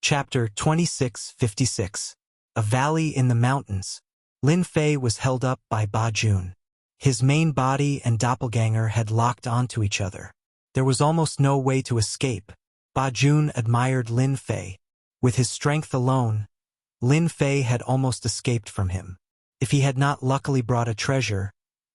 Chapter 2656. A Valley in the Mountains. Lin Fei was held up by Ba Jun. His main body and doppelganger had locked onto each other. There was almost no way to escape. Ba Jun admired Lin Fei. With his strength alone, Lin Fei had almost escaped from him. If he had not luckily brought a treasure,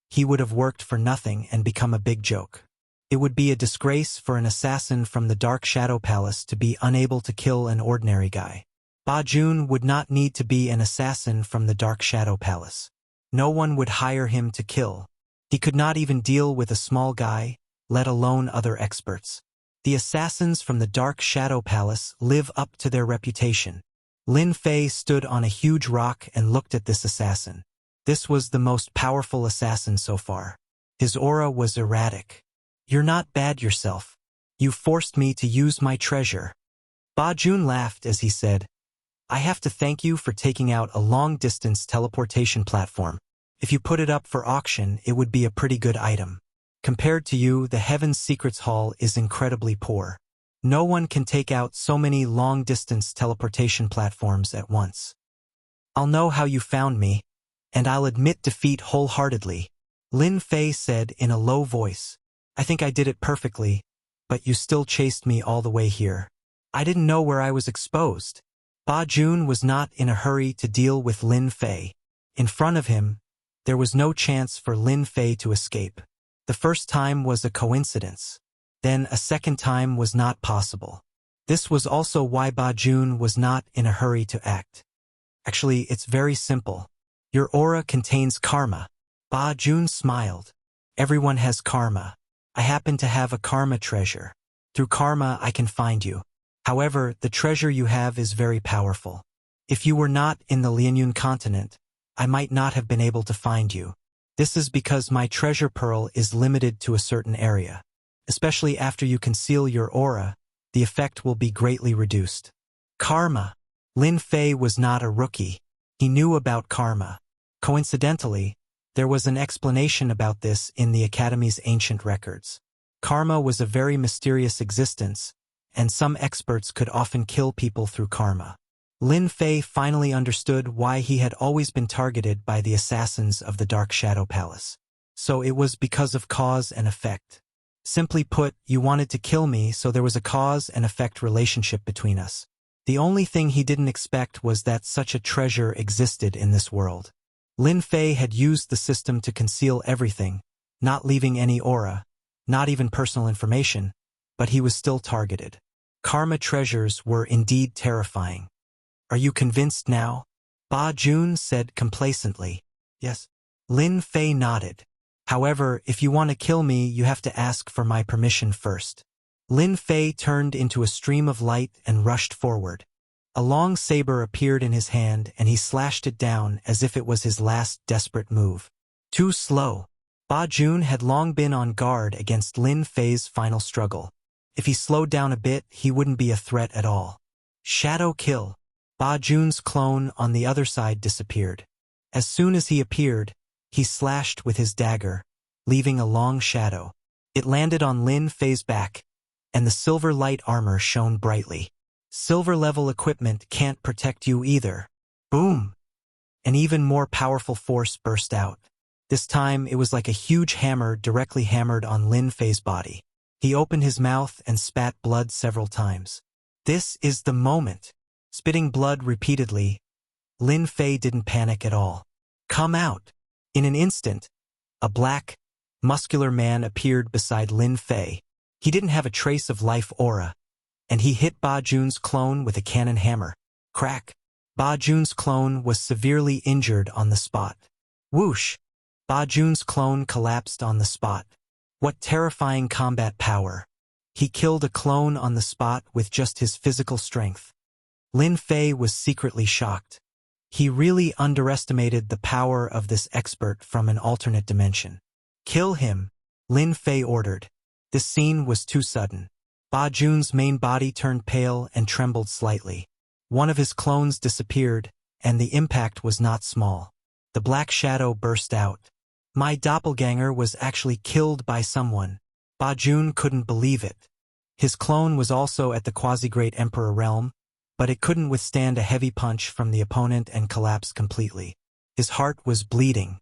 he would have worked for nothing and become a big joke. It would be a disgrace for an assassin from the Dark Shadow Palace to be unable to kill an ordinary guy. Ba Jun would not need to be an assassin from the Dark Shadow Palace. No one would hire him to kill. He could not even deal with a small guy, let alone other experts. The assassins from the Dark Shadow Palace live up to their reputation. Lin Fei stood on a huge rock and looked at this assassin. This was the most powerful assassin so far. His aura was erratic. "You're not bad yourself. You forced me to use my treasure." Ba Jun laughed as he said, "I have to thank you for taking out a long-distance teleportation platform. If you put it up for auction, it would be a pretty good item. Compared to you, the Heaven's Secrets Hall is incredibly poor. No one can take out so many long-distance teleportation platforms at once. I'll know how you found me, and I'll admit defeat wholeheartedly," Lin Fei said in a low voice. "I think I did it perfectly, but you still chased me all the way here. I didn't know where I was exposed." Ba Jun was not in a hurry to deal with Lin Fei. In front of him, there was no chance for Lin Fei to escape. The first time was a coincidence. Then a second time was not possible. This was also why Ba Jun was not in a hurry to act. "Actually, it's very simple. Your aura contains karma." Ba Jun smiled. "Everyone has karma. I happen to have a karma treasure. Through karma I can find you. However, the treasure you have is very powerful. If you were not in the Lianyun continent, I might not have been able to find you. This is because my treasure pearl is limited to a certain area. Especially after you conceal your aura, the effect will be greatly reduced." Karma. Lin Fei was not a rookie. He knew about karma. Coincidentally, there was an explanation about this in the Academy's ancient records. Karma was a very mysterious existence, and some experts could often kill people through karma. Lin Fei finally understood why he had always been targeted by the assassins of the Dark Shadow Palace. So it was because of cause and effect. Simply put, you wanted to kill me, so there was a cause and effect relationship between us. The only thing he didn't expect was that such a treasure existed in this world. Lin Fei had used the system to conceal everything, not leaving any aura, not even personal information, but he was still targeted. Karma treasures were indeed terrifying. "Are you convinced now?" Ba Jun said complacently. "Yes." Lin Fei nodded. "However, if you want to kill me, you have to ask for my permission first." Lin Fei turned into a stream of light and rushed forward. A long saber appeared in his hand and he slashed it down as if it was his last desperate move. Too slow. Ba Jun had long been on guard against Lin Fei's final struggle. If he slowed down a bit, he wouldn't be a threat at all. Shadow kill. Ba Jun's clone on the other side disappeared. As soon as he appeared, he slashed with his dagger, leaving a long shadow. It landed on Lin Fei's back, and the silver light armor shone brightly. Silver-level equipment can't protect you either. Boom! An even more powerful force burst out. This time it was like a huge hammer directly hammered on Lin Fei's body. He opened his mouth and spat blood several times. This is the moment. Spitting blood repeatedly, Lin Fei didn't panic at all. "Come out!" In an instant, a black, muscular man appeared beside Lin Fei. He didn't have a trace of life aura, and he hit Ba Jun's clone with a cannon hammer. Crack! Ba Jun's clone was severely injured on the spot. Whoosh! Ba Jun's clone collapsed on the spot. What terrifying combat power! He killed a clone on the spot with just his physical strength. Lin Fei was secretly shocked. He really underestimated the power of this expert from an alternate dimension. "Kill him," Lin Fei ordered. This scene was too sudden. Ba Jun's main body turned pale and trembled slightly. One of his clones disappeared, and the impact was not small. The black shadow burst out. My doppelganger was actually killed by someone. Ba Jun couldn't believe it. His clone was also at the quasi-great emperor realm, but it couldn't withstand a heavy punch from the opponent and collapsed completely. His heart was bleeding.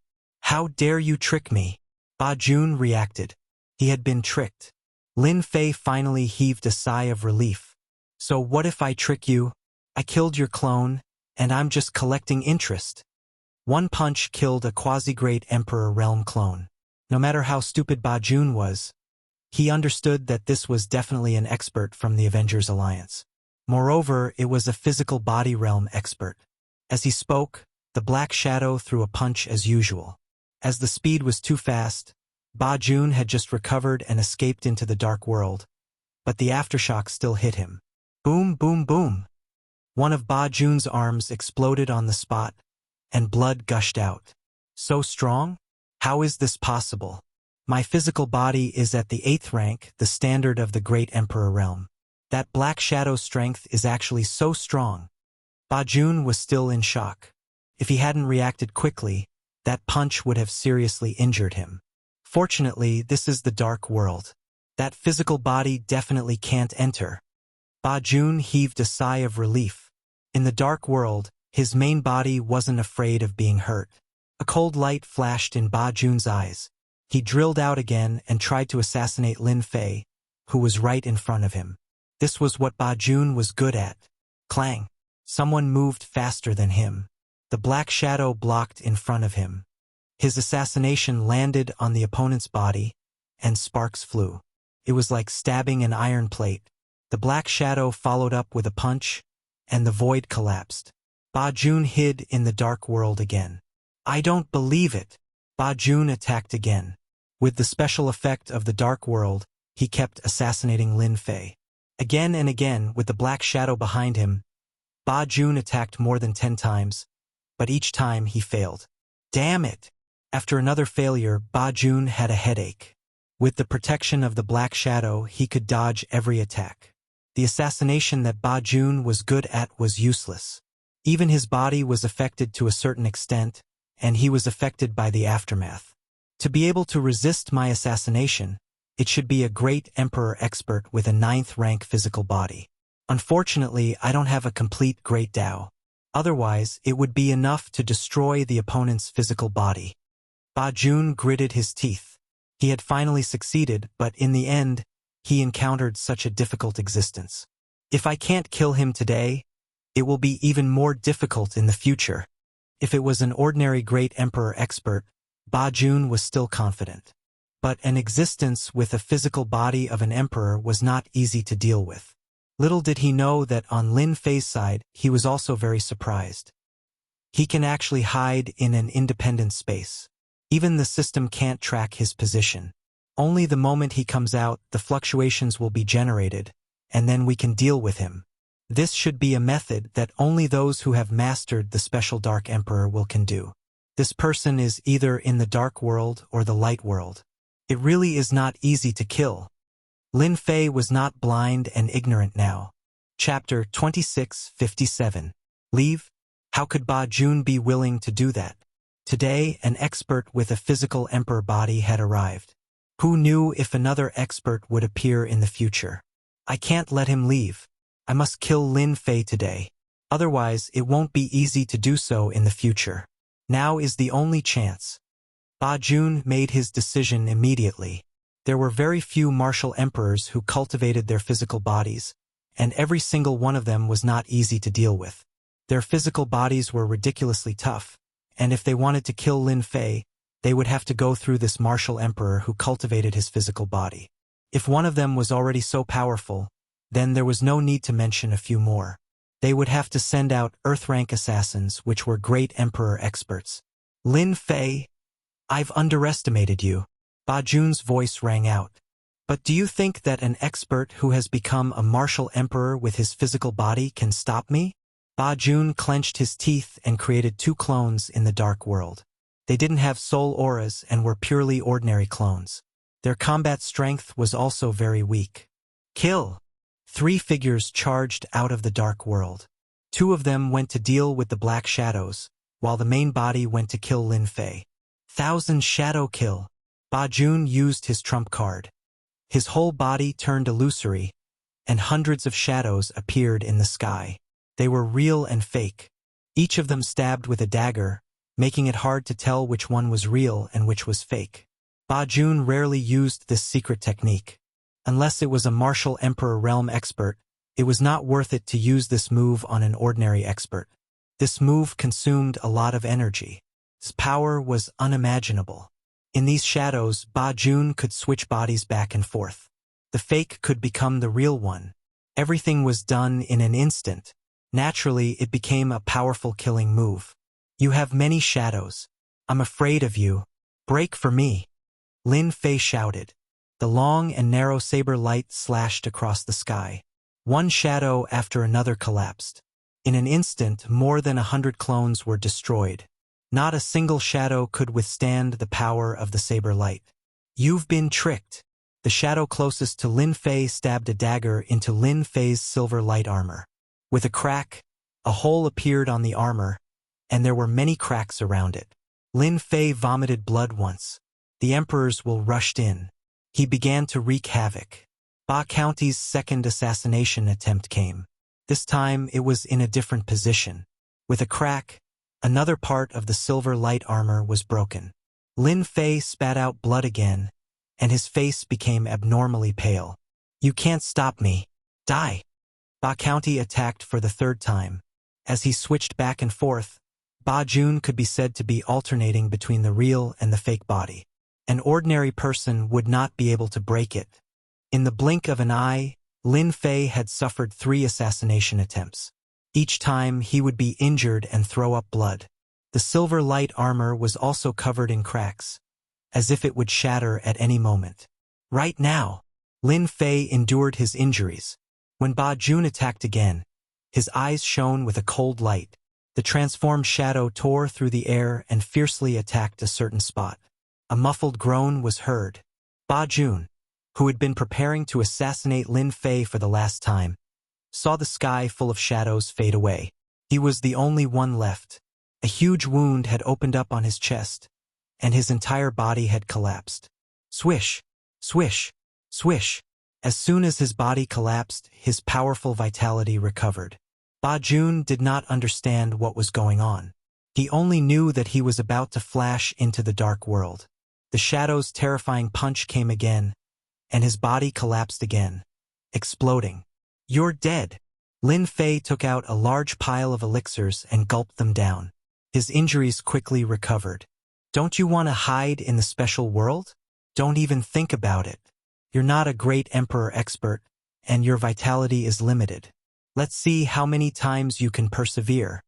"How dare you trick me?" Ba Jun reacted. He had been tricked. Lin Fei finally heaved a sigh of relief. "So what if I trick you? I killed your clone, and I'm just collecting interest." One punch killed a quasi-great Emperor Realm clone. No matter how stupid Ba Jun was, he understood that this was definitely an expert from the Avengers Alliance. Moreover, it was a physical body realm expert. As he spoke, the Black Shadow threw a punch as usual. As the speed was too fast, Ba Jun had just recovered and escaped into the dark world, but the aftershock still hit him. Boom, boom, boom. One of Ba Jun's arms exploded on the spot, and blood gushed out. So strong? How is this possible? My physical body is at the 8th rank, the standard of the Great Emperor Realm. That Black Shadow strength is actually so strong. Ba Jun was still in shock. If he hadn't reacted quickly, that punch would have seriously injured him. Fortunately, this is the dark world. That physical body definitely can't enter. Ba Jun heaved a sigh of relief. In the dark world, his main body wasn't afraid of being hurt. A cold light flashed in Ba Jun's eyes. He drilled out again and tried to assassinate Lin Fei, who was right in front of him. This was what Ba Jun was good at. Clang! Someone moved faster than him. The Black Shadow blocked in front of him. His assassination landed on the opponent's body, and sparks flew. It was like stabbing an iron plate. The Black Shadow followed up with a punch, and the void collapsed. Ba Jun hid in the dark world again. "I don't believe it." Ba Jun attacked again. With the special effect of the dark world, he kept assassinating Lin Fei. Again and again, with the Black Shadow behind him, Ba Jun attacked more than 10 times, but each time he failed. Damn it! After another failure, Ba Jun had a headache. With the protection of the Black Shadow, he could dodge every attack. The assassination that Ba Jun was good at was useless. Even his body was affected to a certain extent, and he was affected by the aftermath. To be able to resist my assassination, it should be a great Emperor expert with a 9th rank physical body. Unfortunately, I don't have a complete Great Dao. Otherwise, it would be enough to destroy the opponent's physical body. Ba Jun gritted his teeth. He had finally succeeded, but in the end, he encountered such a difficult existence. If I can't kill him today, it will be even more difficult in the future. If it was an ordinary Great Emperor expert, Ba Jun was still confident. But an existence with a physical body of an emperor was not easy to deal with. Little did he know that on Lin Fei's side, he was also very surprised. He can actually hide in an independent space. Even the system can't track his position. Only the moment he comes out, the fluctuations will be generated, and then we can deal with him. This should be a method that only those who have mastered the special Dark Emperor will can do. This person is either in the dark world or the light world. It really is not easy to kill. Lin Fei was not blind and ignorant now. Chapter 2657. Leave? How could Ba Jun be willing to do that? Today, an expert with a physical emperor body had arrived. Who knew if another expert would appear in the future? I can't let him leave. I must kill Lin Fei today. Otherwise, it won't be easy to do so in the future. Now is the only chance. Ba Jun made his decision immediately. There were very few martial emperors who cultivated their physical bodies, and every single one of them was not easy to deal with. Their physical bodies were ridiculously tough, and if they wanted to kill Lin Fei, they would have to go through this martial emperor who cultivated his physical body. If one of them was already so powerful, then there was no need to mention a few more. They would have to send out Earth-rank assassins, which were great emperor experts. Lin Fei, I've underestimated you. Ba Jun's voice rang out. But do you think that an expert who has become a martial emperor with his physical body can stop me? Ba Jun clenched his teeth and created 2 clones in the dark world. They didn't have soul auras and were purely ordinary clones. Their combat strength was also very weak. Kill! 3 figures charged out of the dark world. 2 of them went to deal with the Black Shadows, while the main body went to kill Lin Fei. 1,000 shadow kill. Ba Jun used his trump card. His whole body turned illusory, and hundreds of shadows appeared in the sky. They were real and fake. Each of them stabbed with a dagger, making it hard to tell which one was real and which was fake. Ba Jun rarely used this secret technique. Unless it was a martial emperor realm expert, it was not worth it to use this move on an ordinary expert. This move consumed a lot of energy. Its power was unimaginable. In these shadows, Ba Jun could switch bodies back and forth. The fake could become the real one. Everything was done in an instant. Naturally, it became a powerful killing move. You have many shadows. I'm afraid of you. Break for me. Lin Fei shouted. The long and narrow saber light slashed across the sky. One shadow after another collapsed. In an instant, more than 100 clones were destroyed. Not a single shadow could withstand the power of the saber light. You've been tricked. The shadow closest to Lin Fei stabbed a dagger into Lin Fei's silver light armor. With a crack, a hole appeared on the armor, and there were many cracks around it. Lin Fei vomited blood once. The emperor's will rushed in. He began to wreak havoc. Ba County's second assassination attempt came. This time it was in a different position. With a crack, another part of the silver light armor was broken. Lin Fei spat out blood again, and his face became abnormally pale. You can't stop me. Die. Ba County attacked for the third time. As he switched back and forth, Ba Jun could be said to be alternating between the real and the fake body. An ordinary person would not be able to break it. In the blink of an eye, Lin Fei had suffered 3 assassination attempts. Each time he would be injured and throw up blood. The silver light armor was also covered in cracks, as if it would shatter at any moment. Right now, Lin Fei endured his injuries. When Ba Jun attacked again, his eyes shone with a cold light. The transformed shadow tore through the air and fiercely attacked a certain spot. A muffled groan was heard. Ba Jun, who had been preparing to assassinate Lin Fei for the last time, saw the sky full of shadows fade away. He was the only one left. A huge wound had opened up on his chest, and his entire body had collapsed. Swish, swish, swish. As soon as his body collapsed, his powerful vitality recovered. Ba Jun did not understand what was going on. He only knew that he was about to flash into the dark world. The shadow's terrifying punch came again, and his body collapsed again, exploding. You're dead. Lin Fei took out a large pile of elixirs and gulped them down. His injuries quickly recovered. Don't you want to hide in the special world? Don't even think about it. You're not a great emperor expert, and your vitality is limited. Let's see how many times you can persevere.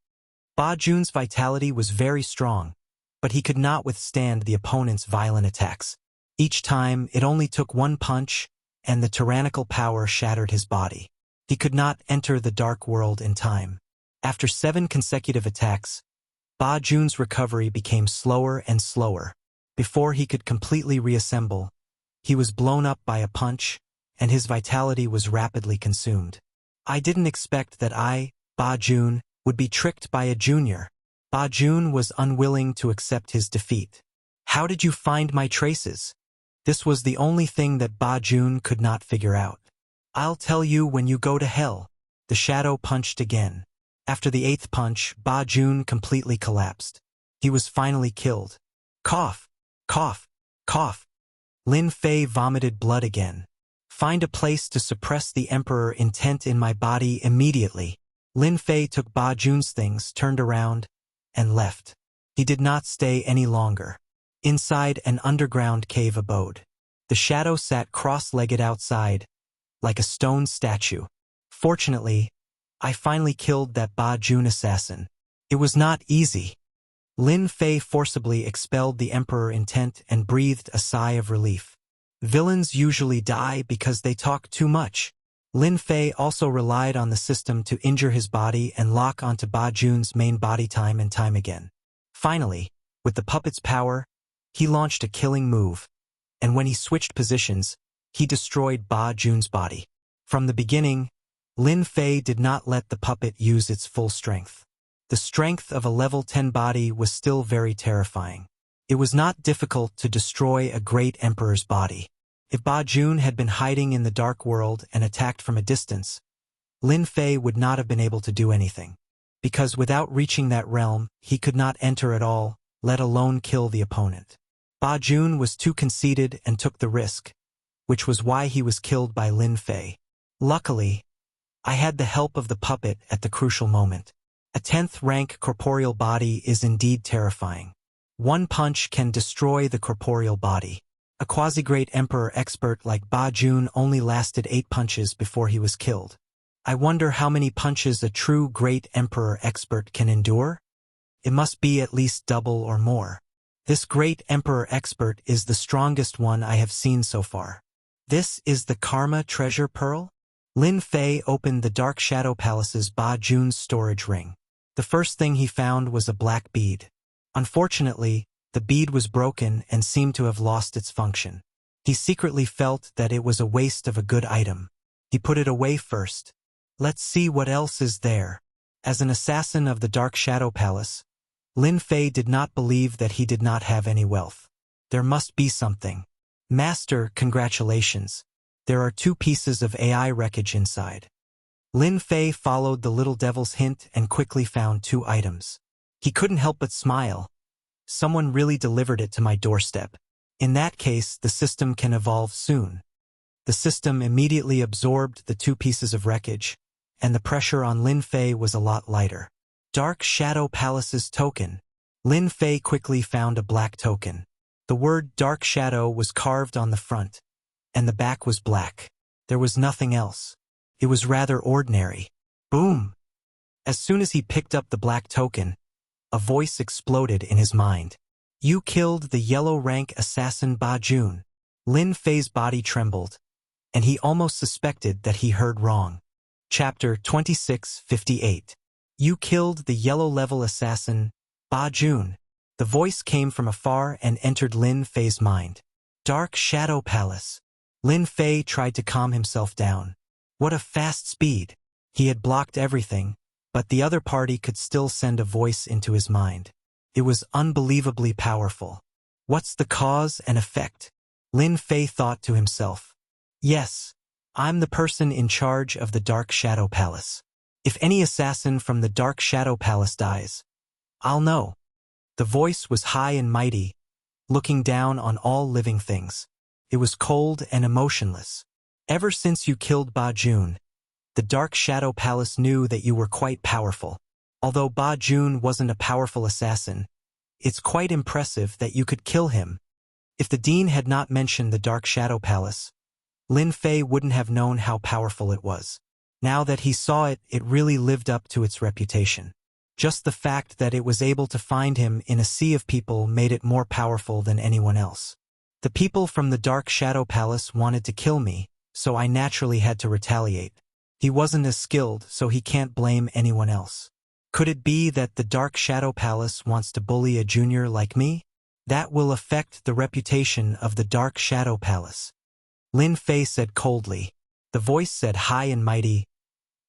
Ba Jun's vitality was very strong, but he could not withstand the opponent's violent attacks. Each time, it only took one punch, and the tyrannical power shattered his body. He could not enter the dark world in time. After 7 consecutive attacks, Ba Jun's recovery became slower and slower. Before he could completely reassemble, he was blown up by a punch, and his vitality was rapidly consumed. I didn't expect that I, Ba Jun, would be tricked by a junior. Ba Jun was unwilling to accept his defeat. How did you find my traces? This was the only thing that Ba Jun could not figure out. I'll tell you when you go to hell. The shadow punched again. After the 8th punch, Ba Jun completely collapsed. He was finally killed. Cough, cough, cough. Lin Fei vomited blood again. Find a place to suppress the emperor intent in my body immediately. Lin Fei took Ba Jun's things, turned around, and left. He did not stay any longer. Inside an underground cave abode. The shadow sat cross-legged outside, like a stone statue. Fortunately, I finally killed that Ba Jun assassin. It was not easy. Lin Fei forcibly expelled the emperor intent and breathed a sigh of relief. Villains usually die because they talk too much. Lin Fei also relied on the system to injure his body and lock onto Ba Jun's main body time and time again. Finally, with the puppet's power, he launched a killing move, and when he switched positions, he destroyed Ba Jun's body. From the beginning, Lin Fei did not let the puppet use its full strength. The strength of a level 10 body was still very terrifying. It was not difficult to destroy a great emperor's body. If Ba Jun had been hiding in the dark world and attacked from a distance, Lin Fei would not have been able to do anything. Because without reaching that realm, he could not enter at all, let alone kill the opponent. Ba Jun was too conceited and took the risk, which was why he was killed by Lin Fei. Luckily, I had the help of the puppet at the crucial moment. A 10th rank corporeal body is indeed terrifying. One punch can destroy the corporeal body. A quasi-great emperor expert like Ba Jun only lasted 8 punches before he was killed. I wonder how many punches a true great emperor expert can endure? It must be at least double or more. This great emperor expert is the strongest one I have seen so far. This is the Karma Treasure Pearl? Lin Fei opened the Dark Shadow Palace's Ba Jun's storage ring. The first thing he found was a black bead. Unfortunately, the bead was broken and seemed to have lost its function. He secretly felt that it was a waste of a good item. He put it away first. Let's see what else is there. As an assassin of the Dark Shadow Palace, Lin Fei did not believe that he did not have any wealth. There must be something. Master, congratulations. There are 2 pieces of AI wreckage inside. Lin Fei followed the little devil's hint and quickly found 2 items. He couldn't help but smile. Someone really delivered it to my doorstep. In that case, the system can evolve soon. The system immediately absorbed the 2 pieces of wreckage, and the pressure on Lin Fei was a lot lighter. Dark Shadow Palace's token. Lin Fei quickly found a black token. The word Dark Shadow was carved on the front, and the back was black. There was nothing else. It was rather ordinary. Boom! As soon as he picked up the black token, a voice exploded in his mind. You killed the yellow rank assassin Ba Jun. Lin Fei's body trembled, and he almost suspected that he heard wrong. Chapter 26:58. You killed the yellow level assassin, Ba Jun. The voice came from afar and entered Lin Fei's mind. Dark Shadow Palace. Lin Fei tried to calm himself down. What a fast speed. He had blocked everything, but the other party could still send a voice into his mind. It was unbelievably powerful. What's the cause and effect? Lin Fei thought to himself. Yes, I'm the person in charge of the Dark Shadow Palace. If any assassin from the Dark Shadow Palace dies, I'll know. The voice was high and mighty, looking down on all living things. It was cold and emotionless. Ever since you killed Ba Jun, the Dark Shadow Palace knew that you were quite powerful. Although Ba Jun wasn't a powerful assassin, it's quite impressive that you could kill him. If the Dean had not mentioned the Dark Shadow Palace, Lin Fei wouldn't have known how powerful it was. Now that he saw it, it really lived up to its reputation. Just the fact that it was able to find him in a sea of people made it more powerful than anyone else. The people from the Dark Shadow Palace wanted to kill me, so I naturally had to retaliate. He wasn't as skilled, so he can't blame anyone else. Could it be that the Dark Shadow Palace wants to bully a junior like me? That will affect the reputation of the Dark Shadow Palace. Lin Fei said coldly. The voice said high and mighty,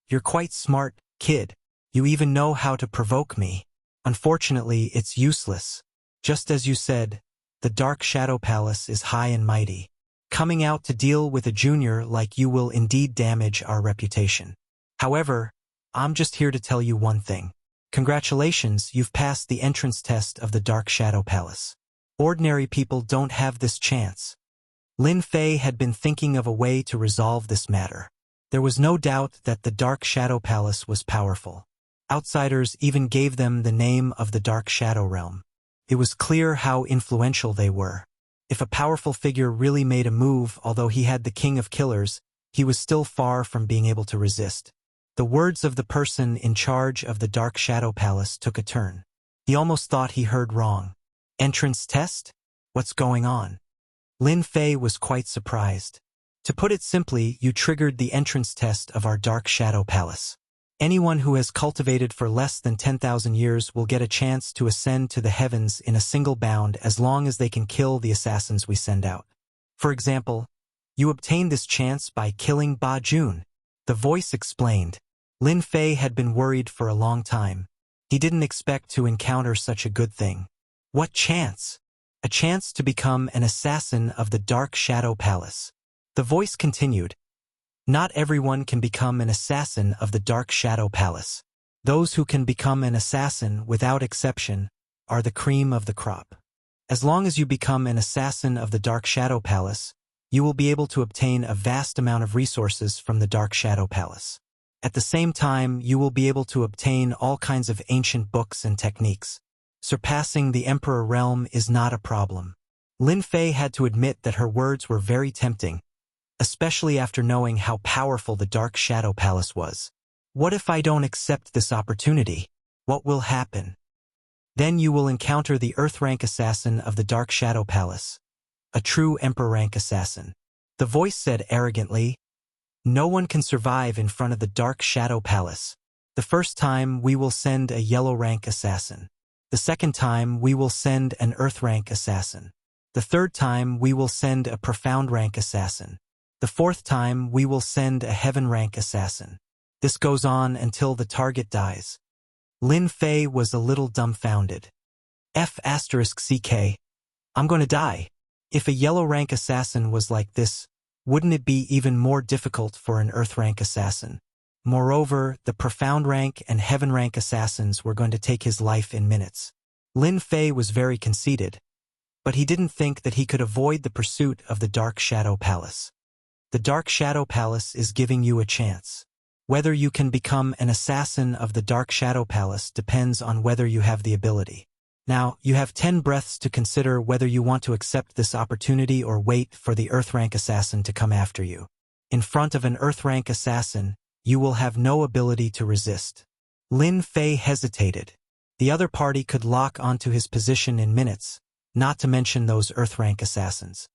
You're quite smart, kid. You even know how to provoke me. Unfortunately, it's useless. Just as you said, the Dark Shadow Palace is high and mighty. Coming out to deal with a junior like you will indeed damage our reputation. However, I'm just here to tell you one thing. Congratulations, you've passed the entrance test of the Dark Shadow Palace. Ordinary people don't have this chance. Lin Fei had been thinking of a way to resolve this matter. There was no doubt that the Dark Shadow Palace was powerful. Outsiders even gave them the name of the Dark Shadow Realm. It was clear how influential they were. If a powerful figure really made a move, although he had the King of Killers, he was still far from being able to resist. The words of the person in charge of the Dark Shadow Palace took a turn. He almost thought he heard wrong. Entrance test? What's going on? Lin Fei was quite surprised. To put it simply, you triggered the entrance test of our Dark Shadow Palace. Anyone who has cultivated for less than 10,000 years will get a chance to ascend to the heavens in a single bound as long as they can kill the assassins we send out. For example, you obtained this chance by killing Ba Jun. The voice explained. Lin Fei had been worried for a long time. He didn't expect to encounter such a good thing. What chance? A chance to become an assassin of the Dark Shadow Palace. The voice continued. Not everyone can become an assassin of the Dark Shadow Palace. Those who can become an assassin without exception are the cream of the crop. As long as you become an assassin of the Dark Shadow Palace, you will be able to obtain a vast amount of resources from the Dark Shadow Palace. At the same time, you will be able to obtain all kinds of ancient books and techniques. Surpassing the Emperor realm is not a problem. Lin Fei had to admit that her words were very tempting, especially after knowing how powerful the Dark Shadow Palace was. What if I don't accept this opportunity? What will happen? Then you will encounter the Earth rank assassin of the Dark Shadow Palace, a true Emperor rank assassin. The voice said arrogantly, "No one can survive in front of the Dark Shadow Palace. The first time we will send a yellow rank assassin. The second time we will send an Earth rank assassin. The third time we will send a profound rank assassin. The fourth time we will send a heaven rank assassin. This goes on until the target dies." Lin Fei was a little dumbfounded. F***CK. I'm going to die. If a yellow rank assassin was like this, wouldn't it be even more difficult for an Earth rank assassin? Moreover, the profound rank and heaven rank assassins were going to take his life in minutes. Lin Fei was very conceited, but he didn't think that he could avoid the pursuit of the Dark Shadow Palace. The Dark Shadow Palace is giving you a chance. Whether you can become an assassin of the Dark Shadow Palace depends on whether you have the ability. Now, you have 10 breaths to consider whether you want to accept this opportunity or wait for the Earth rank assassin to come after you. In front of an Earth rank assassin, you will have no ability to resist. Lin Fei hesitated. The other party could lock onto his position in minutes, not to mention those Earth rank assassins.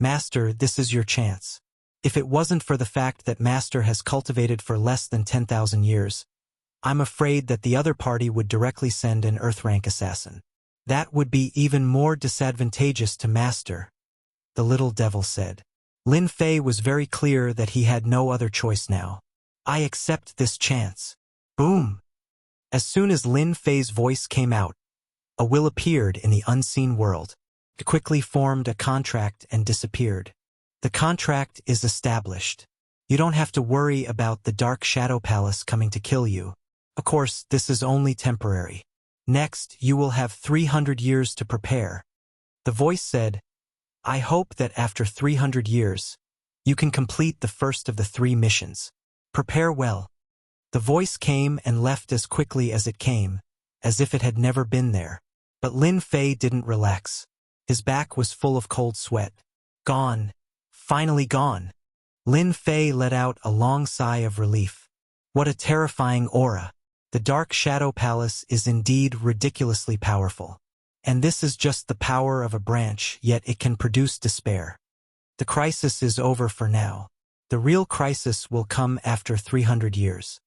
Master, this is your chance. If it wasn't for the fact that Master has cultivated for less than 10,000 years, I'm afraid that the other party would directly send an Earth rank assassin. That would be even more disadvantageous to Master, the little devil said. Lin Fei was very clear that he had no other choice now. I accept this chance. Boom! As soon as Lin Fei's voice came out, a will appeared in the unseen world. It quickly formed a contract and disappeared. The contract is established. You don't have to worry about the Dark Shadow Palace coming to kill you. Of course, this is only temporary. Next, you will have 300 years to prepare. The voice said, I hope that after 300 years, you can complete the first of the 3 missions. Prepare well. The voice came and left as quickly as it came, as if it had never been there. But Lin Fei didn't relax. His back was full of cold sweat. Gone. Finally gone. Lin Fei let out a long sigh of relief. What a terrifying aura. The Dark Shadow Palace is indeed ridiculously powerful. And this is just the power of a branch, yet it can produce despair. The crisis is over for now. The real crisis will come after 300 years.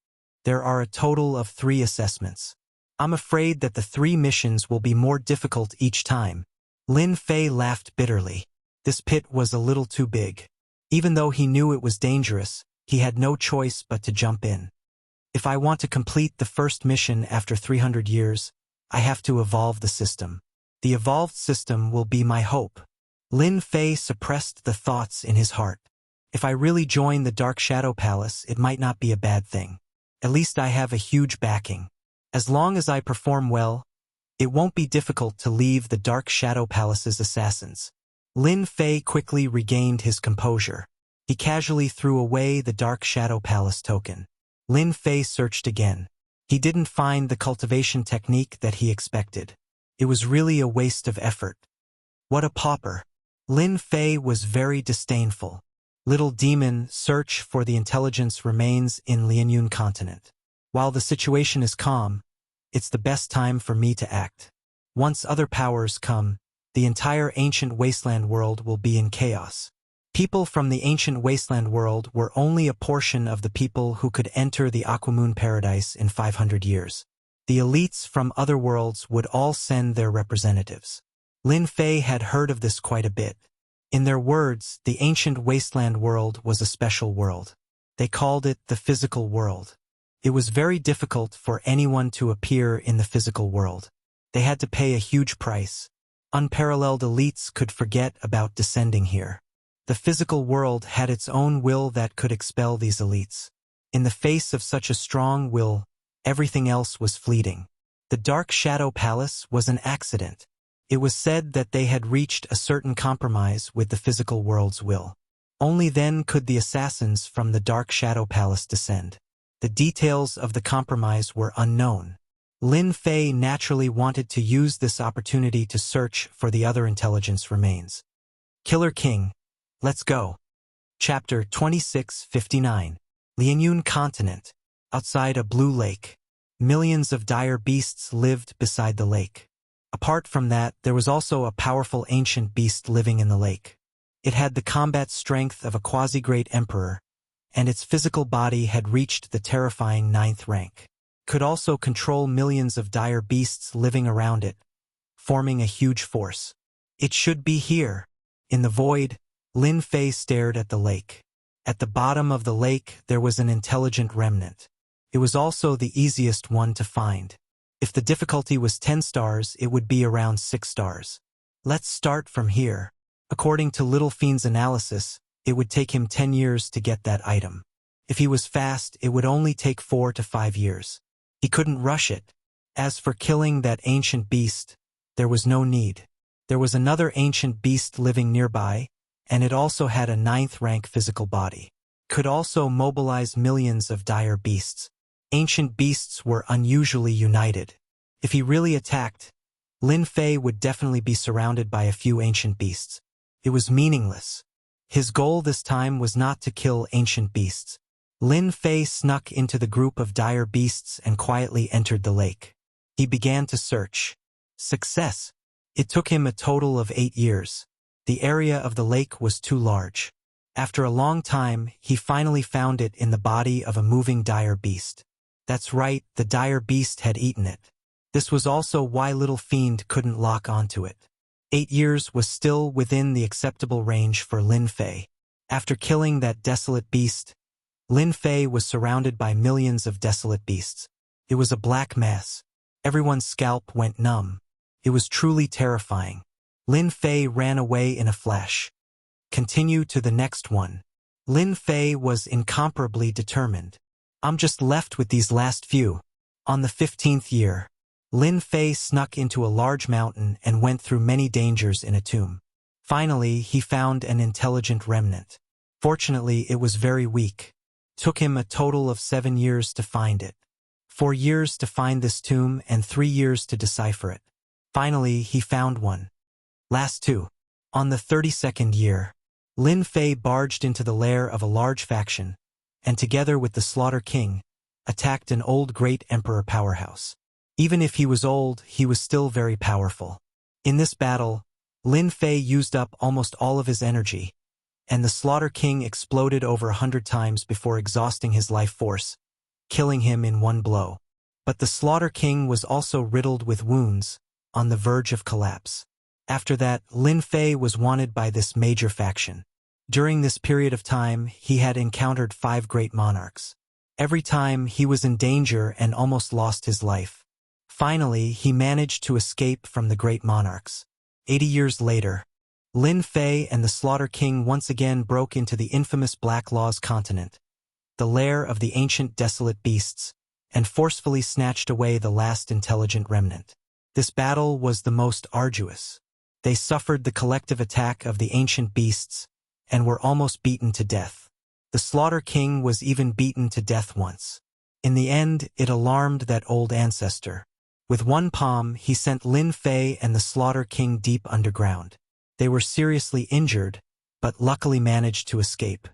There are a total of 3 assessments. I'm afraid that the 3 missions will be more difficult each time. Lin Fei laughed bitterly. This pit was a little too big. Even though he knew it was dangerous, he had no choice but to jump in. If I want to complete the first mission after 300 years, I have to evolve the system. The evolved system will be my hope. Lin Fei suppressed the thoughts in his heart. If I really join the Dark Shadow Palace, it might not be a bad thing. At least I have a huge backing. As long as I perform well, it won't be difficult to leave the Dark Shadow Palace's assassins. Lin Fei quickly regained his composure. He casually threw away the Dark Shadow Palace token. Lin Fei searched again. He didn't find the cultivation technique that he expected. It was really a waste of effort. What a pauper. Lin Fei was very disdainful. Little demon, search for the intelligence remains in Lianyun continent. While the situation is calm, it's the best time for me to act. Once other powers come, the entire ancient wasteland world will be in chaos. People from the ancient wasteland world were only a portion of the people who could enter the Aquamoon Paradise in 500 years. The elites from other worlds would all send their representatives. Lin Fei had heard of this quite a bit. In their words, the ancient wasteland world was a special world. They called it the physical world. It was very difficult for anyone to appear in the physical world. They had to pay a huge price. Unparalleled elites could forget about descending here. The physical world had its own will that could expel these elites. In the face of such a strong will, everything else was fleeting. The Dark Shadow Palace was an accident. It was said that they had reached a certain compromise with the physical world's will. Only then could the assassins from the Dark Shadow Palace descend. The details of the compromise were unknown. Lin Fei naturally wanted to use this opportunity to search for the other intelligence remains. Killer King, let's go. Chapter 2659. Lianyun Continent. Outside a blue lake. Millions of dire beasts lived beside the lake. Apart from that, there was also a powerful ancient beast living in the lake. It had the combat strength of a quasi-great emperor, and its physical body had reached the terrifying 9th rank. Could also control millions of dire beasts living around it, forming a huge force. It should be here. In the void, Lin Fei stared at the lake. At the bottom of the lake there was an intelligent remnant. It was also the easiest one to find. If the difficulty was 10 stars, it would be around 6 stars. Let's start from here. According to Little Fiend's analysis, it would take him 10 years to get that item. If he was fast, it would only take 4 to 5 years. He couldn't rush it. As for killing that ancient beast, there was no need. There was another ancient beast living nearby, and it also had a 9th rank physical body. Could also mobilize millions of dire beasts. Ancient beasts were unusually united. If he really attacked, Lin Fei would definitely be surrounded by a few ancient beasts. It was meaningless. His goal this time was not to kill ancient beasts. Lin Fei snuck into the group of dire beasts and quietly entered the lake. He began to search. Success! It took him a total of 8 years. The area of the lake was too large. After a long time, he finally found it in the body of a moving dire beast. That's right, the dire beast had eaten it. This was also why Little Fiend couldn't lock onto it. 8 years was still within the acceptable range for Lin Fei. After killing that desolate beast, Lin Fei was surrounded by millions of desolate beasts. It was a black mass. Everyone's scalp went numb. It was truly terrifying. Lin Fei ran away in a flash. Continue to the next one. Lin Fei was incomparably determined. I'm just left with these last few. On the 15th year, Lin Fei snuck into a large mountain and went through many dangers in a tomb. Finally, he found an intelligent remnant. Fortunately, it was very weak. Took him a total of 7 years to find it. 4 years to find this tomb and 3 years to decipher it. Finally, he found one. Last 2. On the 32nd year, Lin Fei barged into the lair of a large faction, and together with the Slaughter King, attacked an old great emperor powerhouse. Even if he was old, he was still very powerful. In this battle, Lin Fei used up almost all of his energy, and the Slaughter King exploded over 100 times before exhausting his life force, killing him in one blow. But the Slaughter King was also riddled with wounds, on the verge of collapse. After that, Lin Fei was wanted by this major faction. During this period of time, he had encountered 5 great monarchs. Every time, he was in danger and almost lost his life. Finally, he managed to escape from the great monarchs. 80 years later, Lin Fei and the Slaughter King once again broke into the infamous Black Law's continent, the lair of the ancient desolate beasts, and forcefully snatched away the last intelligent remnant. This battle was the most arduous. They suffered the collective attack of the ancient beasts, and were almost beaten to death. The Slaughter King was even beaten to death once. In the end, it alarmed that old ancestor. With one palm, he sent Lin Fei and the Slaughter King deep underground. They were seriously injured, but luckily managed to escape.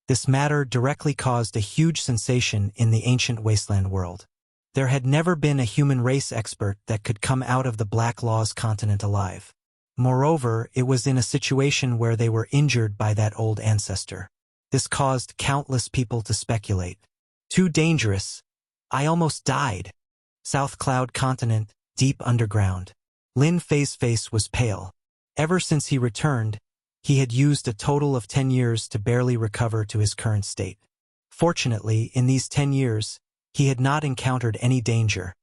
This matter directly caused a huge sensation in the ancient wasteland world. There had never been a human race expert that could come out of the Black Law's continent alive. Moreover, it was in a situation where they were injured by that old ancestor. This caused countless people to speculate. Too dangerous. I almost died. South Cloud Continent, deep underground. Lin Fei's face was pale. Ever since he returned, he had used a total of 10 years to barely recover to his current state. Fortunately, in these 10 years, he had not encountered any danger,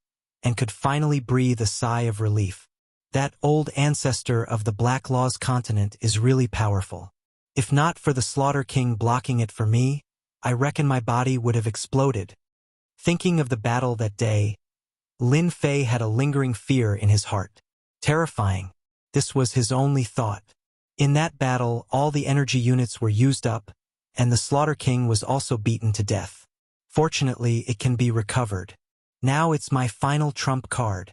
and could finally breathe a sigh of relief. That old ancestor of the Black Law's continent is really powerful. If not for the Slaughter King blocking it for me, I reckon my body would have exploded. Thinking of the battle that day, Lin Fei had a lingering fear in his heart. Terrifying. This was his only thought. In that battle, all the energy units were used up, and the Slaughter King was also beaten to death. Fortunately, it can be recovered. Now it's my final trump card.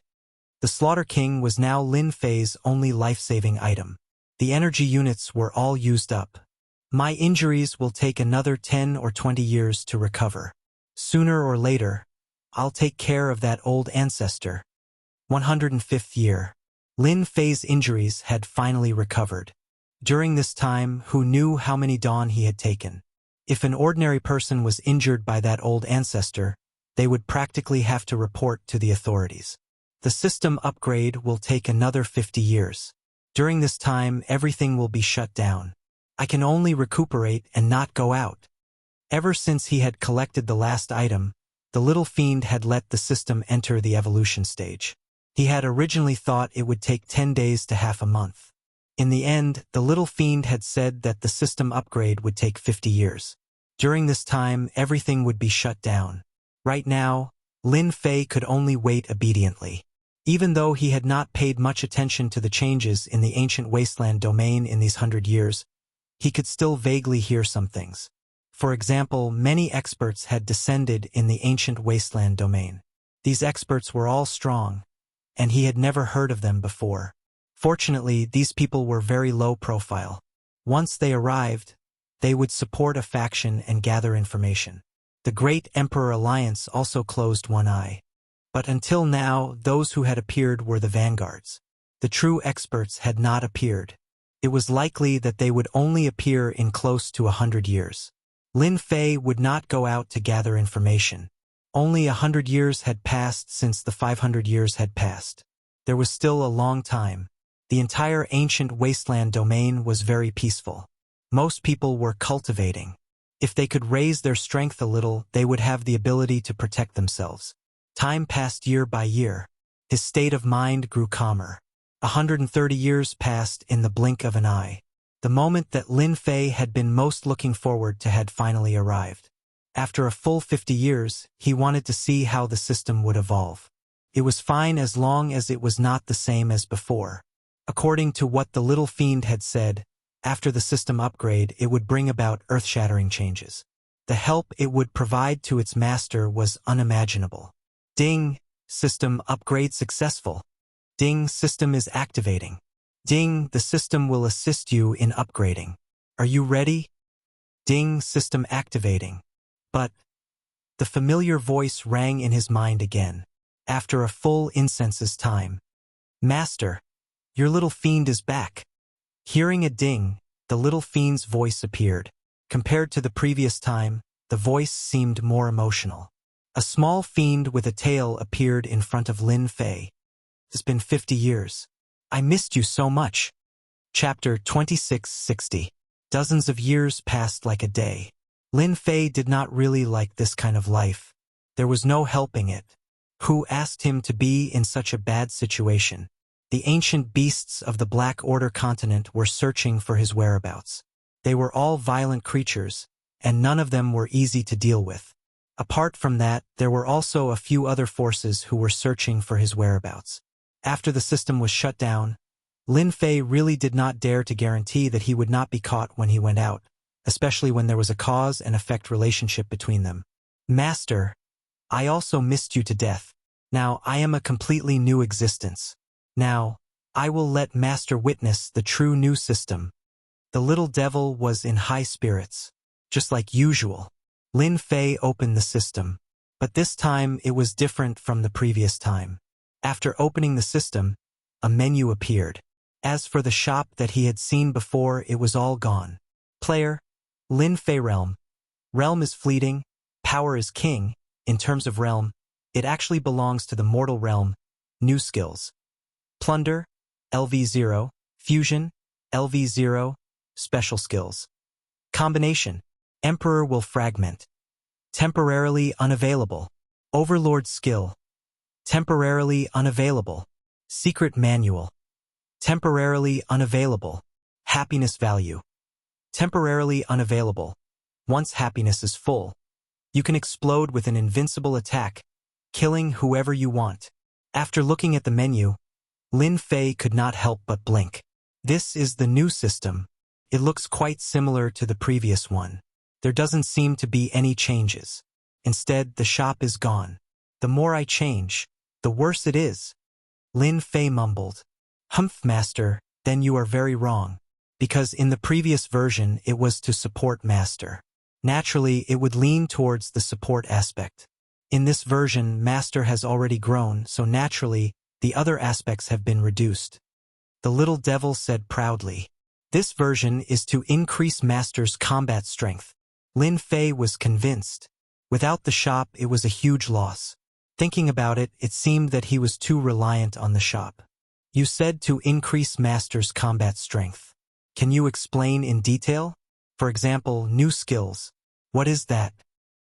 The Slaughter King was now Lin Fei's only life-saving item. The energy units were all used up. My injuries will take another 10 or 20 years to recover. Sooner or later, I'll take care of that old ancestor. 105th year. Lin Fei's injuries had finally recovered. During this time, who knew how many dawn he had taken? If an ordinary person was injured by that old ancestor, they would practically have to report to the authorities. The system upgrade will take another 50 years. During this time, everything will be shut down. I can only recuperate and not go out. Ever since he had collected the last item, the little fiend had let the system enter the evolution stage. He had originally thought it would take 10 days to half a month. In the end, the little fiend had said that the system upgrade would take 50 years. During this time, everything would be shut down. Right now, Lin Fei could only wait obediently. Even though he had not paid much attention to the changes in the ancient wasteland domain in these 100 years, he could still vaguely hear some things. For example, many experts had descended in the ancient wasteland domain. These experts were all strong, and he had never heard of them before. Fortunately, these people were very low profile. Once they arrived, they would support a faction and gather information. The Great Emperor Alliance also closed one eye. But until now, those who had appeared were the vanguards. The true experts had not appeared. It was likely that they would only appear in close to 100 years. Lin Fei would not go out to gather information. Only 100 years had passed since the 500 years had passed. There was still a long time. The entire ancient wasteland domain was very peaceful. Most people were cultivating. If they could raise their strength a little, they would have the ability to protect themselves. Time passed year by year. His state of mind grew calmer. 130 years passed in the blink of an eye. The moment that Lin Fei had been most looking forward to had finally arrived. After a full 50 years, he wanted to see how the system would evolve. It was fine as long as it was not the same as before. According to what the little fiend had said, after the system upgrade, it would bring about earth-shattering changes. The help it would provide to its master was unimaginable. Ding! System upgrade successful. Ding! System is activating. Ding! The system will assist you in upgrading. Are you ready? Ding! System activating. But the familiar voice rang in his mind again. After a full incense's time. Master, your little fiend is back. Hearing a ding, the little fiend's voice appeared. Compared to the previous time, the voice seemed more emotional. A small fiend with a tail appeared in front of Lin Fei. It's been 50 years. I missed you so much. Chapter 2660. Dozens of years passed like a day. Lin Fei did not really like this kind of life. There was no helping it. Who asked him to be in such a bad situation? The ancient beasts of the Black Order continent were searching for his whereabouts. They were all violent creatures, and none of them were easy to deal with. Apart from that, there were also a few other forces who were searching for his whereabouts. After the system was shut down, Lin Fei really did not dare to guarantee that he would not be caught when he went out, especially when there was a cause and effect relationship between them. Master, I also missed you to death. Now I am a completely new existence. Now, I will let Master witness the true new system. The little devil was in high spirits. Just like usual, Lin Fei opened the system. But this time it was different from the previous time. After opening the system, a menu appeared. As for the shop that he had seen before, it was all gone. Player, Lin Fei Realm. Realm is fleeting, power is king. In terms of realm, it actually belongs to the mortal realm. New skills. Plunder, LV0, Fusion, LV0, Special skills. Combination, Emperor will fragment. Temporarily unavailable. Overlord skill. Temporarily unavailable. Secret manual. Temporarily unavailable. Happiness value. Temporarily unavailable. Once happiness is full, you can explode with an invincible attack, killing whoever you want. After looking at the menu, Lin Fei could not help but blink. This is the new system. It looks quite similar to the previous one. There doesn't seem to be any changes. Instead, the shop is gone. The more I change, the worse it is. Lin Fei mumbled. Humph, master, then you are very wrong. Because in the previous version it was to support master. Naturally, it would lean towards the support aspect. In this version, master has already grown, so naturally, the other aspects have been reduced. The little devil said proudly. This version is to increase master's combat strength. Lin Fei was convinced. Without the shop, it was a huge loss. Thinking about it, it seemed that he was too reliant on the shop. You said to increase master's combat strength. Can you explain in detail? For example, new skills. What is that?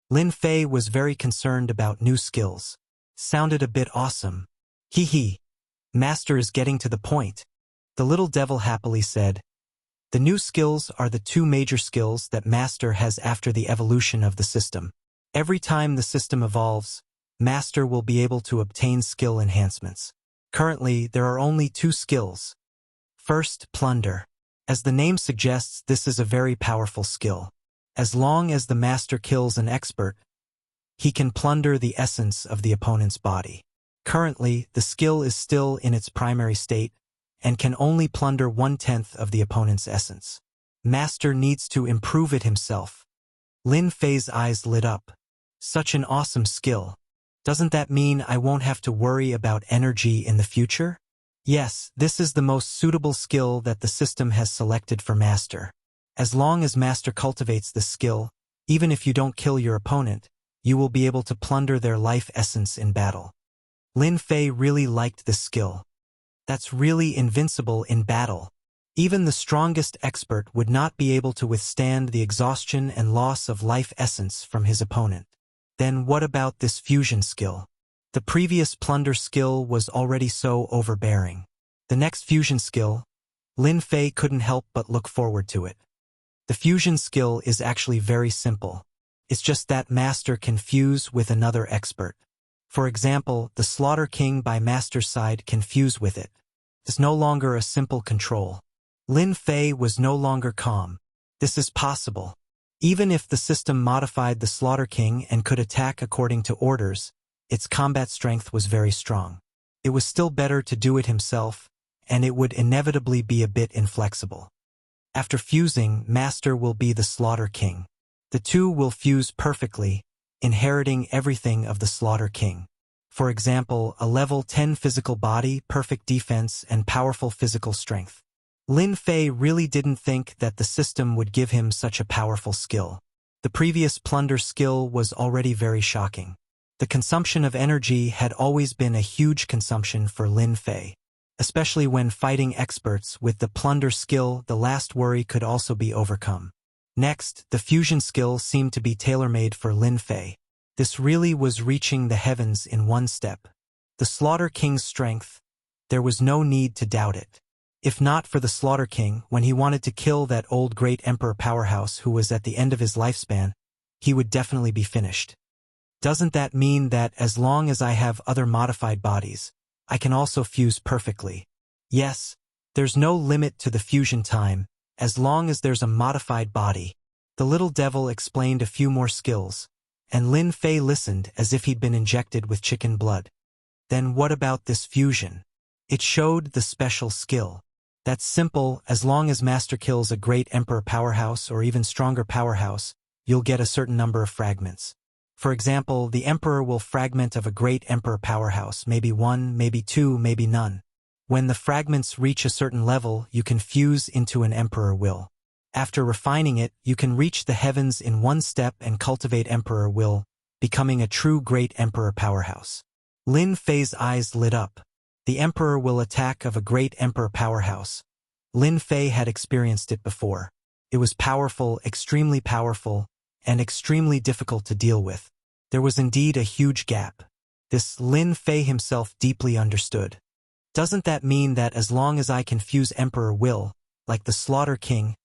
Lin Fei was very concerned about new skills. Sounded a bit awesome. Hee. Master is getting to the point. The little devil happily said. The new skills are the two major skills that master has after the evolution of the system. Every time the system evolves, master will be able to obtain skill enhancements. Currently, there are only two skills. First, plunder. As the name suggests, this is a very powerful skill. As long as the master kills an expert, he can plunder the essence of the opponent's body. Currently, the skill is still in its primary state and can only plunder 1/10 of the opponent's essence. Master needs to improve it himself. Lin Fei's eyes lit up. Such an awesome skill. Doesn't that mean I won't have to worry about energy in the future? Yes, this is the most suitable skill that the system has selected for master. As long as master cultivates this skill, even if you don't kill your opponent, you will be able to plunder their life essence in battle. Lin Fei really liked this skill. That's really invincible in battle. Even the strongest expert would not be able to withstand the exhaustion and loss of life essence from his opponent. Then what about this fusion skill? The previous plunder skill was already so overbearing. The next fusion skill, Lin Fei couldn't help but look forward to it. The fusion skill is actually very simple. It's just that master can fuse with another expert. For example, the Slaughter King by master's side can fuse with it. It's no longer a simple control. Lin Fei was no longer calm. This is possible. Even if the system modified the Slaughter King and could attack according to orders, its combat strength was very strong. It was still better to do it himself, and it would inevitably be a bit inflexible. After fusing, master will be the Slaughter King. The two will fuse perfectly, inheriting everything of the Slaughter King. For example, a level 10 physical body, perfect defense, and powerful physical strength. Lin Fei really didn't think that the system would give him such a powerful skill. The previous plunder skill was already very shocking. The consumption of energy had always been a huge consumption for Lin Fei. Especially when fighting experts with the plunder skill, the last worry could also be overcome. Next, the fusion skill seemed to be tailor-made for Lin Fei. This really was reaching the heavens in one step. The Slaughter King's strength, there was no need to doubt it. If not for the Slaughter King, when he wanted to kill that old great emperor powerhouse who was at the end of his lifespan, he would definitely be finished. Doesn't that mean that as long as I have other modified bodies, I can also fuse perfectly? Yes, there's no limit to the fusion time, as long as there's a modified body. The little devil explained a few more skills, and Lin Fei listened as if he'd been injected with chicken blood. Then what about this fusion? It showed the special skill. That's simple. As long as master kills a great emperor powerhouse or even stronger powerhouse, you'll get a certain number of fragments. For example, the emperor will fragment of a great emperor powerhouse, maybe one, maybe two, maybe none. When the fragments reach a certain level, you can fuse into an emperor will. After refining it, you can reach the heavens in one step and cultivate emperor will, becoming a true great emperor powerhouse. Lin Fei's eyes lit up. The emperor will attack of a great emperor powerhouse. Lin Fei had experienced it before. It was powerful, extremely powerful, and extremely difficult to deal with. There was indeed a huge gap. This Lin Fei himself deeply understood. Doesn't that mean that as long as I can fuse emperor will, like the Slaughter King,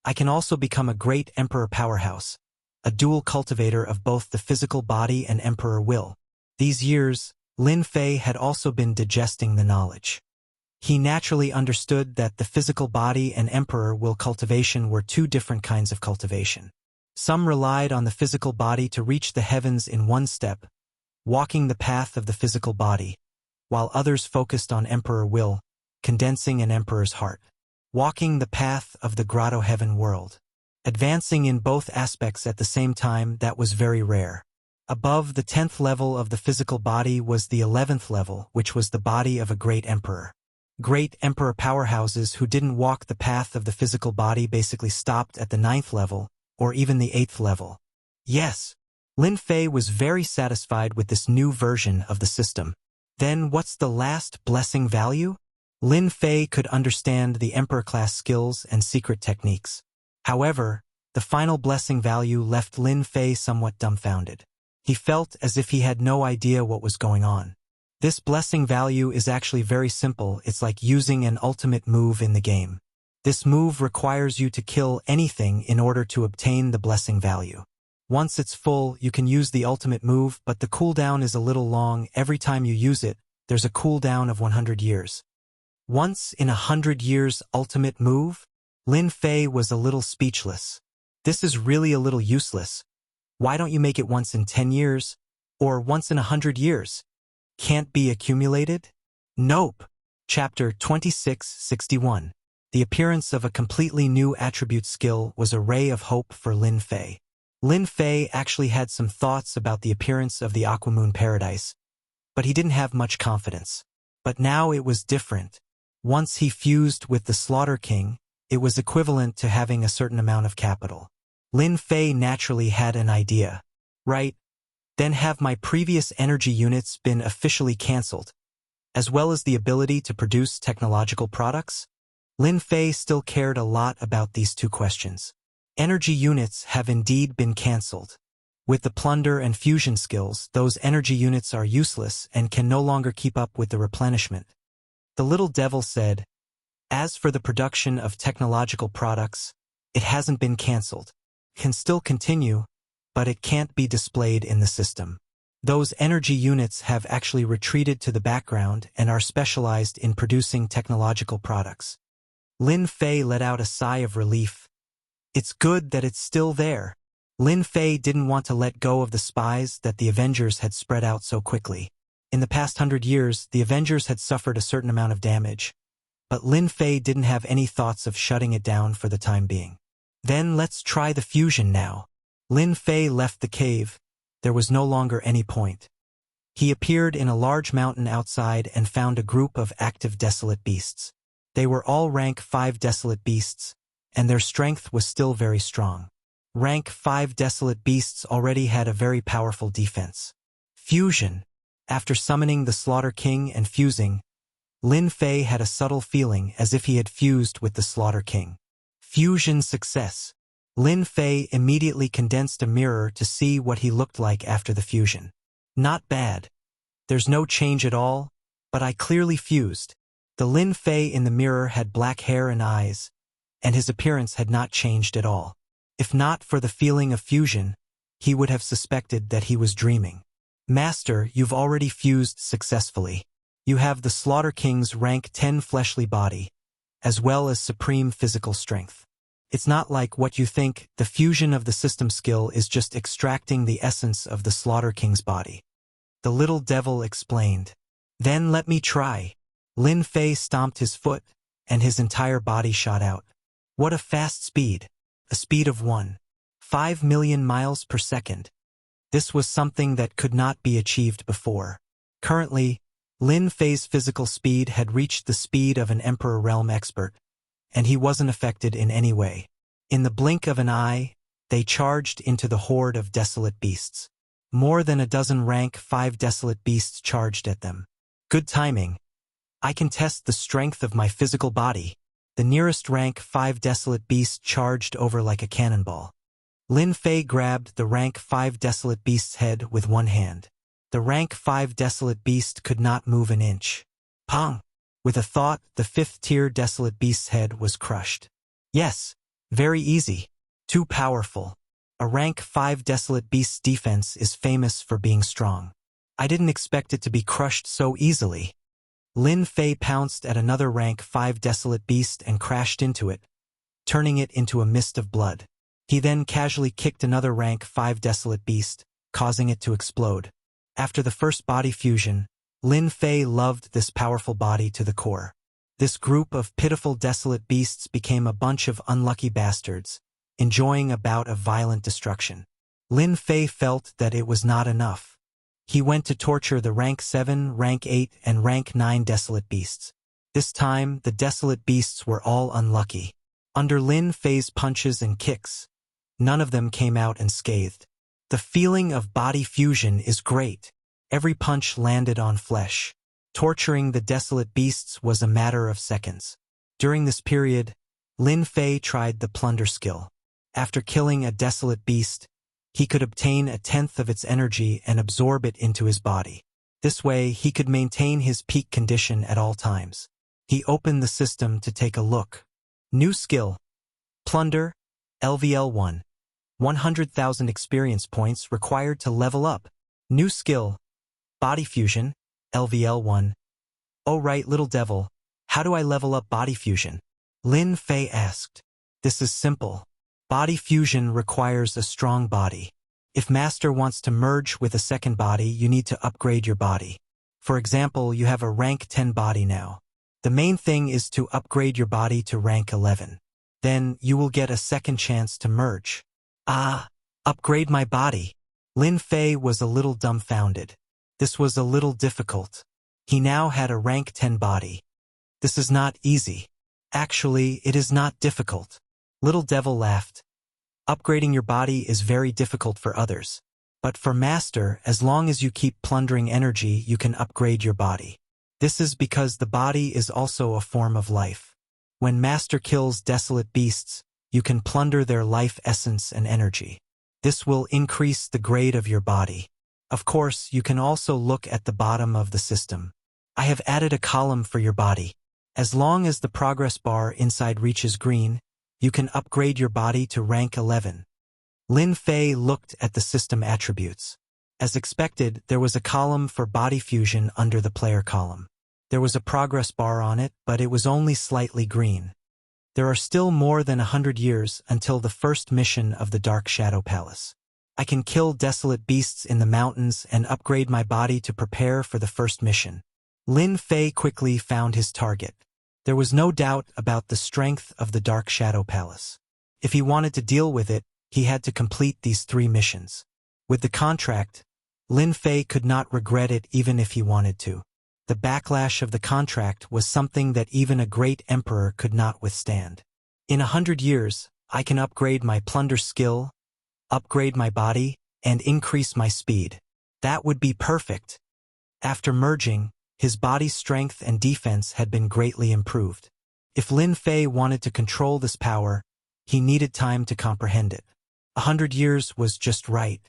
I can also become a great emperor powerhouse, a dual cultivator of both the physical body and emperor will. These years, Lin Fei had also been digesting the knowledge. He naturally understood that the physical body and emperor will cultivation were two different kinds of cultivation. Some relied on the physical body to reach the heavens in one step, walking the path of the physical body, while others focused on emperor will, condensing an emperor's heart, walking the path of the grotto heaven world. Advancing in both aspects at the same time, that was very rare. Above the 10th level of the physical body was the 11th level, which was the body of a great emperor. Great emperor powerhouses who didn't walk the path of the physical body basically stopped at the 9th level, or even the 8th level. Yes, Lin Fei was very satisfied with this new version of the system. Then what's the last blessing value? Lin Fei could understand the emperor-class skills and secret techniques. However, the final blessing value left Lin Fei somewhat dumbfounded. He felt as if he had no idea what was going on. This blessing value is actually very simple. It's like using an ultimate move in the game. This move requires you to kill anything in order to obtain the blessing value. Once it's full, you can use the ultimate move, but the cooldown is a little long. Every time you use it, there's a cooldown of 100 years. Once in 100 years ultimate move? Lin Fei was a little speechless. This is really a little useless. Why don't you make it once in 10 years? Or once in 100 years? Can't be accumulated? Nope. Chapter 2661. The appearance of a completely new attribute skill was a ray of hope for Lin Fei. Lin Fei actually had some thoughts about the appearance of the Aquamoon Paradise, but he didn't have much confidence. But now it was different. Once he fused with the Slaughter King, it was equivalent to having a certain amount of capital. Lin Fei naturally had an idea. Right? Then have my previous energy units been officially cancelled, as well as the ability to produce technological products? Lin Fei still cared a lot about these two questions. Energy units have indeed been cancelled. With the plunder and fusion skills, those energy units are useless and can no longer keep up with the replenishment. The little devil said, as for the production of technological products, it hasn't been cancelled. Can still continue, but it can't be displayed in the system. Those energy units have actually retreated to the background and are specialized in producing technological products. Lin Fei let out a sigh of relief. It's good that it's still there. Lin Fei didn't want to let go of the spies that the Avengers had spread out so quickly. In the past 100 years, the Avengers had suffered a certain amount of damage, but Lin Fei didn't have any thoughts of shutting it down for the time being. Then let's try the fusion now. Lin Fei left the cave. There was no longer any point. He appeared in a large mountain outside and found a group of active desolate beasts. They were all rank 5 desolate beasts, and their strength was still very strong. Rank 5 desolate beasts already had a very powerful defense. Fusion. After summoning the Slaughter King and fusing, Lin Fei had a subtle feeling as if he had fused with the Slaughter King. Fusion success. Lin Fei immediately condensed a mirror to see what he looked like after the fusion. Not bad. There's no change at all, but I clearly fused. The Lin Fei in the mirror had black hair and eyes, and his appearance had not changed at all. If not for the feeling of fusion, he would have suspected that he was dreaming. Master, you've already fused successfully. You have the Slaughter King's rank 10 fleshly body, as well as supreme physical strength. It's not like what you think. The fusion of the system skill is just extracting the essence of the Slaughter King's body. The little devil explained. Then let me try. Lin Fei stomped his foot, and his entire body shot out. What a fast speed. A speed of 1.5 million miles per second. This was something that could not be achieved before. Currently, Lin Fei's physical speed had reached the speed of an Emperor Realm expert, and he wasn't affected in any way. In the blink of an eye, they charged into the horde of desolate beasts. More than a dozen rank 5 desolate beasts charged at them. Good timing. I can test the strength of my physical body. The nearest rank 5 desolate beast charged over like a cannonball. Lin Fei grabbed the rank 5 desolate beast's head with one hand. The rank 5 desolate beast could not move an inch. Pong! With a thought, the 5th tier desolate beast's head was crushed. Yes, Very easy. Too powerful. A rank 5 Desolate Beast's defense is famous for being strong. I didn't expect it to be crushed so easily. Lin Fei pounced at another rank 5 Desolate Beast and crashed into it, turning it into a mist of blood. He then casually kicked another rank 5 Desolate Beast, causing it to explode. After the first body fusion, Lin Fei loved this powerful body to the core. This group of pitiful desolate beasts became a bunch of unlucky bastards, enjoying a bout of violent destruction. Lin Fei felt that it was not enough. He went to torture the rank 7, rank 8, and rank 9 desolate beasts. This time, the desolate beasts were all unlucky. Under Lin Fei's punches and kicks, none of them came out unscathed. The feeling of body fusion is great. Every punch landed on flesh. Torturing the desolate beasts was a matter of seconds. During this period, Lin Fei tried the plunder skill. After killing a desolate beast, he could obtain 1/10 of its energy and absorb it into his body. This way, he could maintain his peak condition at all times. He opened the system to take a look. New skill. Plunder, LVL 1. 100,000 experience points required to level up. New skill. Body fusion, LVL 1. Oh right, little devil, how do I level up body fusion? Lin Fei asked. This is simple. Body fusion requires a strong body. If Master wants to merge with a second body, you need to upgrade your body. For example, you have a rank 10 body now. The main thing is to upgrade your body to rank 11. Then you will get a second chance to merge. Upgrade my body. Lin Fei was a little dumbfounded. This was a little difficult. He now had a rank 10 body. This is not easy. Actually, it is not difficult. Little devil laughed. Upgrading your body is very difficult for others. But for Master, as long as you keep plundering energy, you can upgrade your body. This is because the body is also a form of life. When Master kills desolate beasts, you can plunder their life essence and energy. This will increase the grade of your body. Of course, you can also look at the bottom of the system. I have added a column for your body. As long as the progress bar inside reaches green, you can upgrade your body to rank 11. Lin Fei looked at the system attributes. As expected, there was a column for body fusion under the player column. There was a progress bar on it, but it was only slightly green. There are still more than 100 years until the first mission of the Dark Shadow Palace. I can kill desolate beasts in the mountains and upgrade my body to prepare for the first mission. Lin Fei quickly found his target. There was no doubt about the strength of the Dark Shadow Palace. If he wanted to deal with it, he had to complete these 3 missions. With the contract, Lin Fei could not regret it even if he wanted to. The backlash of the contract was something that even a great emperor could not withstand. In 100 years, I can upgrade my plunder skill, upgrade my body, and increase my speed. That would be perfect. After merging, his body's strength and defense had been greatly improved. If Lin Fei wanted to control this power, he needed time to comprehend it. 100 years was just right.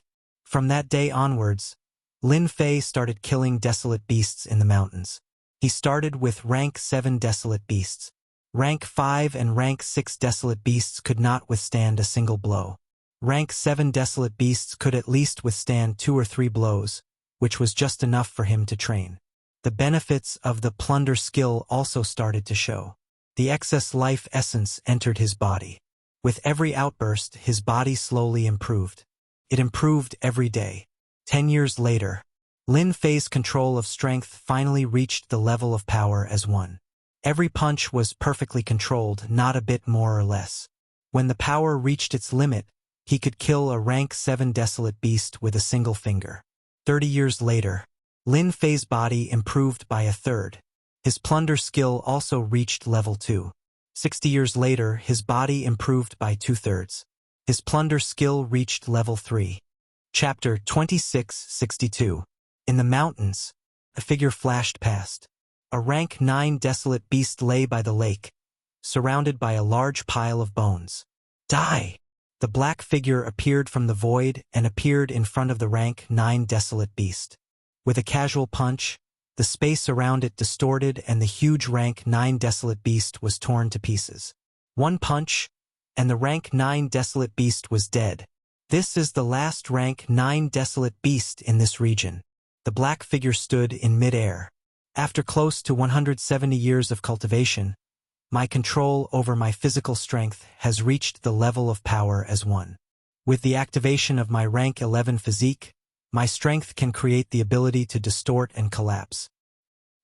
From that day onwards, Lin Fei started killing desolate beasts in the mountains. He started with rank 7 desolate beasts. Rank 5 and rank 6 desolate beasts could not withstand a single blow. Rank 7 desolate beasts could at least withstand 2 or 3 blows, which was just enough for him to train. The benefits of the plunder skill also started to show. The excess life essence entered his body. With every outburst, his body slowly improved. It improved every day. 10 years later, Lin Fei's control of strength finally reached the level of power as 1. Every punch was perfectly controlled, not a bit more or less. When the power reached its limit, he could kill a rank 7 desolate beast with a single finger. 30 years later, Lin Fei's body improved by 1/3. His plunder skill also reached level 2. 60 years later, his body improved by 2/3. His plunder skill reached level 3. Chapter 2662. In the mountains, a figure flashed past. A rank 9 desolate beast lay by the lake, surrounded by a large pile of bones. Die! The black figure appeared from the void and appeared in front of the rank 9 desolate beast. With a casual punch, the space around it distorted and the huge rank 9 desolate beast was torn to pieces. One punch, and the rank 9 desolate beast was dead. This is the last rank 9 desolate beast in this region. The black figure stood in mid-air. After close to 170 years of cultivation, my control over my physical strength has reached the level of power as 1. With the activation of my rank 11 physique, my strength can create the ability to distort and collapse.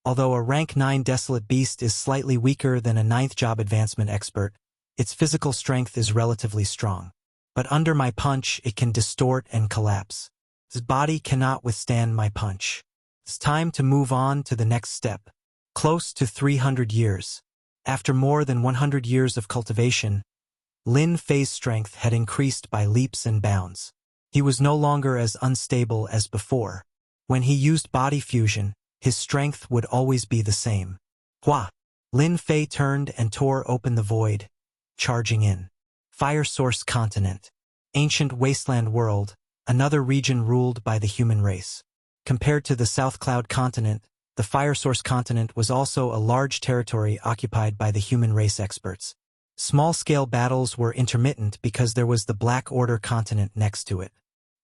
Although a rank 9 desolate beast is slightly weaker than a 9th job advancement expert, its physical strength is relatively strong. But under my punch, it can distort and collapse. His body cannot withstand my punch. It's time to move on to the next step. Close to 300 years. After more than 100 years of cultivation, Lin Fei's strength had increased by leaps and bounds. He was no longer as unstable as before. When he used body fusion, his strength would always be the same. Hua! Lin Fei turned and tore open the void, charging in. Fire Source Continent. Ancient wasteland world, another region ruled by the human race. Compared to the South Cloud Continent, the Fire Source Continent was also a large territory occupied by the human race experts. Small-scale battles were intermittent because there was the Black Order Continent next to it.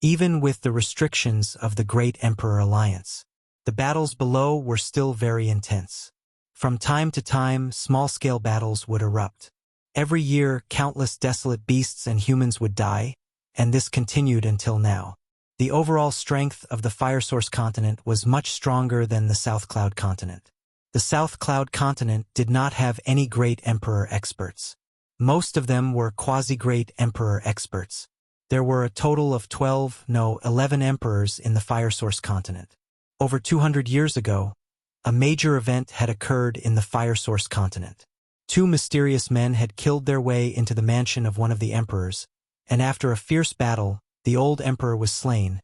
Even with the restrictions of the Great Emperor Alliance, the battles below were still very intense. From time to time, small-scale battles would erupt. Every year, countless desolate beasts and humans would die, and this continued until now. The overall strength of the Fire Source Continent was much stronger than the South Cloud Continent. The South Cloud Continent did not have any Great Emperor experts. Most of them were quasi-Great Emperor experts. There were a total of 11 emperors in the Fire Source Continent. Over 200 years ago, a major event had occurred in the Fire Source Continent. 2 mysterious men had killed their way into the mansion of one of the emperors, and after a fierce battle, the old emperor was slain,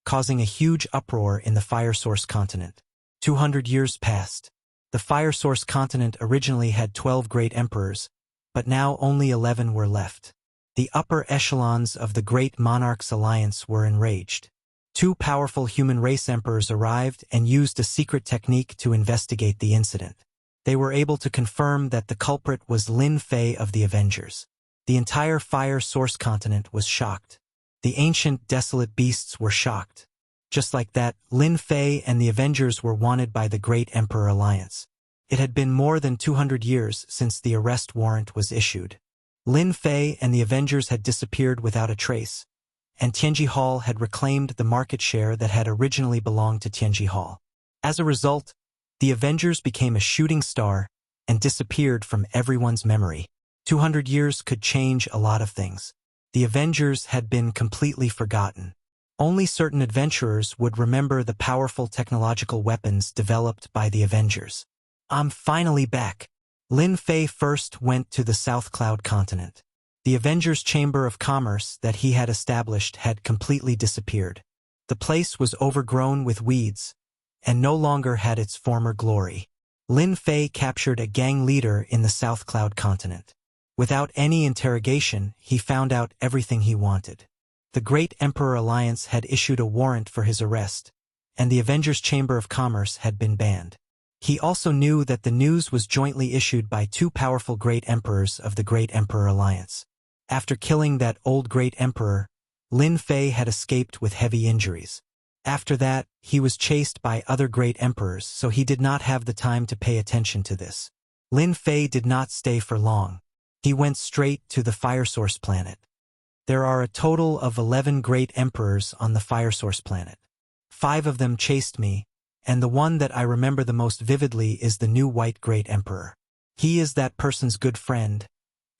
causing a huge uproar in the Fire Source Continent. 200 years passed. The Fire Source Continent originally had 12 great emperors, but now only 11 were left. The upper echelons of the Great Monarchs Alliance were enraged. 2 powerful human race emperors arrived and used a secret technique to investigate the incident. They were able to confirm that the culprit was Lin Fei of the Avengers. The entire Fire Source Continent was shocked. The ancient desolate beasts were shocked. Just like that, Lin Fei and the Avengers were wanted by the Great Emperor Alliance. It had been more than 200 years since the arrest warrant was issued. Lin Fei and the Avengers had disappeared without a trace, and Tianji Hall had reclaimed the market share that had originally belonged to Tianji Hall. As a result, the Avengers became a shooting star and disappeared from everyone's memory. 200 years could change a lot of things. The Avengers had been completely forgotten. Only certain adventurers would remember the powerful technological weapons developed by the Avengers. I'm finally back. Lin Fei first went to the South Cloud Continent. The Avengers' Chamber of Commerce that he had established had completely disappeared. The place was overgrown with weeds, and no longer had its former glory. Lin Fei captured a gang leader in the South Cloud Continent. Without any interrogation, he found out everything he wanted. The Great Emperor Alliance had issued a warrant for his arrest, and the Avengers' Chamber of Commerce had been banned. He also knew that the news was jointly issued by 2 powerful Great Emperors of the Great Emperor Alliance. After killing that old Great Emperor, Lin Fei had escaped with heavy injuries. After that, he was chased by other Great Emperors, so he did not have the time to pay attention to this. Lin Fei did not stay for long. He went straight to the Fire Source planet. There are a total of 11 Great Emperors on the Fire Source planet. 5 of them chased me, and the one that I remember the most vividly is the new White Great Emperor. He is that person's good friend,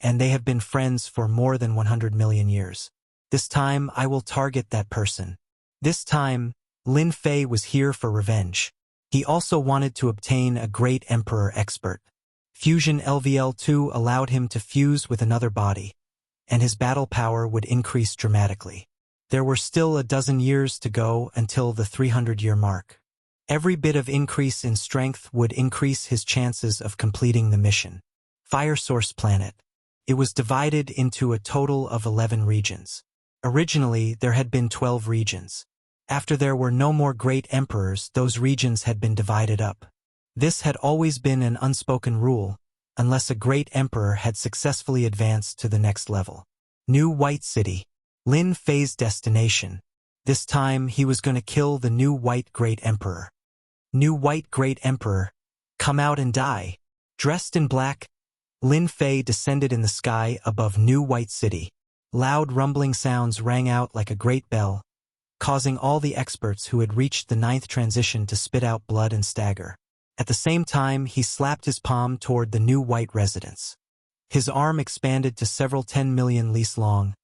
and they have been friends for more than 100 million years. This time, I will target that person. This time, Lin Fei was here for revenge. He also wanted to obtain a Great Emperor expert. Fusion LVL2 allowed him to fuse with another body, and his battle power would increase dramatically. There were still a dozen years to go until the 300-year mark. Every bit of increase in strength would increase his chances of completing the mission. Fire Source Planet. It was divided into a total of 11 regions. Originally, there had been 12 regions. After there were no more Great Emperors, those regions had been divided up. This had always been an unspoken rule, unless a great emperor had successfully advanced to the next level. New White City. Lin Fei's destination. This time he was going to kill the new White Great Emperor. New White Great Emperor, come out and die. Dressed in black, Lin Fei descended in the sky above New White City. Loud rumbling sounds rang out like a great bell, causing all the experts who had reached the 9th transition to spit out blood and stagger. At the same time, he slapped his palm toward the new white residence. His arm expanded to several 10 million lis long,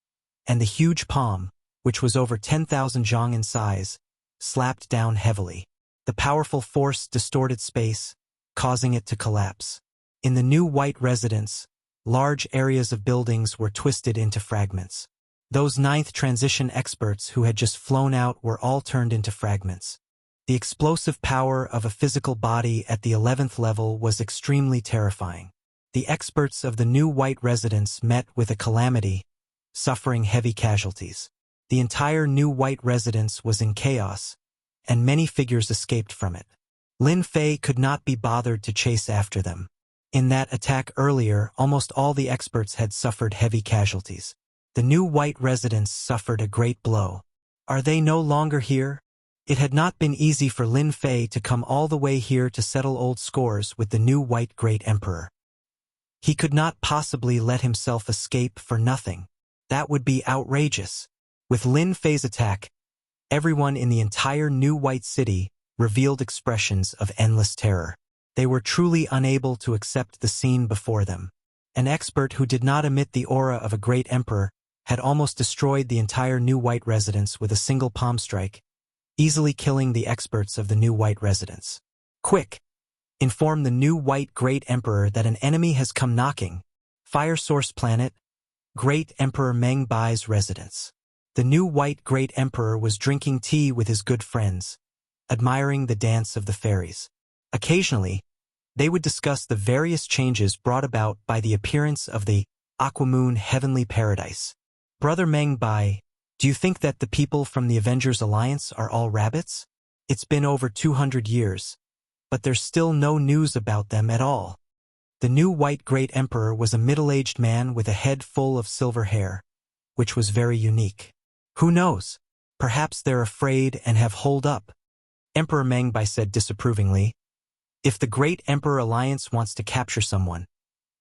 and the huge palm, which was over 10,000 zhang in size, slapped down heavily. The powerful force distorted space, causing it to collapse. In the new white residence, large areas of buildings were twisted into fragments. Those 9th transition experts who had just flown out were all turned into fragments. The explosive power of a physical body at the 11th level was extremely terrifying. The experts of the new white residence met with a calamity, suffering heavy casualties. The entire new white residence was in chaos, and many figures escaped from it. Lin Fei could not be bothered to chase after them. In that attack earlier, almost all the experts had suffered heavy casualties. The new white residence suffered a great blow. Are they no longer here? It had not been easy for Lin Fei to come all the way here to settle old scores with the new white great emperor. He could not possibly let himself escape for nothing. That would be outrageous. With Lin Fei's attack, everyone in the entire new white city revealed expressions of endless terror. They were truly unable to accept the scene before them. An expert who did not emit the aura of a great emperor had almost destroyed the entire new white residence with a single palm strike, easily killing the experts of the new white residence. Quick! Inform the new white great emperor that an enemy has come knocking. Fire source planet, Great Emperor Meng Bai's residence. The new white great emperor was drinking tea with his good friends, admiring the dance of the fairies. Occasionally, they would discuss the various changes brought about by the appearance of the Aquamoon Heavenly Paradise. Brother Meng Bai, do you think that the people from the Avengers Alliance are all rabbits? It's been over 200 years, but there's still no news about them at all. The new white great emperor was a middle-aged man with a head full of silver hair, which was very unique. Who knows? Perhaps they're afraid and have holed up. Emperor Meng Bai said disapprovingly. If the Great Emperor Alliance wants to capture someone,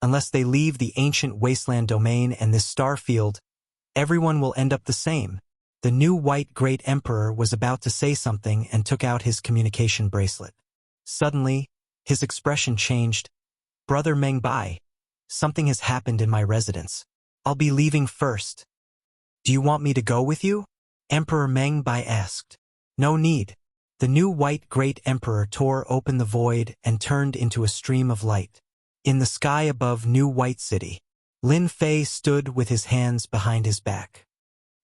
unless they leave the ancient wasteland domain and this star field, everyone will end up the same. The new white great emperor was about to say something and took out his communication bracelet. Suddenly, his expression changed. Brother Meng Bai, something has happened in my residence. I'll be leaving first. Do you want me to go with you? Emperor Meng Bai asked. No need. The new white great emperor tore open the void and turned into a stream of light. In the sky above New White City, Lin Fei stood with his hands behind his back.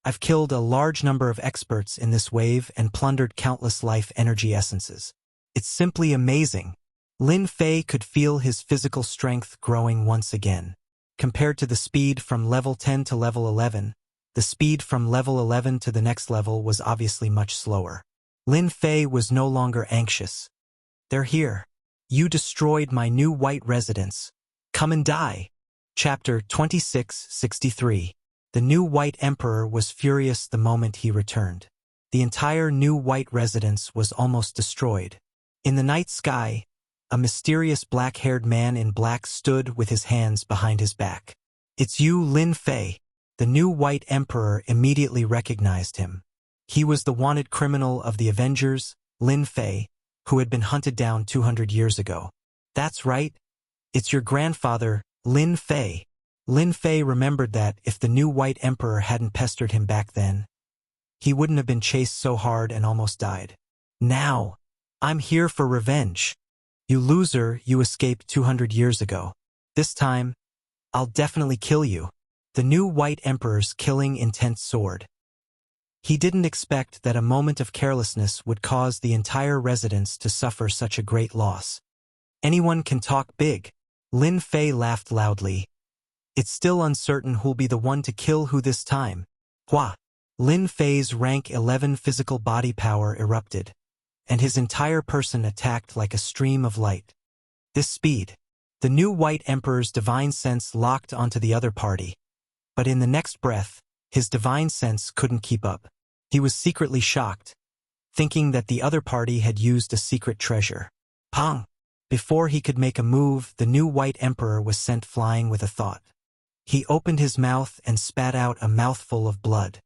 I've killed a large number of experts in this wave and plundered countless life energy essences. It's simply amazing. Lin Fei could feel his physical strength growing once again. Compared to the speed from level 10 to level 11, the speed from level 11 to the next level was obviously much slower. Lin Fei was no longer anxious. They're here. You destroyed my new white residence. Come and die. Chapter 2663. The new white emperor was furious the moment he returned. The entire new white residence was almost destroyed. In the night sky, a mysterious black-haired man in black stood with his hands behind his back. It's you, Lin Fei. The new white emperor immediately recognized him. He was the wanted criminal of the Avengers, Lin Fei, who had been hunted down 200 years ago. That's right. It's your grandfather, Lin Fei. Lin Fei remembered that if the new white emperor hadn't pestered him back then, he wouldn't have been chased so hard and almost died. Now, I'm here for revenge. You loser, you escaped 200 years ago. This time, I'll definitely kill you. The new white emperor's killing intent soared. He didn't expect that a moment of carelessness would cause the entire residence to suffer such a great loss. Anyone can talk big. Lin Fei laughed loudly. It's still uncertain who'll be the one to kill who this time. Hua! Lin Fei's rank 11 physical body power erupted, and his entire person attacked like a stream of light. This speed. The new White Emperor's divine sense locked onto the other party. But in the next breath, his divine sense couldn't keep up. He was secretly shocked, thinking that the other party had used a secret treasure. Pong! Before he could make a move, the new White Emperor was sent flying with a thought. He opened his mouth and spat out a mouthful of blood.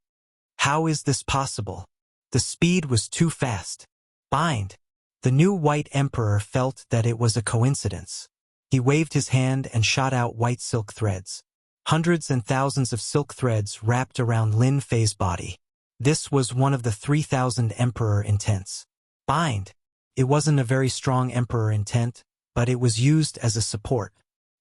How is this possible? The speed was too fast. Bind! The new White Emperor felt that it was a coincidence. He waved his hand and shot out white silk threads. Hundreds and thousands of silk threads wrapped around Lin Fei's body. This was one of the 3,000 Emperor intents. Bind! It wasn't a very strong Emperor intent, but it was used as a support.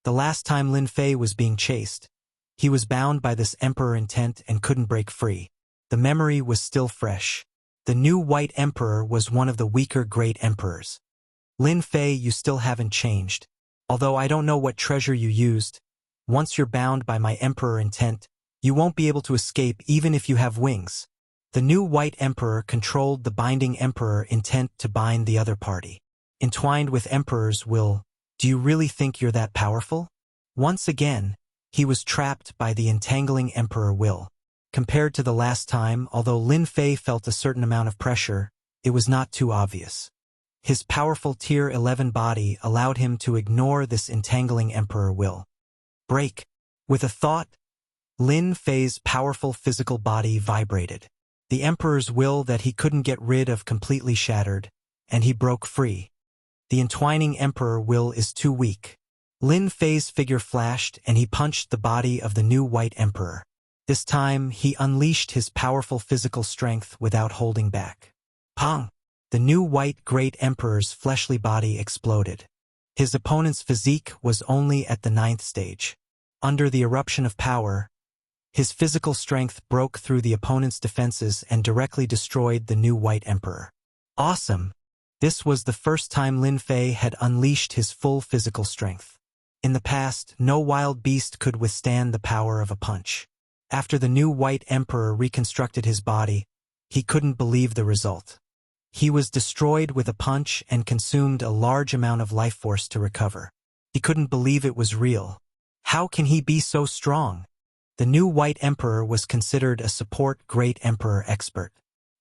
The last time Lin Fei was being chased, he was bound by this Emperor intent and couldn't break free. The memory was still fresh. The new White Emperor was one of the weaker Great Emperors. Lin Fei, you still haven't changed. Although I don't know what treasure you used, once you're bound by my Emperor intent, you won't be able to escape even if you have wings. The new White Emperor controlled the binding Emperor intent to bind the other party. Entwined with Emperor's will, do you really think you're that powerful? Once again, he was trapped by the entangling Emperor will. Compared to the last time, although Lin Fei felt a certain amount of pressure, it was not too obvious. His powerful Tier 11 body allowed him to ignore this entangling Emperor will. Break! With a thought, Lin Fei's powerful physical body vibrated. The Emperor's will that he couldn't get rid of completely shattered, and he broke free. The entwining Emperor will is too weak. Lin Fei's figure flashed and he punched the body of the new White Emperor. This time, he unleashed his powerful physical strength without holding back. Pong! The new White Great Emperor's fleshly body exploded. His opponent's physique was only at the 9th stage. Under the eruption of power, his physical strength broke through the opponent's defenses and directly destroyed the new White Emperor. Awesome! This was the first time Lin Fei had unleashed his full physical strength. In the past, no wild beast could withstand the power of a punch. After the new White Emperor reconstructed his body, he couldn't believe the result. He was destroyed with a punch and consumed a large amount of life force to recover. He couldn't believe it was real. How can he be so strong? The new White Emperor was considered a support Great Emperor expert.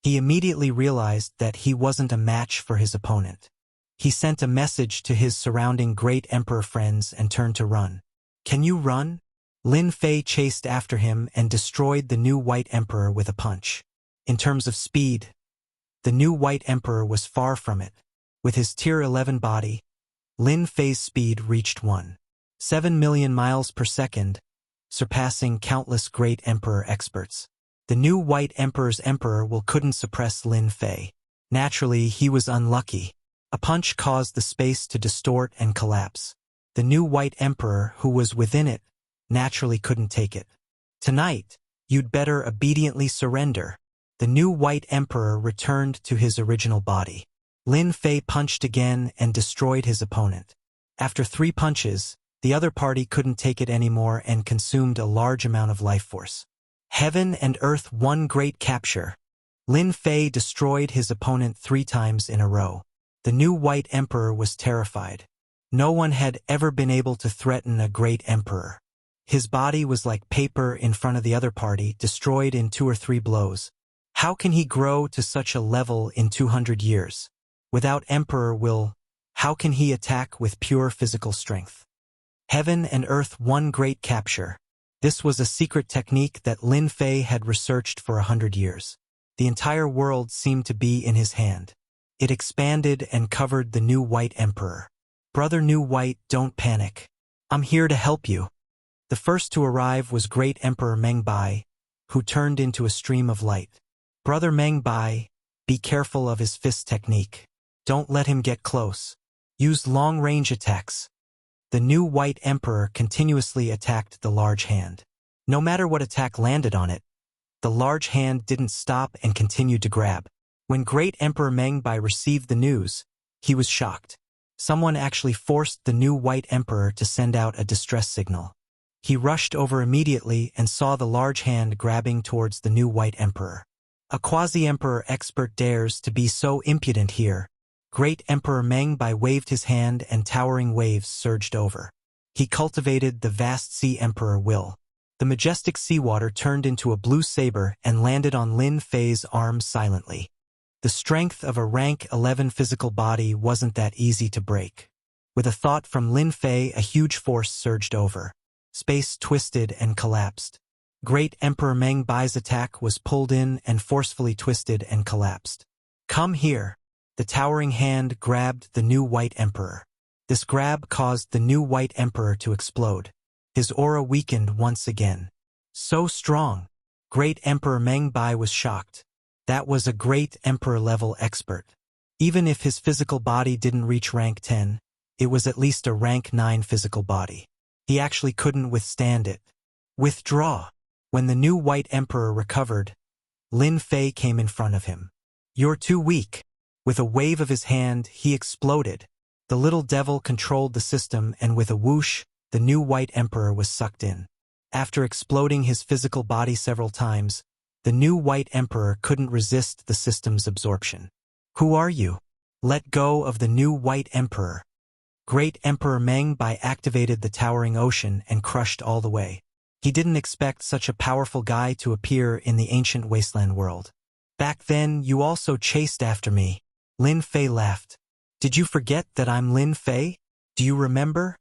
He immediately realized that he wasn't a match for his opponent. He sent a message to his surrounding Great Emperor friends and turned to run. Can you run? Lin Fei chased after him and destroyed the new White Emperor with a punch. In terms of speed, the new White Emperor was far from it. With his Tier 11 body, Lin Fei's speed reached 1.7 million miles per second, surpassing countless Great Emperor experts. The new White Emperor's Emperor will couldn't suppress Lin Fei. Naturally, he was unlucky. A punch caused the space to distort and collapse. The new White Emperor, who was within it, naturally couldn't take it. Tonight, you'd better obediently surrender. The new White Emperor returned to his original body. Lin Fei punched again and destroyed his opponent. After 3 punches, the other party couldn't take it anymore and consumed a large amount of life force. Heaven and Earth won great capture. Lin Fei destroyed his opponent 3 times in a row. The new White Emperor was terrified. No one had ever been able to threaten a Great Emperor. His body was like paper in front of the other party, destroyed in 2 or 3 blows. How can he grow to such a level in 200 years? Without Emperor will, how can he attack with pure physical strength? Heaven and Earth won great capture. This was a secret technique that Lin Fei had researched for 100 years. The entire world seemed to be in his hand. It expanded and covered the new White Emperor. Brother New White, don't panic. I'm here to help you. The first to arrive was Great Emperor Meng Bai, who turned into a stream of light. Brother Meng Bai, be careful of his fist technique. Don't let him get close. Use long-range attacks. The new White Emperor continuously attacked the large hand. No matter what attack landed on it, the large hand didn't stop and continued to grab. When Great Emperor Meng Bai received the news, he was shocked. Someone actually forced the new White Emperor to send out a distress signal. He rushed over immediately and saw the large hand grabbing towards the new White Emperor. A quasi-emperor expert dares to be so impudent here. Great Emperor Meng Bai waved his hand and towering waves surged over. He cultivated the vast Sea Emperor will. The majestic seawater turned into a blue saber and landed on Lin Fei's arm silently. The strength of a rank 11 physical body wasn't that easy to break. With a thought from Lin Fei, a huge force surged over. Space twisted and collapsed. Great Emperor Meng Bai's attack was pulled in and forcefully twisted and collapsed. Come here. The towering hand grabbed the new White Emperor. This grab caused the new White Emperor to explode. His aura weakened once again. So strong. Great Emperor Meng Bai was shocked. That was a Great Emperor-level expert. Even if his physical body didn't reach rank 10, it was at least a rank 9 physical body. He actually couldn't withstand it. Withdraw. When the new White Emperor recovered, Lin Fei came in front of him. You're too weak. With a wave of his hand, he exploded. The little devil controlled the system, and with a whoosh, the new White Emperor was sucked in. After exploding his physical body several times, the new White Emperor couldn't resist the system's absorption. Who are you? Let go of the new White Emperor. Great Emperor Meng Bai activated the towering ocean and crushed all the way. He didn't expect such a powerful guy to appear in the ancient wasteland world. Back then, you also chased after me. Lin Fei laughed. Did you forget that I'm Lin Fei? Do you remember?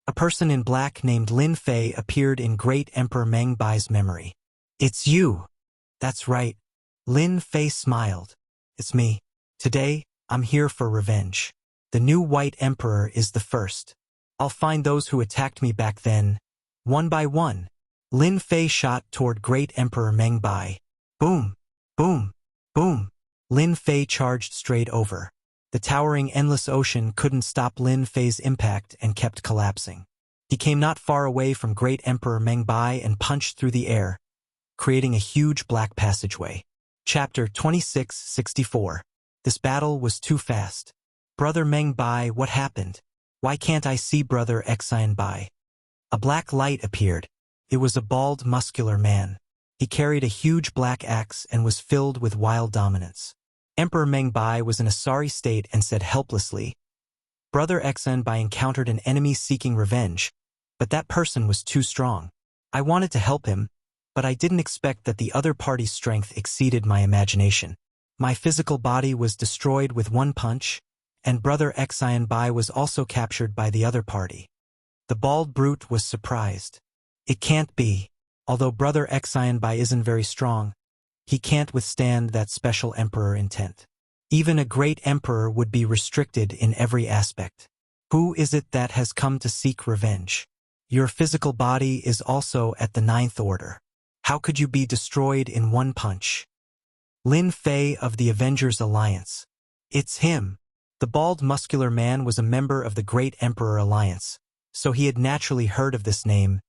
A person in black named Lin Fei appeared in Great Emperor Meng Bai's memory. It's you. That's right. Lin Fei smiled. It's me. Today, I'm here for revenge. The new White Emperor is the first. I'll find those who attacked me back then, one by one. Lin Fei shot toward Great Emperor Meng Bai. Boom, boom, boom. Lin Fei charged straight over. The towering endless ocean couldn't stop Lin Fei's impact and kept collapsing. He came not far away from Great Emperor Meng Bai and punched through the air, creating a huge black passageway. Chapter 2664. This battle was too fast. Brother Meng Bai, what happened? Why can't I see Brother Xian Bai? A black light appeared. It was a bald, muscular man. He carried a huge black axe and was filled with wild dominance. Emperor Meng Bai was in a sorry state and said helplessly, Brother Xian Bai encountered an enemy seeking revenge, but that person was too strong. I wanted to help him, but I didn't expect that the other party's strength exceeded my imagination. My physical body was destroyed with one punch, and Brother Xian Bai was also captured by the other party. The bald brute was surprised. It can't be. Although Brother Xian Bai isn't very strong, he can't withstand that special emperor intent. Even a great emperor would be restricted in every aspect. Who is it that has come to seek revenge? Your physical body is also at the 9th order. How could you be destroyed in one punch? Lin Fei of the Avengers Alliance. It's him. The bald muscular man was a member of the Great Emperor Alliance, so he had naturally heard of this name.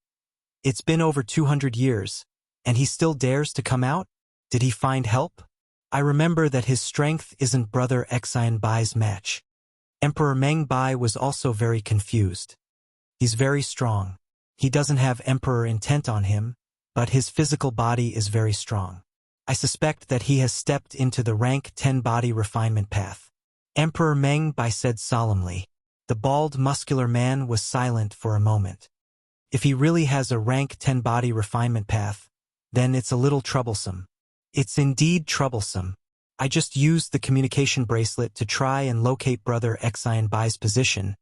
It's been over 200 years, and he still dares to come out? Did he find help? I remember that his strength isn't Brother Xian Bai's match. Emperor Meng Bai was also very confused. He's very strong. He doesn't have emperor intent on him, but his physical body is very strong. I suspect that he has stepped into the rank 10 body refinement path. Emperor Meng Bai said solemnly. The bald, muscular man was silent for a moment. If he really has a rank 10 body refinement path, then it's a little troublesome. It's indeed troublesome. I just used the communication bracelet to try and locate Brother Xian Bai's position,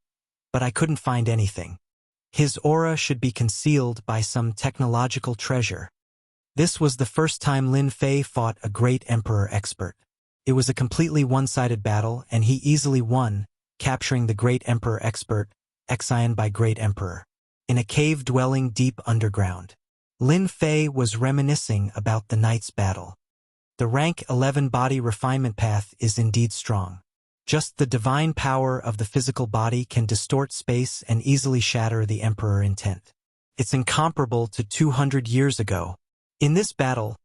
but I couldn't find anything. His aura should be concealed by some technological treasure. This was the first time Lin Fei fought a great emperor expert. It was a completely one-sided battle, and he easily won, capturing the great emperor expert, Xian Bai Great Emperor, in a cave dwelling deep underground. Lin Fei was reminiscing about the night's battle. The rank 11 body refinement path is indeed strong. Just the divine power of the physical body can distort space and easily shatter the emperor intent. It's incomparable to 200 years ago. In this battle,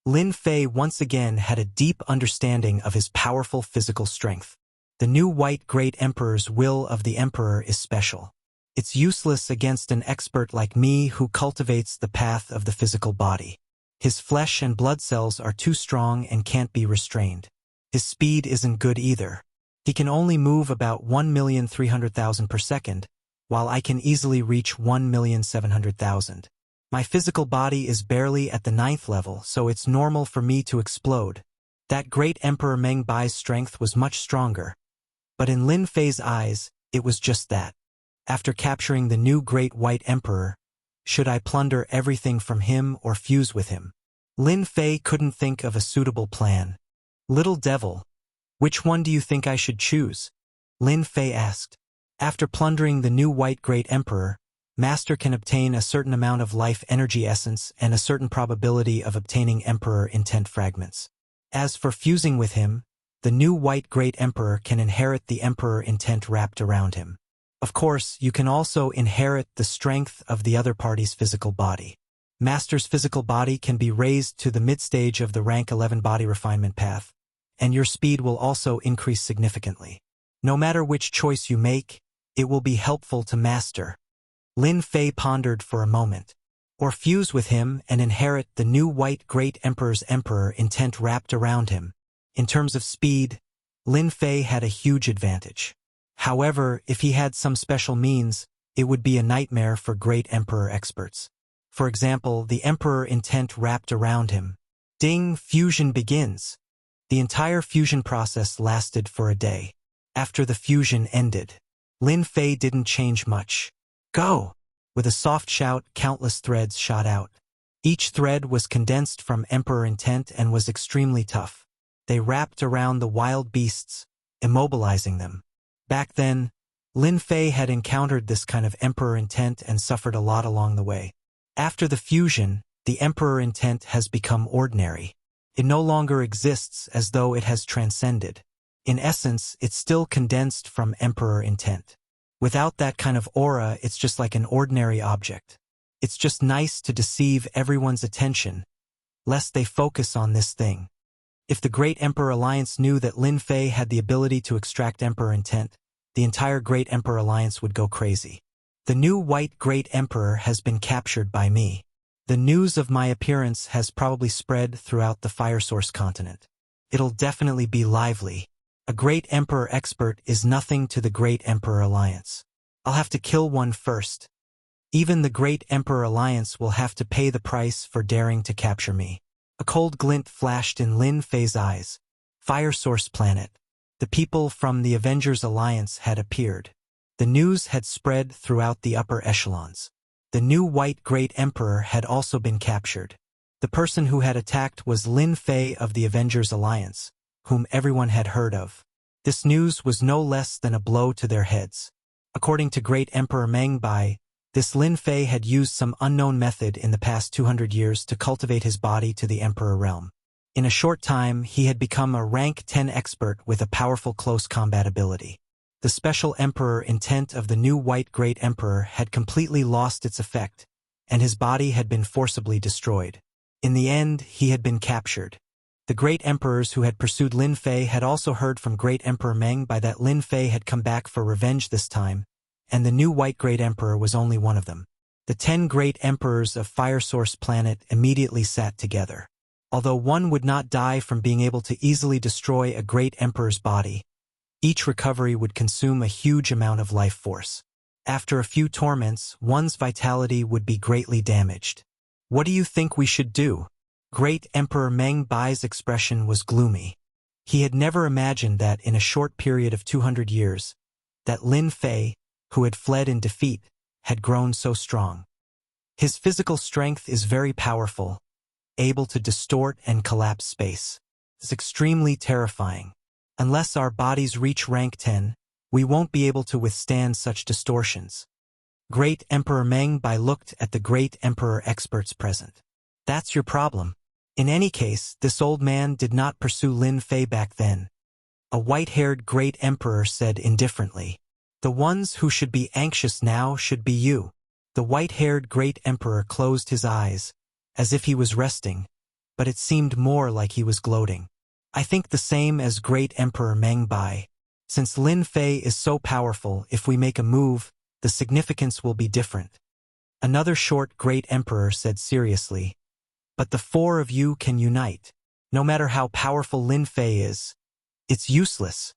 Lin Fei once again had a deep understanding of his powerful physical strength. The new white great emperor's will of the emperor is special. It's useless against an expert like me who cultivates the path of the physical body. His flesh and blood cells are too strong and can't be restrained. His speed isn't good either. He can only move about 1,300,000 per second, while I can easily reach 1,700,000. My physical body is barely at the 9th level, so it's normal for me to explode. That great Emperor Meng Bai's strength was much stronger. But in Lin Fei's eyes, it was just that. After capturing the new Great White Emperor, should I plunder everything from him or fuse with him? Lin Fei couldn't think of a suitable plan. Little devil, which one do you think I should choose? Lin Fei asked. After plundering the new White Great Emperor, Master can obtain a certain amount of life energy essence and a certain probability of obtaining Emperor intent fragments. As for fusing with him, the new White Great Emperor can inherit the Emperor intent wrapped around him. Of course, you can also inherit the strength of the other party's physical body. Master's physical body can be raised to the mid-stage of the rank 11 body refinement path, and your speed will also increase significantly. No matter which choice you make, it will be helpful to Master. Lin Fei pondered for a moment. Or fuse with him and inherit the new White Great Emperor's Emperor intent wrapped around him. In terms of speed, Lin Fei had a huge advantage. However, if he had some special means, it would be a nightmare for Great Emperor experts. For example, the Emperor intent wrapped around him. Ding! Fusion begins. The entire fusion process lasted for a day. After the fusion ended, Lin Fei didn't change much. Go! With a soft shout, countless threads shot out. Each thread was condensed from Emperor intent and was extremely tough. They wrapped around the wild beasts, immobilizing them. Back then, Lin Fei had encountered this kind of Emperor intent and suffered a lot along the way. After the fusion, the Emperor intent has become ordinary. It no longer exists as though it has transcended. In essence, it's still condensed from Emperor intent. Without that kind of aura, it's just like an ordinary object. It's just nice to deceive everyone's attention, lest they focus on this thing. If the Great Emperor Alliance knew that Lin Fei had the ability to extract Emperor intent, the entire Great Emperor Alliance would go crazy. The new White Great Emperor has been captured by me. The news of my appearance has probably spread throughout the Fire Source continent. It'll definitely be lively. A Great Emperor expert is nothing to the Great Emperor Alliance. I'll have to kill one first. Even the Great Emperor Alliance will have to pay the price for daring to capture me. A cold glint flashed in Lin Fei's eyes. Fire Source Planet. The people from the Avengers Alliance had appeared. The news had spread throughout the upper echelons. The new White Great Emperor had also been captured. The person who had attacked was Lin Fei of the Avengers Alliance, whom everyone had heard of. This news was no less than a blow to their heads. According to Great Emperor Meng Bai, this Lin Fei had used some unknown method in the past 200 years to cultivate his body to the Emperor realm. In a short time, he had become a rank 10 expert with a powerful close combat ability. The special Emperor intent of the new White Great Emperor had completely lost its effect, and his body had been forcibly destroyed. In the end, he had been captured. The great emperors who had pursued Lin Fei had also heard from Great Emperor Meng Bai that Lin Fei had come back for revenge this time, and the new White Great Emperor was only one of them. The 10 great emperors of Fire Source Planet immediately sat together. Although one would not die from being able to easily destroy a great emperor's body, each recovery would consume a huge amount of life force. After a few torments, one's vitality would be greatly damaged. What do you think we should do? Great Emperor Meng Bai's expression was gloomy. He had never imagined that in a short period of 200 years, that Lin Fei, who had fled in defeat, had grown so strong. His physical strength is very powerful, able to distort and collapse space. It's extremely terrifying. Unless our bodies reach rank 10, we won't be able to withstand such distortions. Great Emperor Meng Bai looked at the great emperor experts present. That's your problem. In any case, this old man did not pursue Lin Fei back then. A white-haired great emperor said indifferently, "The ones who should be anxious now should be you." The white-haired great emperor closed his eyes, as if he was resting, but it seemed more like he was gloating. I think the same as Great Emperor Meng Bai. Since Lin Fei is so powerful, if we make a move, the significance will be different. Another short great emperor said seriously, "But the 4 of you can unite. No matter how powerful Lin Fei is, it's useless."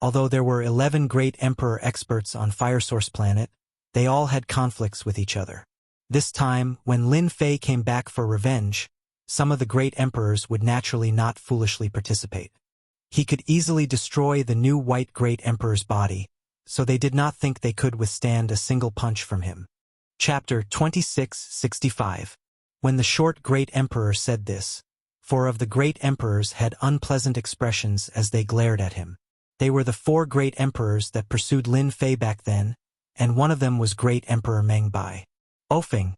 Although there were 11 great emperor experts on Fire Source Planet, They all had conflicts with each other. This time, when Lin Fei came back for revenge, some of the great emperors would naturally not foolishly participate. He could easily destroy the new white great emperor's body, so they did not think they could withstand a single punch from him. Chapter 2665. When the short great emperor said this, 4 of the great emperors had unpleasant expressions as they glared at him. They were the 4 great emperors that pursued Lin Fei back then, and one of them was Great Emperor Meng Bai. Ofeng,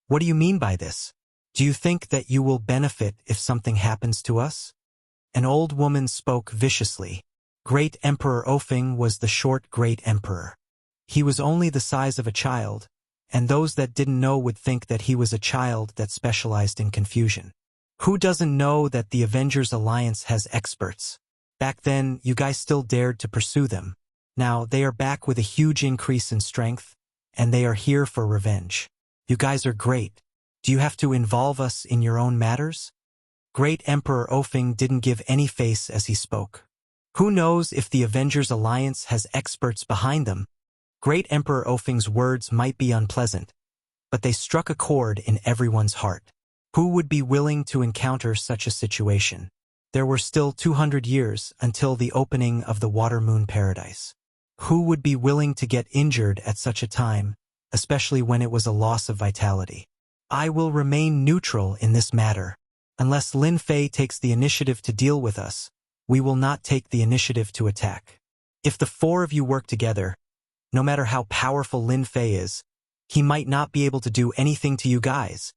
what do you mean by this? Do you think that you will benefit if something happens to us? An old woman spoke viciously. Great Emperor Ofeng was the short great emperor. He was only the size of a child, and those that didn't know would think that he was a child that specialized in confusion. Who doesn't know that the Avengers Alliance has experts? Back then, you guys still dared to pursue them. Now, they are back with a huge increase in strength, and they are here for revenge. You guys are great. Do you have to involve us in your own matters? Great Emperor Ofeng didn't give any face as he spoke. Who knows if the Avengers Alliance has experts behind them? Great Emperor Ofeng's words might be unpleasant, but they struck a chord in everyone's heart. Who would be willing to encounter such a situation? There were still 200 years until the opening of the Water Moon Paradise. Who would be willing to get injured at such a time, especially when it was a loss of vitality? I will remain neutral in this matter. Unless Lin Fei takes the initiative to deal with us, we will not take the initiative to attack. If the 4 of you work together, no matter how powerful Lin Fei is, he might not be able to do anything to you guys.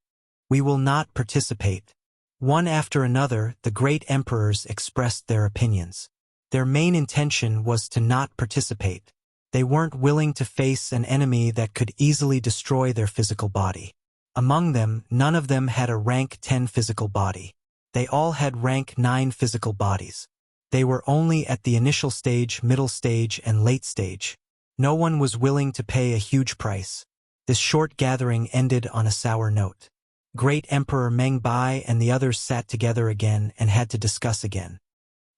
We will not participate. One after another, the great emperors expressed their opinions. Their main intention was to not participate. They weren't willing to face an enemy that could easily destroy their physical body. Among them, none of them had a rank 10 physical body. They all had rank 9 physical bodies. They were only at the initial stage, middle stage, and late stage. No one was willing to pay a huge price. This short gathering ended on a sour note. Great Emperor Meng Bai and the others sat together again and had to discuss again.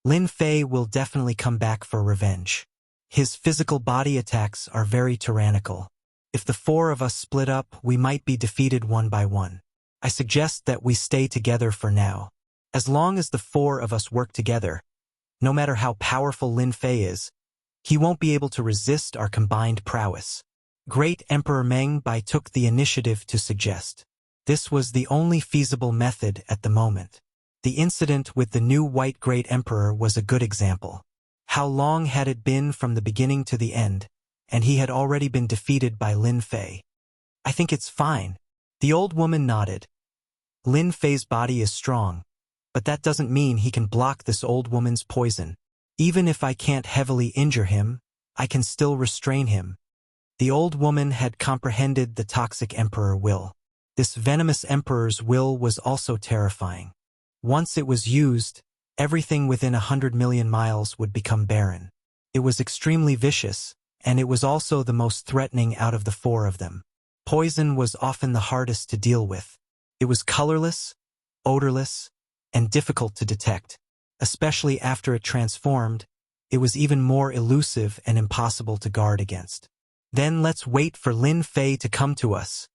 Lin Fei will definitely come back for revenge. His physical body attacks are very tyrannical. If the 4 of us split up, we might be defeated one by one. I suggest that we stay together for now. As long as the 4 of us work together, no matter how powerful Lin Fei is, he won't be able to resist our combined prowess. Great Emperor Meng Bai took the initiative to suggest. This was the only feasible method at the moment. The incident with the new white great emperor was a good example. How long had it been from the beginning to the end, and he had already been defeated by Lin Fei? I think it's fine. The old woman nodded. Lin Fei's body is strong, but that doesn't mean he can block this old woman's poison. Even if I can't heavily injure him, I can still restrain him. The old woman had comprehended the toxic emperor will. This venomous emperor's will was also terrifying. Once it was used, everything within 100 million miles would become barren. It was extremely vicious, and it was also the most threatening out of the 4 of them. Poison was often the hardest to deal with. It was colorless, odorless, and difficult to detect. Especially after it transformed, it was even more elusive and impossible to guard against. Then let's wait for Lin Fei to come to us.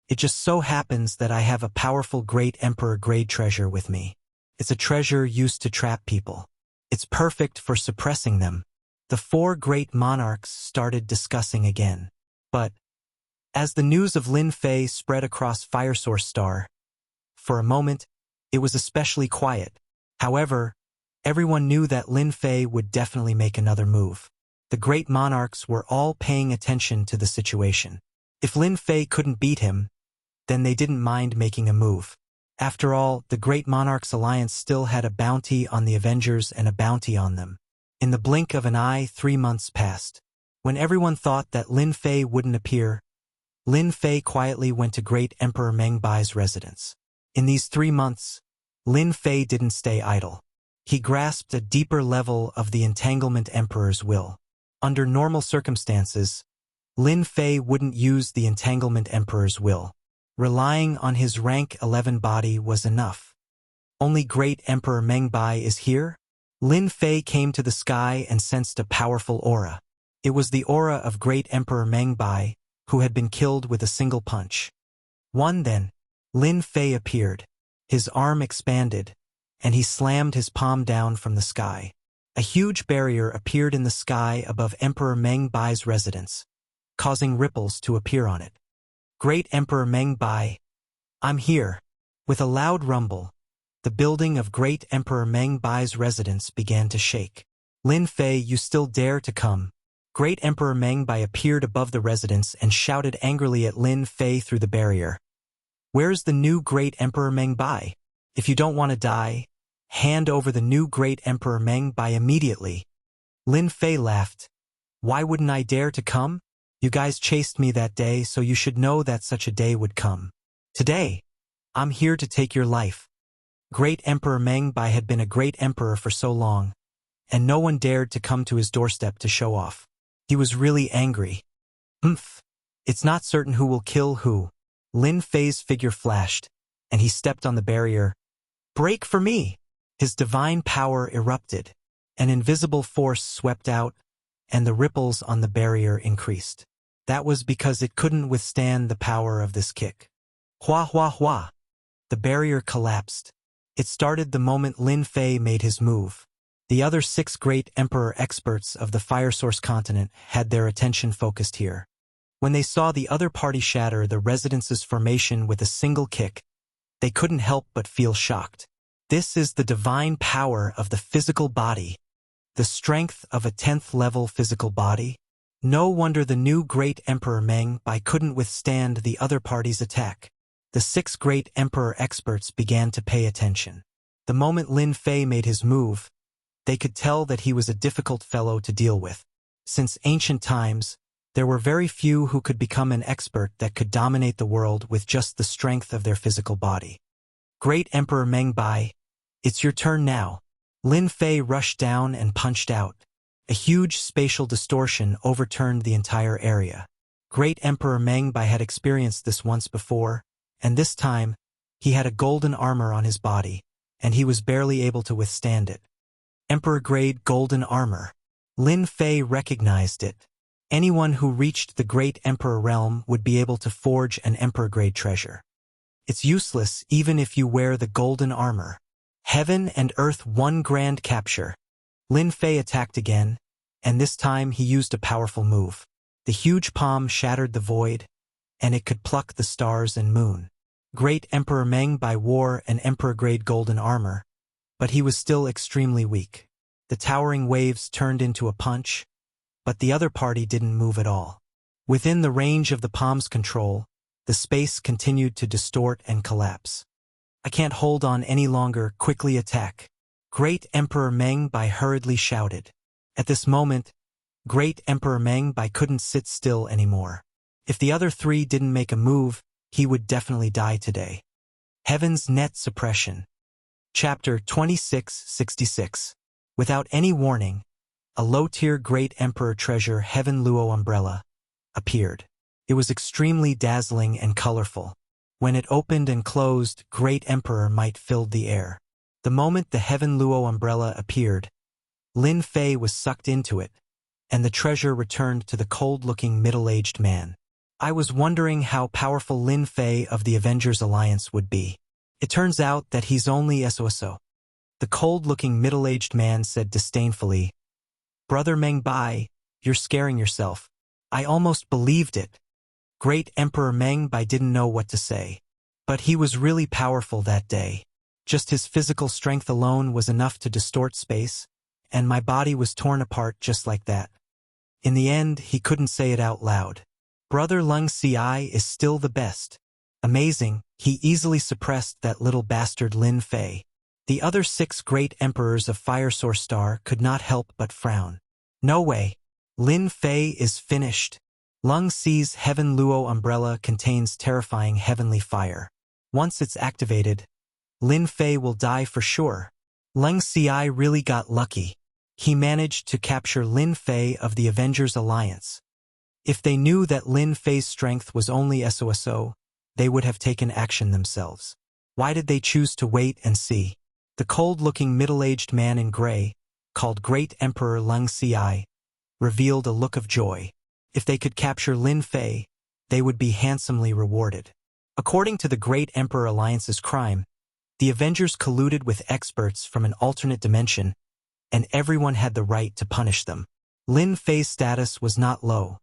It just so happens that I have a powerful great emperor grade treasure with me. It's a treasure used to trap people. It's perfect for suppressing them. The 4 great monarchs started discussing again. But, as the news of Lin Fei spread across Fire Source Star, for a moment, it was especially quiet. However, everyone knew that Lin Fei would definitely make another move. The great monarchs were all paying attention to the situation. If Lin Fei couldn't beat him, then they didn't mind making a move. After all, the Great Monarchs Alliance still had a bounty on the Avengers and a bounty on them. In the blink of an eye, 3 months passed. When everyone thought that Lin Fei wouldn't appear, Lin Fei quietly went to Great Emperor Meng Bai's residence. In these 3 months, Lin Fei didn't stay idle. He grasped a deeper level of the Entanglement Emperor's will. Under normal circumstances, Lin Fei wouldn't use the Entanglement Emperor's will. Relying on his rank 11 body was enough. Only Great Emperor Meng Bai is here? Lin Fei came to the sky and sensed a powerful aura. It was the aura of Great Emperor Meng Bai, who had been killed with a single punch. Then, Lin Fei appeared. His arm expanded, and he slammed his palm down from the sky. A huge barrier appeared in the sky above Emperor Meng Bai's residence, causing ripples to appear on it. Great Emperor Meng Bai, I'm here. With a loud rumble, the building of Great Emperor Meng Bai's residence began to shake. Lin Fei, you still dare to come? Great Emperor Meng Bai appeared above the residence and shouted angrily at Lin Fei through the barrier. Where's the new Great Emperor Meng Bai? If you don't want to die, hand over the new Great Emperor Meng Bai immediately. Lin Fei laughed. Why wouldn't I dare to come? You guys chased me that day, so you should know that such a day would come. Today, I'm here to take your life. Great Emperor Meng Bai had been a great emperor for so long, and no one dared to come to his doorstep to show off. He was really angry. It's not certain who will kill who. Lin Fei's figure flashed, and he stepped on the barrier. Break for me! His divine power erupted. An invisible force swept out, and the ripples on the barrier increased. That was because it couldn't withstand the power of this kick. Hua hua hua! The barrier collapsed. It started the moment Lin Fei made his move. The other 6 great emperor experts of the Fire Source continent had their attention focused here. When they saw the other party shatter the residence's formation with a single kick, they couldn't help but feel shocked. This is the divine power of the physical body. The strength of a 10th level physical body? No wonder the new Great Emperor Meng Bai couldn't withstand the other party's attack. The 6 great emperor experts began to pay attention. The moment Lin Fei made his move, they could tell that he was a difficult fellow to deal with. Since ancient times, there were very few who could become an expert that could dominate the world with just the strength of their physical body. Great Emperor Meng Bai, it's your turn now. Lin Fei rushed down and punched out. A huge spatial distortion overturned the entire area. Great Emperor Meng Bai had experienced this once before, and this time, he had a golden armor on his body, and he was barely able to withstand it. Emperor-grade golden armor. Lin Fei recognized it. Anyone who reached the Great Emperor realm would be able to forge an Emperor-grade treasure. It's useless even if you wear the golden armor. Heaven and Earth, one grand capture. Lin Fei attacked again, and this time he used a powerful move. The huge palm shattered the void, and it could pluck the stars and moon. Great Emperor Meng Bai wore an Emperor-grade golden armor, but he was still extremely weak. The towering waves turned into a punch, but the other party didn't move at all. Within the range of the palm's control, the space continued to distort and collapse. I can't hold on any longer, quickly attack. Great Emperor Meng Bai hurriedly shouted. At this moment, Great Emperor Meng Bai couldn't sit still anymore. If the other 3 didn't make a move, he would definitely die today. Heaven's Net Suppression. Chapter 2666. Without any warning, a low-tier Great Emperor treasure Heaven Luo umbrella appeared. It was extremely dazzling and colorful. When it opened and closed, Great Emperor might filled the air. The moment the Heaven Luo umbrella appeared, Lin Fei was sucked into it, and the treasure returned to the cold-looking middle-aged man. I was wondering how powerful Lin Fei of the Avengers Alliance would be. It turns out that he's only SOSO. The cold-looking middle-aged man said disdainfully, Brother Meng Bai, you're scaring yourself. I almost believed it. Great Emperor Meng Bai didn't know what to say. But he was really powerful that day. Just his physical strength alone was enough to distort space, and my body was torn apart just like that. In the end, he couldn't say it out loud. Brother Lung Ci is still the best. Amazing, he easily suppressed that little bastard Lin Fei. The other 6 great emperors of Fire Source Star could not help but frown. No way. Lin Fei is finished. Lung Ci's Heaven Luo umbrella contains terrifying heavenly fire. Once it's activated, Lin Fei will die for sure. Lung Ci really got lucky. He managed to capture Lin Fei of the Avengers Alliance. If they knew that Lin Fei's strength was only SOSO, they would have taken action themselves. Why did they choose to wait and see? The cold-looking middle-aged man in gray, called Great Emperor Lung Ci, revealed a look of joy. If they could capture Lin Fei, they would be handsomely rewarded. According to the Great Emperor Alliance's crime, the Avengers colluded with experts from an alternate dimension, and everyone had the right to punish them. Lin Fei's status was not low,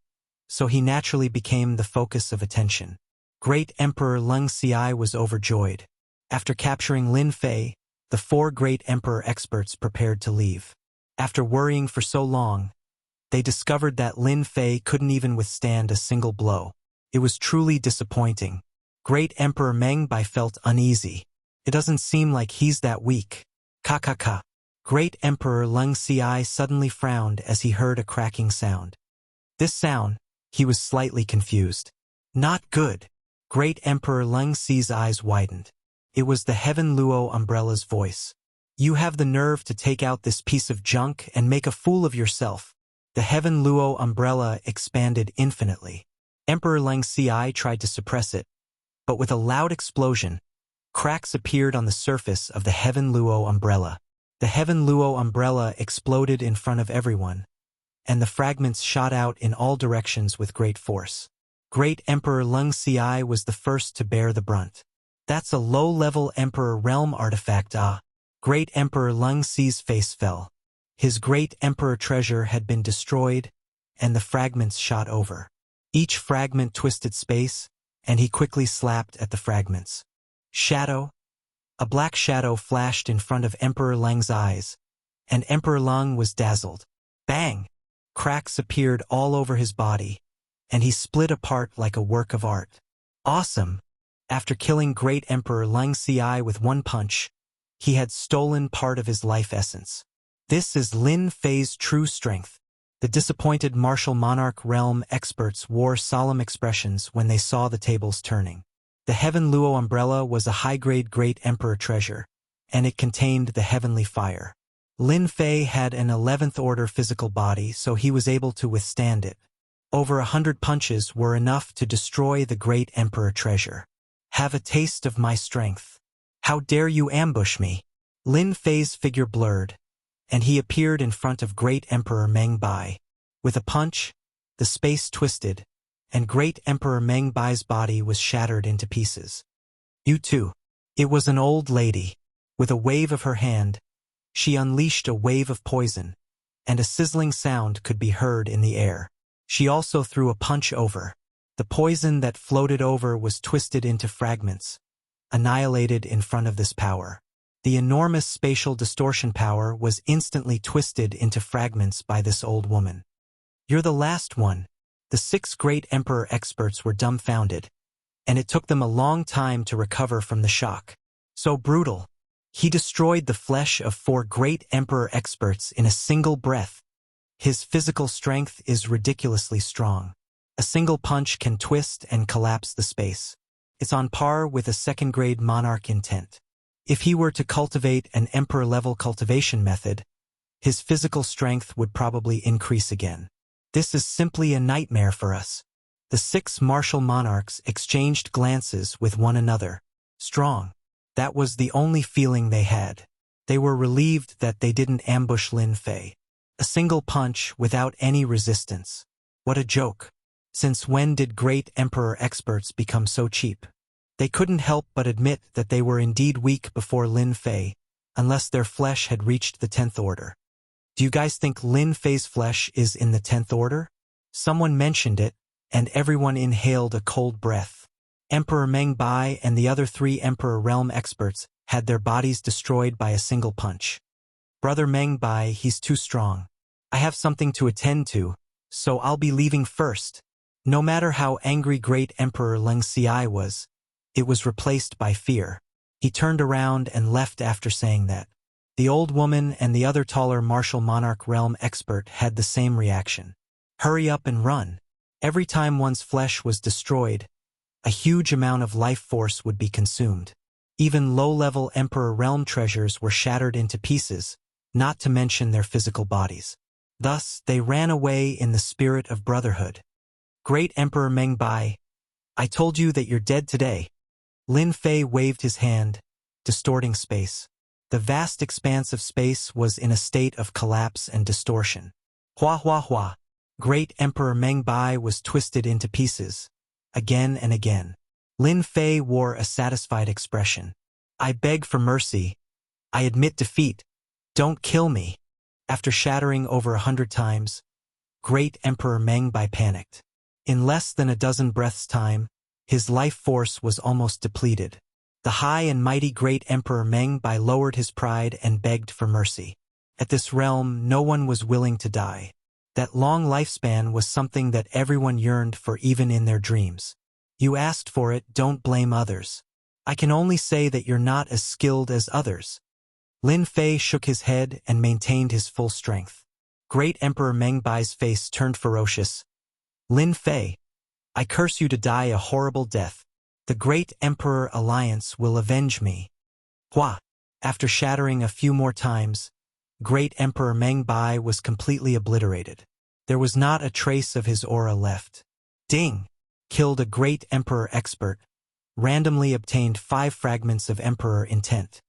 so he naturally became the focus of attention. Great Emperor Leng Xiai was overjoyed. After capturing Lin Fei, the 4 Great Emperor experts prepared to leave. After worrying for so long, they discovered that Lin Fei couldn't even withstand a single blow. It was truly disappointing. Great Emperor Meng Bai felt uneasy. It doesn't seem like he's that weak. Ka. Great Emperor Leng Xiai suddenly frowned as he heard a cracking sound. This sound, he was slightly confused. Not good. Great Emperor Leng Xi's eyes widened. It was the Heaven Luo Umbrella's voice. You have the nerve to take out this piece of junk and make a fool of yourself. The Heaven Luo Umbrella expanded infinitely. Emperor Leng Xiai tried to suppress it, but with a loud explosion, cracks appeared on the surface of the Heaven Luo Umbrella. The Heaven Luo Umbrella exploded in front of everyone, and the fragments shot out in all directions with great force. Great Emperor Leng Xiai was the first to bear the brunt. That's a low-level Emperor Realm artifact. Great Emperor Leng Xi's face fell. His Great Emperor treasure had been destroyed, and the fragments shot over. Each fragment twisted space, and he quickly slapped at the fragments. Shadow. A black shadow flashed in front of Emperor Leng's eyes, and Emperor Leng was dazzled. Bang! Cracks appeared all over his body, and he split apart like a work of art. Awesome! After killing Great Emperor Leng Xiai with one punch, he had stolen part of his life essence. This is Lin Fei's true strength. The disappointed martial monarch realm experts wore solemn expressions when they saw the tables turning. The Heaven Luo Umbrella was a high-grade Great Emperor treasure, and it contained the heavenly fire. Lin Fei had an 11th order physical body, so he was able to withstand it. Over 100 punches were enough to destroy the Great Emperor treasure. Have a taste of my strength. How dare you ambush me? Lin Fei's figure blurred, and he appeared in front of Great Emperor Meng Bai. With a punch, the space twisted, and Great Emperor Meng Bai's body was shattered into pieces. You too. It was an old lady. With a wave of her hand, she unleashed a wave of poison, and a sizzling sound could be heard in the air. She also threw a punch over. The poison that floated over was twisted into fragments, annihilated in front of this power. The enormous spatial distortion power was instantly twisted into fragments by this old woman. You're the last one. The 6 Great Emperor experts were dumbfounded, and it took them a long time to recover from the shock. So brutal. He destroyed the flesh of 4 Great Emperor experts in a single breath. His physical strength is ridiculously strong. A single punch can twist and collapse the space. It's on par with a 2nd-grade monarch intent. If he were to cultivate an emperor-level cultivation method, his physical strength would probably increase again. This is simply a nightmare for us. The 6 martial monarchs exchanged glances with one another. Strong. That was the only feeling they had. They were relieved that they didn't ambush Lin Fei. A single punch without any resistance. What a joke. Since when did Great Emperor experts become so cheap? They couldn't help but admit that they were indeed weak before Lin Fei, unless their flesh had reached the 10th order. Do you guys think Lin Fei's flesh is in the 10th order? Someone mentioned it, and everyone inhaled a cold breath. Emperor Meng Bai and the other 3 Emperor Realm experts had their bodies destroyed by a single punch. Brother Meng Bai, he's too strong. I have something to attend to, so I'll be leaving first. No matter how angry Great Emperor Leng Xiai was, it was replaced by fear. He turned around and left after saying that. The old woman and the other taller martial monarch realm expert had the same reaction. Hurry up and run. Every time one's flesh was destroyed, a huge amount of life force would be consumed. Even low-level Emperor Realm treasures were shattered into pieces, not to mention their physical bodies. Thus, they ran away in the spirit of brotherhood. Great Emperor Meng Bai, I told you that you're dead today. Lin Fei waved his hand, distorting space. The vast expanse of space was in a state of collapse and distortion. Hua hua hua. Great Emperor Meng Bai was twisted into pieces. again and again. Lin Fei wore a satisfied expression. I beg for mercy. I admit defeat. Don't kill me. After shattering over 100 times, Great Emperor Mengbai panicked. In less than a dozen breaths' time, his life force was almost depleted. The high and mighty Great Emperor Mengbai lowered his pride and begged for mercy. At this realm, no one was willing to die. That long lifespan was something that everyone yearned for even in their dreams. You asked for it, don't blame others. I can only say that you're not as skilled as others. Lin Fei shook his head and maintained his full strength. Great Emperor Mengbai's face turned ferocious. Lin Fei, I curse you to die a horrible death. The Great Emperor Alliance will avenge me. Hua! After shattering a few more times, Great Emperor Mengbai was completely obliterated. There was not a trace of his aura left. Ding! Killed a Great Emperor expert. Randomly obtained 5 fragments of Emperor intent.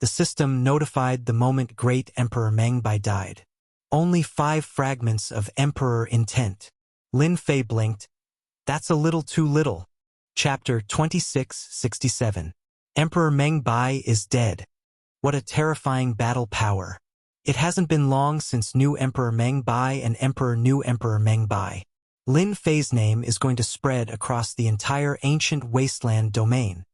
The system notified the moment Great Emperor Mengbai died. Only 5 fragments of Emperor intent. Lin Fei blinked. That's a little too little. Chapter 2667. Emperor Mengbai is dead. What a terrifying battle power. It hasn't been long since new Emperor Mengbai and new Emperor Mengbai. Lin Fei's name is going to spread across the entire ancient wasteland domain.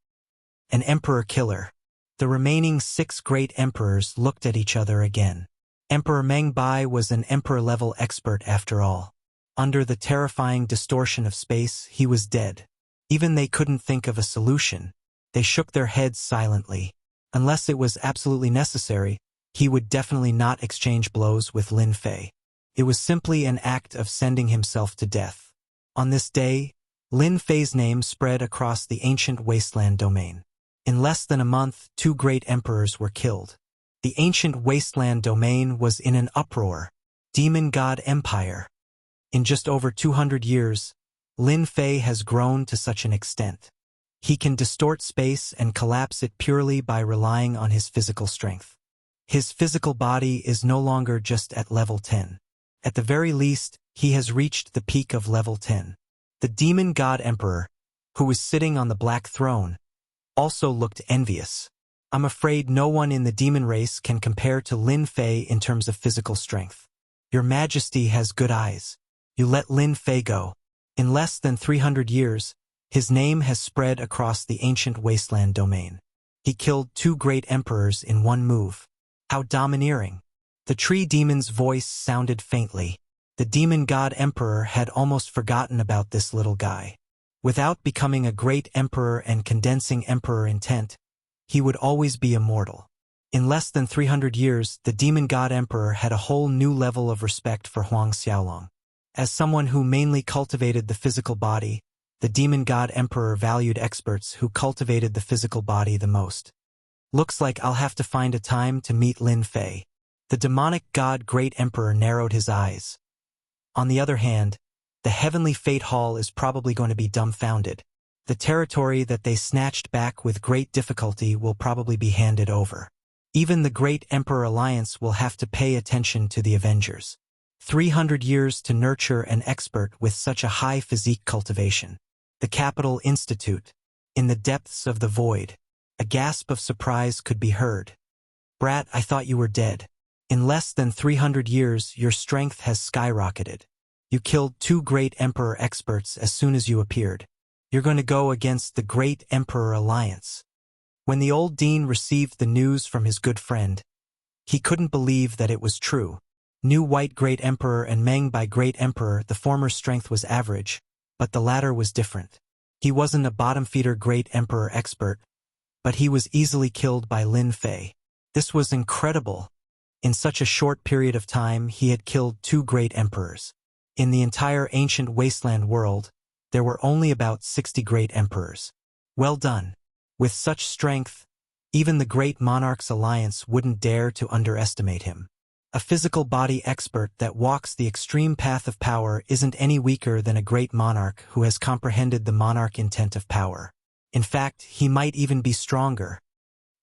An emperor killer. The remaining 6 great emperors looked at each other again. Emperor Mengbai was an emperor-level expert after all. Under the terrifying distortion of space, he was dead. Even they couldn't think of a solution. They shook their heads silently. Unless it was absolutely necessary, he would definitely not exchange blows with Lin Fei. It was simply an act of sending himself to death. On this day, Lin Fei's name spread across the ancient wasteland domain. In less than a month, 2 great emperors were killed. The ancient wasteland domain was in an uproar. Demon God Empire. In just over 200 years, Lin Fei has grown to such an extent. He can distort space and collapse it purely by relying on his physical strength. His physical body is no longer just at level 10. At the very least, he has reached the peak of level 10. The Demon God Emperor, who was sitting on the black throne, also looked envious. I'm afraid no one in the demon race can compare to Lin Fei in terms of physical strength. Your Majesty has good eyes. You let Lin Fei go. In less than 300 years, his name has spread across the ancient wasteland domain. He killed 2 great emperors in one move. How domineering. The tree demon's voice sounded faintly. The demon god emperor had almost forgotten about this little guy. Without becoming a great emperor and condensing emperor intent, he would always be immortal. In less than 300 years, the demon god emperor had a whole new level of respect for Huang Xiaolong. As someone who mainly cultivated the physical body, the demon god emperor valued experts who cultivated the physical body the most. Looks like I'll have to find a time to meet Lin Fei. The demonic god great emperor narrowed his eyes. On the other hand, the heavenly fate hall is probably going to be dumbfounded. The territory that they snatched back with great difficulty will probably be handed over. Even the Great Emperor Alliance will have to pay attention to the Avengers. 300 years to nurture an expert with such a high physique cultivation. The Capital Institute. In the depths of the void, a gasp of surprise could be heard. Brat, I thought you were dead. In less than 300 years, your strength has skyrocketed. You killed 2 great Emperor experts as soon as you appeared. You're going to go against the Great Emperor Alliance. When the old dean received the news from his good friend, he couldn't believe that it was true. New White Great Emperor and Mengbai Great Emperor, the former's strength was average, but the latter was different. He wasn't a bottom-feeder Great Emperor expert, but he was easily killed by Lin Fei. This was incredible. In such a short period of time, he had killed 2 great emperors. In the entire ancient wasteland world, there were only about 60 great emperors. Well done. With such strength, even the Great Monarch's Alliance wouldn't dare to underestimate him. A physical body expert that walks the extreme path of power isn't any weaker than a great monarch who has comprehended the monarch intent of power. In fact, he might even be stronger.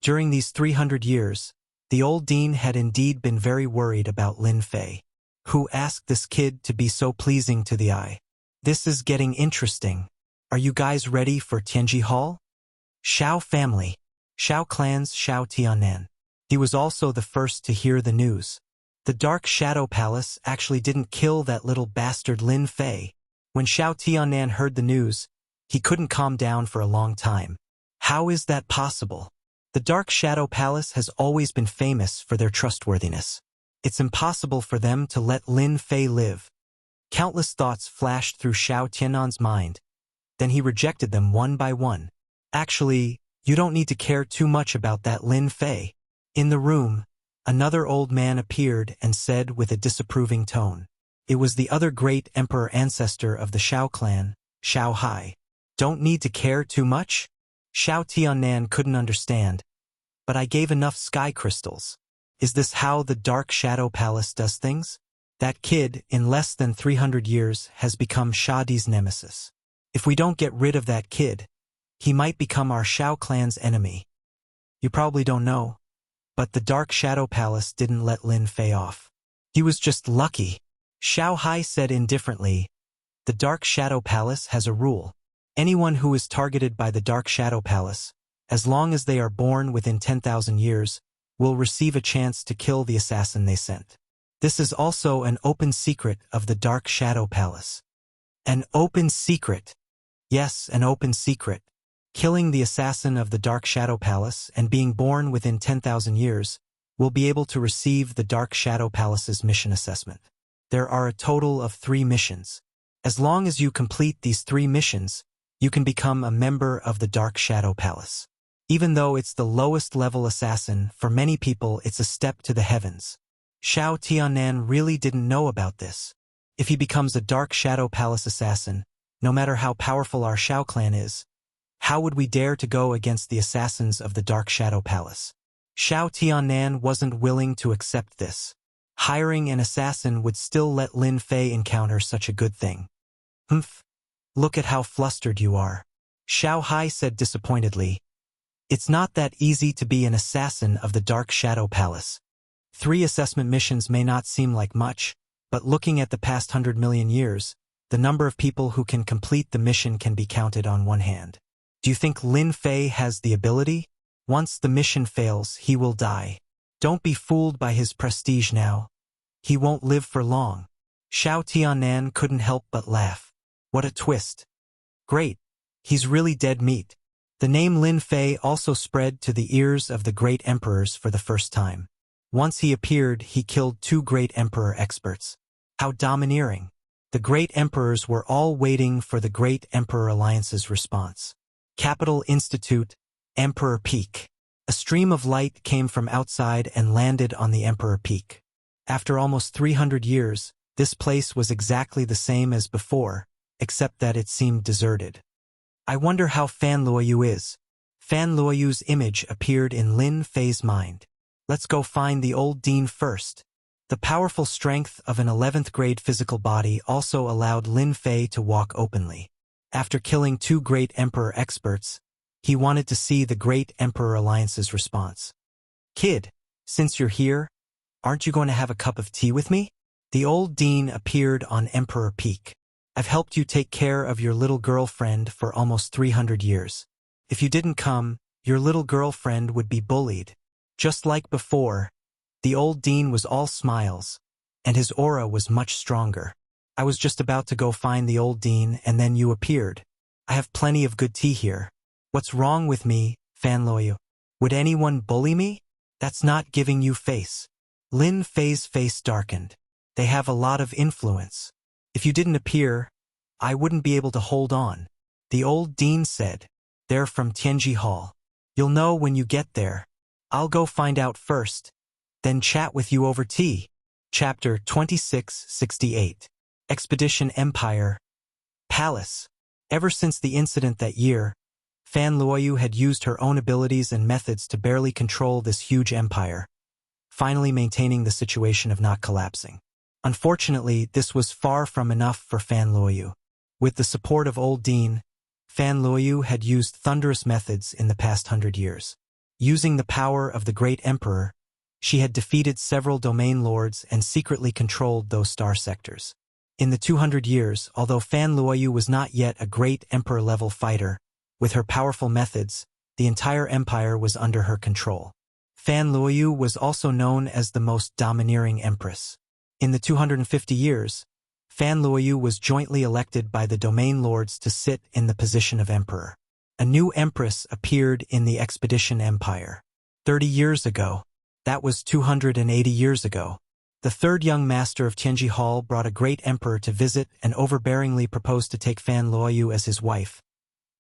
During these 300 years, the old dean had indeed been very worried about Lin Fei. Who asked this kid to be so pleasing to the eye? This is getting interesting. Are you guys ready for Tianji Hall? Shao family. Shao clan's Shao Tiannan. He was also the first to hear the news. The Dark Shadow Palace actually didn't kill that little bastard Lin Fei. When Shao Tiannan heard the news, he couldn't calm down for a long time. How is that possible? The Dark Shadow Palace has always been famous for their trustworthiness. It's impossible for them to let Lin Fei live. Countless thoughts flashed through Shao Tiannan's mind. Then he rejected them one by one. Actually, you don't need to care too much about that Lin Fei. In the room, another old man appeared and said with a disapproving tone. It was the other great emperor ancestor of the Shao clan, Shao Hai. Don't need to care too much? Shao Tiannan couldn't understand. But I gave enough sky crystals. Is this how the Dark Shadow Palace does things? That kid, in less than 300 years, has become Shadi's nemesis. If we don't get rid of that kid, he might become our Shao clan's enemy. You probably don't know, but the Dark Shadow Palace didn't let Lin Fei off. He was just lucky. Shao Hai said indifferently, the Dark Shadow Palace has a rule. Anyone who is targeted by the Dark Shadow Palace, as long as they are born within 10,000 years, will receive a chance to kill the assassin they sent. This is also an open secret of the Dark Shadow Palace. An open secret. Yes, an open secret. Killing the assassin of the Dark Shadow Palace and being born within 10,000 years will be able to receive the Dark Shadow Palace's mission assessment. There are a total of 3 missions. As long as you complete these 3 missions, you can become a member of the Dark Shadow Palace. Even though it's the lowest level assassin, for many people it's a step to the heavens. Shao Tiannan really didn't know about this. If he becomes a Dark Shadow Palace assassin, no matter how powerful our Shao clan is, how would we dare to go against the assassins of the Dark Shadow Palace? Shao Tiannan wasn't willing to accept this. Hiring an assassin would still let Lin Fei encounter such a good thing. Humph. Look at how flustered you are. Shao Hai said disappointedly. It's not that easy to be an assassin of the Dark Shadow Palace. 3 assessment missions may not seem like much, but looking at the past 100 million years, the number of people who can complete the mission can be counted on one hand. Do you think Lin Fei has the ability? Once the mission fails, he will die. Don't be fooled by his prestige now. He won't live for long. Shao Tiannan couldn't help but laugh. What a twist. Great. He's really dead meat. The name Lin Fei also spread to the ears of the great emperors for the first time. Once he appeared, he killed 2 great emperor experts. How domineering. The great emperors were all waiting for the Great Emperor Alliance's response. Capital Institute, Emperor Peak. A stream of light came from outside and landed on the Emperor Peak. After almost 300 years, this place was exactly the same as before, except that it seemed deserted. I wonder how Fan Luoyu is. Fan Luoyu's image appeared in Lin Fei's mind. Let's go find the old dean first. The powerful strength of an 11th grade physical body also allowed Lin Fei to walk openly. After killing 2 great emperor experts, he wanted to see the Great Emperor Alliance's response. Kid, since you're here, aren't you going to have a cup of tea with me? The old dean appeared on Emperor Peak. I've helped you take care of your little girlfriend for almost 300 years. If you didn't come, your little girlfriend would be bullied. Just like before, the old dean was all smiles, and his aura was much stronger. I was just about to go find the old dean, and then you appeared. I have plenty of good tea here. What's wrong with me, Fan Luoyu? Would anyone bully me? That's not giving you face. Lin Fei's face darkened. They have a lot of influence. If you didn't appear, I wouldn't be able to hold on. The old dean said. They're from Tianji Hall. You'll know when you get there. I'll go find out first, then chat with you over tea. Chapter 2668. Expedition Empire. Palace. Ever since the incident that year, Fan Luoyu had used her own abilities and methods to barely control this huge empire, finally maintaining the situation of not collapsing. Unfortunately, this was far from enough for Fan Luoyu. With the support of Old Dean, Fan Luoyu had used thunderous methods in the past 100 years. Using the power of the Great Emperor, she had defeated several domain lords and secretly controlled those star sectors. In the 200 years, although Fan Luoyu was not yet a great emperor-level fighter, with her powerful methods, the entire empire was under her control. Fan Luoyu was also known as the most domineering empress. In the 250 years, Fan Luoyu was jointly elected by the domain lords to sit in the position of emperor. A new empress appeared in the Expedition Empire. 30 years ago, that was 280 years ago, the third young master of Tianji Hall brought a great emperor to visit and overbearingly proposed to take Fan Luoyu as his wife,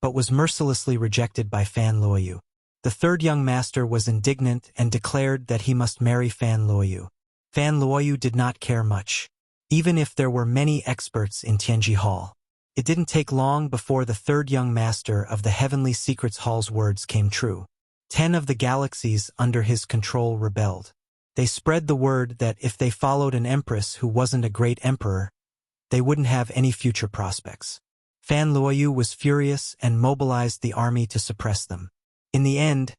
but was mercilessly rejected by Fan Luoyu. The third young master was indignant and declared that he must marry Fan Luoyu. Fan Luoyu did not care much, even if there were many experts in Tianji Hall. It didn't take long before the third young master of the Heavenly Secrets Hall's words came true. 10 of the galaxies under his control rebelled. They spread the word that if they followed an empress who wasn't a great emperor, they wouldn't have any future prospects. Fan Luoyu was furious and mobilized the army to suppress them. In the end,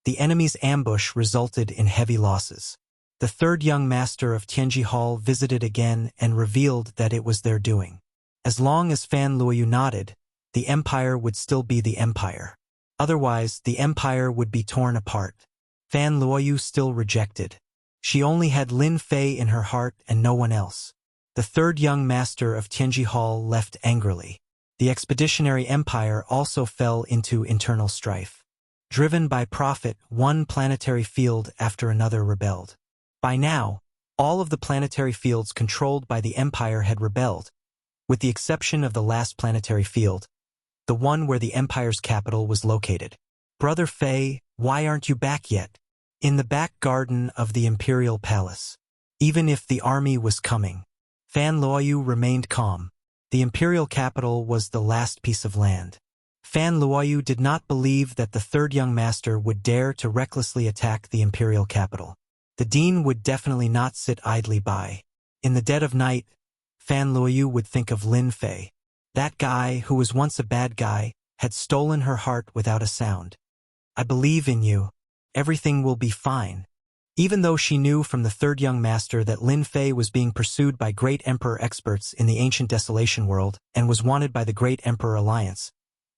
the enemy's ambush resulted in heavy losses. The third young master of Tianji Hall visited again and revealed that it was their doing. As long as Fan Luoyu nodded, the empire would still be the empire. Otherwise, the empire would be torn apart. Fan Luoyu still rejected. She only had Lin Fei in her heart and no one else. The third young master of Tianji Hall left angrily. The expeditionary empire also fell into internal strife. Driven by profit, one planetary field after another rebelled. By now, all of the planetary fields controlled by the empire had rebelled, with the exception of the last planetary field, the one where the empire's capital was located. Brother Fei, why aren't you back yet? In the back garden of the imperial palace. Even if the army was coming, Fan Luoyu remained calm. The imperial capital was the last piece of land. Fan Luoyu did not believe that the third young master would dare to recklessly attack the imperial capital. The dean would definitely not sit idly by. In the dead of night, Fan Luoyu would think of Lin Fei. That guy, who was once a bad guy, had stolen her heart without a sound. I believe in you. Everything will be fine. Even though she knew from the third young master that Lin Fei was being pursued by great emperor experts in the ancient Desolation world and was wanted by the Great Emperor Alliance,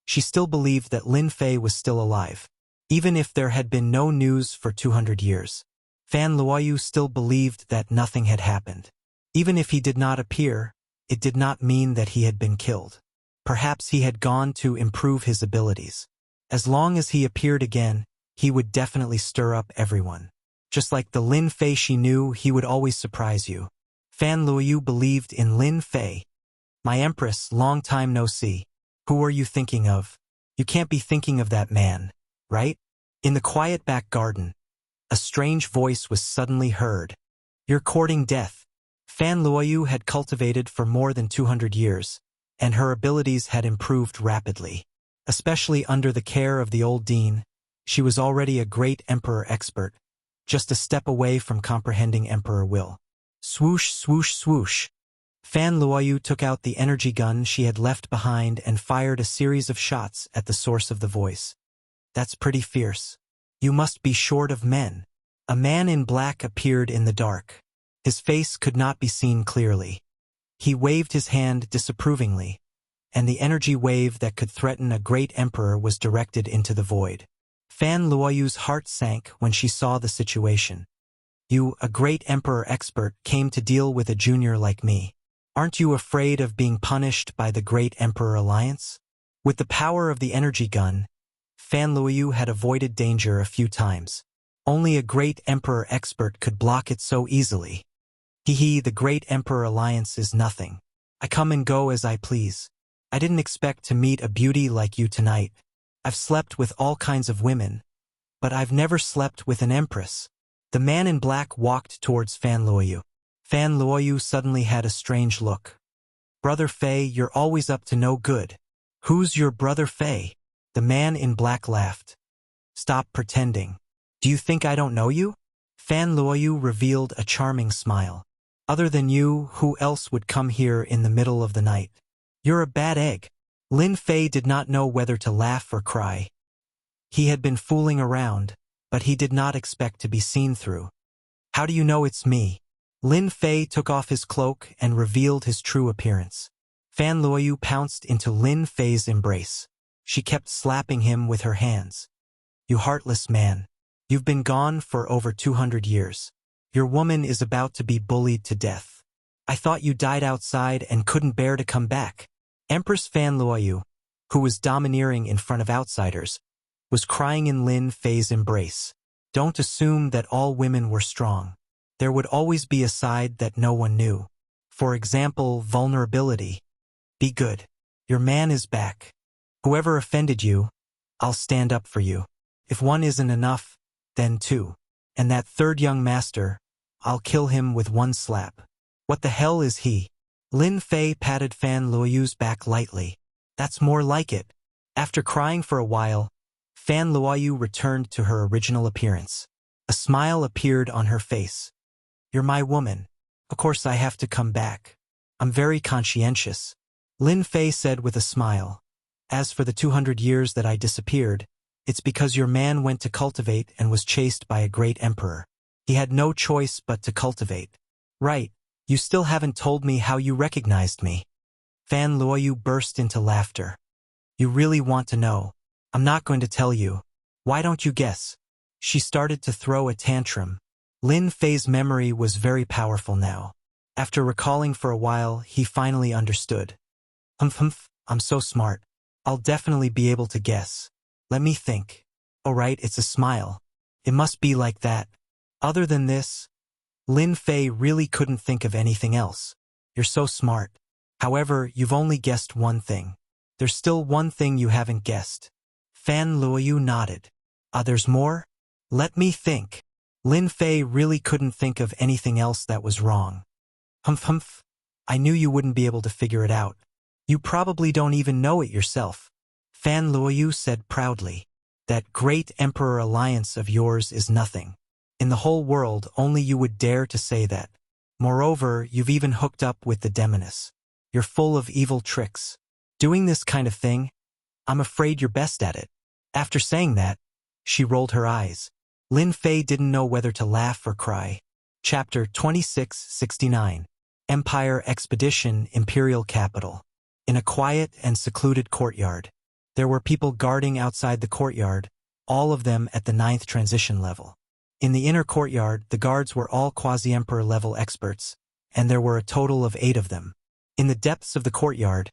she still believed that Lin Fei was still alive. Even if there had been no news for 200 years, Fan Luoyu still believed that nothing had happened. Even if he did not appear, it did not mean that he had been killed. Perhaps he had gone to improve his abilities. As long as he appeared again, he would definitely stir up everyone. Just like the Lin Fei she knew, he would always surprise you. Fan Luoyu believed in Lin Fei. My empress, long time no see. Who are you thinking of? You can't be thinking of that man, right? In the quiet back garden, a strange voice was suddenly heard. You're courting death. Fan Luoyu had cultivated for more than 200 years, and her abilities had improved rapidly. Especially under the care of the old dean, she was already a great emperor expert, just a step away from comprehending emperor will. Swoosh, swoosh, swoosh. Fan Luoyu took out the energy gun she had left behind and fired a series of shots at the source of the voice. That's pretty fierce. You must be short of men. A man in black appeared in the dark. His face could not be seen clearly. He waved his hand disapprovingly, and the energy wave that could threaten a great emperor was directed into the void. Fan Luoyu's heart sank when she saw the situation. You, a great emperor expert, came to deal with a junior like me. Aren't you afraid of being punished by the Great Emperor Alliance? With the power of the energy gun, Fan Luoyu had avoided danger a few times. Only a great emperor expert could block it so easily. The Great Emperor Alliance is nothing. I come and go as I please. I didn't expect to meet a beauty like you tonight. I've slept with all kinds of women, but I've never slept with an empress. The man in black walked towards Fan Luoyu. Fan Luoyu suddenly had a strange look. Brother Fei, you're always up to no good. Who's your brother Fei? The man in black laughed. Stop pretending. Do you think I don't know you? Fan Luoyu revealed a charming smile. Other than you, who else would come here in the middle of the night? You're a bad egg. Lin Fei did not know whether to laugh or cry. He had been fooling around, but he did not expect to be seen through. How do you know it's me? Lin Fei took off his cloak and revealed his true appearance. Fan Luoyu pounced into Lin Fei's embrace. She kept slapping him with her hands. You heartless man. You've been gone for over 200 years. Your woman is about to be bullied to death. I thought you died outside and couldn't bear to come back. Empress Fan Luoyu, who was domineering in front of outsiders, was crying in Lin Fei's embrace. Don't assume that all women were strong. There would always be a side that no one knew. For example, vulnerability. Be good. Your man is back. Whoever offended you, I'll stand up for you. If one isn't enough, then two. And that third young master, I'll kill him with one slap. What the hell is he? Lin Fei patted Fan Luoyu's back lightly. That's more like it. After crying for a while, Fan Luoyu returned to her original appearance. A smile appeared on her face. You're my woman. Of course I have to come back. I'm very conscientious. Lin Fei said with a smile. As for the 200 years that I disappeared, it's because your man went to cultivate and was chased by a great emperor. He had no choice but to cultivate. Right, you still haven't told me how you recognized me. Fan Luoyu burst into laughter. You really want to know? I'm not going to tell you. Why don't you guess? She started to throw a tantrum. Lin Fei's memory was very powerful now. After recalling for a while, he finally understood. I'm so smart. I'll definitely be able to guess. Let me think. All right, it's a smile. It must be like that. Other than this, Lin Fei really couldn't think of anything else. You're so smart. However, you've only guessed one thing. There's still one thing you haven't guessed. Fan Luoyu nodded. There's more? Let me think. Lin Fei really couldn't think of anything else that was wrong. I knew you wouldn't be able to figure it out. You probably don't even know it yourself. Fan Luoyu said proudly. That great emperor alliance of yours is nothing. In the whole world, only you would dare to say that. Moreover, you've even hooked up with the demoness. You're full of evil tricks. Doing this kind of thing, I'm afraid you're best at it. After saying that, she rolled her eyes. Lin Fei didn't know whether to laugh or cry. Chapter 2669. Empire Expedition, Imperial Capital. In a quiet and secluded courtyard, there were people guarding outside the courtyard, all of them at the 9th transition level. In the inner courtyard, the guards were all quasi-emperor level experts, and there were a total of 8 of them. In the depths of the courtyard,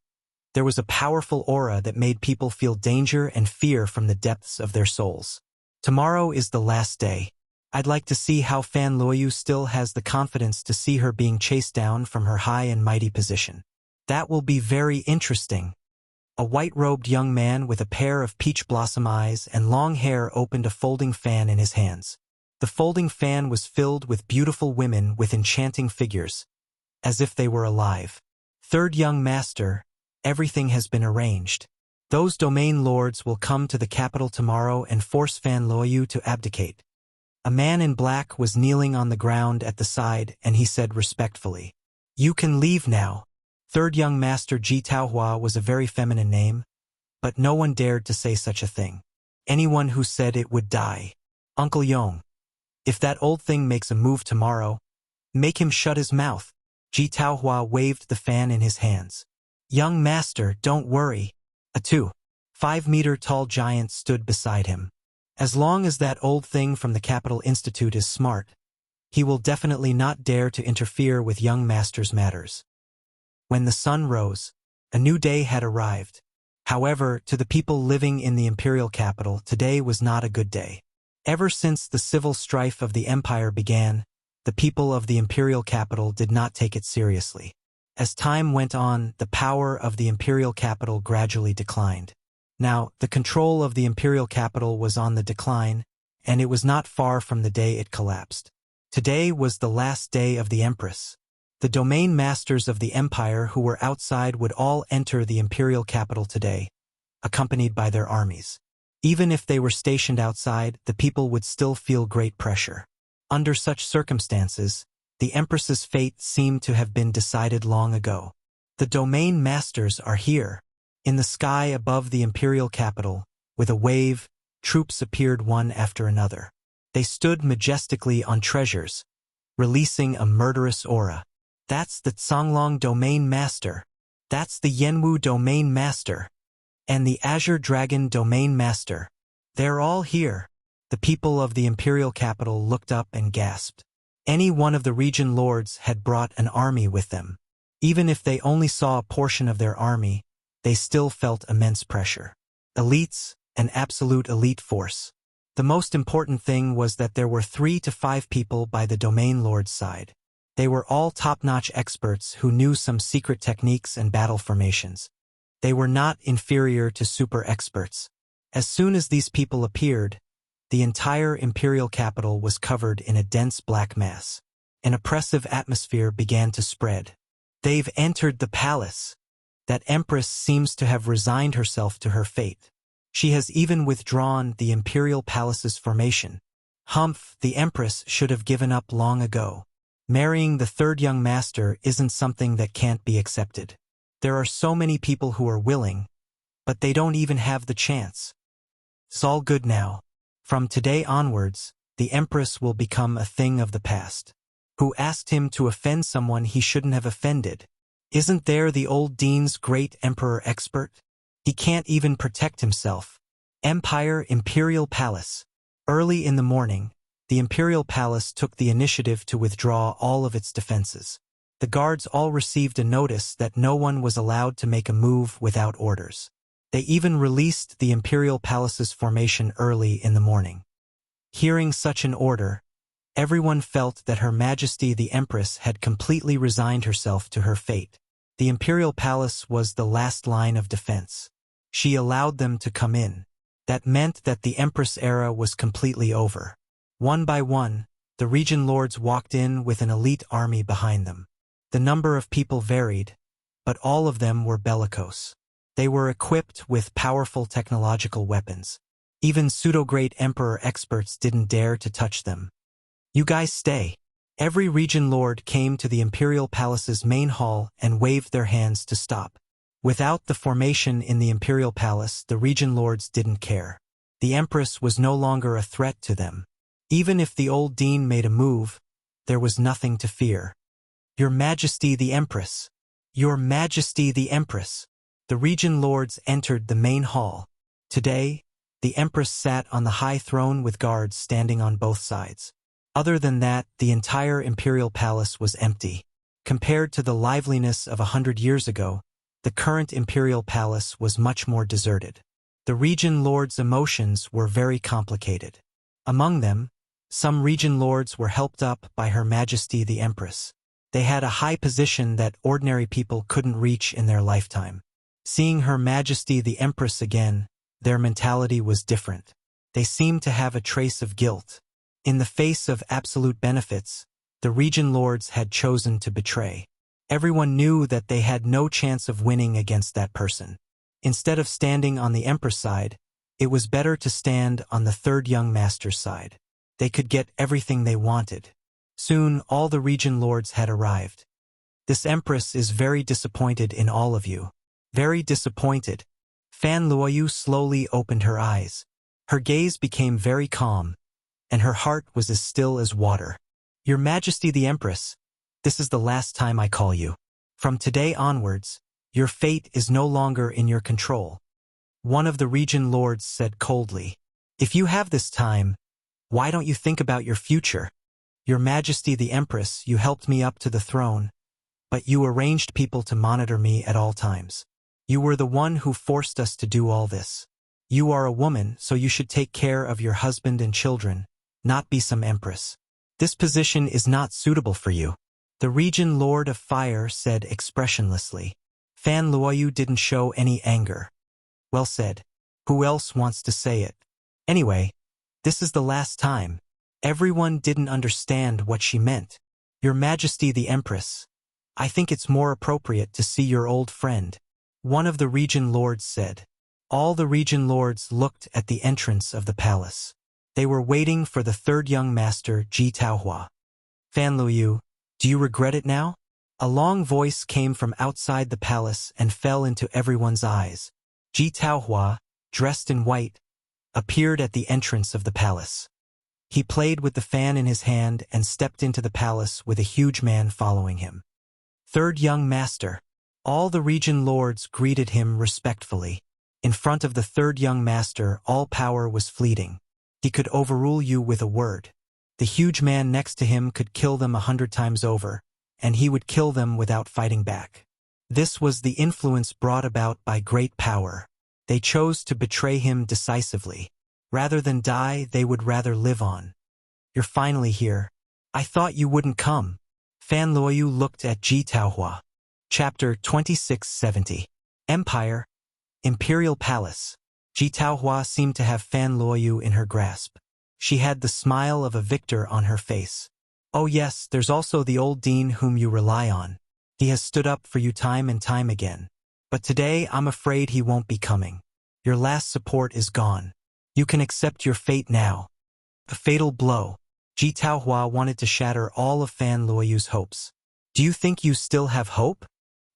there was a powerful aura that made people feel danger and fear from the depths of their souls. Tomorrow is the last day. I'd like to see how Fan Luoyu still has the confidence to see her being chased down from her high and mighty position. That will be very interesting. A white-robed young man with a pair of peach blossom eyes and long hair opened a folding fan in his hands. The folding fan was filled with beautiful women with enchanting figures, as if they were alive. Third young master, everything has been arranged. Those domain lords will come to the capital tomorrow and force Fan Luoyu to abdicate. A man in black was kneeling on the ground at the side and he said respectfully, You can leave now. Third young master Ji Taohua was a very feminine name, but no one dared to say such a thing. Anyone who said it would die. Uncle Yong. If that old thing makes a move tomorrow, make him shut his mouth. Ji Taohua waved the fan in his hands. Young master, don't worry. A 2.5-meter-tall giant stood beside him. As long as that old thing from the Capital Institute is smart, he will definitely not dare to interfere with young master's matters. When the sun rose, a new day had arrived. However, to the people living in the imperial capital, today was not a good day. Ever since the civil strife of the empire began, the people of the imperial capital did not take it seriously. As time went on, the power of the imperial capital gradually declined. Now, the control of the imperial capital was on the decline, and it was not far from the day it collapsed. Today was the last day of the Empress. The domain masters of the empire who were outside would all enter the imperial capital today, accompanied by their armies. Even if they were stationed outside, the people would still feel great pressure. Under such circumstances, the Empress's fate seemed to have been decided long ago. The domain masters are here. In the sky above the imperial capital, with a wave, troops appeared one after another. They stood majestically on treasures, releasing a murderous aura. That's the Songlong Domain Master. That's the Yenwu Domain Master. And the Azure Dragon Domain Master. They're all here. The people of the imperial capital looked up and gasped. Any one of the region lords had brought an army with them. Even if they only saw a portion of their army, they still felt immense pressure. Elites, an absolute elite force. The most important thing was that there were 3 to 5 people by the domain lord's side. They were all top-notch experts who knew some secret techniques and battle formations. They were not inferior to super experts. As soon as these people appeared, the entire imperial capital was covered in a dense black mass. An oppressive atmosphere began to spread. They've entered the palace. That empress seems to have resigned herself to her fate. She has even withdrawn the imperial palace's formation. Humph, the empress should have given up long ago. Marrying the third young master isn't something that can't be accepted. There are so many people who are willing, but they don't even have the chance. It's all good now. From today onwards, the empress will become a thing of the past. Who asked him to offend someone he shouldn't have offended? Isn't there the old Dean's great emperor expert? He can't even protect himself. Empire Imperial Palace. Early in the morning, the Imperial Palace took the initiative to withdraw all of its defenses. The guards all received a notice that no one was allowed to make a move without orders. They even released the Imperial Palace's formation early in the morning. Hearing such an order, everyone felt that Her Majesty the Empress had completely resigned herself to her fate. The Imperial Palace was the last line of defense. She allowed them to come in. That meant that the Empress era was completely over. One by one, the region lords walked in with an elite army behind them. The number of people varied, but all of them were bellicose. They were equipped with powerful technological weapons. Even pseudo-great emperor experts didn't dare to touch them. You guys stay. Every region lord came to the Imperial Palace's main hall and waved their hands to stop. Without the formation in the Imperial Palace, the region lords didn't care. The Empress was no longer a threat to them. Even if the old Dean made a move, there was nothing to fear. Your Majesty the Empress! Your Majesty the Empress! The region lords entered the main hall. Today, the Empress sat on the high throne with guards standing on both sides. Other than that, the entire Imperial Palace was empty. Compared to the liveliness of 100 years ago, the current Imperial Palace was much more deserted. The region lords' emotions were very complicated. Among them, some region lords were helped up by Her Majesty the Empress. They had a high position that ordinary people couldn't reach in their lifetime. Seeing Her Majesty the Empress again, their mentality was different. They seemed to have a trace of guilt. In the face of absolute benefits, the region lords had chosen to betray. Everyone knew that they had no chance of winning against that person. Instead of standing on the Empress side, it was better to stand on the third young master's side. They could get everything they wanted. Soon, all the region lords had arrived. This Empress is very disappointed in all of you. Very disappointed. Fan Luoyu slowly opened her eyes. Her gaze became very calm, and her heart was as still as water. Your Majesty the Empress, this is the last time I call you. From today onwards, your fate is no longer in your control. One of the region lords said coldly. If you have this time, why don't you think about your future? Your Majesty the Empress, you helped me up to the throne, but you arranged people to monitor me at all times. You were the one who forced us to do all this. You are a woman, so you should take care of your husband and children, not be some empress. This position is not suitable for you. The region lord of fire said expressionlessly. Fan Luoyu didn't show any anger. Well said. Who else wants to say it? Anyway, this is the last time. Everyone didn't understand what she meant. Your Majesty the Empress, I think it's more appropriate to see your old friend. One of the region lords said. All the region lords looked at the entrance of the palace. They were waiting for the third young master, Ji Taohua. Fan Luoyu, do you regret it now? A long voice came from outside the palace and fell into everyone's eyes. Ji Taohua, dressed in white, appeared at the entrance of the palace. He played with the fan in his hand and stepped into the palace with a huge man following him. Third young master. All the region lords greeted him respectfully. In front of the third young master, all power was fleeting. He could overrule you with a word. The huge man next to him could kill them 100 times over, and he would kill them without fighting back. This was the influence brought about by great power. They chose to betray him decisively. Rather than die, they would rather live on. You're finally here. I thought you wouldn't come. Fan Luoyu looked at Ji Taohua. Chapter 2670. Empire. Imperial Palace. Ji Taohua seemed to have Fan Luoyu in her grasp. She had the smile of a victor on her face. Oh yes, there's also the old dean whom you rely on. He has stood up for you time and time again. But today I'm afraid he won't be coming. Your last support is gone. You can accept your fate now. A fatal blow. Ji Taohua wanted to shatter all of Fan Luoyu's hopes. Do you think you still have hope?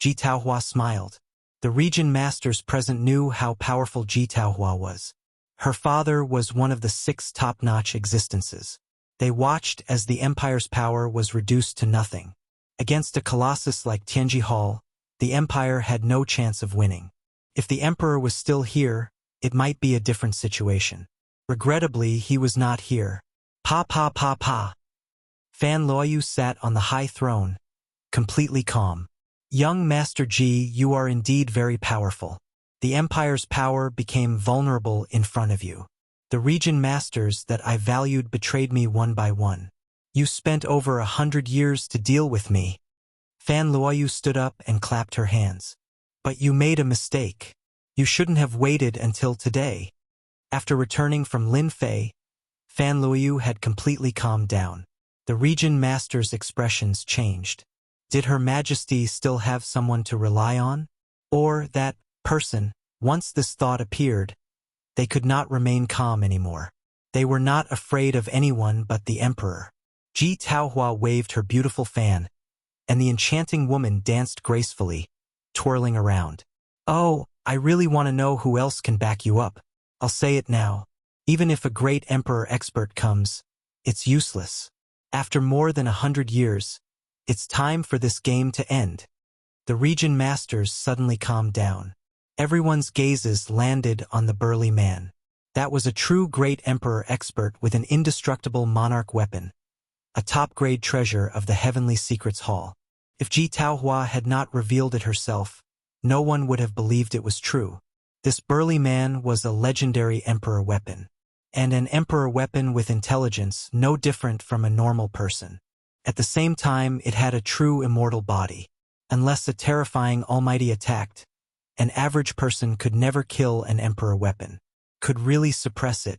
Ji Taohua smiled. The region masters present knew how powerful Ji Taohua was. Her father was one of the 6 top-notch existences. They watched as the empire's power was reduced to nothing. Against a colossus like Tianji Hall, the empire had no chance of winning. If the emperor was still here, it might be a different situation. Regrettably, he was not here. Pa pa pa pa. Fan Luoyu sat on the high throne, completely calm. Young Master Ji, you are indeed very powerful. The empire's power became vulnerable in front of you. The region masters that I valued betrayed me one by one. You spent over 100 years to deal with me. Fan Luoyu stood up and clapped her hands. But you made a mistake. You shouldn't have waited until today. After returning from Lin Fei, Fan Luoyu had completely calmed down. The region master's expressions changed. Did Her Majesty still have someone to rely on? Or that person, once this thought appeared, they could not remain calm anymore. They were not afraid of anyone but the emperor. Ji Taohua waved her beautiful fan, and the enchanting woman danced gracefully, twirling around. Oh, I really want to know who else can back you up. I'll say it now. Even if a great emperor expert comes, it's useless. After more than 100 years, it's time for this game to end. The region masters suddenly calmed down. Everyone's gazes landed on the burly man. That was a true great emperor expert with an indestructible monarch weapon, a top-grade treasure of the Heavenly Secrets Hall. If Ji Taohua had not revealed it herself, no one would have believed it was true. This burly man was a legendary emperor weapon, and an emperor weapon with intelligence no different from a normal person. At the same time, it had a true immortal body. Unless a terrifying almighty attacked, an average person could never kill an emperor weapon, could really suppress it.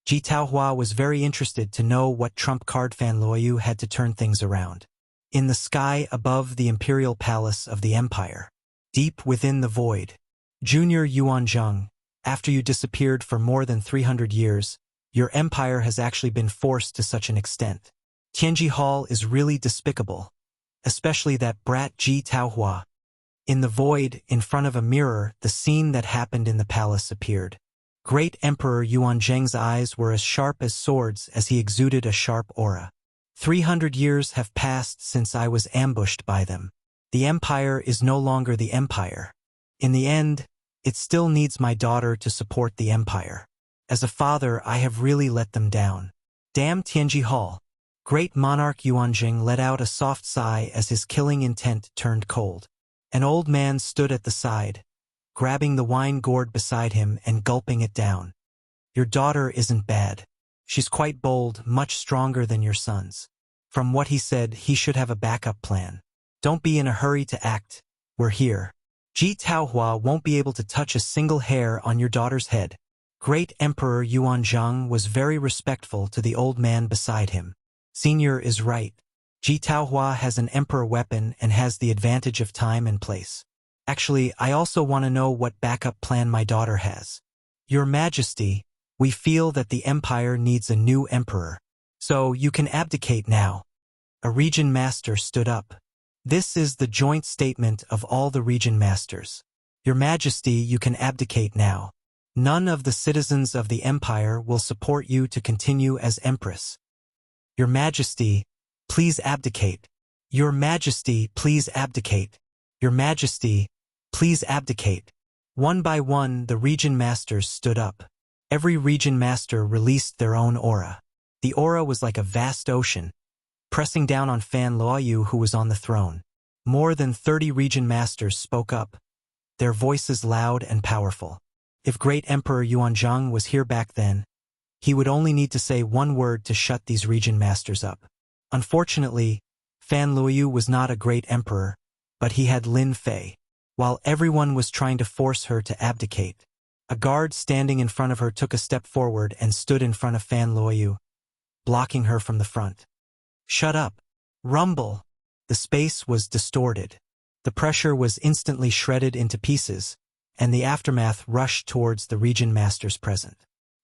Ji Taohua was very interested to know what trump card Fan Luoyu had to turn things around. In the sky above the imperial palace of the empire, deep within the void, Junior Yuanzhang, after you disappeared for more than 300 years, your empire has actually been forced to such an extent. Tianji Hall is really despicable, especially that brat Ji Taohua. In the void, in front of a mirror, the scene that happened in the palace appeared. Great Emperor Yuanzhang's eyes were as sharp as swords as he exuded a sharp aura. 300 years have passed since I was ambushed by them. The empire is no longer the empire. In the end, it still needs my daughter to support the empire. As a father, I have really let them down. Damn Tianji Hall. Great monarch Yuanzhang let out a soft sigh as his killing intent turned cold. An old man stood at the side, grabbing the wine gourd beside him and gulping it down. Your daughter isn't bad. She's quite bold, much stronger than your sons. From what he said, he should have a backup plan. Don't be in a hurry to act. We're here. Ji Taohua won't be able to touch a single hair on your daughter's head. Great Emperor Yuanzhang was very respectful to the old man beside him. Senior is right. Ji Taohua has an emperor weapon and has the advantage of time and place. Actually, I also want to know what backup plan my daughter has. Your Majesty, we feel that the empire needs a new emperor. So you can abdicate now. A region master stood up. This is the joint statement of all the region masters. Your Majesty, you can abdicate now. None of the citizens of the empire will support you to continue as empress. Your Majesty, please abdicate. Your Majesty, please abdicate. Your Majesty, please abdicate. One by one, the region masters stood up. Every region master released their own aura. The aura was like a vast ocean, pressing down on Fan Luoyu, who was on the throne. More than 30 region masters spoke up, their voices loud and powerful. If Great Emperor Yuanzhang was here back then, he would only need to say one word to shut these region masters up. Unfortunately, Fan Luoyu was not a great emperor, but he had Lin Fei. While everyone was trying to force her to abdicate, a guard standing in front of her took a step forward and stood in front of Fan Luoyu, blocking her from the front. Shut up. Rumble. The space was distorted. The pressure was instantly shredded into pieces, and the aftermath rushed towards the region masters present.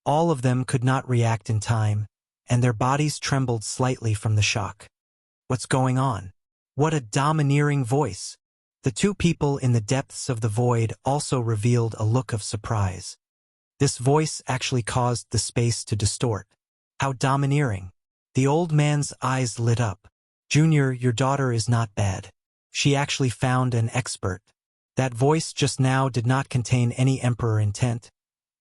All of them could not react in time, and their bodies trembled slightly from the shock. What's going on? What a domineering voice! The two people in the depths of the void also revealed a look of surprise. This voice actually caused the space to distort. How domineering! The old man's eyes lit up. Junior, your daughter is not bad. She actually found an expert. That voice just now did not contain any emperor intent,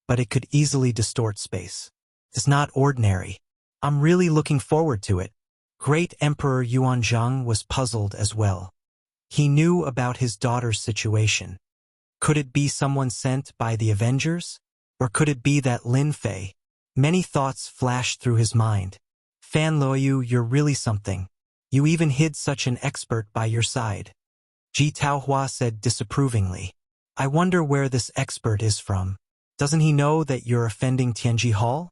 but it could easily distort space. It's not ordinary. I'm really looking forward to it. Great Emperor Yuanzhang was puzzled as well. He knew about his daughter's situation. Could it be someone sent by the Avengers? Or could it be that Lin Fei? Many thoughts flashed through his mind. Fan Luoyu, you're really something. You even hid such an expert by your side. Ji Taohua said disapprovingly. I wonder where this expert is from. Doesn't he know that you're offending Tianji Hall?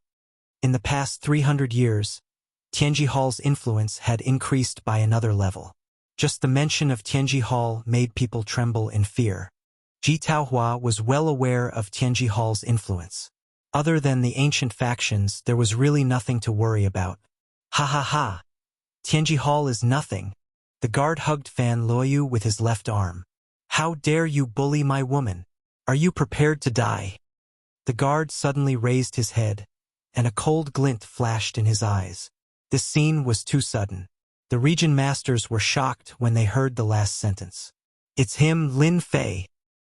In the past 300 years, Tianji Hall's influence had increased by another level. Just the mention of Tianji Hall made people tremble in fear. Ji Taohua was well aware of Tianji Hall's influence. Other than the ancient factions, there was really nothing to worry about. Ha ha ha! Tianji Hall is nothing. The guard hugged Fan Luoyu with his left arm. How dare you bully my woman? Are you prepared to die? The guard suddenly raised his head, and a cold glint flashed in his eyes. This scene was too sudden. The region masters were shocked when they heard the last sentence. It's him, Lin Fei.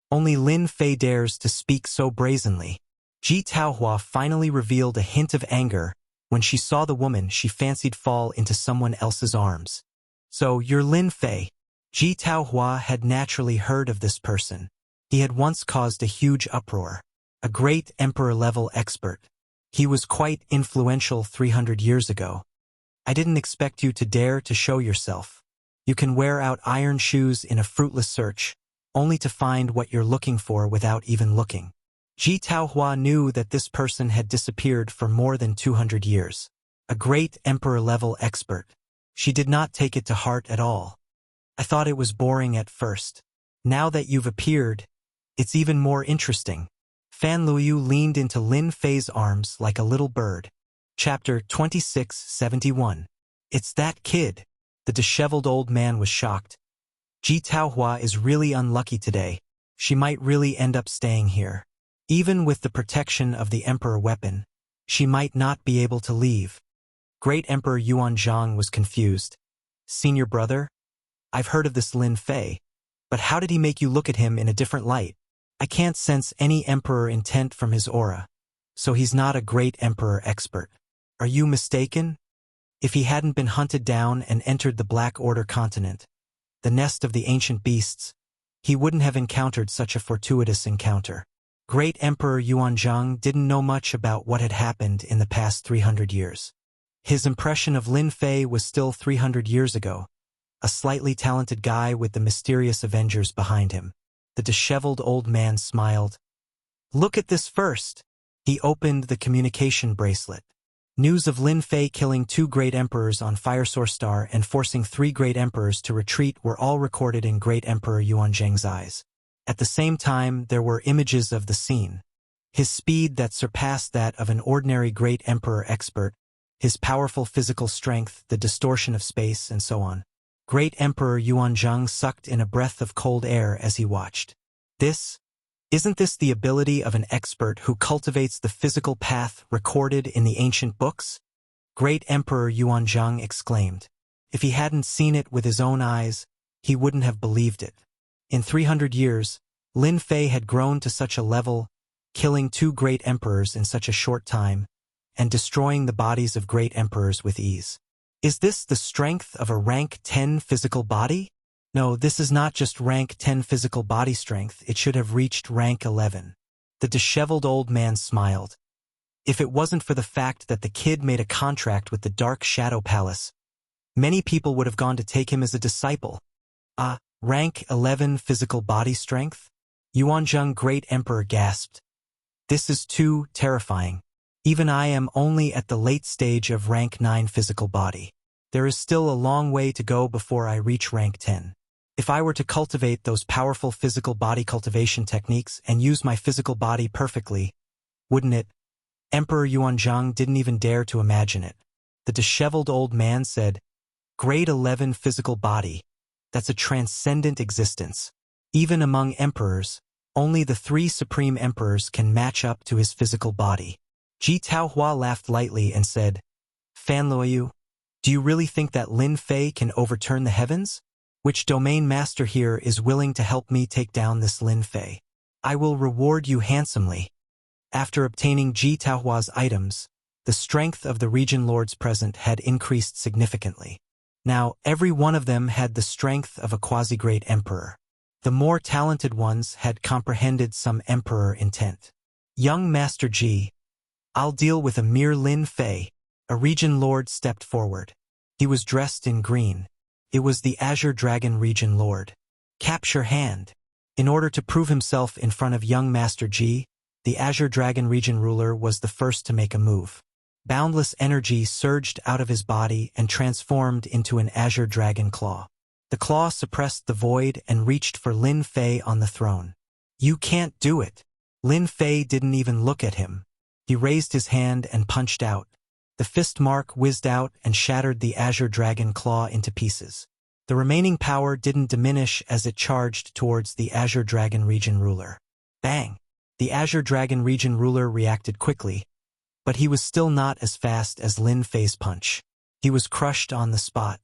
Only Lin Fei dares to speak so brazenly. Ji Taohua finally revealed a hint of anger when she saw the woman she fancied fall into someone else's arms. So, you're Lin Fei. Ji Taohua had naturally heard of this person. He had once caused a huge uproar. A great emperor-level expert. He was quite influential 300 years ago. I didn't expect you to dare to show yourself. You can wear out iron shoes in a fruitless search, only to find what you're looking for without even looking. Ji Taohua knew that this person had disappeared for more than 200 years. A great emperor-level expert. She did not take it to heart at all. I thought it was boring at first. Now that you've appeared, it's even more interesting. Fan Luoyu leaned into Lin Fei's arms like a little bird. Chapter 2671. It's that kid. The disheveled old man was shocked. Ji Taohua is really unlucky today. She might really end up staying here. Even with the protection of the Emperor weapon, she might not be able to leave. Great Emperor Yuanzhang was confused. Senior brother? I've heard of this Lin Fei, but how did he make you look at him in a different light? I can't sense any emperor intent from his aura, so he's not a great emperor expert. Are you mistaken? If he hadn't been hunted down and entered the Black Order continent, the nest of the ancient beasts, he wouldn't have encountered such a fortuitous encounter. Great Emperor Yuanzhang didn't know much about what had happened in the past 300 years. His impression of Lin Fei was still 300 years ago, a slightly talented guy with the mysterious Avengers behind him. The disheveled old man smiled. Look at this first. He opened the communication bracelet. News of Lin Fei killing 2 great emperors on Fire Source Star and forcing 3 great emperors to retreat were all recorded in Great Emperor Yuanzhang's eyes. At the same time, there were images of the scene. His speed that surpassed that of an ordinary great emperor expert, his powerful physical strength, the distortion of space, and so on. Great Emperor Yuanzhang sucked in a breath of cold air as he watched. This Isn't this the ability of an expert who cultivates the physical path recorded in the ancient books? Great Emperor Yuanzhang exclaimed. If he hadn't seen it with his own eyes, he wouldn't have believed it. In 300 years, Lin Fei had grown to such a level, killing 2 great emperors in such a short time, and destroying the bodies of great emperors with ease. Is this the strength of a rank 10 physical body? No, this is not just rank 10 physical body strength, it should have reached rank 11. The disheveled old man smiled. If it wasn't for the fact that the kid made a contract with the Dark Shadow Palace, many people would have gone to take him as a disciple. Rank 11 physical body strength? Yuanzhang Great Emperor gasped. This is too terrifying. Even I am only at the late stage of rank 9 physical body. There is still a long way to go before I reach rank 10. If I were to cultivate those powerful physical body cultivation techniques and use my physical body perfectly, wouldn't it? Emperor Yuanzhang didn't even dare to imagine it. The disheveled old man said, Grade 11 physical body. That's a transcendent existence. Even among emperors, only the 3 supreme emperors can match up to his physical body. Ji Taohua laughed lightly and said, Fan Luoyu, do you really think that Lin Fei can overturn the heavens? Which domain master here is willing to help me take down this Lin Fei? I will reward you handsomely. After obtaining Ji Taohua's items, the strength of the region lords present had increased significantly. Now, every one of them had the strength of a quasi-great emperor. The more talented ones had comprehended some emperor intent. Young Master Ji, I'll deal with a mere Lin Fei. A region lord stepped forward. He was dressed in green. It was the Azure Dragon region lord. Capture hand. In order to prove himself in front of young Master Ji, the Azure Dragon region ruler was the first to make a move. Boundless energy surged out of his body and transformed into an Azure Dragon claw. The claw suppressed the void and reached for Lin Fei on the throne. You can't do it. Lin Fei didn't even look at him. He raised his hand and punched out. The fist mark whizzed out and shattered the Azure Dragon claw into pieces. The remaining power didn't diminish as it charged towards the Azure Dragon region ruler. Bang! The Azure Dragon region ruler reacted quickly, but he was still not as fast as Lin Fei's punch. He was crushed on the spot.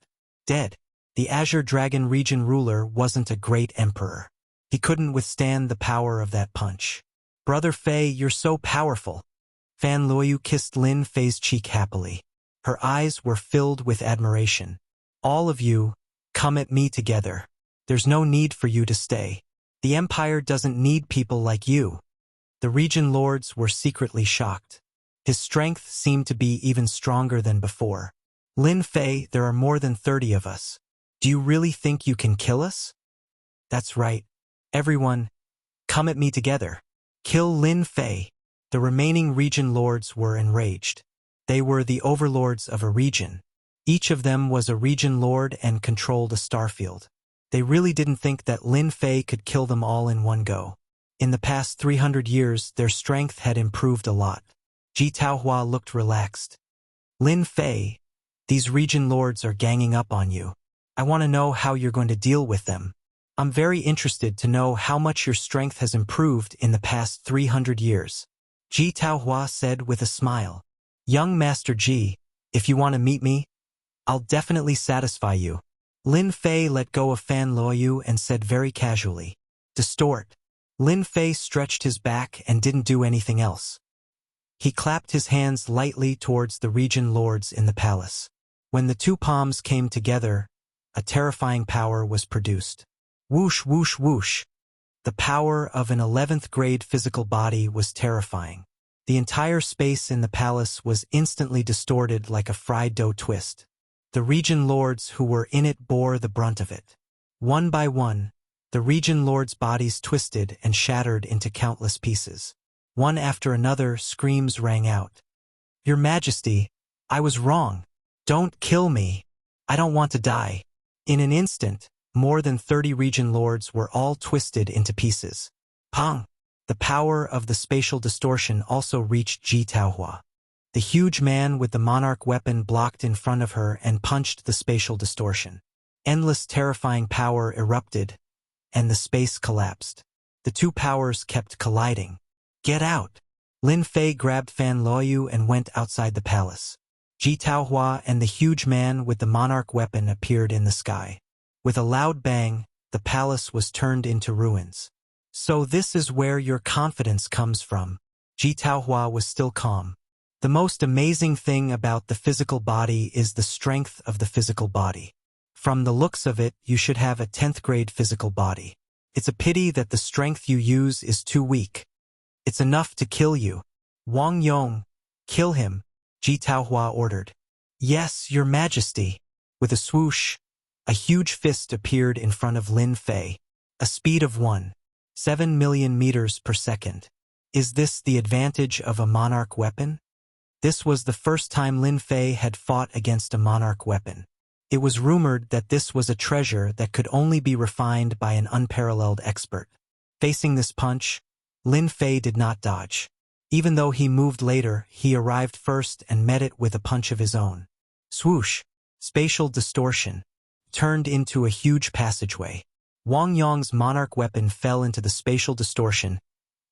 Dead. The Azure Dragon region ruler wasn't a great emperor. He couldn't withstand the power of that punch. Brother Fei, you're so powerful. Fan Luoyu kissed Lin Fei's cheek happily. Her eyes were filled with admiration. All of you, come at me together. There's no need for you to stay. The Empire doesn't need people like you. The region lords were secretly shocked. His strength seemed to be even stronger than before. Lin Fei, there are more than 30 of us. Do you really think you can kill us? That's right. Everyone, come at me together. Kill Lin Fei. The remaining region lords were enraged. They were the overlords of a region. Each of them was a region lord and controlled a starfield. They really didn't think that Lin Fei could kill them all in one go. In the past 300 years, their strength had improved a lot. Ji Taohua looked relaxed. Lin Fei, these region lords are ganging up on you. I want to know how you're going to deal with them. I'm very interested to know how much your strength has improved in the past 300 years. Ji Taohua said with a smile. Young Master Ji, if you want to meet me, I'll definitely satisfy you. Lin Fei let go of Fan Luoyu and said very casually. Distort. Lin Fei stretched his back and didn't do anything else. He clapped his hands lightly towards the region lords in the palace. When the 2 palms came together, a terrifying power was produced. Whoosh, whoosh, whoosh. The power of an 11th grade physical body was terrifying. The entire space in the palace was instantly distorted like a fried dough twist. The region lords who were in it bore the brunt of it. One by one, the region lords' bodies twisted and shattered into countless pieces. One after another, screams rang out. Your Majesty, I was wrong. Don't kill me. I don't want to die. In an instant, more than 30 region lords were all twisted into pieces. Pong! The power of the spatial distortion also reached Ji Taohua. The huge man with the monarch weapon blocked in front of her and punched the spatial distortion. Endless terrifying power erupted, and the space collapsed. The two powers kept colliding. Get out! Lin Fei grabbed Fan Luoyu and went outside the palace. Ji Taohua and the huge man with the monarch weapon appeared in the sky. With a loud bang, the palace was turned into ruins. So this is where your confidence comes from. Ji Taohua was still calm. The most amazing thing about the physical body is the strength of the physical body. From the looks of it, you should have a 10th grade physical body. It's a pity that the strength you use is too weak. It's enough to kill you. Wang Yong, kill him, Ji Taohua ordered. Yes, your majesty. With a swoosh, a huge fist appeared in front of Lin Fei. A speed of 1.7 million meters per second. Is this the advantage of a monarch weapon? This was the first time Lin Fei had fought against a monarch weapon. It was rumored that this was a treasure that could only be refined by an unparalleled expert. Facing this punch, Lin Fei did not dodge. Even though he moved later, he arrived first and met it with a punch of his own. Swoosh! Spatial distortion. Turned into a huge passageway. Wang Yong's monarch weapon fell into the spatial distortion,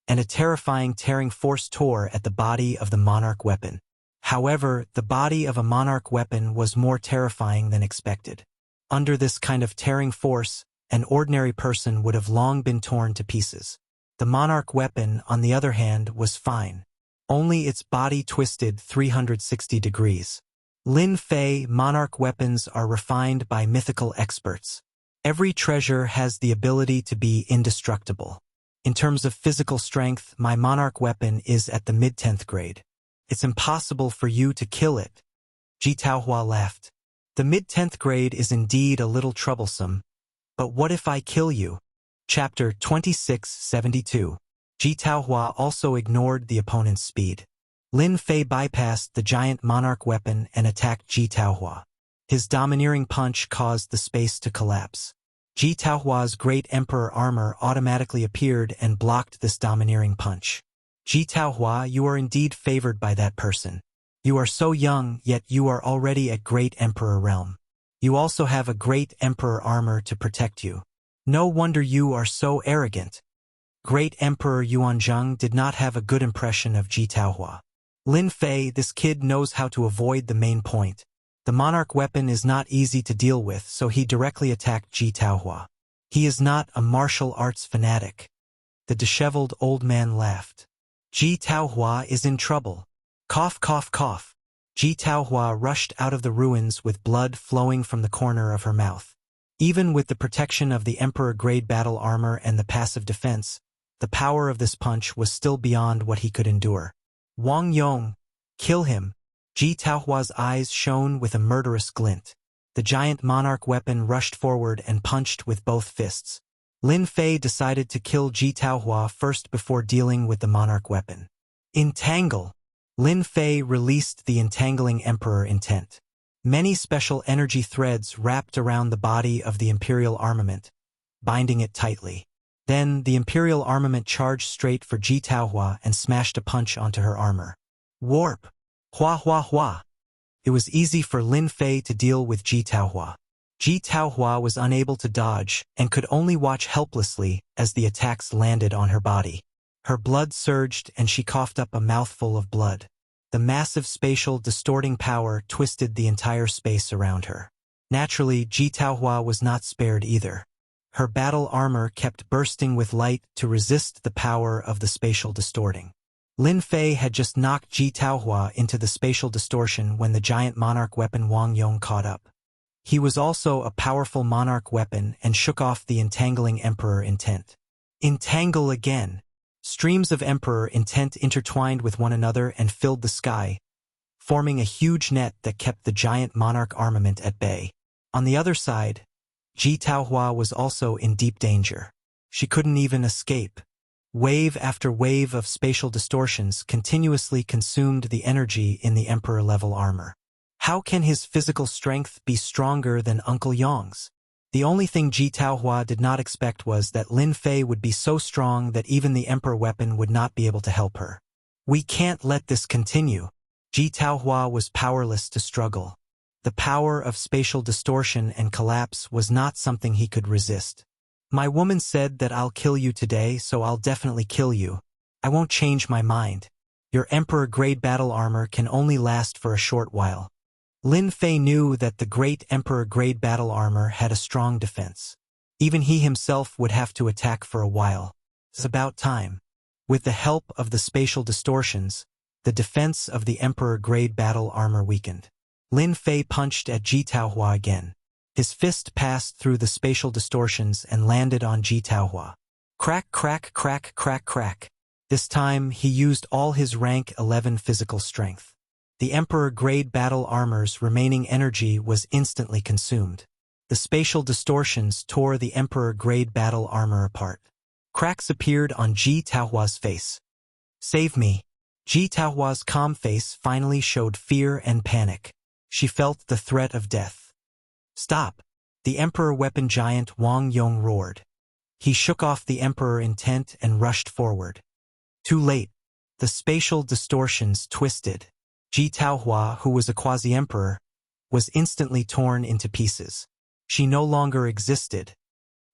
and a terrifying tearing force tore at the body of the monarch weapon. However, the body of a monarch weapon was more terrifying than expected. Under this kind of tearing force, an ordinary person would have long been torn to pieces. The monarch weapon, on the other hand, was fine. Only its body twisted 360 degrees. Lin Fei monarch weapons are refined by mythical experts. Every treasure has the ability to be indestructible. In terms of physical strength, my monarch weapon is at the mid-10th grade. It's impossible for you to kill it. Ji Taohua laughed. The mid-10th grade is indeed a little troublesome. But what if I kill you? Chapter 2672. Ji Taohua also ignored the opponent's speed. Lin Fei bypassed the giant monarch weapon and attacked Ji Taohua. His domineering punch caused the space to collapse. Ji Taohua's great emperor armor automatically appeared and blocked this domineering punch. Ji Taohua, you are indeed favored by that person. You are so young, yet you are already at great emperor realm. You also have a great emperor armor to protect you. No wonder you are so arrogant. Great Emperor Yuanzhang did not have a good impression of Ji Taohua. Lin Fei, this kid knows how to avoid the main point. The monarch weapon is not easy to deal with, so he directly attacked Ji Taohua. He is not a martial arts fanatic. The disheveled old man laughed. Ji Taohua is in trouble. Cough, cough, cough. Ji Taohua rushed out of the ruins with blood flowing from the corner of her mouth. Even with the protection of the emperor-grade battle armor and the passive defense, the power of this punch was still beyond what he could endure. Wang Yong, kill him. Ji Taohua's eyes shone with a murderous glint. The giant monarch weapon rushed forward and punched with both fists. Lin Fei decided to kill Ji Taohua first before dealing with the monarch weapon. Entangle. Lin Fei released the entangling emperor intent. Many special energy threads wrapped around the body of the imperial armament, binding it tightly. Then the imperial armament charged straight for Ji Taohua and smashed a punch onto her armor. Warp. Hua hua hua. It was easy for Lin Fei to deal with Ji Taohua. Ji Taohua was unable to dodge and could only watch helplessly as the attacks landed on her body. Her blood surged and she coughed up a mouthful of blood. The massive spatial distorting power twisted the entire space around her. Naturally, Ji Taohua was not spared either. Her battle armor kept bursting with light to resist the power of the spatial distorting. Lin Fei had just knocked Ji Taohua into the spatial distortion when the giant monarch weapon Wang Yong caught up. He was also a powerful monarch weapon and shook off the entangling emperor intent. Entangle again. Streams of emperor intent intertwined with one another and filled the sky, forming a huge net that kept the giant monarch armament at bay. On the other side, Ji Taohua was also in deep danger. She couldn't even escape. Wave after wave of spatial distortions continuously consumed the energy in the emperor-level armor. How can his physical strength be stronger than Uncle Yong's? The only thing Ji Taohua did not expect was that Lin Fei would be so strong that even the emperor weapon would not be able to help her. We can't let this continue. Ji Taohua was powerless to struggle. The power of spatial distortion and collapse was not something he could resist. My woman said that I'll kill you today, so I'll definitely kill you. I won't change my mind. Your Emperor-grade battle armor can only last for a short while. Lin Fei knew that the great Emperor-grade battle armor had a strong defense. Even he himself would have to attack for a while. It's about time. With the help of the spatial distortions, the defense of the Emperor-grade battle armor weakened. Lin Fei punched at Ji Taohua again. His fist passed through the spatial distortions and landed on Ji Taohua. Crack, crack, crack, crack, crack. This time, he used all his rank 11 physical strength. The Emperor-grade battle armor's remaining energy was instantly consumed. The spatial distortions tore the Emperor-grade battle armor apart. Cracks appeared on Ji Taohua's face. Save me. Ji Taohua's calm face finally showed fear and panic. She felt the threat of death. Stop! The Emperor weapon giant Wang Yong roared. He shook off the Emperor intent and rushed forward. Too late. The spatial distortions twisted. Ji Taohua, who was a quasi-emperor, was instantly torn into pieces. She no longer existed.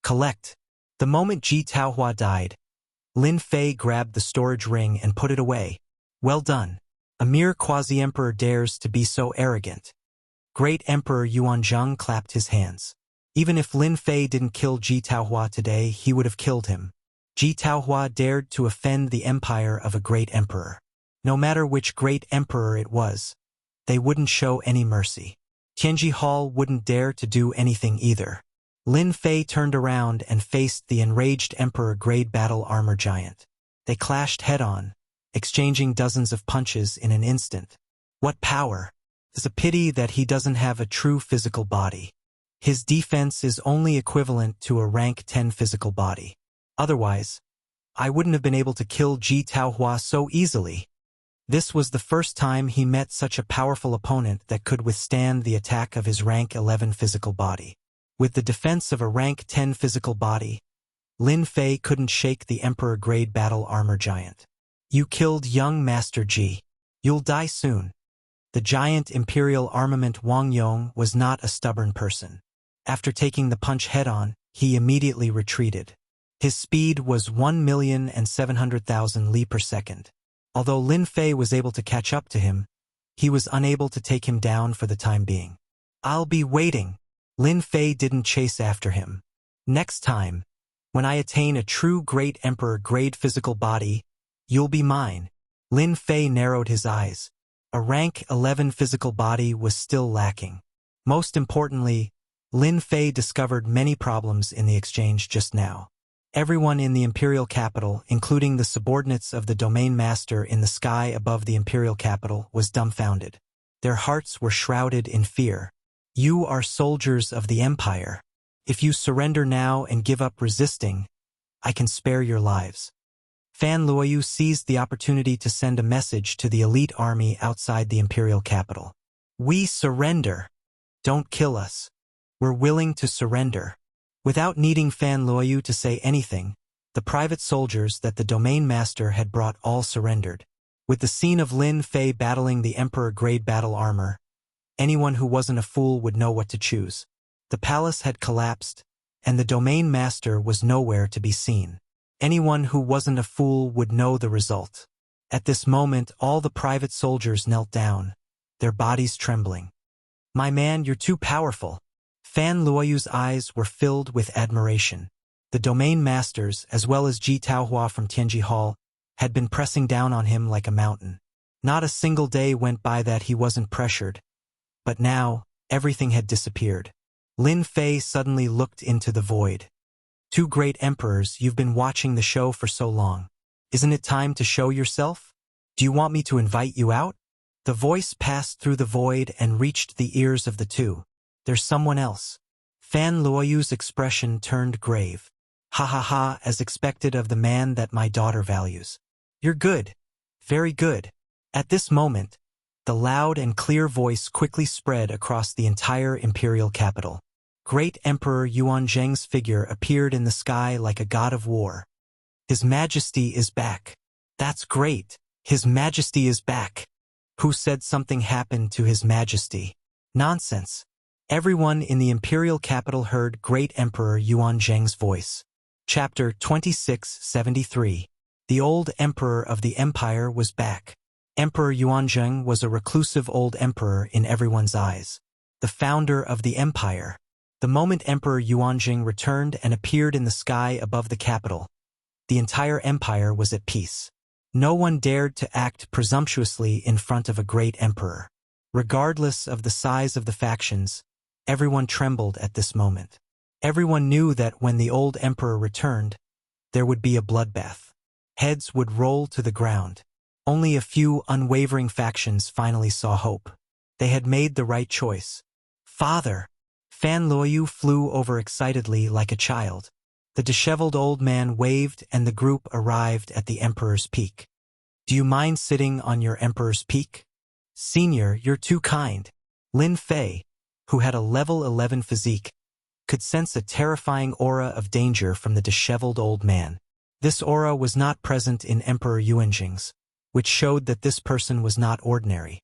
Collect. The moment Ji Taohua died, Lin Fei grabbed the storage ring and put it away. Well done. A mere quasi-emperor dares to be so arrogant. Great Emperor Yuanzhang clapped his hands. Even if Lin Fei didn't kill Ji Taohua today, he would have killed him. Ji Taohua dared to offend the empire of a great emperor. No matter which great emperor it was, they wouldn't show any mercy. Tianji Hall wouldn't dare to do anything either. Lin Fei turned around and faced the enraged Emperor-grade battle armor giant. They clashed head-on, exchanging dozens of punches in an instant. What power! It's a pity that he doesn't have a true physical body. His defense is only equivalent to a rank 10 physical body. Otherwise, I wouldn't have been able to kill Ji Taohua so easily. This was the first time he met such a powerful opponent that could withstand the attack of his rank 11 physical body. With the defense of a rank 10 physical body, Lin Fei couldn't shake the Emperor-grade battle armor giant. You killed young Master Ji. You'll die soon. The giant imperial armament Wang Yong was not a stubborn person. After taking the punch head-on, he immediately retreated. His speed was 1,700,000 li per second. Although Lin Fei was able to catch up to him, he was unable to take him down for the time being. I'll be waiting. Lin Fei didn't chase after him. Next time, when I attain a true great emperor-grade physical body, you'll be mine. Lin Fei narrowed his eyes. A rank 11 physical body was still lacking. Most importantly, Lin Fei discovered many problems in the exchange just now. Everyone in the imperial capital, including the subordinates of the domain master in the sky above the imperial capital, was dumbfounded. Their hearts were shrouded in fear. You are soldiers of the empire. If you surrender now and give up resisting, I can spare your lives. Fan Luoyu seized the opportunity to send a message to the elite army outside the imperial capital. We surrender. Don't kill us. We're willing to surrender. Without needing Fan Luoyu to say anything, the private soldiers that the domain master had brought all surrendered. With the scene of Lin Fei battling the Emperor-grade battle armor, anyone who wasn't a fool would know what to choose. The palace had collapsed, and the domain master was nowhere to be seen. Anyone who wasn't a fool would know the result. At this moment, all the private soldiers knelt down, their bodies trembling. My man, you're too powerful. Fan Luoyu's eyes were filled with admiration. The domain masters, as well as Ji Taohua from Tianji Hall, had been pressing down on him like a mountain. Not a single day went by that he wasn't pressured. But now, everything had disappeared. Lin Fei suddenly looked into the void. Two great emperors, you've been watching the show for so long. Isn't it time to show yourself? Do you want me to invite you out? The voice passed through the void and reached the ears of the two. There's someone else. Fan Luoyu's expression turned grave. Ha ha ha, as expected of the man that my daughter values. You're good. Very good. At this moment, the loud and clear voice quickly spread across the entire imperial capital. Great Emperor Yuanzhang's figure appeared in the sky like a god of war. His Majesty is back. That's great. His Majesty is back. Who said something happened to His Majesty? Nonsense. Everyone in the imperial capital heard Great Emperor Yuanzhang's voice. Chapter 2673. The old emperor of the empire was back. Emperor Yuanzheng was a reclusive old emperor in everyone's eyes. The founder of the empire. The moment Emperor Yuanzheng returned and appeared in the sky above the capital, the entire empire was at peace. No one dared to act presumptuously in front of a great emperor. Regardless of the size of the factions, everyone trembled at this moment. Everyone knew that when the old emperor returned, there would be a bloodbath. Heads would roll to the ground. Only a few unwavering factions finally saw hope. They had made the right choice. Father! Fan Luoyu flew over excitedly like a child. The disheveled old man waved and the group arrived at the emperor's peak. Do you mind sitting on your emperor's peak? Senior, you're too kind. Lin Fei, who had a level 11 physique, could sense a terrifying aura of danger from the disheveled old man. This aura was not present in Emperor Yuanzheng's, which showed that this person was not ordinary.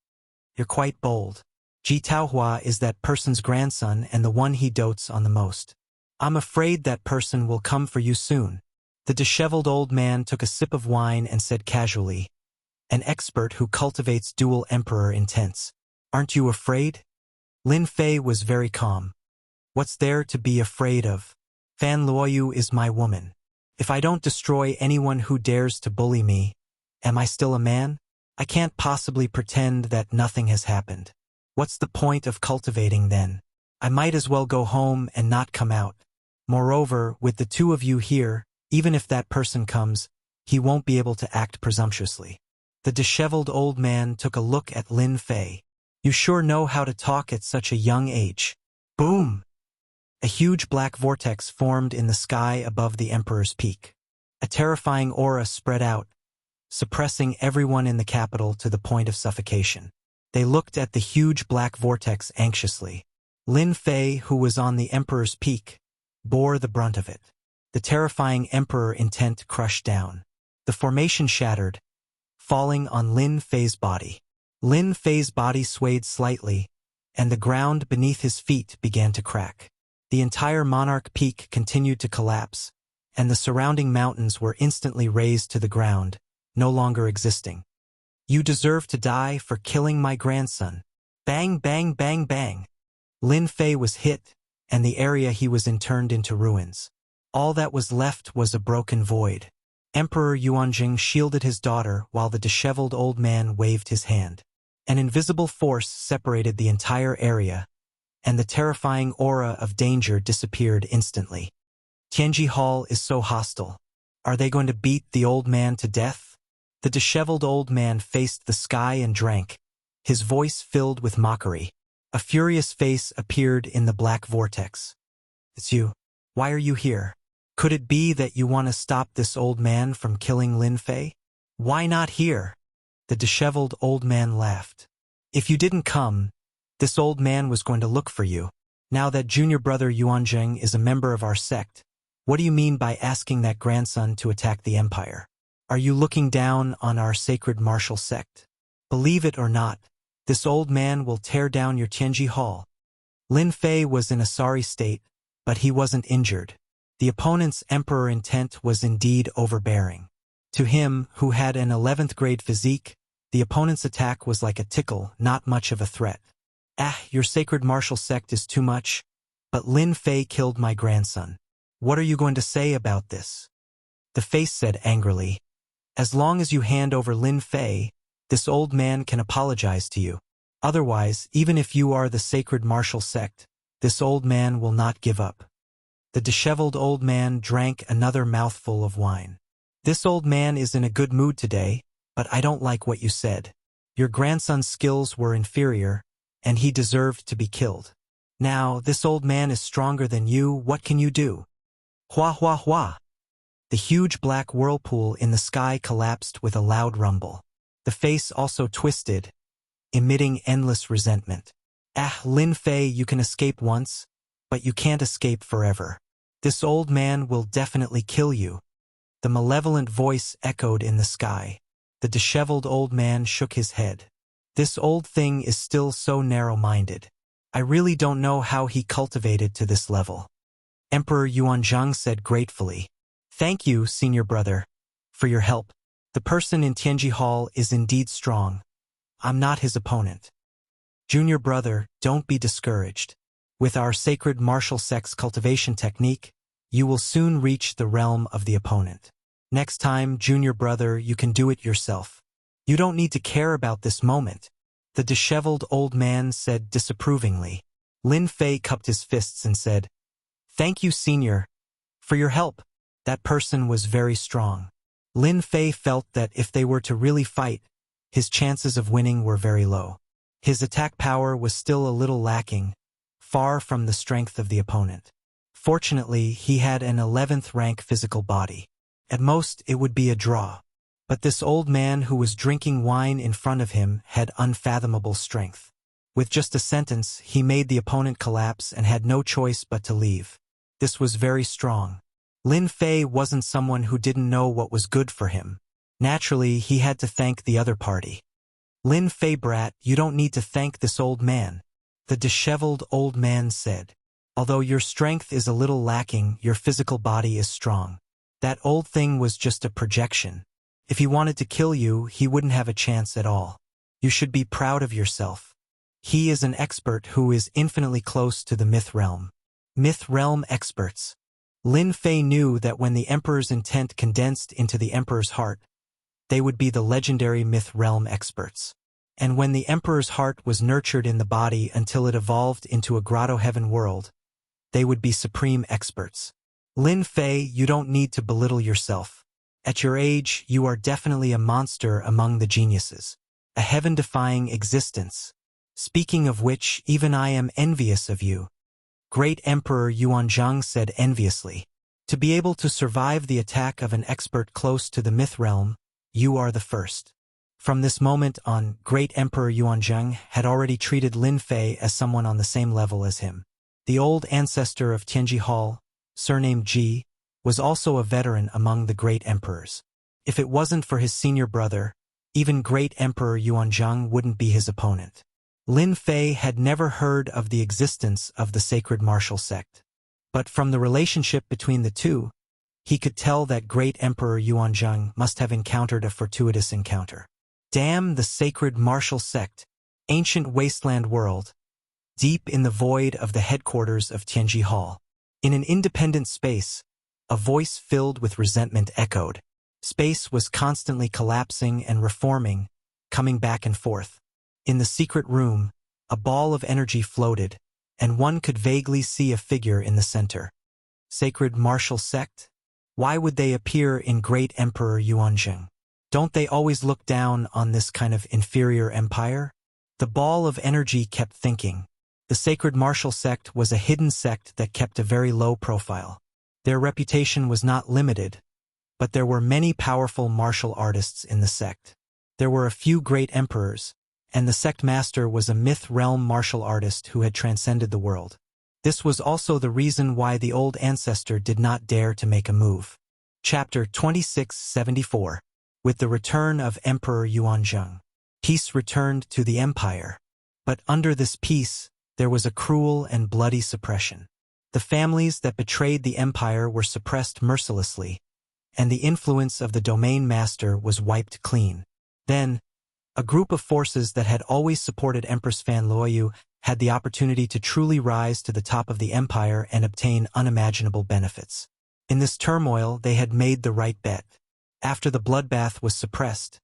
You're quite bold. Ji Taohua is that person's grandson and the one he dotes on the most. I'm afraid that person will come for you soon. The disheveled old man took a sip of wine and said casually, an expert who cultivates dual emperor intents. Aren't you afraid? Lin Fei was very calm. What's there to be afraid of? Fan Luoyu is my woman. If I don't destroy anyone who dares to bully me, am I still a man? I can't possibly pretend that nothing has happened. What's the point of cultivating then? I might as well go home and not come out. Moreover, with the two of you here, even if that person comes, he won't be able to act presumptuously. The disheveled old man took a look at Lin Fei. You sure know how to talk at such a young age. Boom! A huge black vortex formed in the sky above the emperor's peak. A terrifying aura spread out, suppressing everyone in the capital to the point of suffocation. They looked at the huge black vortex anxiously. Lin Fei, who was on the emperor's peak, bore the brunt of it. The terrifying emperor intent crushed down. The formation shattered, falling on Lin Fei's body. Lin Fei's body swayed slightly, and the ground beneath his feet began to crack. The entire monarch peak continued to collapse, and the surrounding mountains were instantly razed to the ground, no longer existing. You deserve to die for killing my grandson. Bang, bang, bang, bang. Lin Fei was hit, and the area he was in turned into ruins. All that was left was a broken void. Emperor Yuanzheng shielded his daughter while the disheveled old man waved his hand. An invisible force separated the entire area, and the terrifying aura of danger disappeared instantly. Tianji Hall is so hostile. Are they going to beat the old man to death? The disheveled old man faced the sky and drank, his voice filled with mockery. A furious face appeared in the black vortex. It's you. Why are you here? Could it be that you want to stop this old man from killing Lin Fei? Why not here? The disheveled old man laughed. If you didn't come, this old man was going to look for you. Now that junior brother Yuanzheng is a member of our sect, what do you mean by asking that grandson to attack the empire? Are you looking down on our sacred martial sect? Believe it or not, this old man will tear down your Tianji Hall. Lin Fei was in a sorry state, but he wasn't injured. The opponent's emperor intent was indeed overbearing. To him, who had an 11th grade physique, the opponent's attack was like a tickle, not much of a threat. Your sacred martial sect is too much, but Lin Fei killed my grandson. What are you going to say about this? The face said angrily, as long as you hand over Lin Fei, this old man can apologize to you. Otherwise, even if you are the sacred martial sect, this old man will not give up. The disheveled old man drank another mouthful of wine. This old man is in a good mood today, but I don't like what you said. Your grandson's skills were inferior, and he deserved to be killed. Now, this old man is stronger than you, what can you do? Hua hua hua. The huge black whirlpool in the sky collapsed with a loud rumble. The face also twisted, emitting endless resentment. Lin Fei, you can escape once, but you can't escape forever. This old man will definitely kill you. The malevolent voice echoed in the sky. The disheveled old man shook his head. This old thing is still so narrow-minded. I really don't know how he cultivated to this level. Emperor Yuanzheng said gratefully. Thank you, senior brother, for your help. The person in Tianji Hall is indeed strong. I'm not his opponent. Junior brother, don't be discouraged. With our sacred martial sex cultivation technique, you will soon reach the realm of the opponent. Next time, junior brother, you can do it yourself. You don't need to care about this moment, the disheveled old man said disapprovingly. Lin Fei cupped his fists and said, Thank you, senior, for your help. That person was very strong. Lin Fei felt that if they were to really fight, his chances of winning were very low. His attack power was still a little lacking, far from the strength of the opponent. Fortunately, he had an 11th rank physical body. At most, it would be a draw. But this old man who was drinking wine in front of him had unfathomable strength. With just a sentence, he made the opponent collapse and had no choice but to leave. This was very strong. Lin Fei wasn't someone who didn't know what was good for him. Naturally, he had to thank the other party. Lin Fei brat, you don't need to thank this old man, the disheveled old man said. Although your strength is a little lacking, your physical body is strong. That old thing was just a projection. If he wanted to kill you, he wouldn't have a chance at all. You should be proud of yourself. He is an expert who is infinitely close to the myth realm. Myth realm experts. Lin Fei knew that when the Emperor's intent condensed into the Emperor's heart, they would be the legendary myth realm experts. And when the Emperor's heart was nurtured in the body until it evolved into a grotto heaven world, they would be supreme experts. Lin Fei, you don't need to belittle yourself. At your age, you are definitely a monster among the geniuses. A heaven-defying existence. Speaking of which, even I am envious of you. Great Emperor Yuanzhang said enviously. To be able to survive the attack of an expert close to the myth realm, you are the first. From this moment on, Great Emperor Yuanzhang had already treated Lin Fei as someone on the same level as him. The old ancestor of Tianji Hall, surnamed Ji, was also a veteran among the great emperors. If it wasn't for his senior brother, even Great Emperor Yuanzhang wouldn't be his opponent. Lin Fei had never heard of the existence of the sacred martial sect. But from the relationship between the two, he could tell that Great Emperor Yuanzhang must have encountered a fortuitous encounter. Damn the sacred martial sect, ancient wasteland world, deep in the void of the headquarters of Tianji Hall. In an independent space, a voice filled with resentment echoed. Space was constantly collapsing and reforming, coming back and forth. In the secret room, a ball of energy floated, and one could vaguely see a figure in the center. Sacred martial sect? Why would they appear in Great Emperor Yuanzhang? Don't they always look down on this kind of inferior empire? The ball of energy kept thinking. The sacred martial sect was a hidden sect that kept a very low profile. Their reputation was not limited, but there were many powerful martial artists in the sect. There were a few great emperors, and the sect master was a myth realm martial artist who had transcended the world. This was also the reason why the old ancestor did not dare to make a move. Chapter 2674. With the return of Emperor Yuanzhang, peace returned to the empire. But under this peace, there was a cruel and bloody suppression. The families that betrayed the empire were suppressed mercilessly, and the influence of the domain master was wiped clean. Then, a group of forces that had always supported Empress Fan Luoyu had the opportunity to truly rise to the top of the empire and obtain unimaginable benefits. In this turmoil, they had made the right bet. After the bloodbath was suppressed,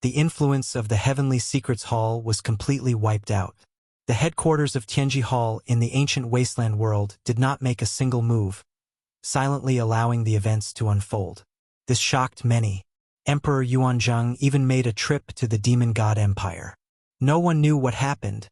the influence of the Heavenly Secrets Hall was completely wiped out. The headquarters of Tianji Hall in the ancient wasteland world did not make a single move, silently allowing the events to unfold. This shocked many. Emperor Yuanzhang even made a trip to the Demon God Empire. No one knew what happened,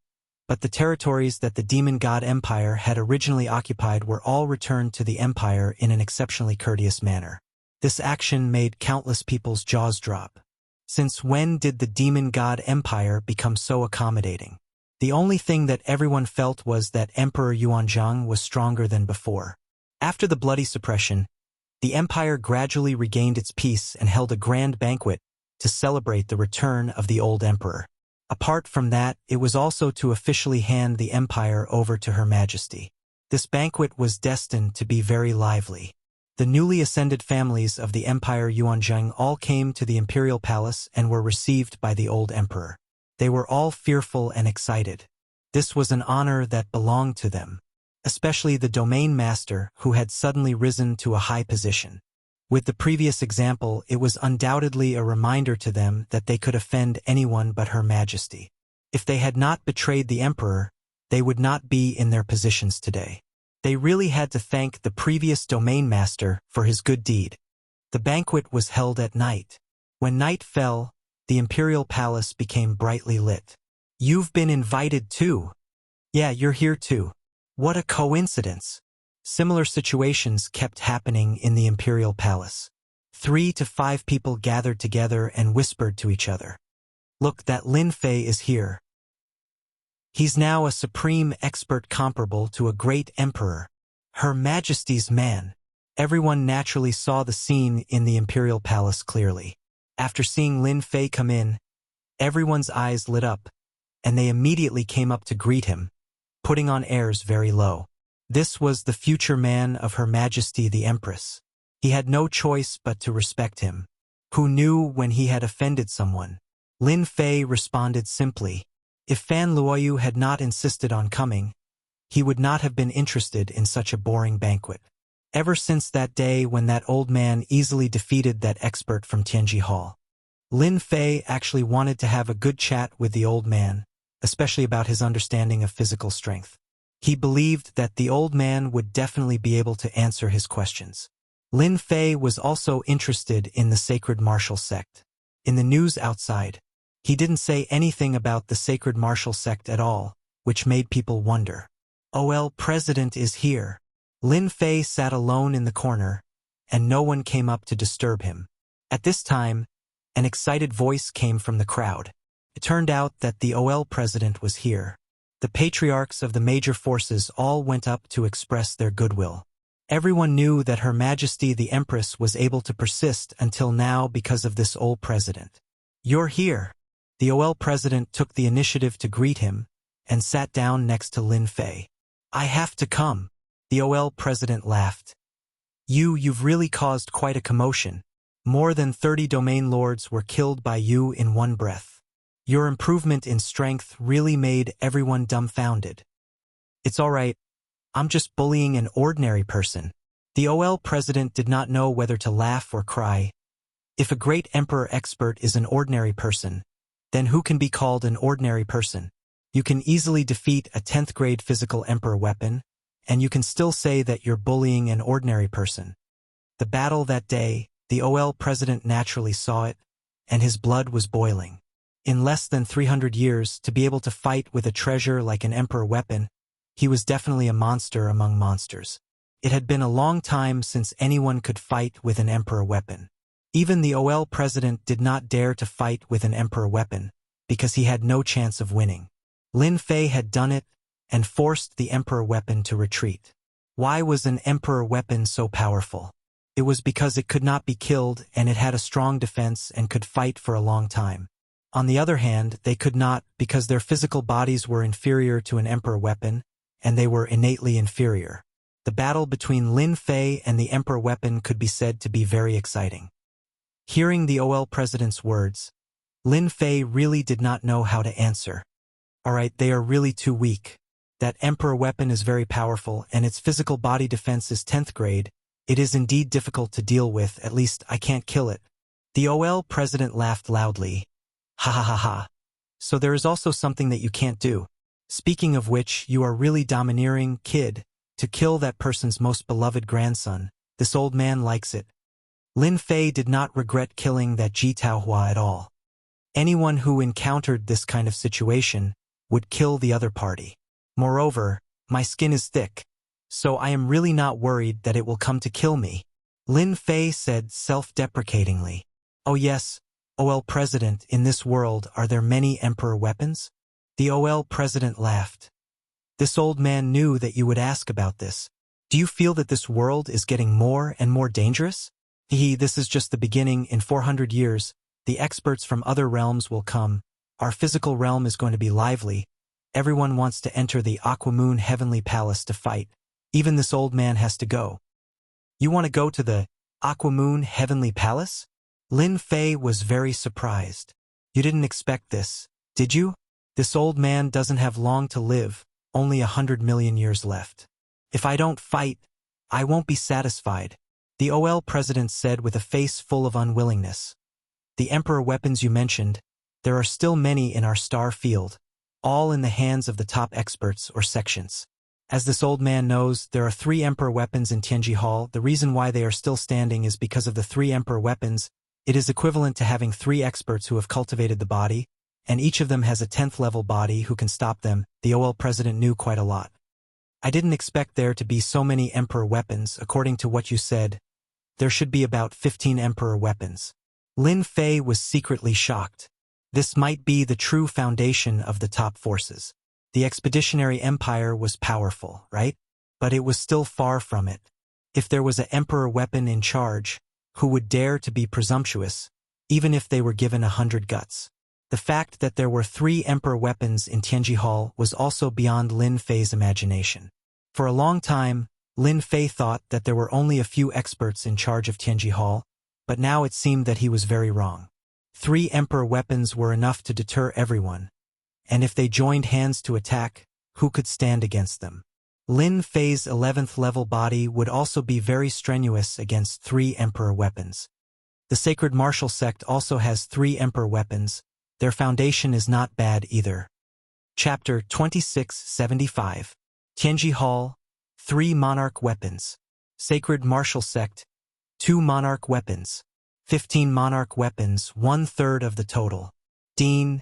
but the territories that the Demon God Empire had originally occupied were all returned to the empire in an exceptionally courteous manner. This action made countless people's jaws drop. Since when did the Demon God Empire become so accommodating? The only thing that everyone felt was that Emperor Yuanzhang was stronger than before. After the bloody suppression, the empire gradually regained its peace and held a grand banquet to celebrate the return of the old emperor. Apart from that, it was also to officially hand the empire over to Her Majesty. This banquet was destined to be very lively. The newly ascended families of the Empire Yuanzheng all came to the imperial palace and were received by the old emperor. They were all fearful and excited. This was an honor that belonged to them, especially the domain master who had suddenly risen to a high position. With the previous example, it was undoubtedly a reminder to them that they could offend anyone but Her Majesty. If they had not betrayed the emperor, they would not be in their positions today. They really had to thank the previous domain master for his good deed. The banquet was held at night. When night fell, the imperial palace became brightly lit. You've been invited too. Yeah, you're here too. What a coincidence. Similar situations kept happening in the imperial palace. 3 to 5 people gathered together and whispered to each other. Look, that Lin Fei is here. He's now a supreme expert comparable to a great emperor. Her Majesty's man. Everyone naturally saw the scene in the imperial palace clearly. After seeing Lin Fei come in, everyone's eyes lit up, and they immediately came up to greet him, putting on airs very low. This was the future man of Her Majesty the Empress. He had no choice but to respect him. Who knew when he had offended someone? Lin Fei responded simply. If Fan Luoyu had not insisted on coming, he would not have been interested in such a boring banquet. Ever since that day when that old man easily defeated that expert from Tianji Hall, Lin Fei actually wanted to have a good chat with the old man, especially about his understanding of physical strength. He believed that the old man would definitely be able to answer his questions. Lin Fei was also interested in the sacred martial sect. In the news outside, he didn't say anything about the sacred martial sect at all, which made people wonder. OL President is here. Lin Fei sat alone in the corner, and no one came up to disturb him. At this time, an excited voice came from the crowd. It turned out that the OL President was here. The patriarchs of the major forces all went up to express their goodwill. Everyone knew that Her Majesty the Empress was able to persist until now because of this old president. You're here. The OL President took the initiative to greet him and sat down next to Lin Fei. I have to come. The OL President laughed. You've really caused quite a commotion. More than 30 domain lords were killed by you in one breath. Your improvement in strength really made everyone dumbfounded. It's all right. I'm just bullying an ordinary person. The OL President did not know whether to laugh or cry. If a great emperor expert is an ordinary person, then who can be called an ordinary person? You can easily defeat a 10th grade physical emperor weapon, and you can still say that you're bullying an ordinary person. The battle that day, the OL President naturally saw it, and his blood was boiling. In less than 300 years, to be able to fight with a treasure like an emperor weapon, he was definitely a monster among monsters. It had been a long time since anyone could fight with an emperor weapon. Even the OL President did not dare to fight with an emperor weapon, because he had no chance of winning. Lin Fei had done it, and forced the emperor weapon to retreat. Why was an emperor weapon so powerful? It was because it could not be killed and it had a strong defense and could fight for a long time. On the other hand, they could not because their physical bodies were inferior to an emperor weapon, and they were innately inferior. The battle between Lin Fei and the emperor weapon could be said to be very exciting. Hearing the OL President's words, Lin Fei really did not know how to answer. Alright, they are really too weak. That emperor weapon is very powerful and its physical body defense is 10th grade. It is indeed difficult to deal with, at least I can't kill it. The OL President laughed loudly. Ha ha ha ha. So there is also something that you can't do. Speaking of which, you are really domineering, kid, to kill that person's most beloved grandson. This old man likes it. Lin Fei did not regret killing that Ji Taohua at all. Anyone who encountered this kind of situation would kill the other party. Moreover, my skin is thick, so I am really not worried that it will come to kill me. Lin Fei said self-deprecatingly. Oh yes, OL President, in this world are there many emperor weapons? The OL President laughed. This old man knew that you would ask about this. Do you feel that this world is getting more and more dangerous? This is just the beginning. In 400 years, the experts from other realms will come. Our physical realm is going to be lively. Everyone wants to enter the Aquamoon Heavenly Palace to fight. Even this old man has to go. You want to go to the Aquamoon Heavenly Palace? Lin Fei was very surprised. You didn't expect this, did you? This old man doesn't have long to live, only 100 million years left. If I don't fight, I won't be satisfied, the OL president said with a face full of unwillingness. The Emperor weapons you mentioned, there are still many in our star field, all in the hands of the top experts or sections. As this old man knows, there are 3 Emperor weapons in Tianji Hall. The reason why they are still standing is because of the 3 Emperor weapons. It is equivalent to having 3 experts who have cultivated the body, and each of them has a 10th level body who can stop them. The OL president knew quite a lot. I didn't expect there to be so many Emperor weapons. According to what you said, there should be about 15 Emperor weapons. Lin Fei was secretly shocked. This might be the true foundation of the top forces. The Expeditionary Empire was powerful, right? But it was still far from it. If there was an Emperor weapon in charge, who would dare to be presumptuous, even if they were given 100 guts? The fact that there were 3 Emperor weapons in Tianji Hall was also beyond Lin Fei's imagination. For a long time, Lin Fei thought that there were only a few experts in charge of Tianji Hall, but now it seemed that he was very wrong. 3 Emperor weapons were enough to deter everyone, and if they joined hands to attack, who could stand against them? Lin Fei's 11th level body would also be very strenuous against 3 Emperor weapons. The Sacred Martial Sect also has 3 Emperor weapons. Their foundation is not bad either. Chapter 2675. Tianji Hall, 3 Monarch weapons. Sacred Martial Sect, 2 Monarch weapons. 15 Monarch weapons, 1/3 of the total. Dean,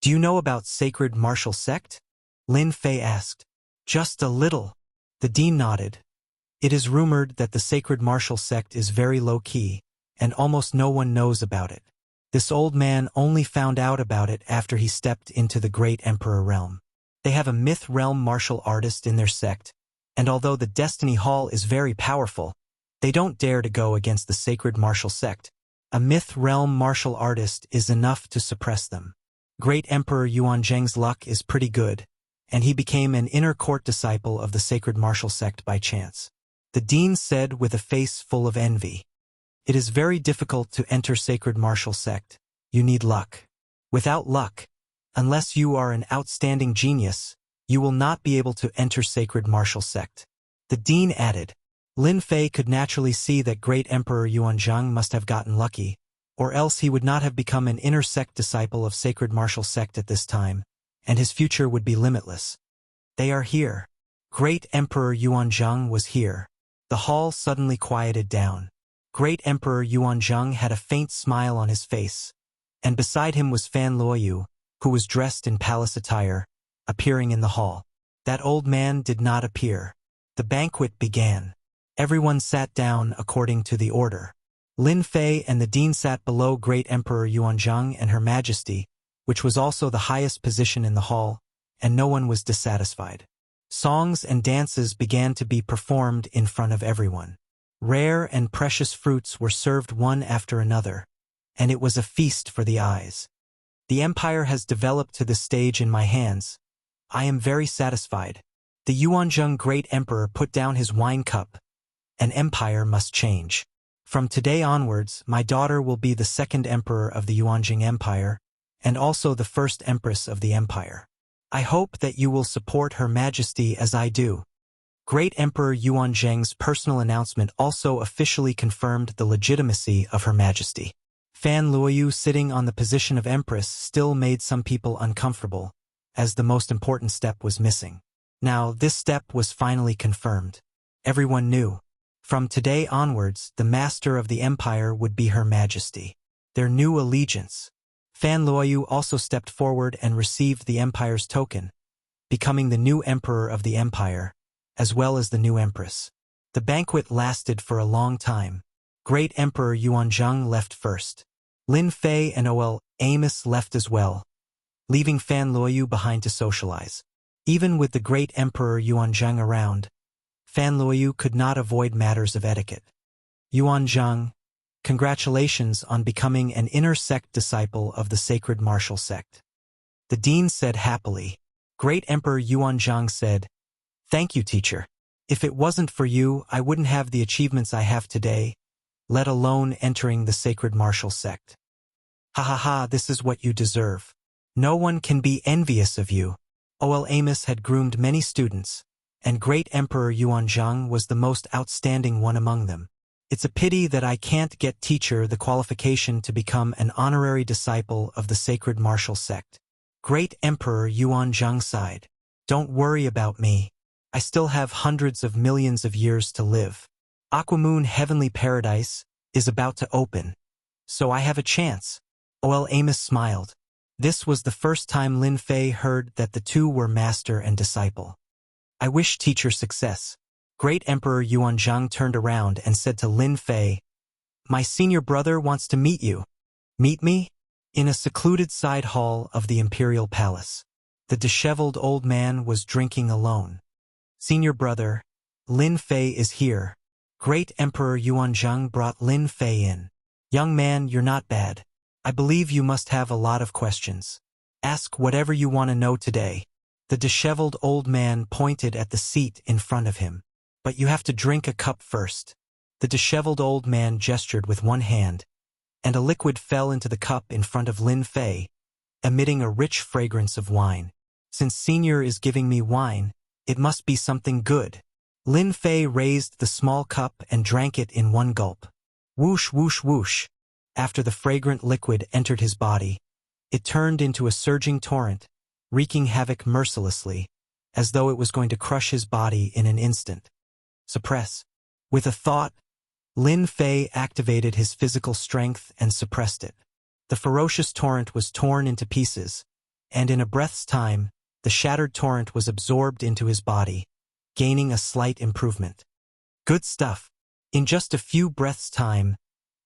do you know about Sacred Martial Sect? Lin Fei asked. Just a little. The Dean nodded. It is rumored that the Sacred Martial Sect is very low-key, and almost no one knows about it. This old man only found out about it after he stepped into the Great Emperor realm. They have a Myth Realm martial artist in their sect, and although the Destiny Hall is very powerful, they don't dare to go against the Sacred Martial Sect. A Myth Realm martial artist is enough to suppress them. Great Emperor Yuanzhang's luck is pretty good, and he became an inner court disciple of the Sacred Martial Sect by chance. The Dean said with a face full of envy. It is very difficult to enter Sacred Martial Sect. You need luck. Without luck, unless you are an outstanding genius, you will not be able to enter Sacred Martial Sect. The Dean added. Lin Fei could naturally see that Great Emperor Yuanzhang must have gotten lucky, or else he would not have become an inner sect disciple of Sacred Martial Sect at this time, and his future would be limitless. They are here. Great Emperor Yuanzhang was here. The hall suddenly quieted down. Great Emperor Yuanzhang had a faint smile on his face, and beside him was Fan Luoyu, who was dressed in palace attire, appearing in the hall. That old man did not appear. The banquet began. Everyone sat down according to the order. Lin Fei and the Dean sat below Great Emperor Yuanzhang and Her Majesty, which was also the highest position in the hall, and no one was dissatisfied. Songs and dances began to be performed in front of everyone. Rare and precious fruits were served one after another, and it was a feast for the eyes. The empire has developed to this stage in my hands. I am very satisfied. The Yuanzhang Great Emperor put down his wine cup. An empire must change. From today onwards, my daughter will be the 2nd emperor of the Yuanjing Empire, and also the 1st empress of the empire. I hope that you will support Her Majesty as I do. Great Emperor Yuanzhang's personal announcement also officially confirmed the legitimacy of Her Majesty. Fan Luoyu sitting on the position of empress still made some people uncomfortable, as the most important step was missing. Now, this step was finally confirmed. Everyone knew. From today onwards, the master of the empire would be Her Majesty. Their new allegiance. Fan Luoyu also stepped forward and received the empire's token, becoming the new emperor of the empire, as well as the new empress. The banquet lasted for a long time. Great Emperor Yuanzhang left first. Lin Fei and OL Amos left as well, leaving Fan Luoyu behind to socialize. Even with the Great Emperor Yuanzhang around, Fan Luoyu could not avoid matters of etiquette. Yuanzhang, congratulations on becoming an inner sect disciple of the Sacred Martial Sect. The Dean said happily. Great Emperor Yuanzhang said, Thank you, teacher. If it wasn't for you, I wouldn't have the achievements I have today, let alone entering the sacred martial sect. Ha ha ha, this is what you deserve. No one can be envious of you. Ol Amos had groomed many students, and great Emperor Yuanzhang was the most outstanding one among them. It's a pity that I can't get teacher the qualification to become an honorary disciple of the sacred martial sect. Great Emperor Yuanzhang sighed. Don't worry about me. I still have hundreds of millions of years to live. Aquamoon Heavenly Paradise is about to open, so I have a chance. Ol Amos smiled. This was the first time Lin Fei heard that the two were master and disciple. I wish teacher success. Great Emperor Yuanzhang turned around and said to Lin Fei, My senior brother wants to meet you. Meet me? In a secluded side hall of the imperial palace, the disheveled old man was drinking alone. Senior brother, Lin Fei is here. Great Emperor Yuanzhang brought Lin Fei in. Young man, you're not bad. I believe you must have a lot of questions. Ask whatever you want to know today. The disheveled old man pointed at the seat in front of him. But you have to drink a cup first. The disheveled old man gestured with one hand, and a liquid fell into the cup in front of Lin Fei, emitting a rich fragrance of wine. Since senior is giving me wine, it must be something good. Lin Fei raised the small cup and drank it in one gulp. Whoosh, whoosh, whoosh. After the fragrant liquid entered his body, it turned into a surging torrent, wreaking havoc mercilessly, as though it was going to crush his body in an instant. Suppress. With a thought, Lin Fei activated his physical strength and suppressed it. The ferocious torrent was torn into pieces, and in a breath's time, the shattered torrent was absorbed into his body, gaining a slight improvement. Good stuff. In just a few breaths' time,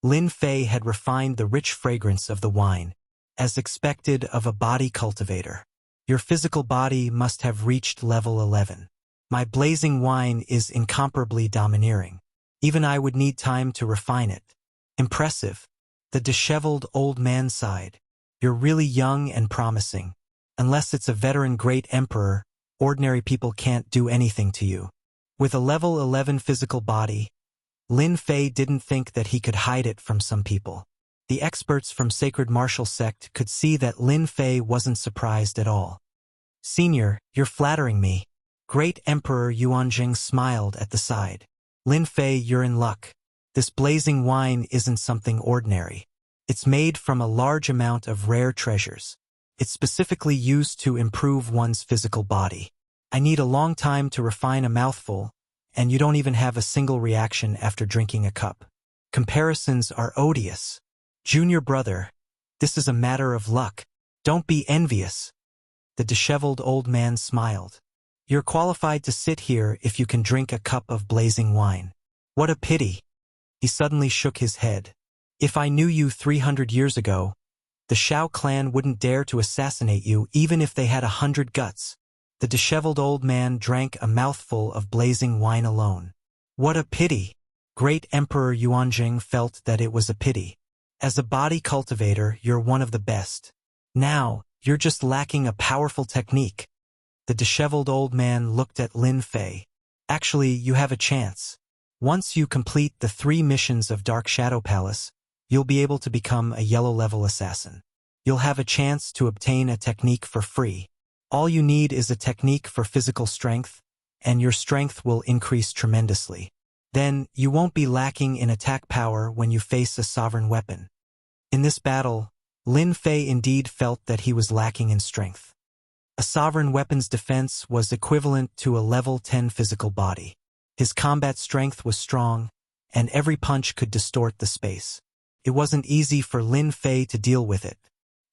Lin Fei had refined the rich fragrance of the wine, as expected of a body cultivator. Your physical body must have reached level 11. My blazing wine is incomparably domineering. Even I would need time to refine it. Impressive. The disheveled old man sighed. You're really young and promising. Unless it's a veteran great emperor, ordinary people can't do anything to you. With a level 11 physical body, Lin Fei didn't think that he could hide it from some people. The experts from Sacred Martial Sect could see that Lin Fei wasn't surprised at all. Senior, you're flattering me. Great Emperor Yuanzhang smiled at the side. Lin Fei, you're in luck. This blazing wine isn't something ordinary. It's made from a large amount of rare treasures. It's specifically used to improve one's physical body. I need a long time to refine a mouthful, and you don't even have a single reaction after drinking a cup. Comparisons are odious. Junior brother, this is a matter of luck. Don't be envious. The disheveled old man smiled. You're qualified to sit here if you can drink a cup of blazing wine. What a pity. He suddenly shook his head. If I knew you 300 years ago, the Shao clan wouldn't dare to assassinate you even if they had 100 guts. The disheveled old man drank a mouthful of blazing wine alone. What a pity. Great Emperor Yuanzhang felt that it was a pity. As a body cultivator, you're one of the best. Now, you're just lacking a powerful technique. The disheveled old man looked at Lin Fei. Actually, you have a chance. Once you complete the 3 missions of Dark Shadow Palace, you'll be able to become a yellow-level assassin. You'll have a chance to obtain a technique for free. All you need is a technique for physical strength, and your strength will increase tremendously. Then, you won't be lacking in attack power when you face a sovereign weapon. In this battle, Lin Fei indeed felt that he was lacking in strength. A sovereign weapon's defense was equivalent to a level 10 physical body. His combat strength was strong, and every punch could distort the space. It wasn't easy for Lin Fei to deal with it.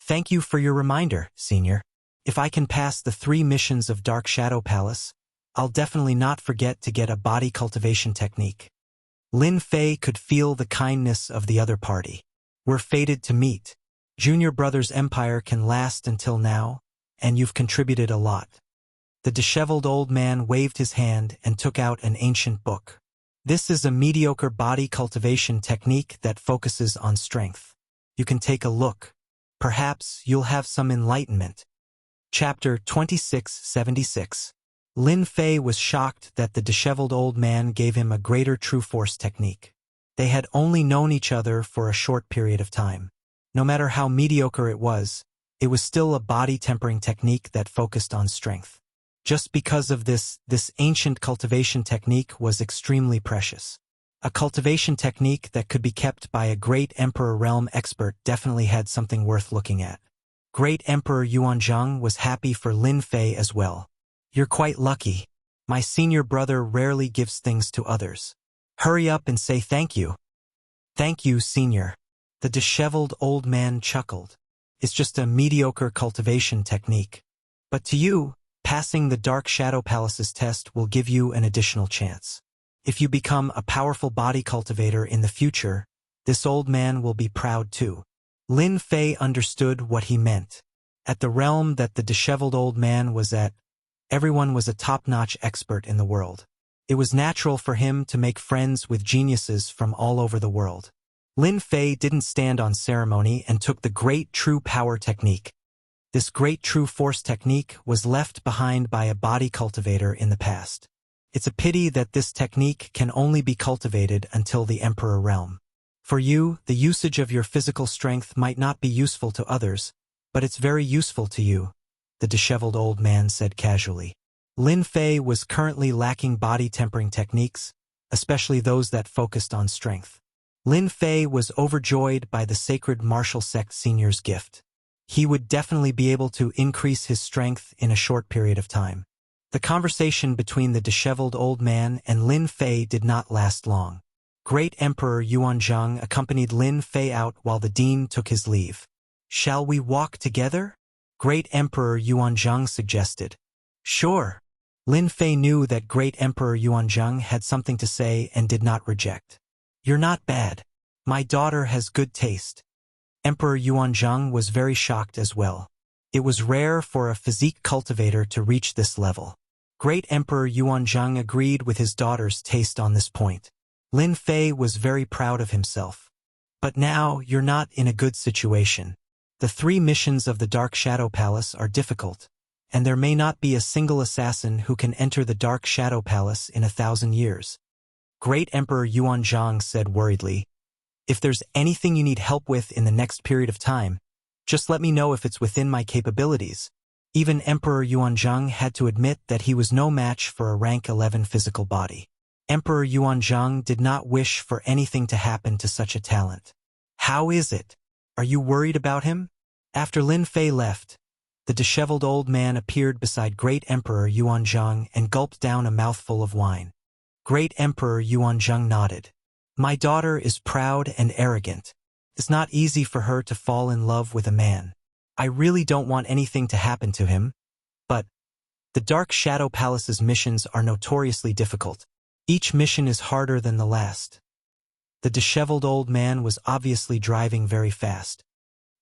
Thank you for your reminder, Senior. If I can pass the 3 missions of Dark Shadow Palace, I'll definitely not forget to get a body cultivation technique. Lin Fei could feel the kindness of the other party. We're fated to meet. Junior brother's empire can last until now, and you've contributed a lot. The disheveled old man waved his hand and took out an ancient book. This is a mediocre body cultivation technique that focuses on strength. You can take a look. Perhaps you'll have some enlightenment. Chapter 2676. Lin Fei was shocked that the disheveled old man gave him a greater true force technique. They had only known each other for a short period of time. No matter how mediocre it was still a body-tempering technique that focused on strength. Just because of this ancient cultivation technique was extremely precious. A cultivation technique that could be kept by a great Emperor realm expert definitely had something worth looking at. Great Emperor Yuanzhang was happy for Lin Fei as well. You're quite lucky. My senior brother rarely gives things to others. Hurry up and say thank you. Thank you, senior. The disheveled old man chuckled. It's just a mediocre cultivation technique. But to you, passing the Dark Shadow Palace's test will give you an additional chance. If you become a powerful body cultivator in the future, this old man will be proud too. Lin Fei understood what he meant. At the realm that the disheveled old man was at, everyone was a top-notch expert in the world. It was natural for him to make friends with geniuses from all over the world. Lin Fei didn't stand on ceremony and took the Great True Power technique. This Great True Force technique was left behind by a body cultivator in the past. It's a pity that this technique can only be cultivated until the Emperor realm. For you, the usage of your physical strength might not be useful to others, but it's very useful to you, the disheveled old man said casually. Lin Fei was currently lacking body-tempering techniques, especially those that focused on strength. Lin Fei was overjoyed by the Sacred Martial Sect Senior's gift. He would definitely be able to increase his strength in a short period of time. The conversation between the disheveled old man and Lin Fei did not last long. Great Emperor Yuanzhang accompanied Lin Fei out while the dean took his leave. Shall we walk together? Great Emperor Yuanzhang suggested. Sure. Lin Fei knew that Great Emperor Yuanzhang had something to say and did not reject. You're not bad. My daughter has good taste. Emperor Yuanzhang was very shocked as well. It was rare for a physique cultivator to reach this level. Great Emperor Yuanzhang agreed with his daughter's taste on this point. Lin Fei was very proud of himself. But now you're not in a good situation. The 3 missions of the Dark Shadow Palace are difficult, and there may not be a single assassin who can enter the Dark Shadow Palace in 1,000 years. Great Emperor Yuanzhang said worriedly, if there's anything you need help with in the next period of time, just let me know if it's within my capabilities. Even Emperor Yuanzhang had to admit that he was no match for a rank 11 physical body. Emperor Yuanzhang did not wish for anything to happen to such a talent. How is it? Are you worried about him? After Lin Fei left, the disheveled old man appeared beside Great Emperor Yuanzhang and gulped down a mouthful of wine. Great Emperor Yuanzhang nodded. My daughter is proud and arrogant. It's not easy for her to fall in love with a man. I really don't want anything to happen to him. But the Dark Shadow Palace's missions are notoriously difficult. Each mission is harder than the last. The disheveled old man was obviously driving very fast.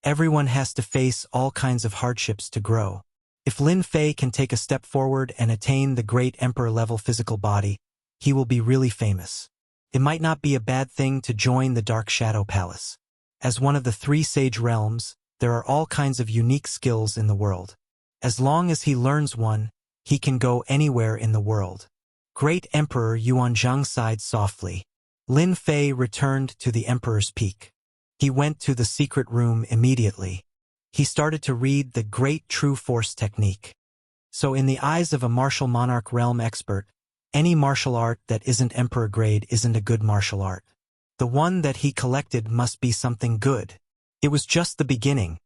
Everyone has to face all kinds of hardships to grow. If Lin Fei can take a step forward and attain the Great Emperor-level physical body, he will be really famous. It might not be a bad thing to join the Dark Shadow Palace. As one of the 3 sage realms, there are all kinds of unique skills in the world. As long as he learns one, he can go anywhere in the world. Great Emperor Yuanzhang sighed softly. Lin Fei returned to the Emperor's Peak. He went to the secret room immediately. He started to read the Great True Force technique. So in the eyes of a martial monarch realm expert, any martial art that isn't emperor grade isn't a good martial art. The one that he collected must be something good. It was just the beginning,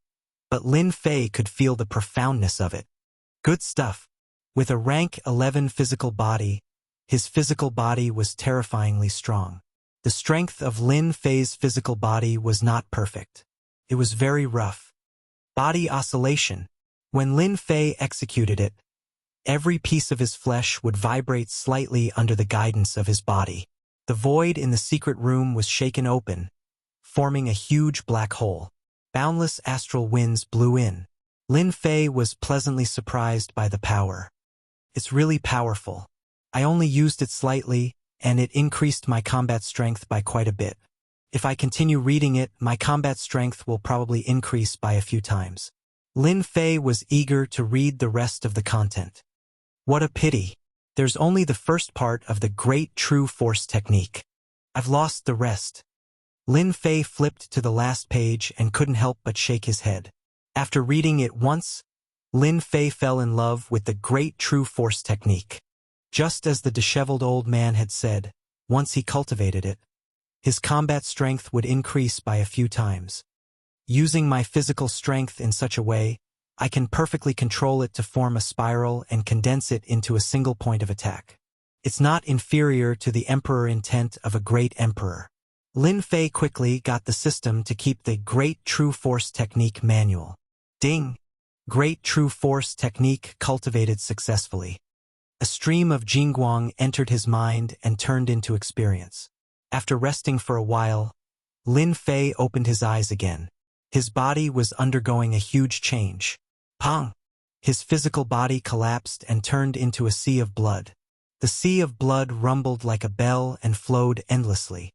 but Lin Fei could feel the profoundness of it. Good stuff. With a rank 11 physical body, his physical body was terrifyingly strong. The strength of Lin Fei's physical body was not perfect. It was very rough. Body oscillation. When Lin Fei executed it, every piece of his flesh would vibrate slightly under the guidance of his body. The void in the secret room was shaken open, forming a huge black hole. Boundless astral winds blew in. Lin Fei was pleasantly surprised by the power. It's really powerful. I only used it slightly, and it increased my combat strength by quite a bit. If I continue reading it, my combat strength will probably increase by a few times. Lin Fei was eager to read the rest of the content. What a pity. There's only the first part of the Great True Force technique. I've lost the rest. Lin Fei flipped to the last page and couldn't help but shake his head. After reading it once, Lin Fei fell in love with the Great True Force technique. Just as the disheveled old man had said, once he cultivated it, his combat strength would increase by a few times. Using my physical strength in such a way, I can perfectly control it to form a spiral and condense it into a single point of attack. It's not inferior to the emperor intent of a great emperor. Lin Fei quickly got the system to keep the Great True Force technique manual. Ding! Great True Force technique cultivated successfully. A stream of Jingguang entered his mind and turned into experience. After resting for a while, Lin Fei opened his eyes again. His body was undergoing a huge change. Pong! His physical body collapsed and turned into a sea of blood. The sea of blood rumbled like a bell and flowed endlessly.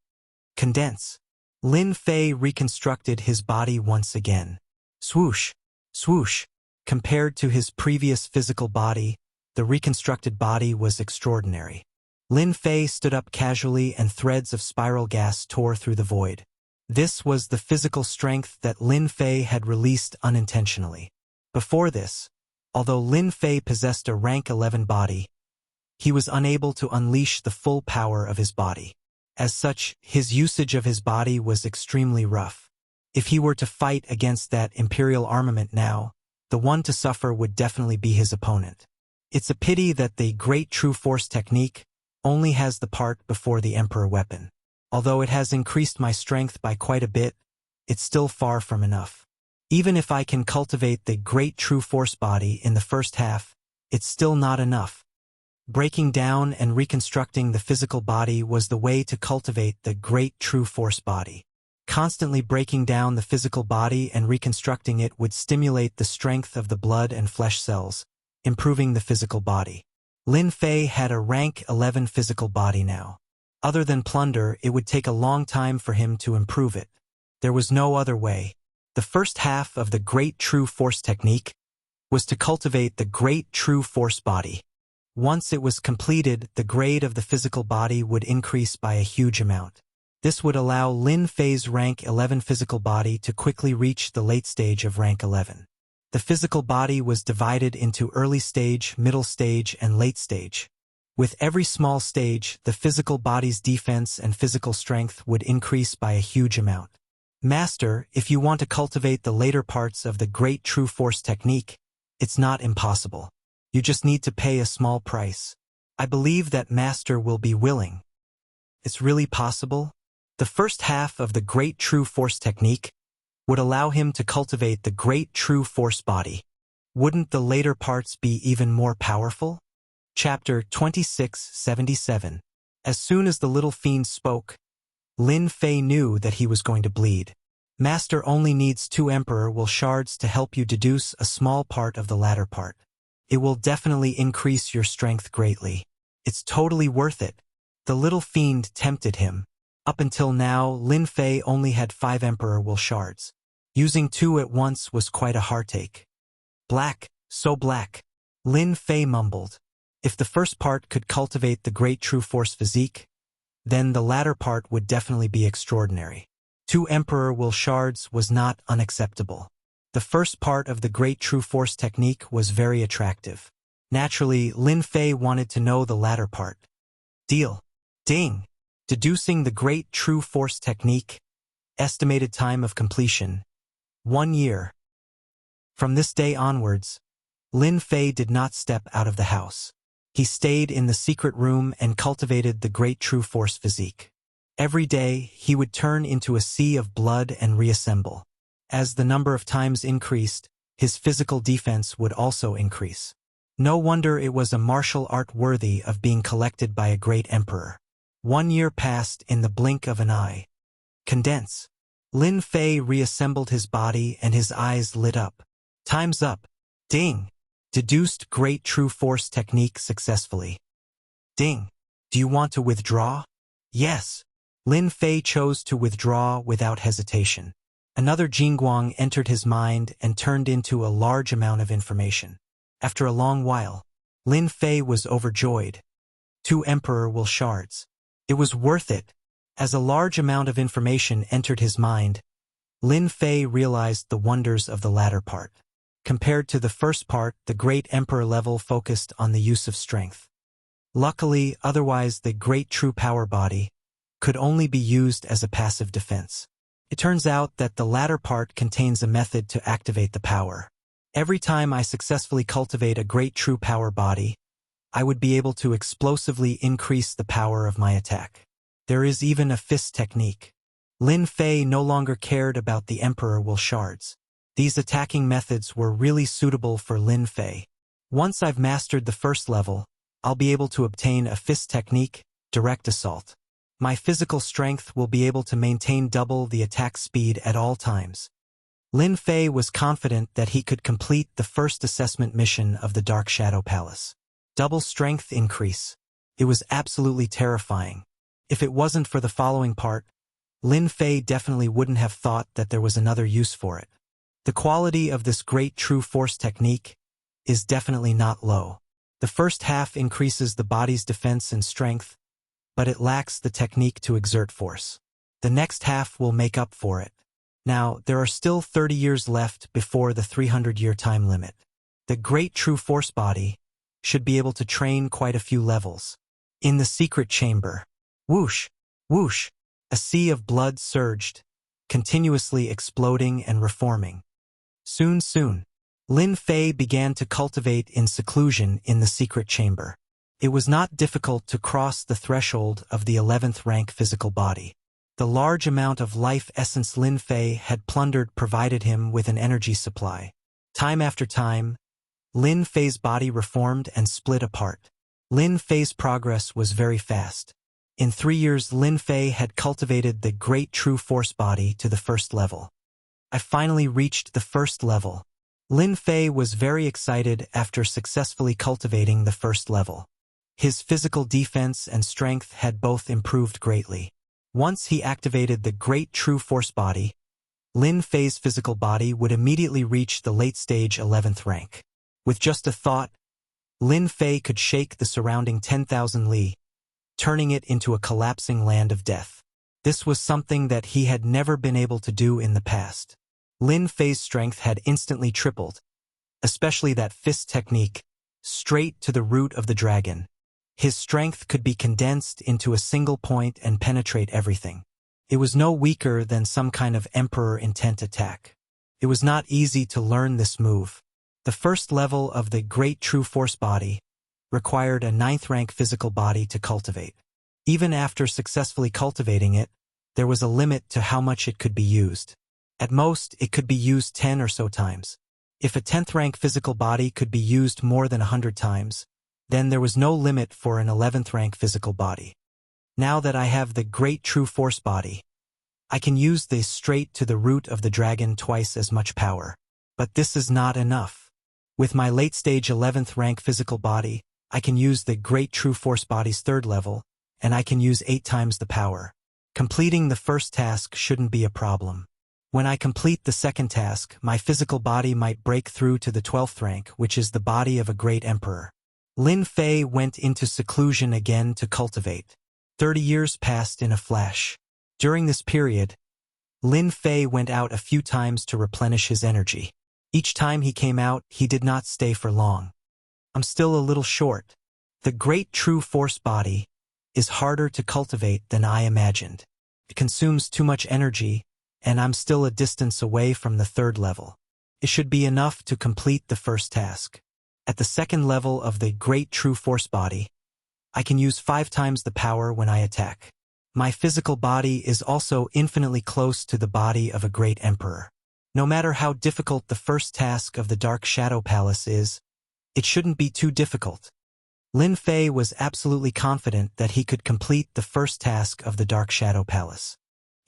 Condense. Lin Fei reconstructed his body once again. Swoosh! Swoosh! Compared to his previous physical body, the reconstructed body was extraordinary. Lin Fei stood up casually and threads of spiral gas tore through the void. This was the physical strength that Lin Fei had released unintentionally. Before this, although Lin Fei possessed a rank 11 body, he was unable to unleash the full power of his body. As such, his usage of his body was extremely rough. If he were to fight against that Imperial armament now, the one to suffer would definitely be his opponent. It's a pity that the Great True Force technique only has the part before the Emperor weapon. Although it has increased my strength by quite a bit, it's still far from enough. Even if I can cultivate the Great True Force body in the first half, it's still not enough. Breaking down and reconstructing the physical body was the way to cultivate the Great True Force body. Constantly breaking down the physical body and reconstructing it would stimulate the strength of the blood and flesh cells, improving the physical body. Lin Fei had a rank 11 physical body now. Other than plunder, it would take a long time for him to improve it. There was no other way. The first half of the Great True Force technique was to cultivate the Great True Force body. Once it was completed, the grade of the physical body would increase by a huge amount. This would allow Lin Fei's rank 11 physical body to quickly reach the late stage of rank 11. The physical body was divided into early stage, middle stage, and late stage. With every small stage, the physical body's defense and physical strength would increase by a huge amount. Master, if you want to cultivate the later parts of the Great True Force technique, it's not impossible. You just need to pay a small price. I believe that Master will be willing. It's really possible? The first half of the Great True Force technique would allow him to cultivate the Great True Force body. Wouldn't the later parts be even more powerful? Chapter 2677. As soon as the little fiend spoke, Lin Fei knew that he was going to bleed. Master only needs 2 Emperor will shards to help you deduce a small part of the latter part. It will definitely increase your strength greatly. It's totally worth it. The little fiend tempted him. Up until now, Lin Fei only had 5 Emperor will shards. Using 2 at once was quite a heartache. Black, so black. Lin Fei mumbled. If the first part could cultivate the Great True Force physique, then the latter part would definitely be extraordinary. 2 Emperor will shards was not unacceptable. The first part of the Great True Force technique was very attractive. Naturally, Lin Fei wanted to know the latter part. Deal. Ding. Deducing the Great True Force technique. Estimated time of completion. 1 year. From this day onwards, Lin Fei did not step out of the house. He stayed in the secret room and cultivated the Great True Force physique. Every day, he would turn into a sea of blood and reassemble. As the number of times increased, his physical defense would also increase. No wonder it was a martial art worthy of being collected by a great emperor. 1 year passed in the blink of an eye. Condense. Lin Fei reassembled his body and his eyes lit up. Time's up. Ding. Deduced Great True Force technique successfully. Ding. Do you want to withdraw? Yes. Lin Fei chose to withdraw without hesitation. Another Jingguang entered his mind and turned into a large amount of information. After a long while, Lin Fei was overjoyed. 2 Emperor will shards. It was worth it. As a large amount of information entered his mind, Lin Fei realized the wonders of the latter part. Compared to the first part, the Great Emperor level focused on the use of strength. Luckily, otherwise the Great True Power Body could only be used as a passive defense. It turns out that the latter part contains a method to activate the power. Every time I successfully cultivate a Great True Power Body, I would be able to explosively increase the power of my attack. There is even a fist technique. Lin Fei no longer cared about the Emperor will shards. These attacking methods were really suitable for Lin Fei. Once I've mastered the first level, I'll be able to obtain a fist technique, direct assault. My physical strength will be able to maintain double the attack speed at all times. Lin Fei was confident that he could complete the first assessment mission of the Dark Shadow Palace. Double strength increase. It was absolutely terrifying. If it wasn't for the following part, Lin Fei definitely wouldn't have thought that there was another use for it. The quality of this Great True Force technique is definitely not low. The first half increases the body's defense and strength, but it lacks the technique to exert force. The next half will make up for it. Now, there are still 30 years left before the 300-year time limit. The Great True Force Body should be able to train quite a few levels. In the secret chamber, whoosh, whoosh, a sea of blood surged, continuously exploding and reforming. Soon, Lin Fei began to cultivate in seclusion in the secret chamber. It was not difficult to cross the threshold of the 11th rank physical body. The large amount of life essence Lin Fei had plundered provided him with an energy supply. Time after time, Lin Fei's body reformed and split apart. Lin Fei's progress was very fast. In 3 years, Lin Fei had cultivated the Great True Force Body to the first level. I finally reached the first level. Lin Fei was very excited after successfully cultivating the first level. His physical defense and strength had both improved greatly. Once he activated the Great True Force Body, Lin Fei's physical body would immediately reach the late-stage 11th rank. With just a thought, Lin Fei could shake the surrounding 10,000 li, turning it into a collapsing land of death. This was something that he had never been able to do in the past. Lin Fei's strength had instantly tripled, especially that fist technique, straight to the root of the dragon. His strength could be condensed into a single point and penetrate everything. It was no weaker than some kind of emperor intent attack. It was not easy to learn this move. The first level of the Great True Force Body required a 9th rank physical body to cultivate. Even after successfully cultivating it, there was a limit to how much it could be used. At most, it could be used 10 or so times. If a 10th rank physical body could be used more than 100 times, then there was no limit for an 11th rank physical body. Now that I have the Great True Force Body, I can use this straight to the root of the dragon twice as much power. But this is not enough. With my late-stage 11th rank physical body, I can use the Great True Force Body's 3rd level, and I can use 8 times the power. Completing the first task shouldn't be a problem. When I complete the second task, my physical body might break through to the 12th rank, which is the body of a great emperor. Lin Fei went into seclusion again to cultivate. 30 years passed in a flash. During this period, Lin Fei went out a few times to replenish his energy. Each time he came out, he did not stay for long. I'm still a little short. The Great True Force Body is harder to cultivate than I imagined. It consumes too much energy, and I'm still a distance away from the 3rd level. It should be enough to complete the first task. At the 2nd level of the Great True Force Body, I can use 5 times the power when I attack. My physical body is also infinitely close to the body of a great emperor. No matter how difficult the first task of the Dark Shadow Palace is, it shouldn't be too difficult. Lin Fei was absolutely confident that he could complete the first task of the Dark Shadow Palace.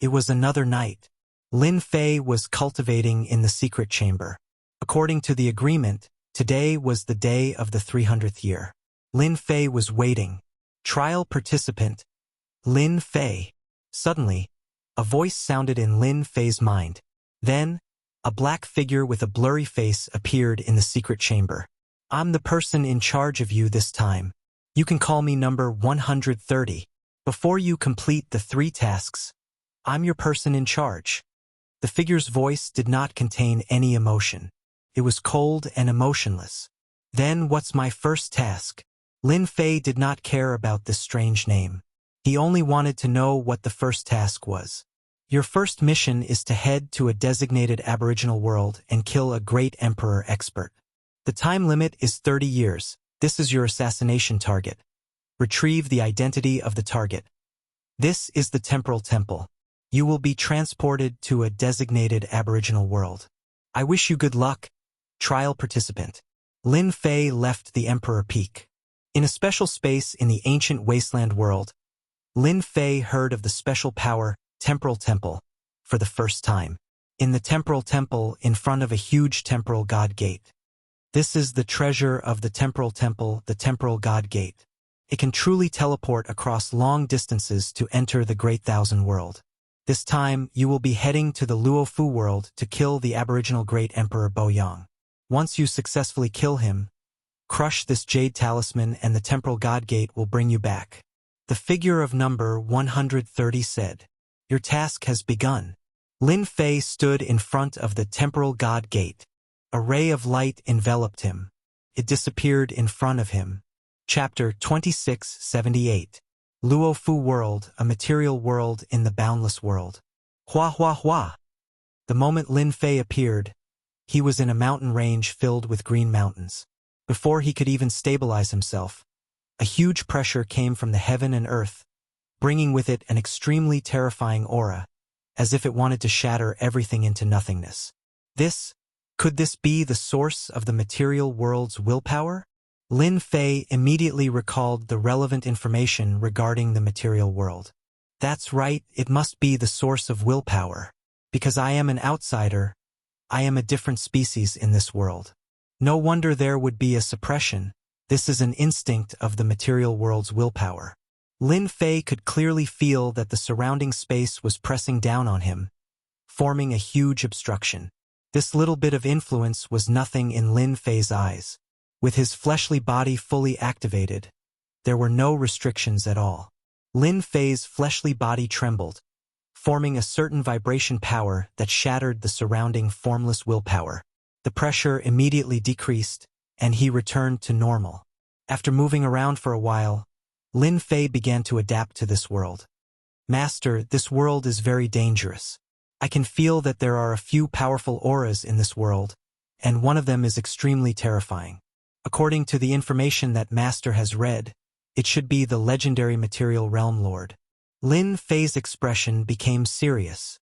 It was another night. Lin Fei was cultivating in the secret chamber. According to the agreement, today was the day of the 300th year. Lin Fei was waiting. Trial participant, Lin Fei. Suddenly, a voice sounded in Lin Fei's mind. Then, a black figure with a blurry face appeared in the secret chamber. I'm the person in charge of you this time. You can call me number 130. Before you complete the 3 tasks, I'm your person in charge. The figure's voice did not contain any emotion. It was cold and emotionless. Then what's my first task? Lin Fei did not care about this strange name. He only wanted to know what the first task was. Your first mission is to head to a designated aboriginal world and kill a great emperor expert. The time limit is 30 years. This is your assassination target. Retrieve the identity of the target. This is the temporal temple. You will be transported to a designated aboriginal world. I wish you good luck. Trial participant. Lin Fei left the Emperor Peak. In a special space in the ancient wasteland world, Lin Fei heard of the special power, Temporal Temple, for the first time. In the Temporal Temple, in front of a huge temporal god gate. This is the treasure of the Temporal Temple, the Temporal God Gate. It can truly teleport across long distances to enter the Great Thousand World. This time, you will be heading to the Luofu world to kill the aboriginal Great Emperor Boyang. Once you successfully kill him, crush this jade talisman and the Temporal God Gate will bring you back. The figure of number 130 said, "Your task has begun." Lin Fei stood in front of the Temporal God Gate. A ray of light enveloped him. It disappeared in front of him. Chapter 2678. Luofu World, a material world in the boundless world. Hua hua hua. The moment Lin Fei appeared, he was in a mountain range filled with green mountains. Before he could even stabilize himself, a huge pressure came from the heaven and earth, bringing with it an extremely terrifying aura, as if it wanted to shatter everything into nothingness. Could this be the source of the material world's willpower? Lin Fei immediately recalled the relevant information regarding the material world. That's right, it must be the source of willpower. Because I am an outsider, I am a different species in this world. No wonder there would be a suppression. This is an instinct of the material world's willpower. Lin Fei could clearly feel that the surrounding space was pressing down on him, forming a huge obstruction. This little bit of influence was nothing in Lin Fei's eyes. With his fleshly body fully activated, there were no restrictions at all. Lin Fei's fleshly body trembled, forming a certain vibration power that shattered the surrounding formless willpower. The pressure immediately decreased, and he returned to normal. After moving around for a while, Lin Fei began to adapt to this world. "Master, this world is very dangerous. I can feel that there are a few powerful auras in this world, and one of them is extremely terrifying. According to the information that Master has read, it should be the legendary Material Realm Lord." Lin Fei's expression became serious.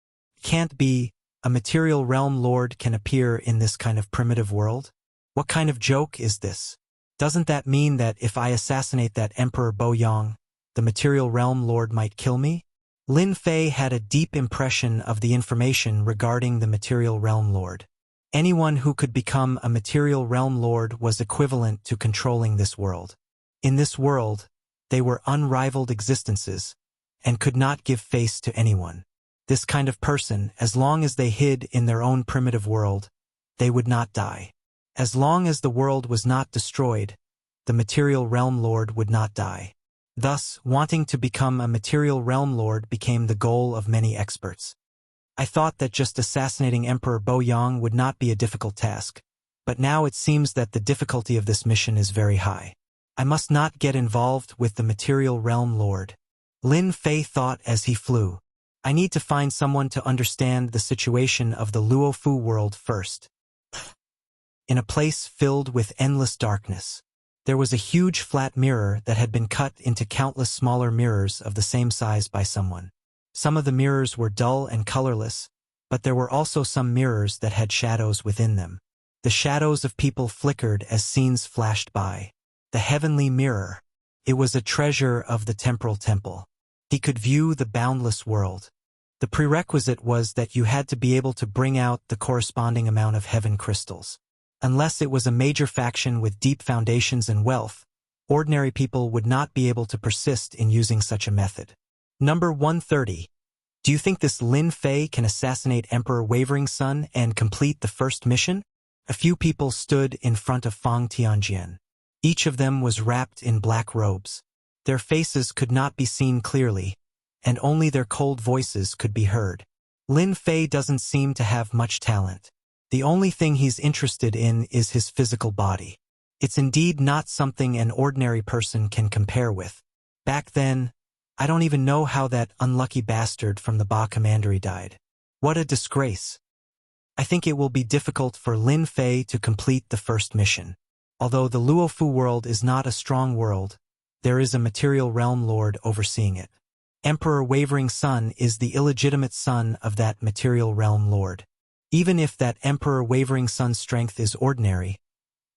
Can't be, a Material Realm Lord can appear in this kind of primitive world? What kind of joke is this? Doesn't that mean that if I assassinate that Emperor Boyang, the Material Realm Lord might kill me? Lin Fei had a deep impression of the information regarding the Material Realm Lord. Anyone who could become a Material Realm Lord was equivalent to controlling this world. In this world, they were unrivaled existences, and could not give face to anyone. This kind of person, as long as they hid in their own primitive world, they would not die. As long as the world was not destroyed, the Material Realm Lord would not die. Thus, wanting to become a Material Realm Lord became the goal of many experts. I thought that just assassinating Emperor Boyang would not be a difficult task, but now it seems that the difficulty of this mission is very high. I must not get involved with the Material Realm Lord. Lin Fei thought as he flew. I need to find someone to understand the situation of the Luofu world first. In a place filled with endless darkness, there was a huge flat mirror that had been cut into countless smaller mirrors of the same size by someone. Some of the mirrors were dull and colorless, but there were also some mirrors that had shadows within them. The shadows of people flickered as scenes flashed by. The heavenly mirror. It was a treasure of the temporal temple. He could view the boundless world. The prerequisite was that you had to be able to bring out the corresponding amount of heaven crystals. Unless it was a major faction with deep foundations and wealth, ordinary people would not be able to persist in using such a method. Number 130. Do you think this Lin Fei can assassinate Emperor Wavering Sun and complete the first mission? A few people stood in front of Fang Tianjian. Each of them was wrapped in black robes. Their faces could not be seen clearly, and only their cold voices could be heard. Lin Fei doesn't seem to have much talent. The only thing he's interested in is his physical body. It's indeed not something an ordinary person can compare with. Back then, I don't even know how that unlucky bastard from the Ba Commandery died. What a disgrace. I think it will be difficult for Lin Fei to complete the first mission. Although the Luofu world is not a strong world, there is a material realm lord overseeing it. Emperor Wavering Sun is the illegitimate son of that material realm lord. Even if that Emperor Wavering Sun's strength is ordinary,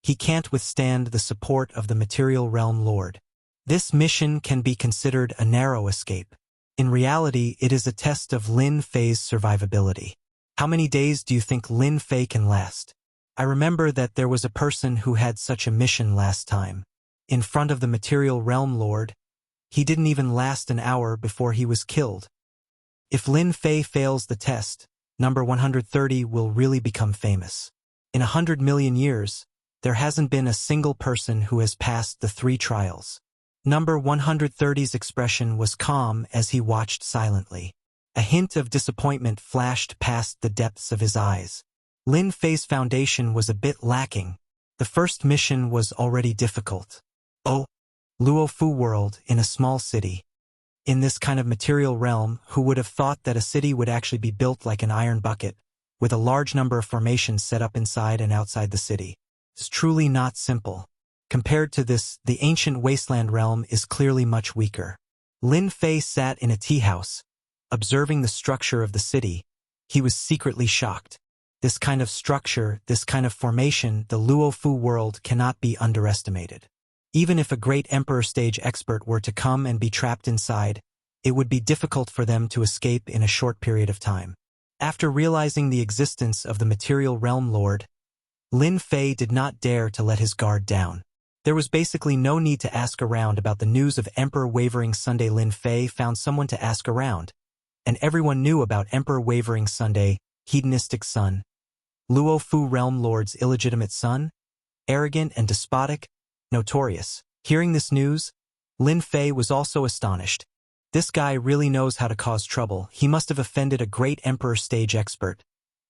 he can't withstand the support of the material realm lord. This mission can be considered a narrow escape. In reality, it is a test of Lin Fei's survivability. How many days do you think Lin Fei can last? I remember that there was a person who had such a mission last time. In front of the material realm lord, he didn't even last an hour before he was killed. If Lin Fei fails the test, number 130 will really become famous. In 100 million years, there hasn't been a single person who has passed the 3 trials. Number 130's expression was calm as he watched silently. A hint of disappointment flashed past the depths of his eyes. Lin Fei's foundation was a bit lacking. The first mission was already difficult. Oh, Luofu world in a small city. In this kind of material realm, who would have thought that a city would actually be built like an iron bucket, with a large number of formations set up inside and outside the city? It's truly not simple. Compared to this, the ancient wasteland realm is clearly much weaker. Lin Fei sat in a tea house, observing the structure of the city. He was secretly shocked. This kind of structure, this kind of formation, the Luofu world cannot be underestimated. Even if a great emperor stage expert were to come and be trapped inside, it would be difficult for them to escape in a short period of time. After realizing the existence of the material realm lord, Lin Fei did not dare to let his guard down. There was basically no need to ask around about the news of Emperor Wavering Sunday. Lin Fei found someone to ask around, and everyone knew about Emperor Wavering Sunday, hedonistic son, Luofu realm lord's illegitimate son, arrogant and despotic, notorious. Hearing this news, Lin Fei was also astonished. This guy really knows how to cause trouble. He must have offended a great emperor stage expert.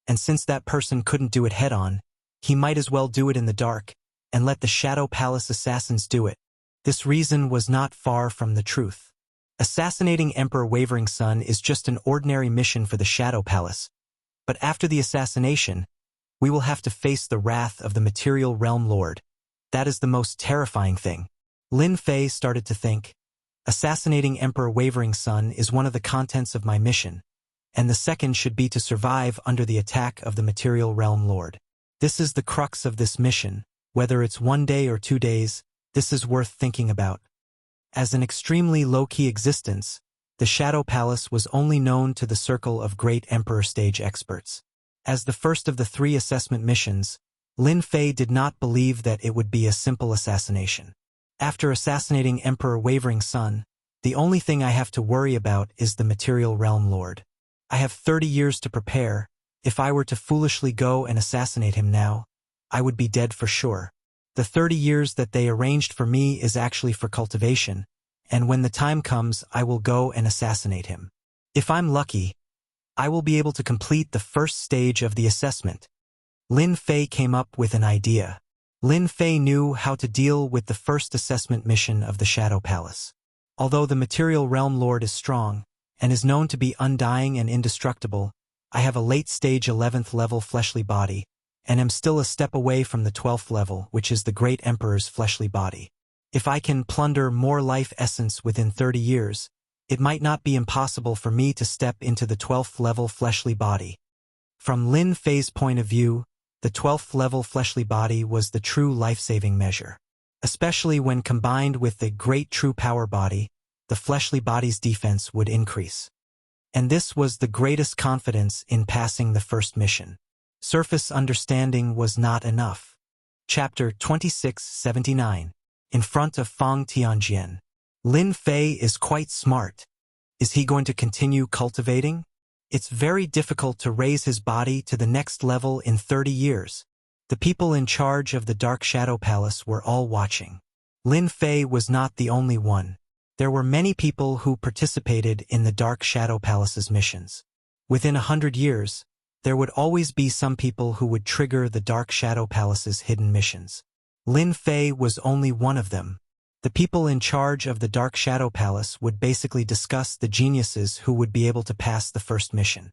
And since that person couldn't do it head-on, he might as well do it in the dark, and let the Shadow Palace assassins do it. This reason was not far from the truth. Assassinating Emperor Wavering Sun is just an ordinary mission for the Shadow Palace. But after the assassination, we will have to face the wrath of the material realm lord. That is the most terrifying thing. Lin Fei started to think, assassinating Emperor Wavering Sun is one of the contents of my mission, and the second should be to survive under the attack of the material realm lord. This is the crux of this mission. Whether it's 1 day or 2 days, this is worth thinking about. As an extremely low-key existence, the Shadow Palace was only known to the circle of great emperor stage experts. As the first of the 3 assessment missions, Lin Fei did not believe that it would be a simple assassination. After assassinating Emperor Wavering Sun, the only thing I have to worry about is the material realm lord. I have 30 years to prepare. If I were to foolishly go and assassinate him now, I would be dead for sure. The 30 years that they arranged for me is actually for cultivation, and when the time comes, I will go and assassinate him. If I'm lucky, I will be able to complete the first stage of the assessment. Lin Fei came up with an idea. Lin Fei knew how to deal with the first assessment mission of the Shadow Palace. Although the material realm lord is strong, and is known to be undying and indestructible, I have a late-stage 11th level fleshly body, and am still a step away from the 12th level, which is the Great Emperor's fleshly body. If I can plunder more life essence within 30 years, it might not be impossible for me to step into the 12th level fleshly body. From Lin Fei's point of view, the 12th level fleshly body was the true life-saving measure. Especially when combined with the great true power body, the fleshly body's defense would increase. And this was the greatest confidence in passing the first mission. Surface understanding was not enough. Chapter 2679. In front of Fang Tianjian. Lin Fei is quite smart. Is he going to continue cultivating? It's very difficult to raise his body to the next level in 30 years. The people in charge of the Dark Shadow Palace were all watching. Lin Fei was not the only one. There were many people who participated in the Dark Shadow Palace's missions. Within 100 years, there would always be some people who would trigger the Dark Shadow Palace's hidden missions. Lin Fei was only one of them. The people in charge of the Dark Shadow Palace would basically discuss the geniuses who would be able to pass the first mission.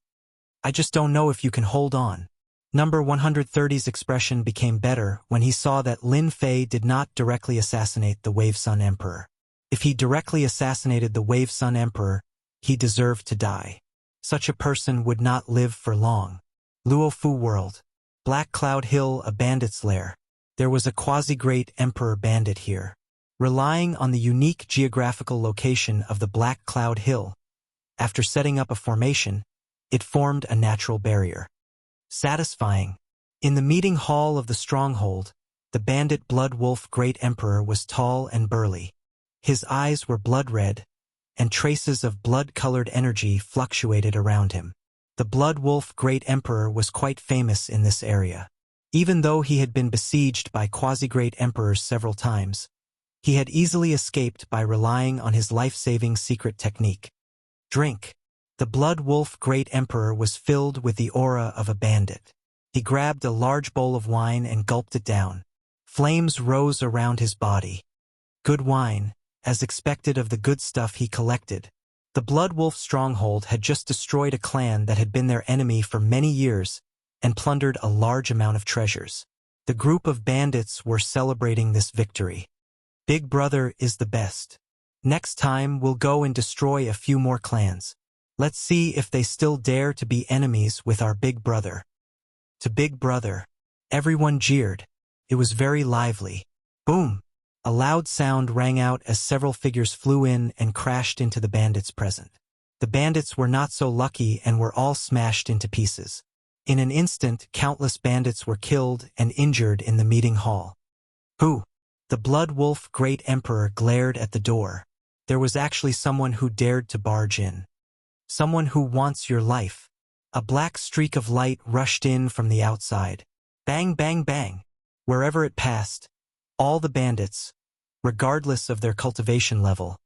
I just don't know if you can hold on. Number 130's expression became better when he saw that Lin Fei did not directly assassinate the Wave Sun Emperor. If he directly assassinated the Wave Sun Emperor, he deserved to die. Such a person would not live for long. Luofu World. Black Cloud Hill, a bandit's lair. There was a quasi-great emperor bandit here. Relying on the unique geographical location of the Black Cloud Hill, after setting up a formation, it formed a natural barrier. Satisfying. In the meeting hall of the stronghold, the bandit Blood Wolf Great Emperor was tall and burly. His eyes were blood-red, and traces of blood-colored energy fluctuated around him. The Blood Wolf Great Emperor was quite famous in this area. Even though he had been besieged by quasi-great emperors several times, he had easily escaped by relying on his life-saving secret technique. Drink. The Blood Wolf Great Emperor was filled with the aura of a bandit. He grabbed a large bowl of wine and gulped it down. Flames rose around his body. Good wine, as expected of the good stuff he collected. The Blood Wolf stronghold had just destroyed a clan that had been their enemy for many years and plundered a large amount of treasures. The group of bandits were celebrating this victory. Big Brother is the best. Next time we'll go and destroy a few more clans. Let's see if they still dare to be enemies with our Big Brother. To Big Brother. Everyone jeered. It was very lively. Boom! A loud sound rang out as several figures flew in and crashed into the bandits present. The bandits were not so lucky and were all smashed into pieces. In an instant, countless bandits were killed and injured in the meeting hall. Who? The Blood Wolf Great Emperor glared at the door. There was actually someone who dared to barge in. Someone who wants your life. A black streak of light rushed in from the outside. Bang, bang, bang. Wherever it passed, all the bandits, regardless of their cultivation level,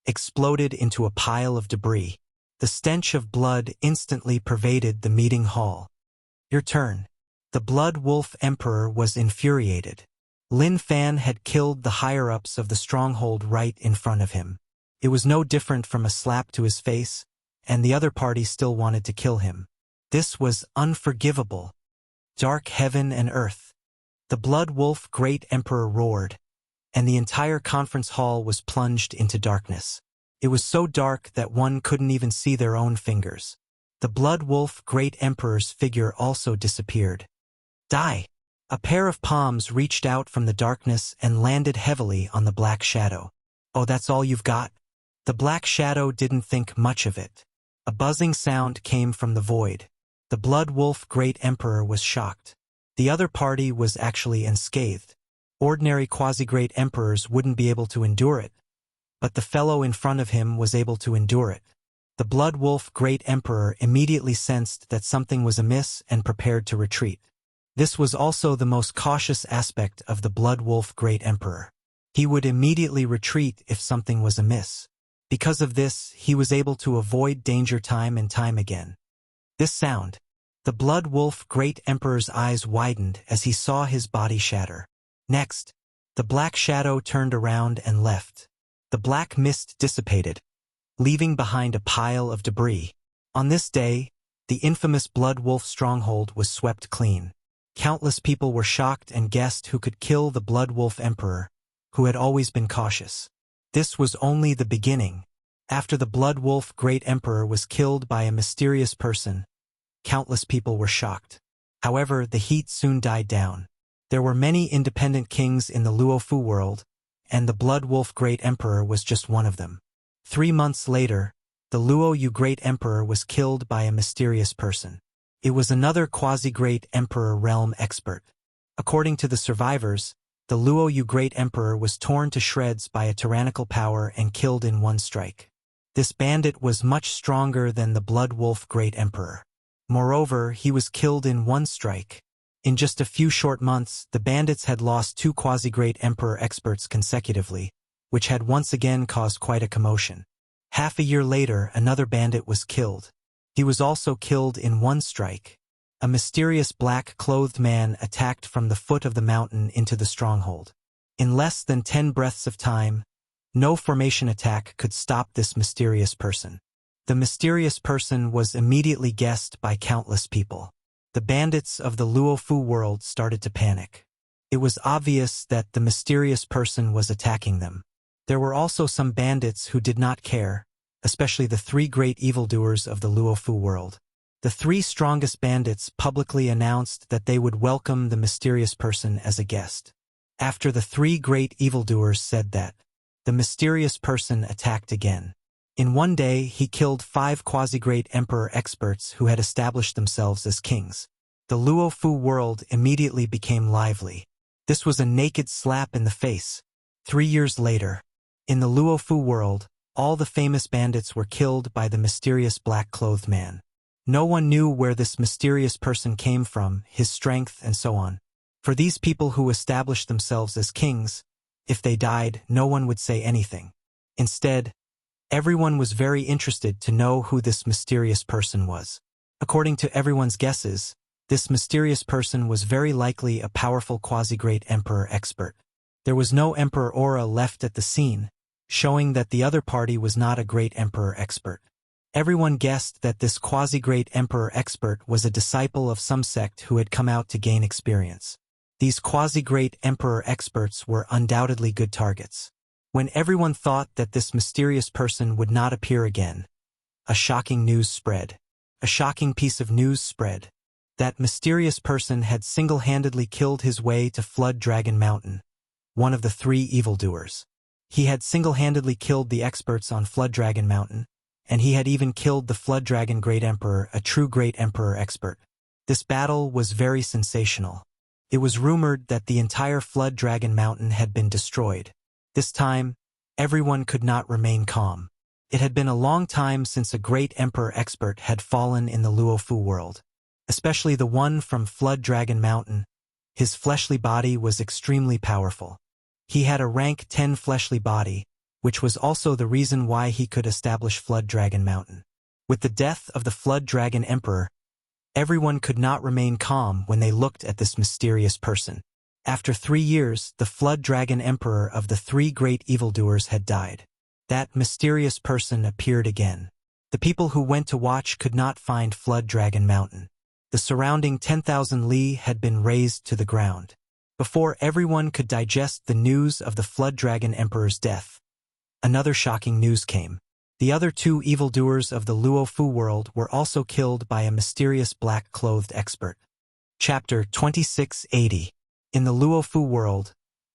exploded into a pile of debris. The stench of blood instantly pervaded the meeting hall. Your turn. The Blood Wolf Emperor was infuriated. Lin Fan had killed the higher-ups of the stronghold right in front of him. It was no different from a slap to his face, and the other party still wanted to kill him. This was unforgivable. Dark heaven and earth. The Blood Wolf Great Emperor roared, and the entire conference hall was plunged into darkness. It was so dark that one couldn't even see their own fingers. The Blood Wolf Great Emperor's figure also disappeared. Die! A pair of palms reached out from the darkness and landed heavily on the Black Shadow. Oh, that's all you've got? The Black Shadow didn't think much of it. A buzzing sound came from the void. The Blood Wolf Great Emperor was shocked. The other party was actually unscathed. Ordinary quasi-great emperors wouldn't be able to endure it, but the fellow in front of him was able to endure it. The Blood Wolf Great Emperor immediately sensed that something was amiss and prepared to retreat. This was also the most cautious aspect of the Blood Wolf Great Emperor. He would immediately retreat if something was amiss. Because of this, he was able to avoid danger time and time again. This sound. The Blood Wolf Great Emperor's eyes widened as he saw his body shatter. Next, the Black Shadow turned around and left. The black mist dissipated, leaving behind a pile of debris. On this day, the infamous Blood Wolf stronghold was swept clean. Countless people were shocked and guessed who could kill the Blood Wolf Emperor, who had always been cautious. This was only the beginning. After the Blood Wolf Great Emperor was killed by a mysterious person, countless people were shocked. However, the heat soon died down. There were many independent kings in the Luofu world, and the Blood Wolf Great Emperor was just one of them. 3 months later, the Luoyu Great Emperor was killed by a mysterious person. It was another quasi-great emperor realm expert. According to the survivors, the Luoyu Great Emperor was torn to shreds by a tyrannical power and killed in one strike. This bandit was much stronger than the Blood Wolf Great Emperor. Moreover, he was killed in one strike. In just a few short months, the bandits had lost 2 quasi-great emperor experts consecutively, which had once again caused quite a commotion. Half a year later, another bandit was killed. He was also killed in one strike. A mysterious black-clothed man attacked from the foot of the mountain into the stronghold. In less than 10 breaths of time, no formation attack could stop this mysterious person. The mysterious person was immediately guessed by countless people. The bandits of the Luofu world started to panic. It was obvious that the mysterious person was attacking them. There were also some bandits who did not care, especially the 3 great evildoers of the Luofu world. The 3 strongest bandits publicly announced that they would welcome the mysterious person as a guest. After the 3 great evildoers said that, the mysterious person attacked again. In one day, he killed 5 quasi-great emperor experts who had established themselves as kings. The Luofu world immediately became lively. This was a naked slap in the face. 3 years later, in the Luofu world, all the famous bandits were killed by the mysterious black-clothed man. No one knew where this mysterious person came from, his strength, and so on. For these people who established themselves as kings, if they died, no one would say anything. Instead, everyone was very interested to know who this mysterious person was. According to everyone's guesses, this mysterious person was very likely a powerful quasi-great emperor expert. There was no emperor aura left at the scene, showing that the other party was not a great emperor expert. Everyone guessed that this quasi-great emperor expert was a disciple of some sect who had come out to gain experience. These quasi-great emperor experts were undoubtedly good targets. When everyone thought that this mysterious person would not appear again, a shocking news spread. A shocking piece of news spread. That mysterious person had single-handedly killed his way to Flood Dragon Mountain, one of the 3 evildoers. He had single-handedly killed the experts on Flood Dragon Mountain, and he had even killed the Flood Dragon Great Emperor, a true Great Emperor expert. This battle was very sensational. It was rumored that the entire Flood Dragon Mountain had been destroyed. This time, everyone could not remain calm. It had been a long time since a great emperor expert had fallen in the Luofu world, especially the one from Flood Dragon Mountain. His fleshly body was extremely powerful. He had a rank 10 fleshly body, which was also the reason why he could establish Flood Dragon Mountain. With the death of the Flood Dragon Emperor, everyone could not remain calm when they looked at this mysterious person. After 3 years, the Flood Dragon Emperor of the 3 great evildoers had died. That mysterious person appeared again. The people who went to watch could not find Flood Dragon Mountain. The surrounding 10,000 li had been razed to the ground. Before everyone could digest the news of the Flood Dragon Emperor's death, another shocking news came. The other 2 evildoers of the Luofu world were also killed by a mysterious black-clothed expert. Chapter 2680. In the Luofu world,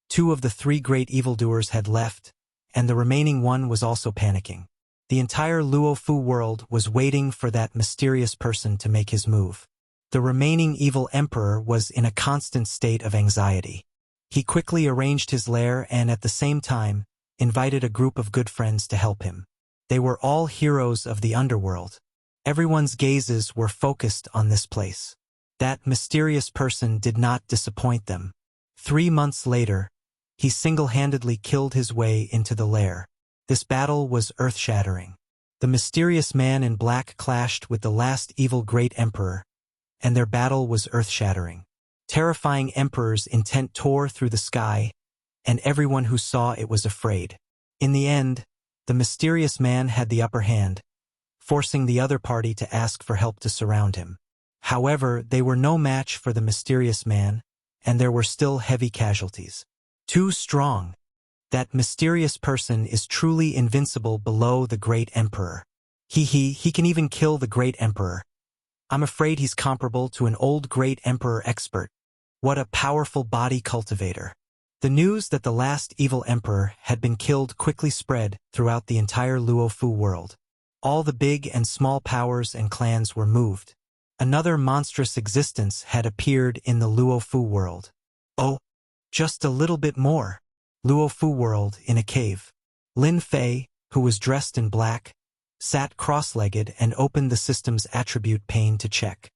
2 of the 3 great evildoers had left, and the remaining one was also panicking. The entire Luofu world was waiting for that mysterious person to make his move. The remaining evil emperor was in a constant state of anxiety. He quickly arranged his lair and at the same time, invited a group of good friends to help him. They were all heroes of the underworld. Everyone's gazes were focused on this place. That mysterious person did not disappoint them. 3 months later, he single-handedly killed his way into the lair. This battle was earth-shattering. The mysterious man in black clashed with the last evil great emperor, and their battle was earth-shattering. Terrifying emperor's intent tore through the sky, and everyone who saw it was afraid. In the end, the mysterious man had the upper hand, forcing the other party to ask for help to surround him. However, they were no match for the mysterious man, and there were still heavy casualties. Too strong. That mysterious person is truly invincible below the great emperor. He can even kill the great emperor. I'm afraid he's comparable to an old great emperor expert. What a powerful body cultivator. The news that the last evil emperor had been killed quickly spread throughout the entire Luofu world. All the big and small powers and clans were moved. Another monstrous existence had appeared in the Luofu world. Oh, just a little bit more. Luofu world in a cave. Lin Fei, who was dressed in black, sat cross-legged and opened the system's attribute pane to check.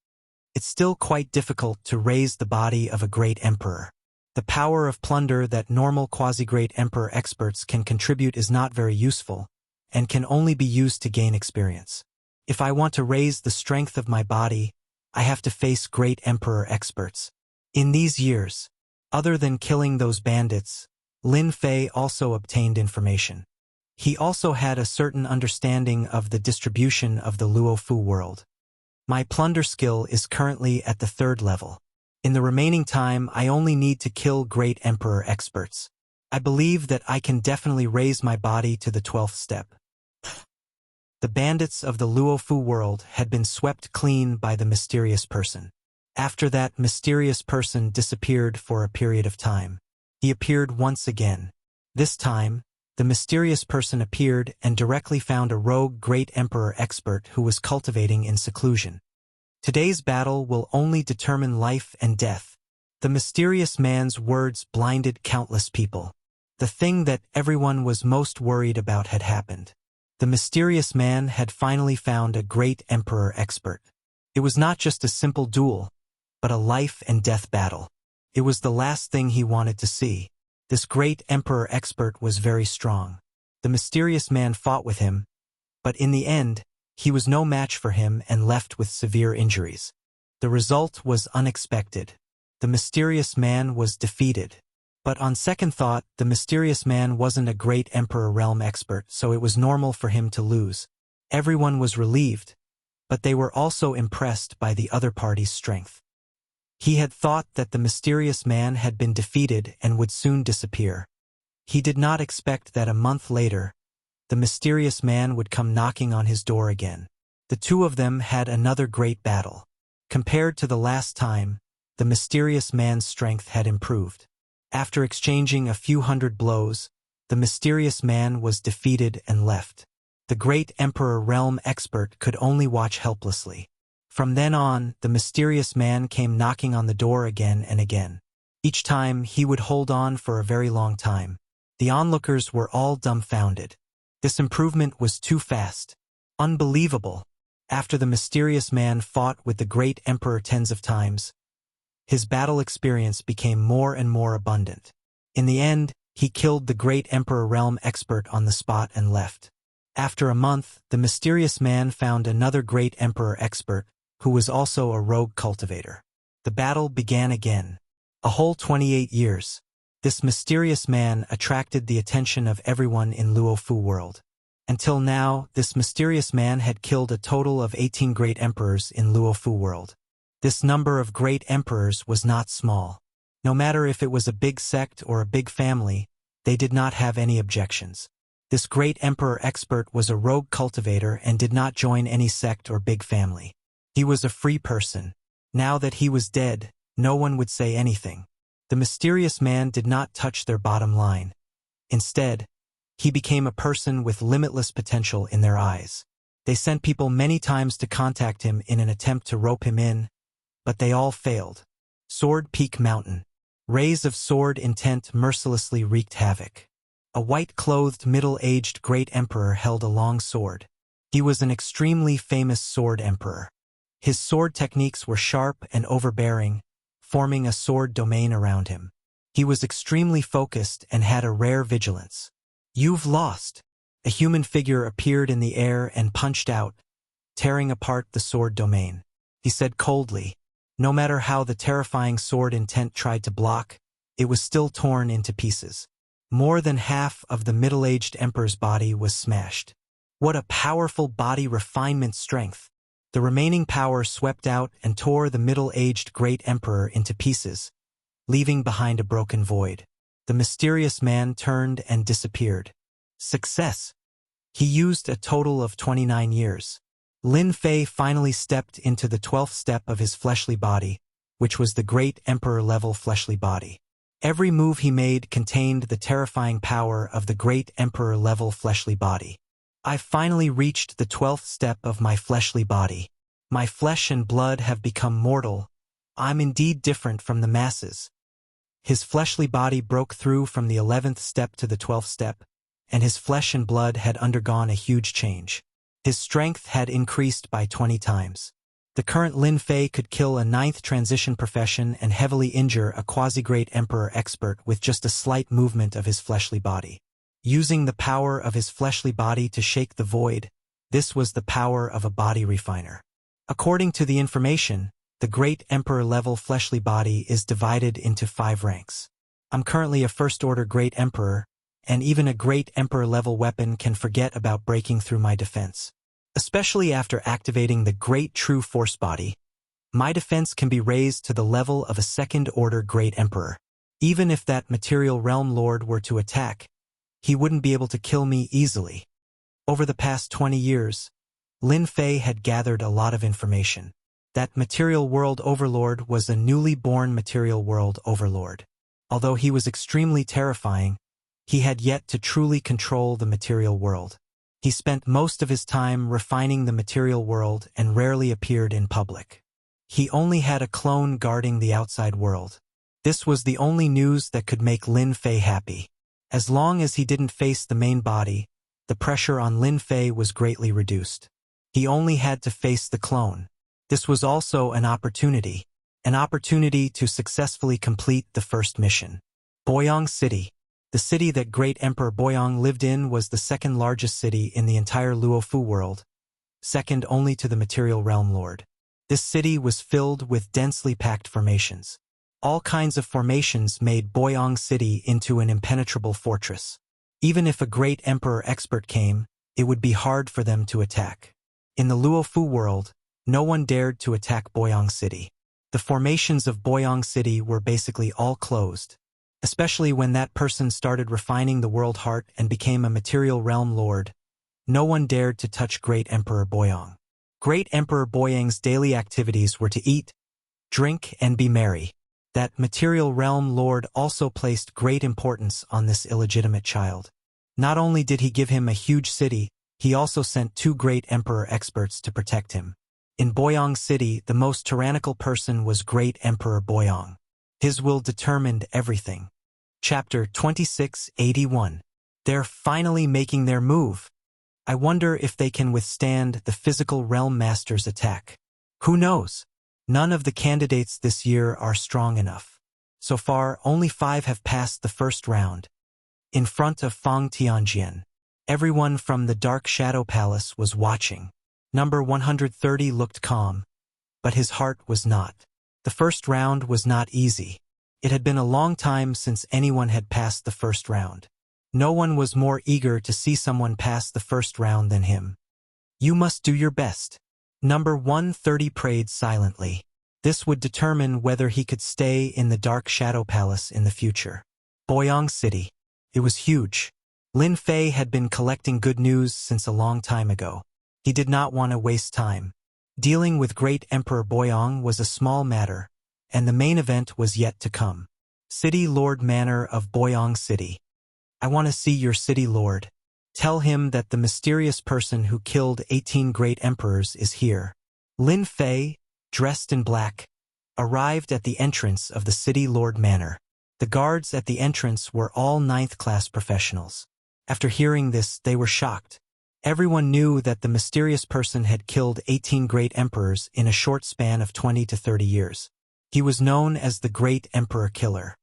It's still quite difficult to raise the body of a great emperor. The power of plunder that normal quasi-great emperor experts can contribute is not very useful, and can only be used to gain experience. If I want to raise the strength of my body, I have to face great emperor experts. In these years, other than killing those bandits, Lin Fei also obtained information. He also had a certain understanding of the distribution of the Luofu world. My plunder skill is currently at the 3rd level. In the remaining time, I only need to kill great emperor experts. I believe that I can definitely raise my body to the 12th step. The bandits of the Luofu world had been swept clean by the mysterious person. After that mysterious person disappeared for a period of time. He appeared once again. This time, the mysterious person appeared and directly found a rogue great emperor expert who was cultivating in seclusion. Today's battle will only determine life and death. The mysterious man's words blinded countless people. The thing that everyone was most worried about had happened. The mysterious man had finally found a great emperor expert. It was not just a simple duel, but a life and death battle. It was the last thing he wanted to see. This great emperor expert was very strong. The mysterious man fought with him, but in the end, he was no match for him and left with severe injuries. The result was unexpected. The mysterious man was defeated. But on second thought, the mysterious man wasn't a great emperor realm expert, so it was normal for him to lose. Everyone was relieved, but they were also impressed by the other party's strength. He had thought that the mysterious man had been defeated and would soon disappear. He did not expect that a month later, the mysterious man would come knocking on his door again. The two of them had another great battle. Compared to the last time, the mysterious man's strength had improved. After exchanging a few hundred blows, the mysterious man was defeated and left. The great emperor realm expert could only watch helplessly. From then on, the mysterious man came knocking on the door again and again. Each time, he would hold on for a very long time. The onlookers were all dumbfounded. This improvement was too fast. Unbelievable. After the mysterious man fought with the great emperor tens of times, his battle experience became more and more abundant. In the end, he killed the great emperor realm expert on the spot and left. After a month, the mysterious man found another great emperor expert, who was also a rogue cultivator. The battle began again. A whole 28 years. This mysterious man attracted the attention of everyone in Luofu world. Until now, this mysterious man had killed a total of 18 great emperors in Luofu world. This number of great emperors was not small. No matter if it was a big sect or a big family, they did not have any objections. This great emperor expert was a rogue cultivator and did not join any sect or big family. He was a free person. Now that he was dead, no one would say anything. The mysterious man did not touch their bottom line. Instead, he became a person with limitless potential in their eyes. They sent people many times to contact him in an attempt to rope him in, but they all failed. Sword Peak Mountain. Rays of sword intent mercilessly wreaked havoc. A white-clothed middle-aged great emperor held a long sword. He was an extremely famous sword emperor. His sword techniques were sharp and overbearing, forming a sword domain around him. He was extremely focused and had a rare vigilance. "You've lost." A human figure appeared in the air and punched out, tearing apart the sword domain. He said coldly. No matter how the terrifying sword intent tried to block, it was still torn into pieces. More than half of the middle-aged emperor's body was smashed. What a powerful body refinement strength! The remaining power swept out and tore the middle-aged great emperor into pieces, leaving behind a broken void. The mysterious man turned and disappeared. Success! He used a total of 29 years. Lin Fei finally stepped into the 12th step of his fleshly body, which was the great emperor-level fleshly body. Every move he made contained the terrifying power of the great emperor-level fleshly body. I finally reached the 12th step of my fleshly body. My flesh and blood have become mortal. I'm indeed different from the masses. His fleshly body broke through from the 11th step to the 12th step, and his flesh and blood had undergone a huge change. His strength had increased by 20 times. The current Lin Fei could kill a ninth transition profession and heavily injure a quasi-great emperor expert with just a slight movement of his fleshly body. Using the power of his fleshly body to shake the void, this was the power of a body refiner. According to the information, the great emperor-level fleshly body is divided into 5 ranks. I'm currently a first-order great emperor, and even a great emperor-level weapon can forget about breaking through my defense. Especially after activating the Great True Force Body, my defense can be raised to the level of a second-order Great Emperor. Even if that Material Realm Lord were to attack, he wouldn't be able to kill me easily. Over the past 20 years, Lin Fei had gathered a lot of information. That Material World Overlord was a newly born Material World Overlord. Although he was extremely terrifying, he had yet to truly control the material world. He spent most of his time refining the material world and rarely appeared in public. He only had a clone guarding the outside world. This was the only news that could make Lin Fei happy. As long as he didn't face the main body, the pressure on Lin Fei was greatly reduced. He only had to face the clone. This was also an opportunity to successfully complete the first mission. Boyang City. The city that Great Emperor Boyang lived in was the second largest city in the entire Luofu world, second only to the Material Realm Lord. This city was filled with densely packed formations. All kinds of formations made Boyang City into an impenetrable fortress. Even if a Great Emperor expert came, it would be hard for them to attack. In the Luofu world, no one dared to attack Boyang City. The formations of Boyang City were basically all closed. Especially when that person started refining the world heart and became a Material Realm Lord, no one dared to touch Great Emperor Boyang. Great Emperor Boyang's daily activities were to eat, drink, and be merry. That Material Realm Lord also placed great importance on this illegitimate child. Not only did he give him a huge city, he also sent 2 Great Emperor experts to protect him. In Boyang City, the most tyrannical person was Great Emperor Boyang. His will determined everything. Chapter 2681. They're finally making their move. I wonder if they can withstand the physical realm master's attack. Who knows? None of the candidates this year are strong enough. So far, only 5 have passed the first round. In front of Fang Tianjian, everyone from the Dark Shadow Palace was watching. Number 130 looked calm, but his heart was not. The first round was not easy. It had been a long time since anyone had passed the first round. No one was more eager to see someone pass the first round than him. You must do your best. Number 130 prayed silently. This would determine whether he could stay in the Dark Shadow Palace in the future. Boyang City. It was huge. Lin Fei had been collecting good news since a long time ago. He did not want to waste time. Dealing with Great Emperor Boyang was a small matter, and the main event was yet to come. City Lord Manor of Boyang City. I want to see your city lord. Tell him that the mysterious person who killed 18 great emperors is here. Lin Fei, dressed in black, arrived at the entrance of the City Lord Manor. The guards at the entrance were all 9th-class professionals. After hearing this, they were shocked. Everyone knew that the mysterious person had killed 18 great emperors in a short span of 20 to 30 years. He was known as the Great Emperor Killer.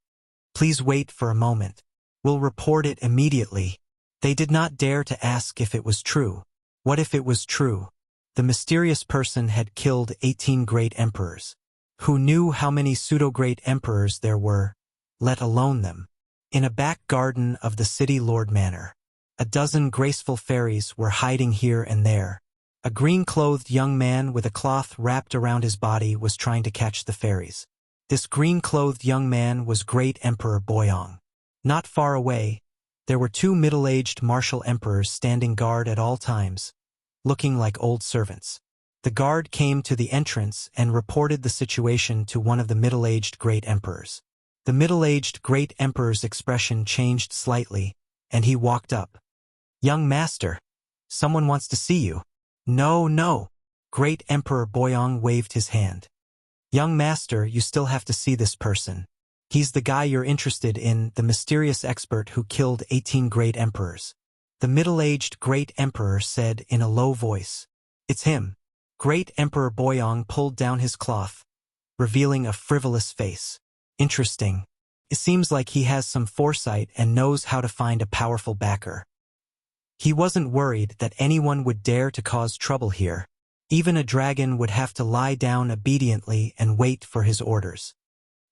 Please wait for a moment. We'll report it immediately. They did not dare to ask if it was true. What if it was true? The mysterious person had killed 18 great emperors. Who knew how many pseudo-great emperors there were, let alone them? In a back garden of the City Lord Manor, a dozen graceful fairies were hiding here and there. A green-clothed young man with a cloth wrapped around his body was trying to catch the fairies. This green-clothed young man was Great Emperor Boyang. Not far away, there were 2 middle-aged martial emperors standing guard at all times, looking like old servants. The guard came to the entrance and reported the situation to one of the middle-aged great emperors. The middle-aged great emperor's expression changed slightly, and he walked up. Young master, someone wants to see you. No, no. Great Emperor Boyang waved his hand. Young master, you still have to see this person. He's the guy you're interested in, the mysterious expert who killed 18 great emperors. The middle-aged great emperor said in a low voice. It's him. Great Emperor Boyong pulled down his cloth, revealing a frivolous face. Interesting. It seems like he has some foresight and knows how to find a powerful backer. He wasn't worried that anyone would dare to cause trouble here. Even a dragon would have to lie down obediently and wait for his orders.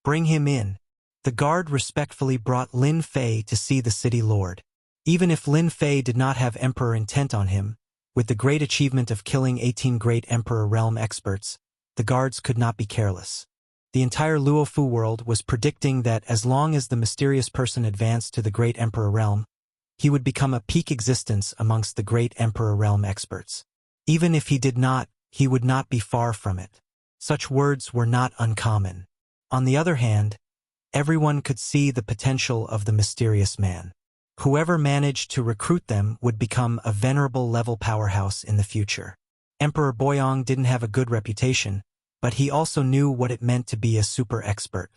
Bring him in. The guard respectfully brought Lin Fei to see the city lord. Even if Lin Fei did not have emperor intent on him, with the great achievement of killing 18 great emperor realm experts, the guards could not be careless. The entire Luofu world was predicting that as long as the mysterious person advanced to the great emperor realm, he would become a peak existence amongst the great emperor realm experts. Even if he did not, he would not be far from it. Such words were not uncommon. On the other hand, everyone could see the potential of the mysterious man. Whoever managed to recruit them would become a venerable level powerhouse in the future. Emperor Boyong didn't have a good reputation, but he also knew what it meant to be a super expert.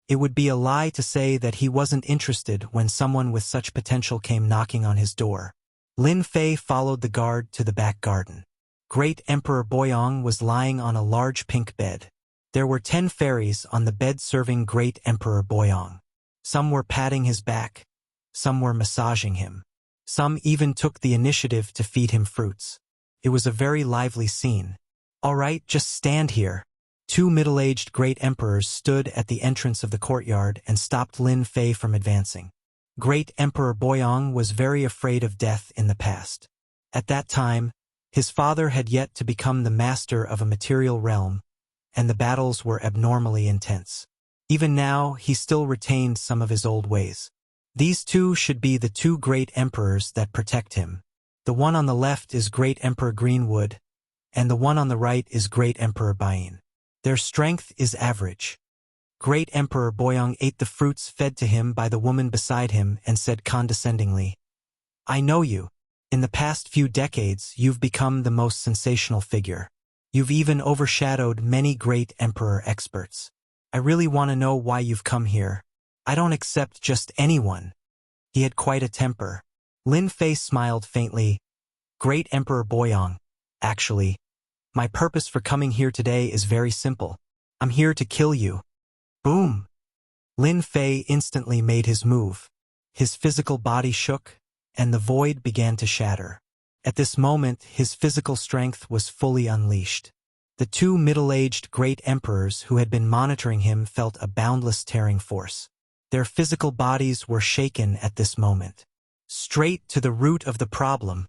It would be a lie to say that he wasn't interested when someone with such potential came knocking on his door. Lin Fei followed the guard to the back garden. Great Emperor Boyong was lying on a large pink bed. There were 10 fairies on the bed serving Great Emperor Boyong. Some were patting his back. Some were massaging him. Some even took the initiative to feed him fruits. It was a very lively scene. All right, just stand here. 2 middle-aged great emperors stood at the entrance of the courtyard and stopped Lin Fei from advancing. Great Emperor Boyong was very afraid of death in the past. At that time, his father had yet to become the master of a material realm, and the battles were abnormally intense. Even now, he still retained some of his old ways. These two should be the 2 great emperors that protect him. The one on the left is Great Emperor Greenwood, and the one on the right is Great Emperor Bain. Their strength is average. Great Emperor Boyong ate the fruits fed to him by the woman beside him and said condescendingly, "I know you. In the past few decades, you've become the most sensational figure. You've even overshadowed many great emperor experts. I really want to know why you've come here. I don't accept just anyone." He had quite a temper. Lin Fei smiled faintly. "Great Emperor Boyong, actually, my purpose for coming here today is very simple. I'm here to kill you." Boom! Lin Fei instantly made his move. His physical body shook, and the void began to shatter. At this moment, his physical strength was fully unleashed. The 2 middle-aged great emperors who had been monitoring him felt a boundless tearing force. Their physical bodies were shaken at this moment. Straight to the root of the problem,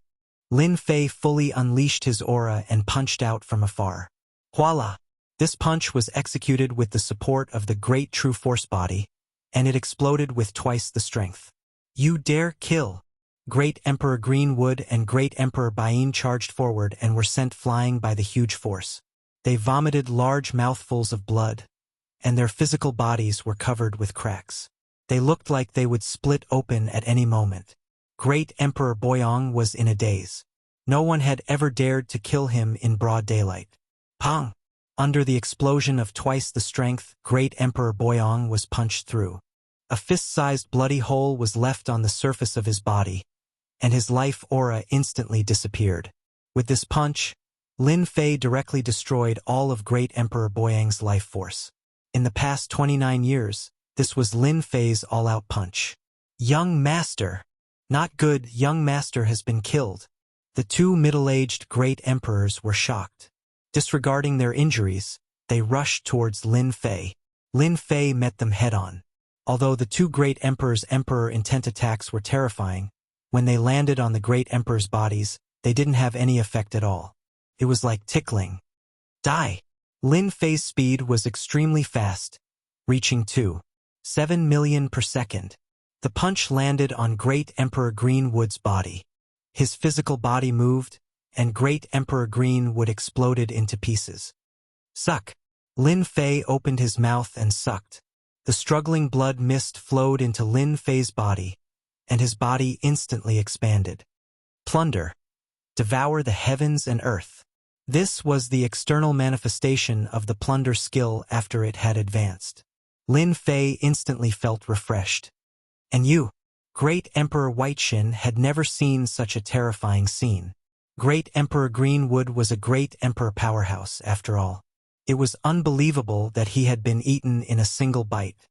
Lin Fei fully unleashed his aura and punched out from afar. Voila! This punch was executed with the support of the great true force body, and it exploded with twice the strength. "You dare kill!" Great Emperor Greenwood and Great Emperor Bain charged forward and were sent flying by the huge force. They vomited large mouthfuls of blood, and their physical bodies were covered with cracks. They looked like they would split open at any moment. Great Emperor Boyong was in a daze. No one had ever dared to kill him in broad daylight. Pong! Under the explosion of twice the strength, Great Emperor Boyong was punched through. A fist-sized bloody hole was left on the surface of his body, and his life aura instantly disappeared. With this punch, Lin Fei directly destroyed all of Great Emperor Boyong's life force. In the past 29 years, this was Lin Fei's all-out punch. "Young Master!" "Not good, young master has been killed." The 2 middle-aged great emperors were shocked. Disregarding their injuries, they rushed towards Lin Fei. Lin Fei met them head-on. Although the 2 great emperors' emperor intent attacks were terrifying, when they landed on the great emperors' bodies, they didn't have any effect at all. It was like tickling. Die! Lin Fei's speed was extremely fast, reaching 2.7 million per second. The punch landed on Great Emperor Greenwood's body. His physical body moved, and Great Emperor Greenwood exploded into pieces. Suck! Lin Fei opened his mouth and sucked. The struggling blood mist flowed into Lin Fei's body, and his body instantly expanded. Plunder. Devour the heavens and earth. This was the external manifestation of the plunder skill after it had advanced. Lin Fei instantly felt refreshed. And you, Great Emperor Whiteshin had never seen such a terrifying scene. Great Emperor Greenwood was a great emperor powerhouse, after all. It was unbelievable that he had been eaten in a single bite.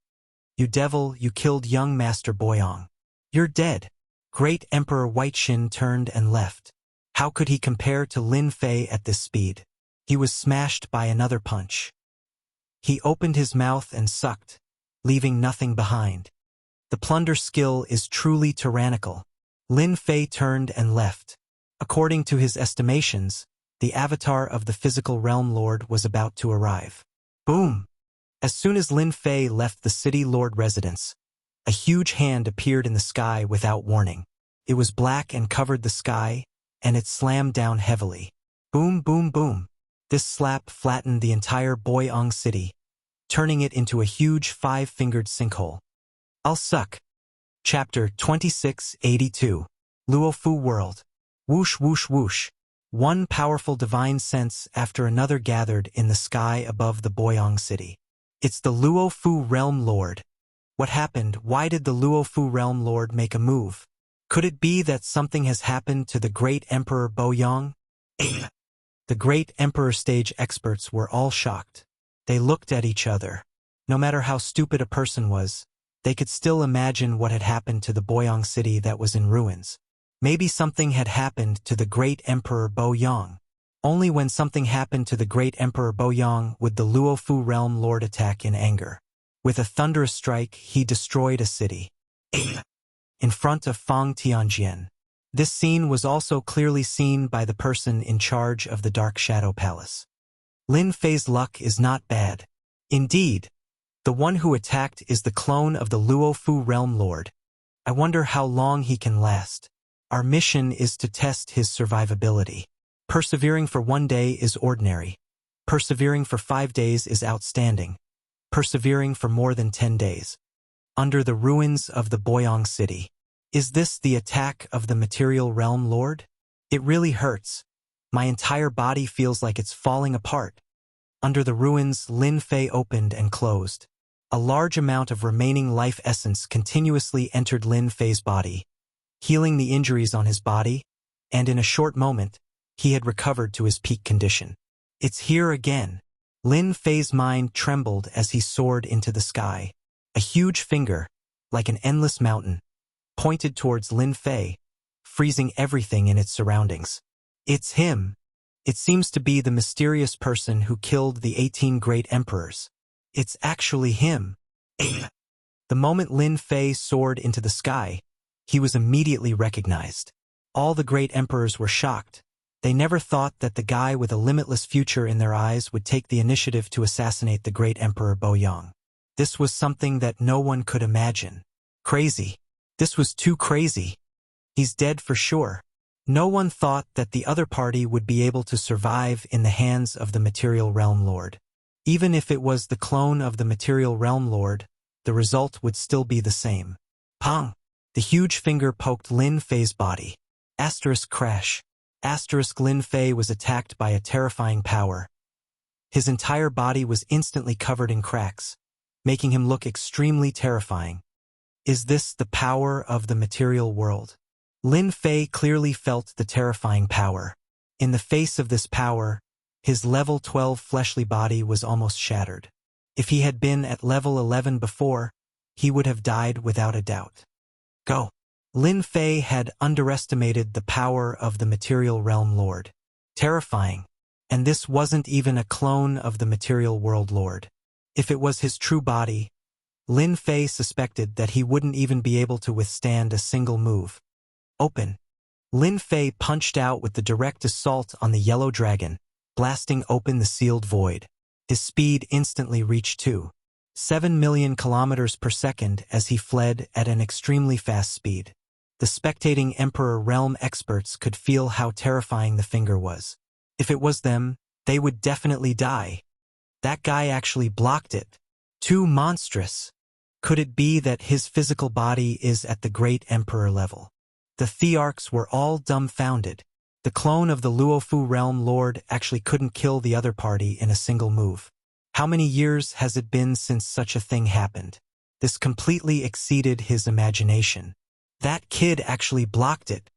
You devil, you killed young Master Boyong. You're dead. Great Emperor Whiteshin turned and left. How could he compare to Lin Fei at this speed? He was smashed by another punch. He opened his mouth and sucked, leaving nothing behind. The plunder skill is truly tyrannical. Lin Fei turned and left. According to his estimations, the avatar of the physical realm lord was about to arrive. Boom! As soon as Lin Fei left the city lord residence, a huge hand appeared in the sky without warning. It was black and covered the sky, and it slammed down heavily. Boom, boom, boom. This slap flattened the entire Boyong city, turning it into a huge five-fingered sinkhole. I'll suck. Chapter 2682. Luofu World. Whoosh, whoosh, whoosh. One powerful divine sense after another gathered in the sky above the Boyong city. It's the Luofu Realm Lord. What happened? Why did the Luofu Realm Lord make a move? Could it be that something has happened to the great Emperor Boyong? The great Emperor stage experts were all shocked. They looked at each other. No matter how stupid a person was, they could still imagine what had happened to the Boyong city that was in ruins. Maybe something had happened to the great Emperor Boyong. Only when something happened to the great Emperor Boyong would the Luofu Realm Lord attack in anger. With a thunderous strike, he destroyed a city. In front of Fang Tianjian. This scene was also clearly seen by the person in charge of the Dark Shadow Palace. Lin Fei's luck is not bad. Indeed, the one who attacked is the clone of the Luofu Realm Lord. I wonder how long he can last. Our mission is to test his survivability. Persevering for 1 day is ordinary. Persevering for 5 days is outstanding. Persevering for more than 10 days. Under the ruins of the Boyong city. Is this the attack of the Material Realm Lord? It really hurts. My entire body feels like it's falling apart. Under the ruins, Lin Fei opened and closed. A large amount of remaining life essence continuously entered Lin Fei's body, healing the injuries on his body, and in a short moment, he had recovered to his peak condition. It's here again. Lin Fei's mind trembled as he soared into the sky. A huge finger, like an endless mountain, pointed towards Lin Fei, freezing everything in its surroundings. It's him. It seems to be the mysterious person who killed the 18 great emperors. It's actually him. The moment Lin Fei soared into the sky, he was immediately recognized. All the great emperors were shocked. They never thought that the guy with a limitless future in their eyes would take the initiative to assassinate the great Emperor Boyong. This was something that no one could imagine. Crazy. This was too crazy. He's dead for sure. No one thought that the other party would be able to survive in the hands of the Material Realm Lord. Even if it was the clone of the Material Realm Lord, the result would still be the same. Pong! The huge finger poked Lin Fei's body. Asterisk crash. Asterisk Lin Fei was attacked by a terrifying power. His entire body was instantly covered in cracks, making him look extremely terrifying. Is this the power of the material world? Lin Fei clearly felt the terrifying power. In the face of this power, his level 12 fleshly body was almost shattered. If he had been at level 11 before, he would have died without a doubt. Go! Lin Fei had underestimated the power of the Material Realm Lord. Terrifying. And this wasn't even a clone of the Material World Lord. If it was his true body, Lin Fei suspected that he wouldn't even be able to withstand a single move. Open. Lin Fei punched out with the direct assault on the yellow dragon, blasting open the sealed void. His speed instantly reached 7 million kilometers per second as he fled at an extremely fast speed. The spectating Emperor Realm experts could feel how terrifying the finger was. If it was them, they would definitely die. That guy actually blocked it. Too monstrous. Could it be that his physical body is at the great Emperor level? The Thearchs were all dumbfounded. The clone of the Luofu Realm Lord actually couldn't kill the other party in a single move. How many years has it been since such a thing happened? This completely exceeded his imagination. That kid actually blocked it.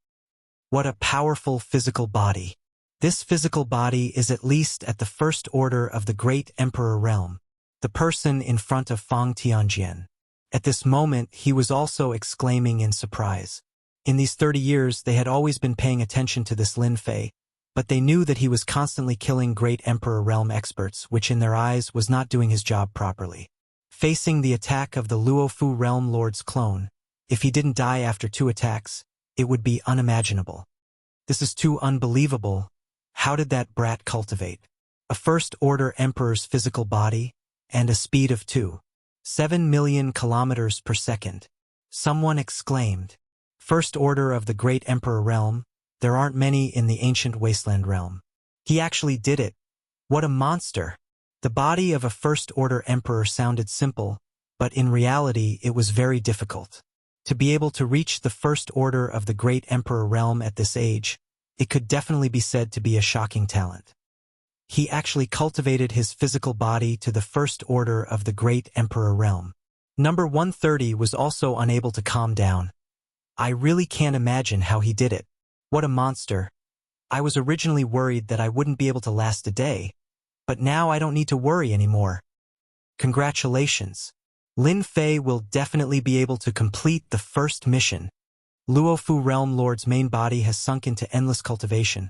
What a powerful physical body. This physical body is at least at the first order of the great emperor realm, the person in front of Fang Tianjian. At this moment, he was also exclaiming in surprise. In these 30 years, they had always been paying attention to this Lin Fei, but they knew that he was constantly killing great emperor realm experts, which in their eyes was not doing his job properly. Facing the attack of the Luofu realm lord's clone, if he didn't die after 2 attacks, it would be unimaginable. This is too unbelievable. How did that brat cultivate a first-order emperor's physical body and a speed of 2.7 million kilometers per second? Someone exclaimed. First order of the great emperor realm, there aren't many in the ancient wasteland realm. He actually did it. What a monster! The body of a first-order emperor sounded simple, but in reality it was very difficult. To be able to reach the first order of the great emperor realm at this age, it could definitely be said to be a shocking talent. He actually cultivated his physical body to the first order of the great emperor realm. Number 130 was also unable to calm down. I really can't imagine how he did it. What a monster. I was originally worried that I wouldn't be able to last a day, but now I don't need to worry anymore. Congratulations. Lin Fei will definitely be able to complete the first mission. Luofu Realm Lord's main body has sunk into endless cultivation.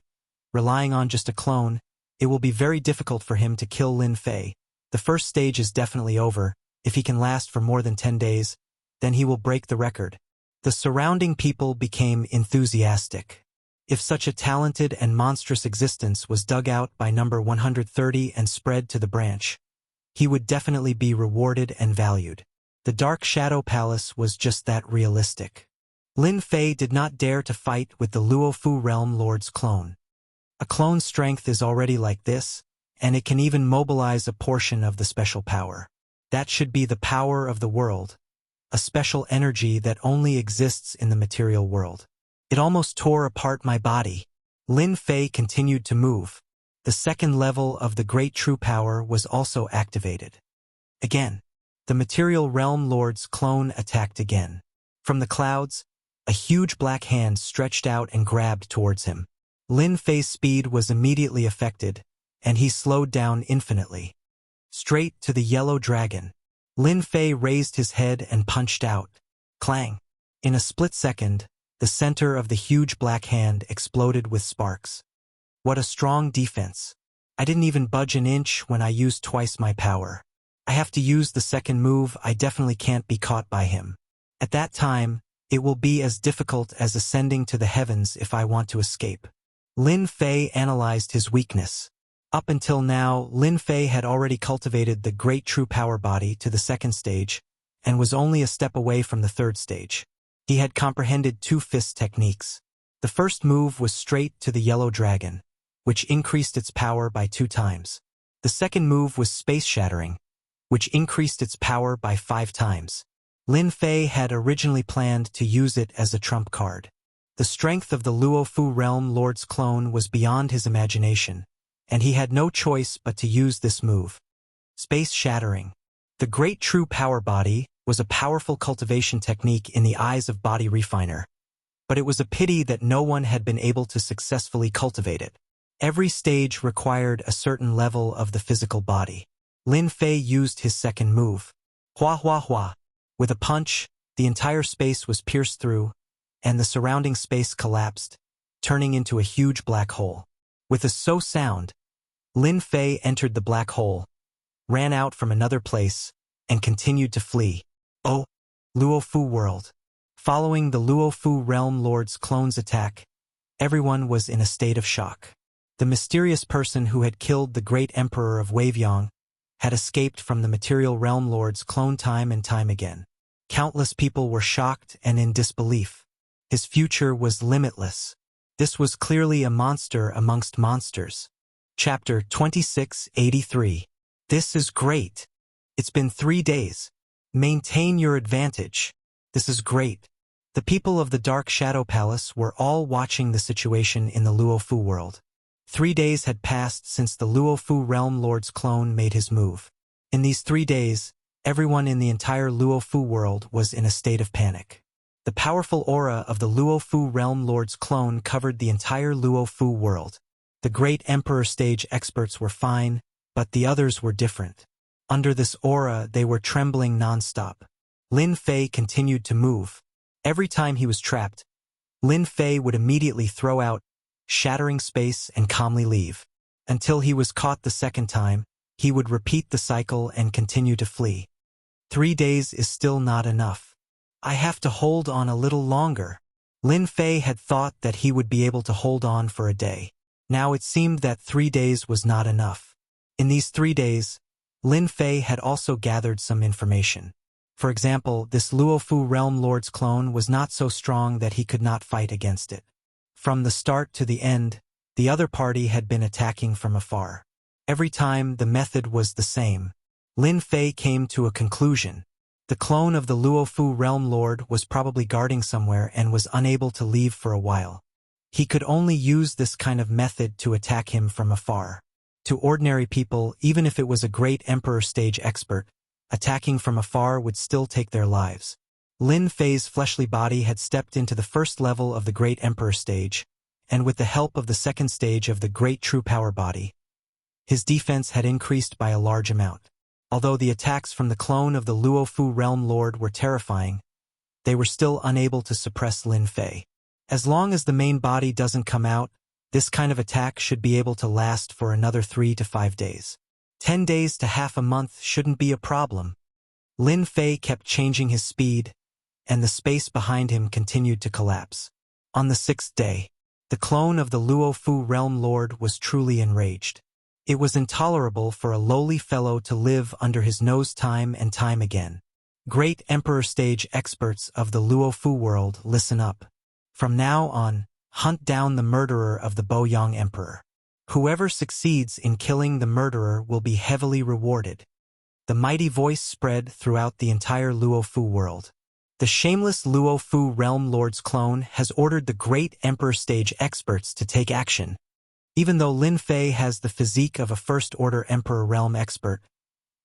Relying on just a clone, it will be very difficult for him to kill Lin Fei. The first stage is definitely over. If he can last for more than 10 days, then he will break the record. The surrounding people became enthusiastic. If such a talented and monstrous existence was dug out by number 130 and spread to the branch, he would definitely be rewarded and valued. The Dark Shadow Palace was just that realistic. Lin Fei did not dare to fight with the Luofu Realm Lord's clone. A clone's strength is already like this, and it can even mobilize a portion of the special power. That should be the power of the world, a special energy that only exists in the material world. It almost tore apart my body. Lin Fei continued to move. The second level of the Great True Power was also activated. Again, the Material Realm Lord's clone attacked again. From the clouds, a huge black hand stretched out and grabbed towards him. Lin Fei's speed was immediately affected, and he slowed down infinitely. Straight to the yellow dragon. Lin Fei raised his head and punched out. Clang! In a split second, the center of the huge black hand exploded with sparks. What a strong defense. I didn't even budge an inch when I used twice my power. I have to use the second move. I definitely can't be caught by him. At that time, it will be as difficult as ascending to the heavens if I want to escape. Lin Fei analyzed his weakness. Up until now, Lin Fei had already cultivated the Great True Power body to the second stage, and was only a step away from the third stage. He had comprehended 2 fist techniques. The first move was straight to the yellow dragon, which increased its power by 2 times. The second move was space shattering, which increased its power by 5 times. Lin Fei had originally planned to use it as a trump card. The strength of the Luofu Realm Lord's clone was beyond his imagination, and he had no choice but to use this move. Space shattering. The Great True Power body was a powerful cultivation technique in the eyes of Body Refiner, but it was a pity that no one had been able to successfully cultivate it. Every stage required a certain level of the physical body. Lin Fei used his second move. Hua hua hua. With a punch, the entire space was pierced through, and the surrounding space collapsed, turning into a huge black hole. With a so sound, Lin Fei entered the black hole, ran out from another place, and continued to flee. Oh, Luofu world. Following the Luofu Realm Lord's clone's attack, everyone was in a state of shock. The mysterious person who had killed the great emperor of Wavyong had escaped from the material realm lord's clone time and time again. Countless people were shocked and in disbelief. His future was limitless. This was clearly a monster amongst monsters. Chapter 2683. This is great. It's been 3 days. Maintain your advantage. This is great. The people of the Dark Shadow Palace were all watching the situation in the Luofu world. 3 days had passed since the Luofu Realm Lord's clone made his move. In these 3 days, everyone in the entire Luofu world was in a state of panic. The powerful aura of the Luofu Realm Lord's clone covered the entire Luofu world. The great Emperor stage experts were fine, but the others were different. Under this aura, they were trembling non-stop. Lin Fei continued to move. Every time he was trapped, Lin Fei would immediately throw out, shattering space and calmly leave. Until he was caught the second time, he would repeat the cycle and continue to flee. 3 days is still not enough. I have to hold on a little longer. Lin Fei had thought that he would be able to hold on for a day. Now it seemed that 3 days was not enough. In these 3 days, Lin Fei had also gathered some information. For example, this Luofu Realm Lord's clone was not so strong that he could not fight against it. From the start to the end, the other party had been attacking from afar. Every time the method was the same. Lin Fei came to a conclusion. The clone of the Luofu Realm Lord was probably guarding somewhere and was unable to leave for a while. He could only use this kind of method to attack him from afar. To ordinary people, even if it was a great Emperor stage expert, attacking from afar would still take their lives. Lin Fei's fleshly body had stepped into the first level of the Great Emperor stage, and with the help of the second stage of the Great True Power body, his defense had increased by a large amount. Although the attacks from the clone of the Luofu Realm Lord were terrifying, they were still unable to suppress Lin Fei. As long as the main body doesn't come out, this kind of attack should be able to last for another 3 to 5 days. 10 days to half a month shouldn't be a problem. Lin Fei kept changing his speed, and the space behind him continued to collapse. On the 6th day, the clone of the Luofu Realm Lord was truly enraged. It was intolerable for a lowly fellow to live under his nose time and time again. Great Emperor stage experts of the Luofu world, listen up. From now on, hunt down the murderer of the Boyang Emperor. Whoever succeeds in killing the murderer will be heavily rewarded. The mighty voice spread throughout the entire Luofu world. The shameless Luofu Realm Lord's clone has ordered the Great Emperor stage experts to take action. Even though Lin Fei has the physique of a first-order Emperor Realm expert,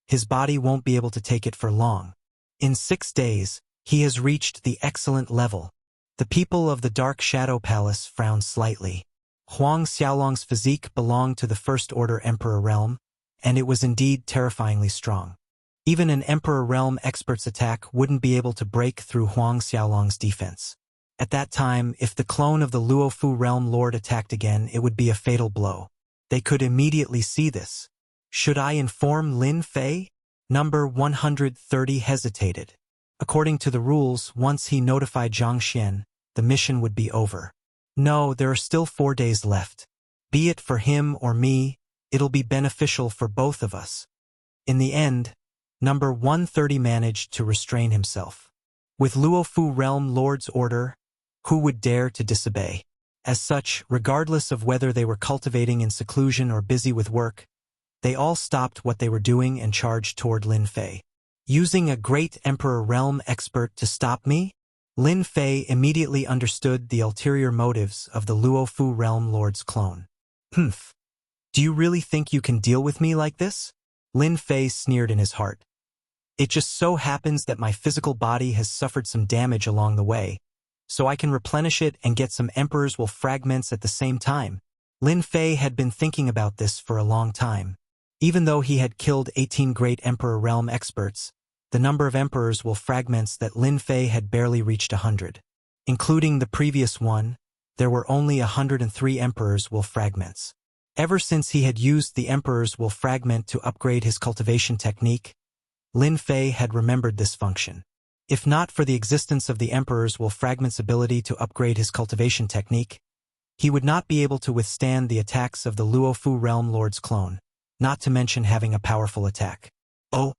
his body won't be able to take it for long. In 6 days, he has reached the excellent level. The people of the Dark Shadow Palace frowned slightly. Huang Xiaolong's physique belonged to the first-order Emperor Realm, and it was indeed terrifyingly strong. Even an Emperor Realm expert's attack wouldn't be able to break through Huang Xiaolong's defense. At that time, if the clone of the Luofu Realm Lord attacked again, it would be a fatal blow. They could immediately see this. Should I inform Lin Fei? Number 130 hesitated. According to the rules, once he notified Zhang Xian, the mission would be over. No, there are still 4 days left. Be it for him or me, it'll be beneficial for both of us. In the end, number 130 managed to restrain himself. With Luofu Realm Lord's order, who would dare to disobey? As such, regardless of whether they were cultivating in seclusion or busy with work, they all stopped what they were doing and charged toward Lin Fei. Using a great Emperor Realm expert to stop me? Lin Fei immediately understood the ulterior motives of the Luofu Realm Lord's clone. Humph. Do you really think you can deal with me like this? Lin Fei sneered in his heart. It just so happens that my physical body has suffered some damage along the way, so I can replenish it and get some Emperor's Wolf fragments at the same time. Lin Fei had been thinking about this for a long time. Even though he had killed 18 great Emperor Realm experts, the number of Emperor's Wolf fragments that Lin Fei had barely reached 100. Including the previous one, there were only 103 Emperor's Wolf fragments. Ever since he had used the Emperor's Wolf fragment to upgrade his cultivation technique, Lin Fei had remembered this function. If not for the existence of the Emperor's Wolf fragment's ability to upgrade his cultivation technique, he would not be able to withstand the attacks of the Luofu Realm Lord's clone, not to mention having a powerful attack. Oh!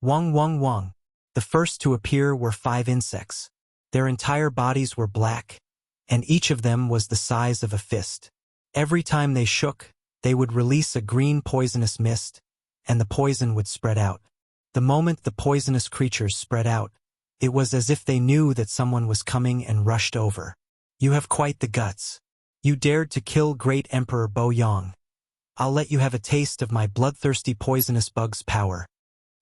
Wang Wang Wang. The first to appear were 5 insects. Their entire bodies were black, and each of them was the size of a fist. Every time they shook, they would release a green poisonous mist, and the poison would spread out. The moment the poisonous creatures spread out, it was as if they knew that someone was coming and rushed over. You have quite the guts. You dared to kill great Emperor Boyang. I'll let you have a taste of my bloodthirsty poisonous bug's power.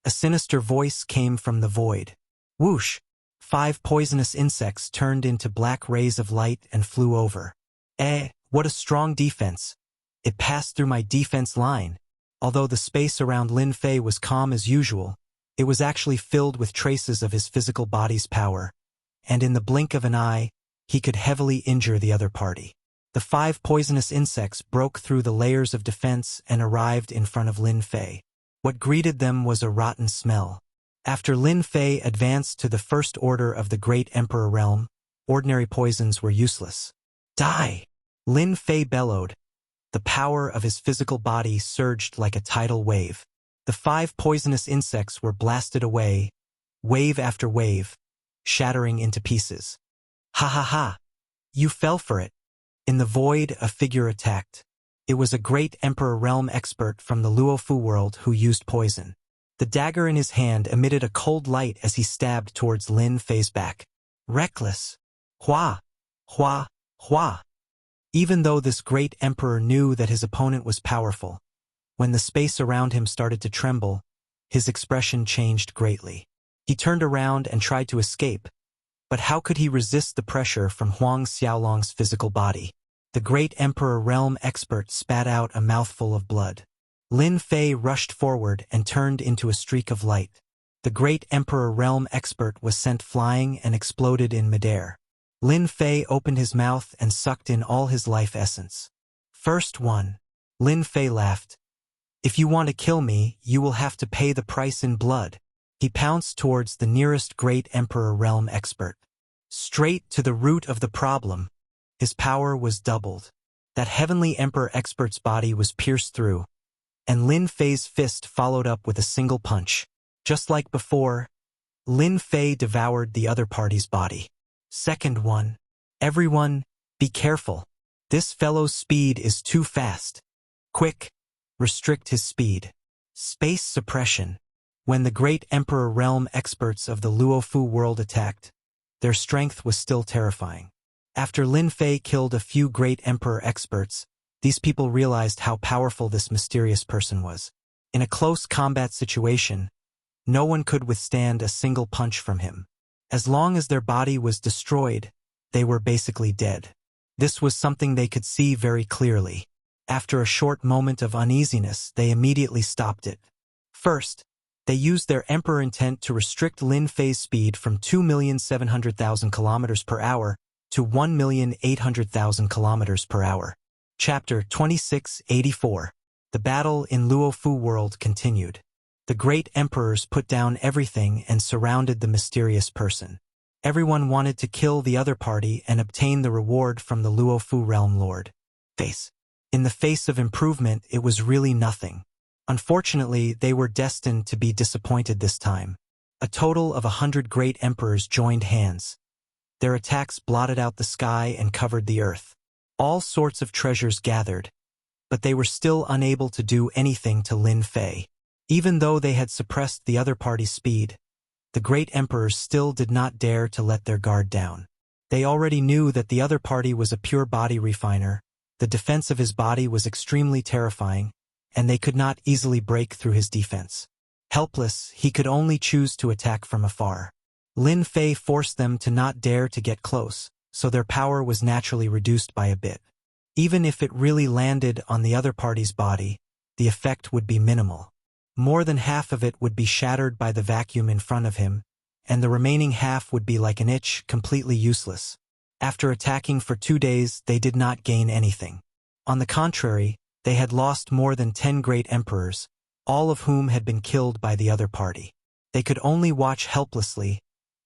A sinister voice came from the void. Whoosh! 5 poisonous insects turned into black rays of light and flew over. What a strong defense. It passed through my defense line. Although the space around Lin Fei was calm as usual, it was actually filled with traces of his physical body's power, and in the blink of an eye, he could heavily injure the other party. The 5 poisonous insects broke through the layers of defense and arrived in front of Lin Fei. What greeted them was a rotten smell. After Lin Fei advanced to the first order of the Great Emperor realm, ordinary poisons were useless. Die! Lin Fei bellowed. The power of his physical body surged like a tidal wave. The 5 poisonous insects were blasted away, wave after wave, shattering into pieces. Ha ha ha! You fell for it. In the void, a figure attacked. It was a Great Emperor realm expert from the Luofu world who used poison. The dagger in his hand emitted a cold light as he stabbed towards Lin Fei's back. Reckless. Hua! Hua! Hua! Even though this great emperor knew that his opponent was powerful, when the space around him started to tremble, his expression changed greatly. He turned around and tried to escape, but how could he resist the pressure from Huang Xiaolong's physical body? The great emperor realm expert spat out a mouthful of blood. Lin Fei rushed forward and turned into a streak of light. The great emperor realm expert was sent flying and exploded in midair. Lin Fei opened his mouth and sucked in all his life essence. First one. Lin Fei laughed. If you want to kill me, you will have to pay the price in blood. He pounced towards the nearest great emperor realm expert. Straight to the root of the problem. His power was doubled. That heavenly emperor expert's body was pierced through, and Lin Fei's fist followed up with a single punch. Just like before, Lin Fei devoured the other party's body. Second one. Everyone, be careful. This fellow's speed is too fast. Quick, restrict his speed. Space suppression. When the great emperor realm experts of the Luofu world attacked, their strength was still terrifying. After Lin Fei killed a few great emperor experts, these people realized how powerful this mysterious person was. In a close combat situation, no one could withstand a single punch from him. As long as their body was destroyed, they were basically dead. This was something they could see very clearly. After a short moment of uneasiness, they immediately stopped it. First, they used their emperor intent to restrict Lin Fei's speed from 2,700,000 kilometers per hour to 1,800,000 kilometers per hour. Chapter 2684. The battle in Luofu world continued. The great emperors put down everything and surrounded the mysterious person. Everyone wanted to kill the other party and obtain the reward from the Luofu realm lord. In the face of improvement, it was really nothing. Unfortunately, they were destined to be disappointed this time. A total of 100 great emperors joined hands. Their attacks blotted out the sky and covered the earth. All sorts of treasures gathered, but they were still unable to do anything to Lin Fei. Even though they had suppressed the other party's speed, the great emperors still did not dare to let their guard down. They already knew that the other party was a pure body refiner, the defense of his body was extremely terrifying, and they could not easily break through his defense. Helpless, he could only choose to attack from afar. Lin Fei forced them to not dare to get close, so their power was naturally reduced by a bit. Even if it really landed on the other party's body, the effect would be minimal. More than half of it would be shattered by the vacuum in front of him, and the remaining half would be like an itch, completely useless. After attacking for 2 days, they did not gain anything. On the contrary, they had lost more than 10 great emperors, all of whom had been killed by the other party. They could only watch helplessly,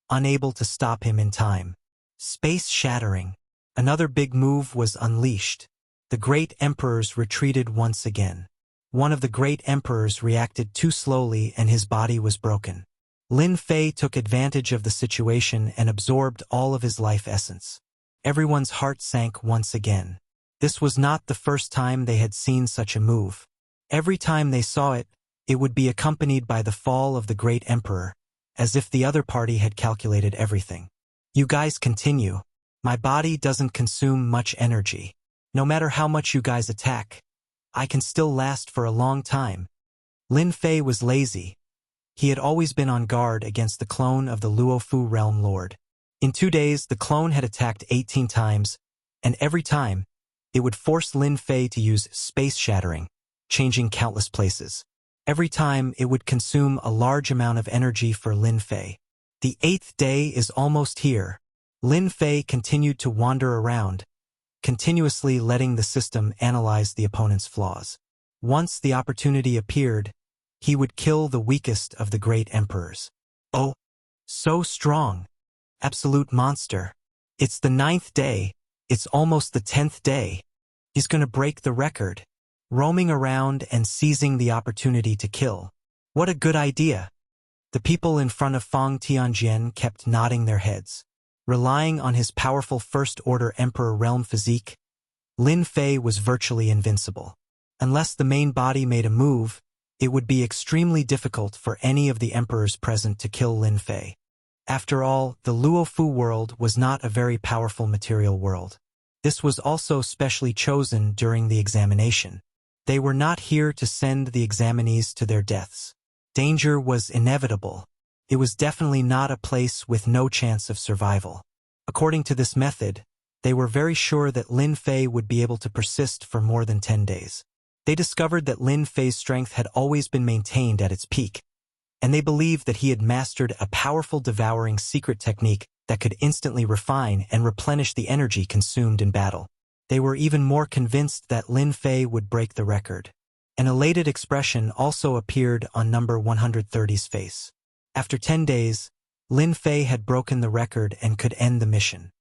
unable to stop him in time. Space shattering. Another big move was unleashed. The great emperors retreated once again. One of the great emperors reacted too slowly and his body was broken. Lin Fei took advantage of the situation and absorbed all of his life essence. Everyone's heart sank once again. This was not the first time they had seen such a move. Every time they saw it, it would be accompanied by the fall of the great emperor, as if the other party had calculated everything. You guys continue. My body doesn't consume much energy. No matter how much you guys attack, I can still last for a long time. Lin Fei was lazy. He had always been on guard against the clone of the Luofu realm lord. In 2 days, the clone had attacked 18 times, and every time, it would force Lin Fei to use space shattering, changing countless places. Every time, it would consume a large amount of energy for Lin Fei. The 8th day is almost here. Lin Fei continued to wander around, continuously letting the system analyze the opponent's flaws. Once the opportunity appeared, he would kill the weakest of the great emperors. Oh, so strong. Absolute monster. It's the 9th day. It's almost the 10th day. He's gonna break the record. Roaming around and seizing the opportunity to kill. What a good idea. The people in front of Fang Tianjian kept nodding their heads. Relying on his powerful First-Order Emperor realm physique, Lin Fei was virtually invincible. Unless the main body made a move, it would be extremely difficult for any of the emperors present to kill Lin Fei. After all, the Luofu world was not a very powerful material world. This was also specially chosen during the examination. They were not here to send the examinees to their deaths. Danger was inevitable. It was definitely not a place with no chance of survival. According to this method, they were very sure that Lin Fei would be able to persist for more than 10 days. They discovered that Lin Fei's strength had always been maintained at its peak, and they believed that he had mastered a powerful devouring secret technique that could instantly refine and replenish the energy consumed in battle. They were even more convinced that Lin Fei would break the record. An elated expression also appeared on number 130's face. After 10 days, Lin Fei had broken the record and could end the mission.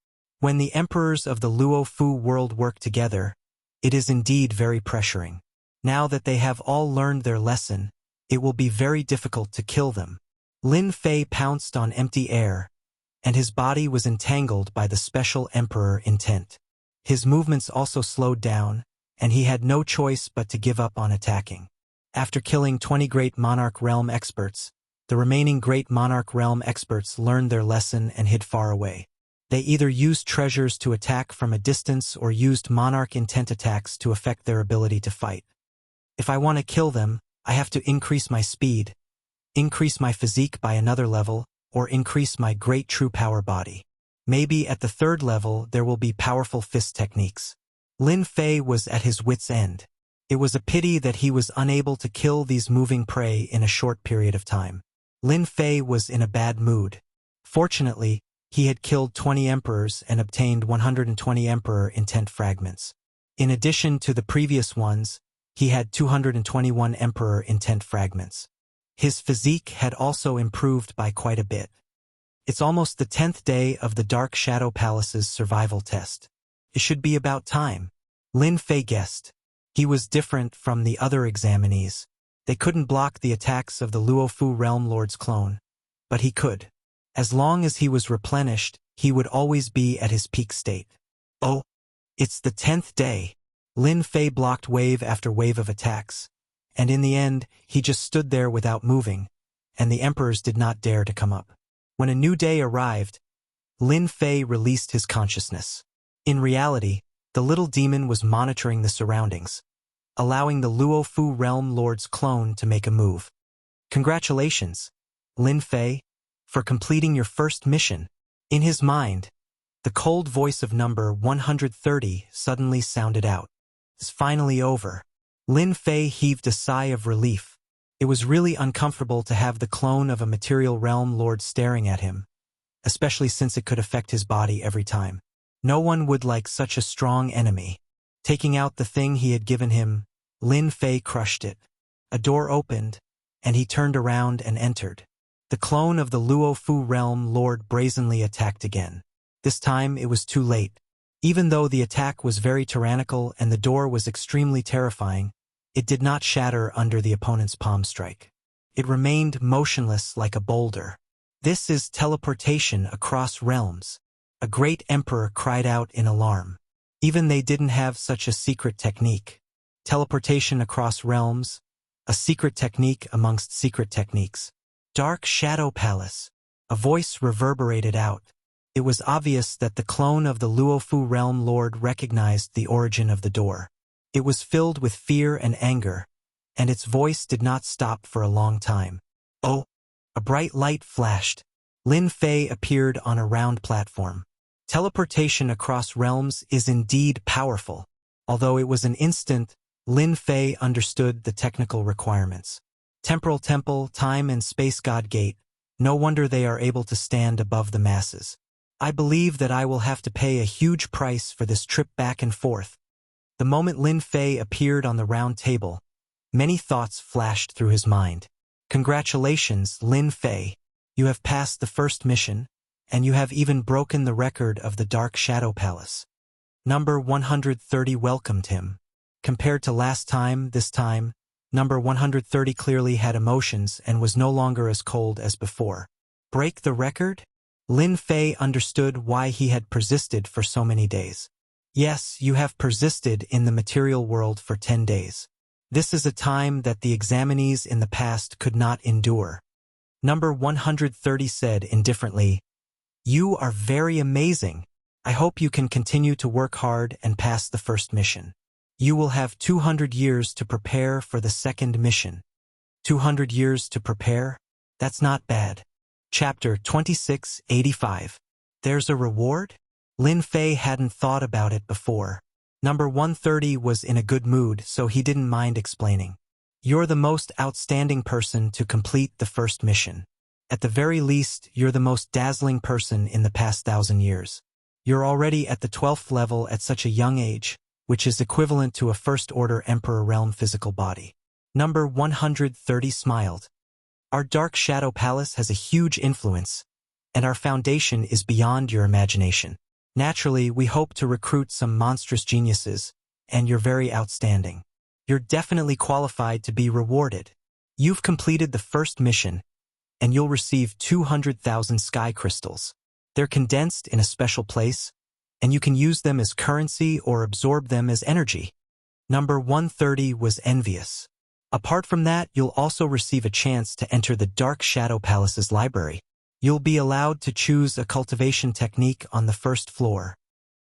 When the emperors of the Luofu world work together, it is indeed very pressuring. Now that they have all learned their lesson, it will be very difficult to kill them. Lin Fei pounced on empty air, and his body was entangled by the special emperor intent. His movements also slowed down, and he had no choice but to give up on attacking. After killing 20 Great Monarch Realm experts, the remaining Great Monarch Realm experts learned their lesson and hid far away. They either used treasures to attack from a distance or used Monarch intent attacks to affect their ability to fight. If I want to kill them, I have to increase my speed, increase my physique by another level, or increase my great true power body. Maybe at the 3rd level there will be powerful fist techniques. Lin Fei was at his wit's end. It was a pity that he was unable to kill these moving prey in a short period of time. Lin Fei was in a bad mood. Fortunately, he had killed 20 emperors and obtained 120 emperor intent fragments. In addition to the previous ones, he had 221 emperor intent fragments. His physique had also improved by quite a bit. It's almost the 10th day of the Dark Shadow Palace's survival test. It should be about time. Lin Fei guessed. He was different from the other examinees. They couldn't block the attacks of the Luofu Realm Lord's clone, but he could. As long as he was replenished, he would always be at his peak state. Oh, it's the 10th day. Lin Fei blocked wave after wave of attacks, and in the end, he just stood there without moving, and the emperors did not dare to come up. When a new day arrived, Lin Fei released his consciousness. In reality, the little demon was monitoring the surroundings, allowing the Luofu Realm Lord's clone to make a move. Congratulations, Lin Fei, for completing your first mission. In his mind, the cold voice of number 130 suddenly sounded out. It's finally over. Lin Fei heaved a sigh of relief. It was really uncomfortable to have the clone of a material realm lord staring at him, especially since it could affect his body every time. No one would like such a strong enemy. Taking out the thing he had given him, Lin Fei crushed it. A door opened, and he turned around and entered. The clone of the Luofu realm lord brazenly attacked again. This time it was too late. Even though the attack was very tyrannical and the door was extremely terrifying, it did not shatter under the opponent's palm strike. It remained motionless like a boulder. This is teleportation across realms. A great emperor cried out in alarm. Even they didn't have such a secret technique. Teleportation across realms, a secret technique amongst secret techniques. Dark Shadow Palace. A voice reverberated out. It was obvious that the clone of the Luofu realm lord recognized the origin of the door. It was filled with fear and anger, and its voice did not stop for a long time. Oh, A bright light flashed. Lin Fei appeared on a round platform. Teleportation across realms is indeed powerful. Although it was an instant, Lin Fei understood the technical requirements. Temporal Temple, Time and Space God Gate. No wonder they are able to stand above the masses. I believe that I will have to pay a huge price for this trip back and forth. The moment Lin Fei appeared on the round table, many thoughts flashed through his mind. Congratulations, Lin Fei. You have passed the first mission, and you have even broken the record of the Dark Shadow Palace. Number 130 welcomed him. Compared to last time, this time, number 130 clearly had emotions and was no longer as cold as before. Break the record? Lin Fei understood why he had persisted for so many days. Yes, you have persisted in the material world for 10 days. This is a time that the examinees in the past could not endure. Number 130 said indifferently, "You are very amazing. I hope you can continue to work hard and pass the first mission. You will have 200 years to prepare for the second mission." 200 years to prepare? That's not bad. Chapter 2685. There's a reward? Lin Fei hadn't thought about it before. Number 130 was in a good mood, so he didn't mind explaining. You're the most outstanding person to complete the first mission. At the very least, you're the most dazzling person in the past 1,000 years. You're already at the 12th level at such a young age, which is equivalent to a first-order Emperor Realm physical body. Number 130 smiled. Our Dark Shadow Palace has a huge influence, and our foundation is beyond your imagination. Naturally, we hope to recruit some monstrous geniuses, and you're very outstanding. You're definitely qualified to be rewarded. You've completed the first mission, and you'll receive 200,000 sky crystals. They're condensed in a special place, and you can use them as currency or absorb them as energy. Number 130 was envious. Apart from that, you'll also receive a chance to enter the Dark Shadow Palace's library. You'll be allowed to choose a cultivation technique on the first floor.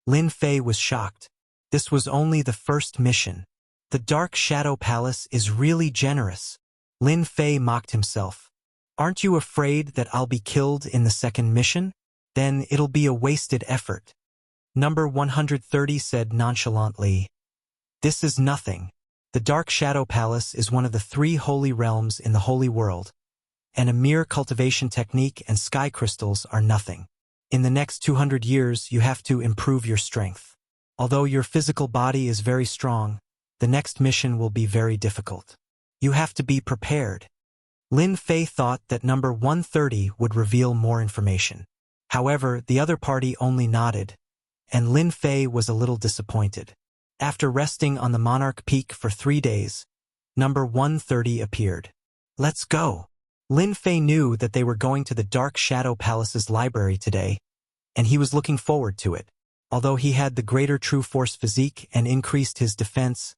Lin Fei was shocked. This was only the first mission. The Dark Shadow Palace is really generous. Lin Fei mocked himself. Aren't you afraid that I'll be killed in the second mission? Then it'll be a wasted effort. Number 130 said nonchalantly, "This is nothing. The Dark Shadow Palace is one of the 3 holy realms in the holy world, and a mere cultivation technique and sky crystals are nothing. In the next 200 years, you have to improve your strength. Although your physical body is very strong, the next mission will be very difficult. You have to be prepared." Lin Fei thought that number 130 would reveal more information. However, the other party only nodded, and Lin Fei was a little disappointed. After resting on the Monarch Peak for 3 days, number 130 appeared. "Let's go." Lin Fei knew that they were going to the Dark Shadow Palace's library today, and he was looking forward to it. Although he had the greater true force physique and increased his defense,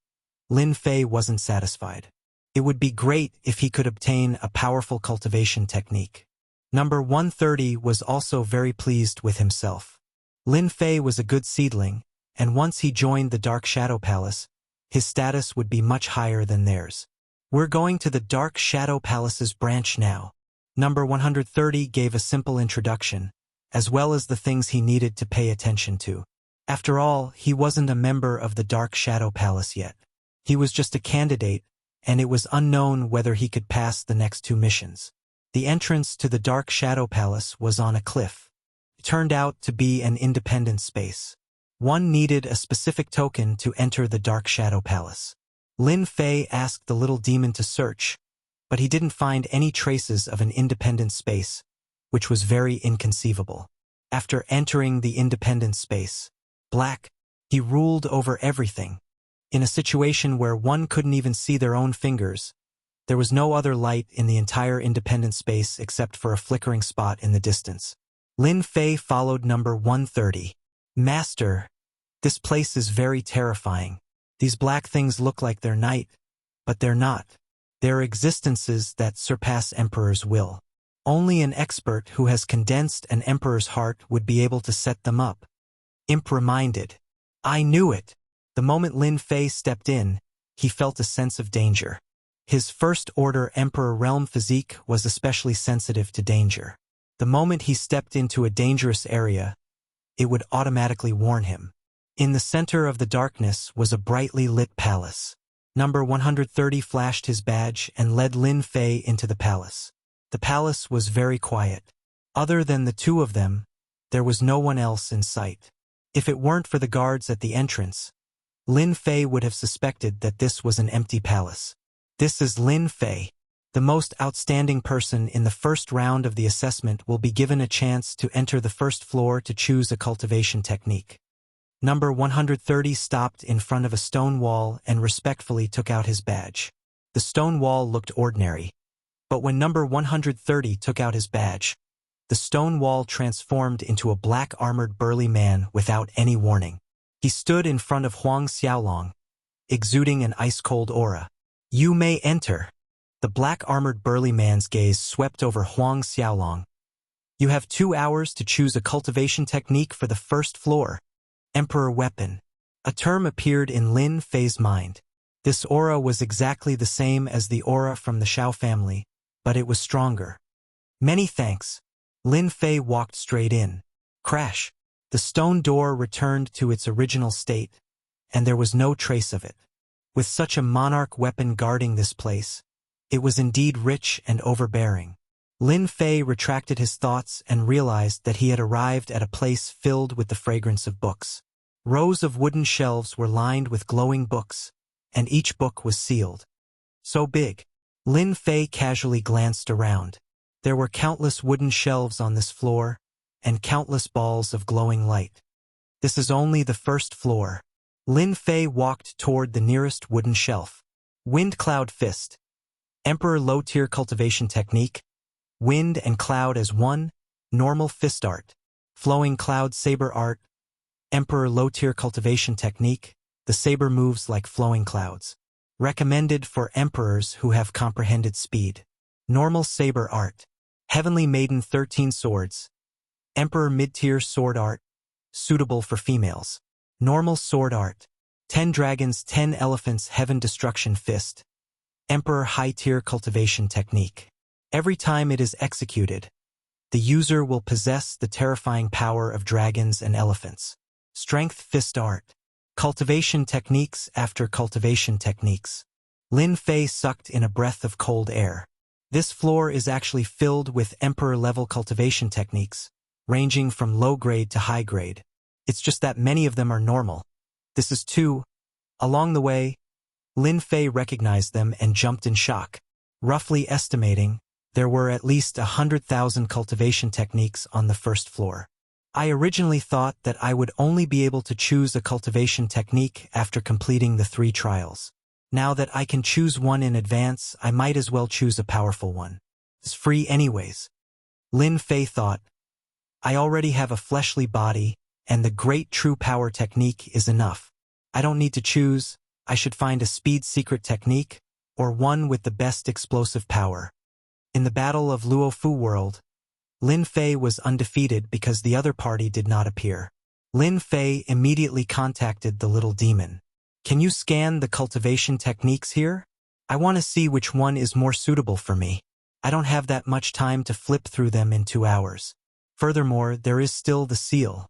Lin Fei wasn't satisfied. It would be great if he could obtain a powerful cultivation technique. Number 130 was also very pleased with himself. Lin Fei was a good seedling, and once he joined the Dark Shadow Palace, his status would be much higher than theirs. "We're going to the Dark Shadow Palace's branch now." Number 130 gave a simple introduction, as well as the things he needed to pay attention to. After all, he wasn't a member of the Dark Shadow Palace yet. He was just a candidate, and it was unknown whether he could pass the next 2 missions. The entrance to the Dark Shadow Palace was on a cliff. It turned out to be an independent space. One needed a specific token to enter the Dark Shadow Palace. Lin Fei asked the little demon to search, but he didn't find any traces of an independent space, which was very inconceivable. After entering the independent space, black, he ruled over everything. In a situation where one couldn't even see their own fingers, there was no other light in the entire independent space except for a flickering spot in the distance. Lin Fei followed number 130. "Master, this place is very terrifying. These black things look like they're night, but they're not. They're existences that surpass Emperor's will. Only an expert who has condensed an Emperor's heart would be able to set them up." Imp reminded. "I knew it." The moment Lin Fei stepped in, he felt a sense of danger. His first-order Emperor realm physique was especially sensitive to danger. The moment he stepped into a dangerous area, it would automatically warn him. In the center of the darkness was a brightly lit palace. Number 130 flashed his badge and led Lin Fei into the palace. The palace was very quiet. Other than the two of them, there was no one else in sight. If it weren't for the guards at the entrance, Lin Fei would have suspected that this was an empty palace. This is Lin Fei. The most outstanding person in the first round of the assessment will be given a chance to enter the first floor to choose a cultivation technique. Number 130 stopped in front of a stone wall and respectfully took out his badge. The stone wall looked ordinary, but when number 130 took out his badge, the stone wall transformed into a black-armored burly man without any warning. He stood in front of Huang Xiaolong, exuding an ice-cold aura. "You may enter." The black-armored burly man's gaze swept over Huang Xiaolong. "You have 2 hours to choose a cultivation technique for the first floor. Emperor weapon." A term appeared in Lin Fei's mind. This aura was exactly the same as the aura from the Shao family, but it was stronger. "Many thanks." Lin Fei walked straight in. Crash! The stone door returned to its original state, and there was no trace of it. With such a monarch weapon guarding this place, it was indeed rich and overbearing. Lin Fei retracted his thoughts and realized that he had arrived at a place filled with the fragrance of books. Rows of wooden shelves were lined with glowing books, and each book was sealed. So big. Lin Fei casually glanced around. There were countless wooden shelves on this floor, and countless balls of glowing light. This is only the first floor. Lin Fei walked toward the nearest wooden shelf. Wind Cloud Fist. Emperor low-tier cultivation technique. Wind and cloud as one. Normal fist art. Flowing cloud saber art. Emperor low-tier cultivation technique. The saber moves like flowing clouds. Recommended for emperors who have comprehended speed. Normal saber art. Heavenly Maiden 13 swords. Emperor mid-tier sword art. Suitable for females. Normal sword art. 10 dragons 10 elephants heaven destruction fist. Emperor high-tier cultivation technique. Every time it is executed, the user will possess the terrifying power of dragons and elephants. Strength fist art. Cultivation techniques after cultivation techniques. Lin Fei sucked in a breath of cold air. This floor is actually filled with emperor-level cultivation techniques, ranging from low-grade to high-grade. It's just that many of them are normal. This is two. Along the way, Lin Fei recognized them and jumped in shock. Roughly estimating, there were at least 100,000 cultivation techniques on the first floor. I originally thought that I would only be able to choose a cultivation technique after completing the 3 trials. Now that I can choose one in advance, I might as well choose a powerful one. It's free anyways. Lin Fei thought. I already have a fleshly body, and the great true power technique is enough. I don't need to choose. I should find a speed secret technique, or one with the best explosive power. In the Battle of Luofu World, Lin Fei was undefeated because the other party did not appear. Lin Fei immediately contacted the little demon. Can you scan the cultivation techniques here? I want to see which one is more suitable for me. I don't have that much time to flip through them in 2 hours. Furthermore, there is still the seal.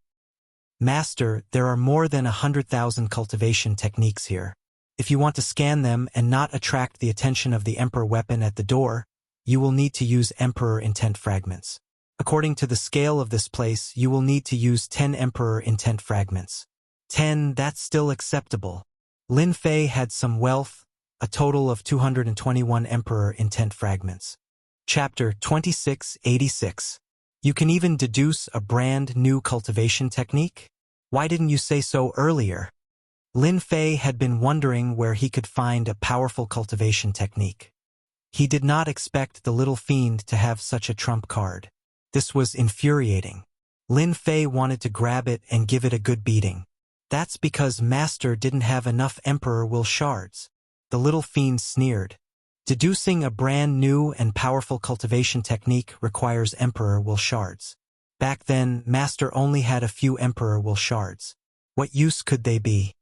Master, there are more than 100,000 cultivation techniques here. If you want to scan them and not attract the attention of the Emperor weapon at the door, you will need to use Emperor Intent Fragments. According to the scale of this place, you will need to use 10 Emperor Intent Fragments. 10, that's still acceptable. Lin Fei had some wealth, a total of 221 Emperor Intent Fragments. Chapter 2686. You can even deduce a brand new cultivation technique? Why didn't you say so earlier? Lin Fei had been wondering where he could find a powerful cultivation technique. He did not expect the little fiend to have such a trump card. This was infuriating. Lin Fei wanted to grab it and give it a good beating. That's because Master didn't have enough Emperor Will shards. The little fiend sneered. Deducing a brand new and powerful cultivation technique requires Emperor Will shards. Back then, Master only had a few Emperor Will shards. What use could they be?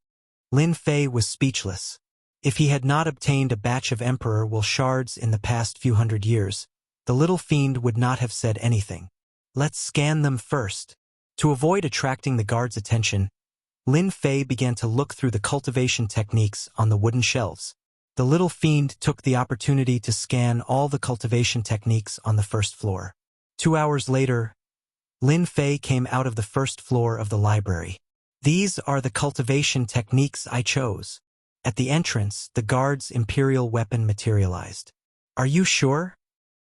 Lin Fei was speechless. If he had not obtained a batch of Emperor Will shards in the past few hundred years, the little fiend would not have said anything. Let's scan them first. To avoid attracting the guard's attention, Lin Fei began to look through the cultivation techniques on the wooden shelves. The little fiend took the opportunity to scan all the cultivation techniques on the first floor. 2 hours later, Lin Fei came out of the first floor of the library. These are the cultivation techniques I chose. At the entrance, the guard's imperial weapon materialized. Are you sure?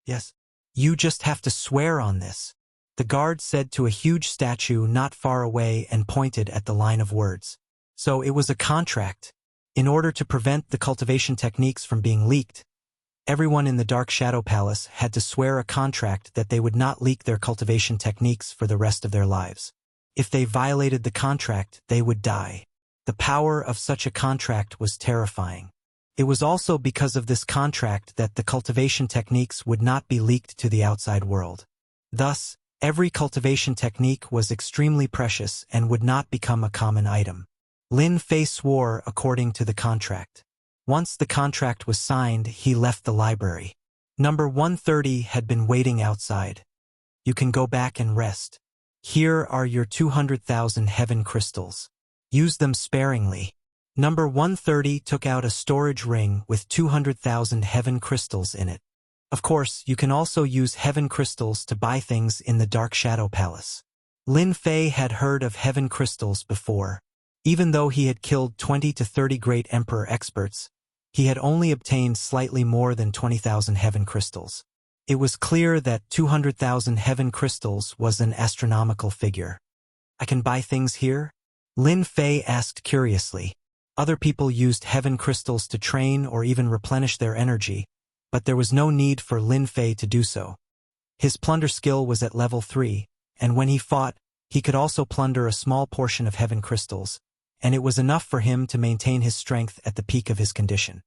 Yes. You just have to swear on this. The guard said to a huge statue not far away and pointed at the line of words. So it was a contract. In order to prevent the cultivation techniques from being leaked, everyone in the Dark Shadow Palace had to swear a contract that they would not leak their cultivation techniques for the rest of their lives. If they violated the contract, they would die. The power of such a contract was terrifying. It was also because of this contract that the cultivation techniques would not be leaked to the outside world. Thus, every cultivation technique was extremely precious and would not become a common item. Lin Fei swore according to the contract. Once the contract was signed, he left the library. Number 130 had been waiting outside. You can go back and rest. Here are your 200,000 heaven crystals. Use them sparingly. Number 130 took out a storage ring with 200,000 heaven crystals in it. Of course, you can also use heaven crystals to buy things in the Dark Shadow Palace. Lin Fei had heard of heaven crystals before. Even though he had killed 20 to 30 great emperor experts, he had only obtained slightly more than 20,000 heaven crystals. It was clear that 200,000 heaven crystals was an astronomical figure. I can buy things here? Lin Fei asked curiously. Other people used heaven crystals to train or even replenish their energy, but there was no need for Lin Fei to do so. His plunder skill was at level 3, and when he fought, he could also plunder a small portion of heaven crystals, and it was enough for him to maintain his strength at the peak of his condition.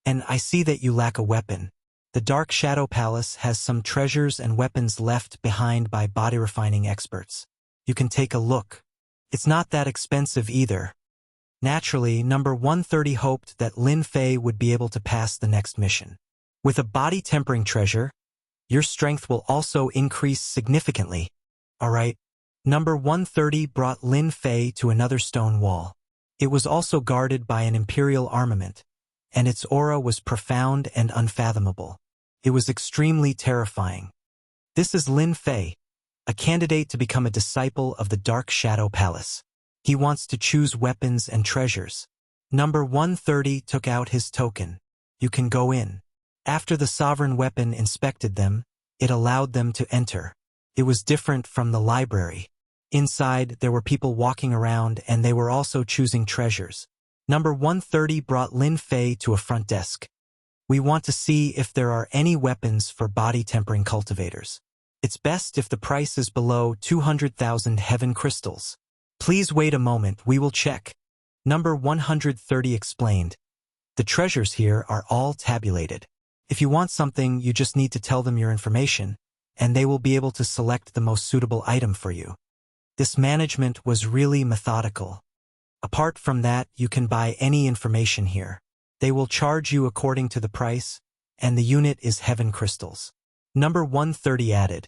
And I see that you lack a weapon. The Dark Shadow Palace has some treasures and weapons left behind by body refining experts. You can take a look. It's not that expensive either. Naturally, number 130 hoped that Lin Fei would be able to pass the next mission. With a body tempering treasure, your strength will also increase significantly. Alright. Number 130 brought Lin Fei to another stone wall. It was also guarded by an imperial armament, and its aura was profound and unfathomable. It was extremely terrifying. This is Lin Fei, a candidate to become a disciple of the Dark Shadow Palace. He wants to choose weapons and treasures. Number 130 took out his token. You can go in. After the sovereign weapon inspected them, it allowed them to enter. It was different from the library. Inside, there were people walking around and they were also choosing treasures. Number 130 brought Lin Fei to a front desk. We want to see if there are any weapons for body tempering cultivators. It's best if the price is below 200,000 heaven crystals. Please wait a moment, we will check. Number 130 explained. The treasures here are all tabulated. If you want something, you just need to tell them your information, and they will be able to select the most suitable item for you. This management was really methodical. Apart from that, you can buy any information here. They will charge you according to the price, and the unit is heaven crystals. Number 130 added,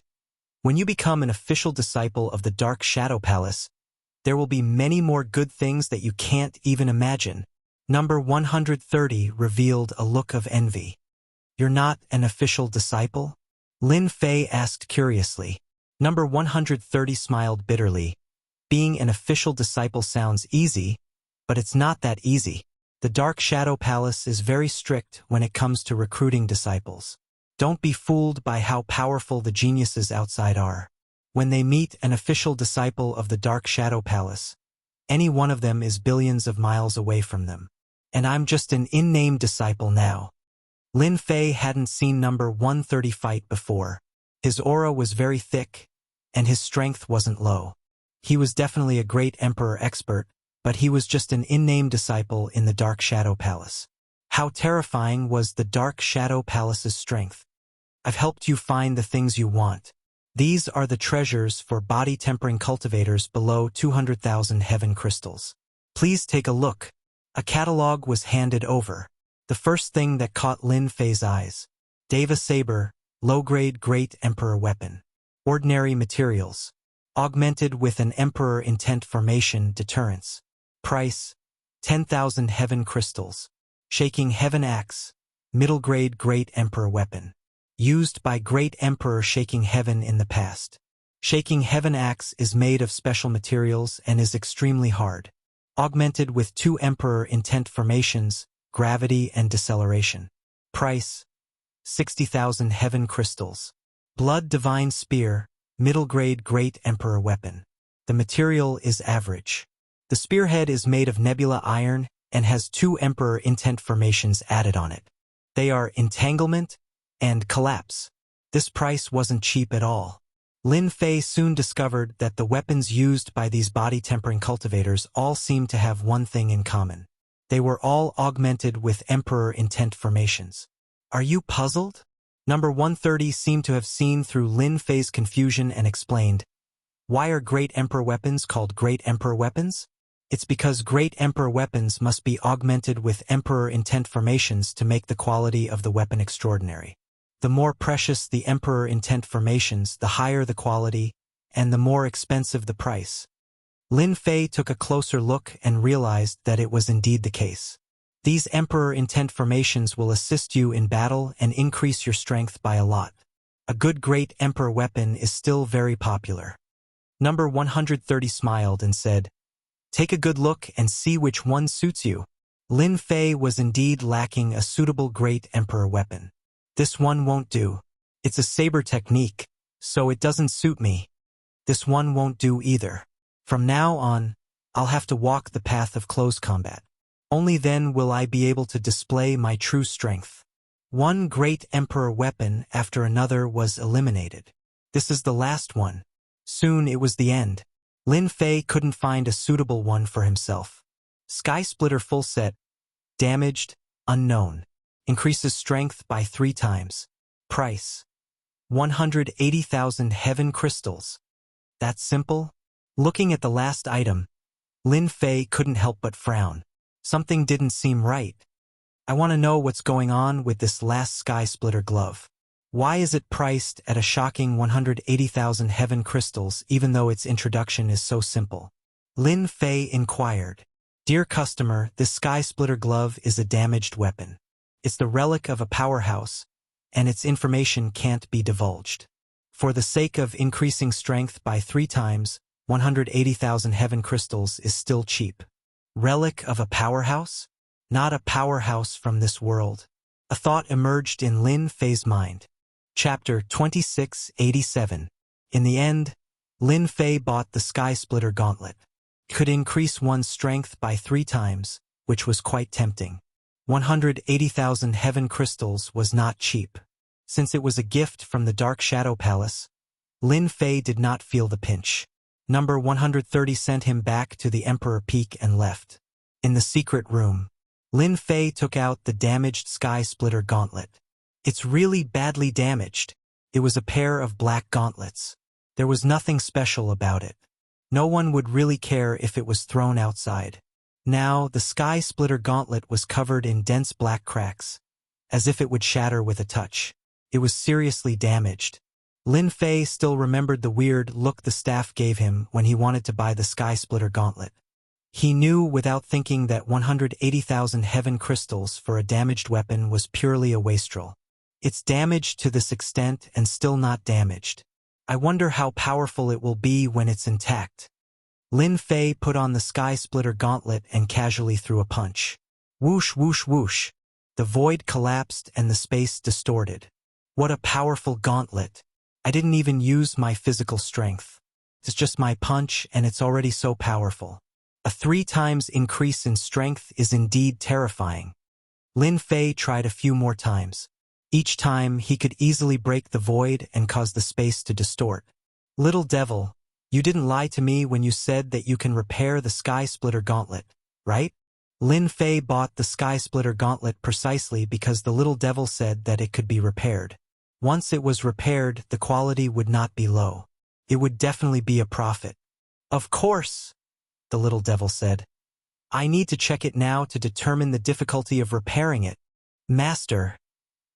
when you become an official disciple of the Dark Shadow Palace, there will be many more good things that you can't even imagine. Number 130 revealed a look of envy. You're not an official disciple? Lin Fei asked curiously. Number 130 smiled bitterly. Being an official disciple sounds easy, but it's not that easy. The Dark Shadow Palace is very strict when it comes to recruiting disciples. Don't be fooled by how powerful the geniuses outside are. When they meet an official disciple of the Dark Shadow Palace, any one of them is billions of miles away from them. And I'm just an in-name disciple now. Lin Fei hadn't seen number 130 fight before. His aura was very thick, and his strength wasn't low. He was definitely a great emperor expert, but he was just an in-name disciple in the Dark Shadow Palace. How terrifying was the Dark Shadow Palace's strength? I've helped you find the things you want. These are the treasures for body tempering cultivators below 200,000 heaven crystals. Please take a look. A catalog was handed over. The first thing that caught Lin Fei's eyes. Deva Saber, low-grade Great Emperor weapon. Ordinary materials. Augmented with an Emperor Intent Formation deterrence. Price, 10,000 heaven crystals. Shaking Heaven Axe, middle-grade Great Emperor weapon. Used by Great Emperor Shaking Heaven in the past. Shaking Heaven Axe is made of special materials and is extremely hard. Augmented with 2 Emperor Intent Formations, gravity and deceleration. Price, 60,000 heaven crystals. Blood Divine Spear, middle-grade Great Emperor weapon. The material is average. The spearhead is made of nebula iron and has 2 Emperor Intent Formations added on it. They are Entanglement and Collapse. This price wasn't cheap at all. Lin Fei soon discovered that the weapons used by these body-tempering cultivators all seemed to have one thing in common. They were all augmented with Emperor Intent Formations. Are you puzzled? Number 130 seemed to have seen through Lin Fei's confusion and explained, why are Great Emperor weapons called Great Emperor weapons? It's because Great Emperor weapons must be augmented with Emperor Intent Formations to make the quality of the weapon extraordinary. The more precious the Emperor Intent Formations, the higher the quality, and the more expensive the price. Lin Fei took a closer look and realized that it was indeed the case. These Emperor Intent Formations will assist you in battle and increase your strength by a lot. A good Great Emperor weapon is still very popular. Number 130 smiled and said, "Take a good look and see which one suits you." Lin Fei was indeed lacking a suitable Great Emperor weapon. This one won't do. It's a saber technique, so it doesn't suit me. This one won't do either. From now on, I'll have to walk the path of close combat. Only then will I be able to display my true strength. One Great Emperor weapon after another was eliminated. This is the last one. Soon it was the end. Lin Fei couldn't find a suitable one for himself. Sky Splitter full set. Damaged, unknown. Increases strength by 3 times. Price, 180,000 heaven crystals. That simple? Looking at the last item, Lin Fei couldn't help but frown. Something didn't seem right. I want to know what's going on with this last Sky Splitter glove. Why is it priced at a shocking 180,000 heaven crystals even though its introduction is so simple? Lin Fei inquired. Dear customer, this Sky Splitter glove is a damaged weapon. It's the relic of a powerhouse, and its information can't be divulged. For the sake of increasing strength by 3 times, 180,000 heaven crystals is still cheap. Relic of a powerhouse? Not a powerhouse from this world. A thought emerged in Lin Fei's mind. Chapter 2687. In the end, Lin Fei bought the Sky Splitter gauntlet. Could increase one's strength by 3 times, which was quite tempting. 180,000 heaven crystals was not cheap. Since it was a gift from the Dark Shadow Palace, Lin Fei did not feel the pinch. Number 130 sent him back to the Emperor Peak and left. In the secret room, Lin Fei took out the damaged Sky Splitter gauntlet. It's really badly damaged. It was a pair of black gauntlets. There was nothing special about it. No one would really care if it was thrown outside. Now, the Sky Splitter gauntlet was covered in dense black cracks, as if it would shatter with a touch. It was seriously damaged. Lin Fei still remembered the weird look the staff gave him when he wanted to buy the Sky Splitter gauntlet. He knew without thinking that 180,000 heaven crystals for a damaged weapon was purely a wastrel. It's damaged to this extent and still not damaged. I wonder how powerful it will be when it's intact. Lin Fei put on the Sky Splitter gauntlet and casually threw a punch. Whoosh, whoosh, whoosh. The void collapsed and the space distorted. What a powerful gauntlet. I didn't even use my physical strength. It's just my punch and it's already so powerful. A 3 times increase in strength is indeed terrifying. Lin Fei tried a few more times. Each time he could easily break the void and cause the space to distort. Little devil, you didn't lie to me when you said that you can repair the Sky Splitter gauntlet, right? Lin Fei bought the Sky Splitter gauntlet precisely because the little devil said that it could be repaired. Once it was repaired, the quality would not be low. It would definitely be a profit. Of course, the little devil said. I need to check it now to determine the difficulty of repairing it. Master,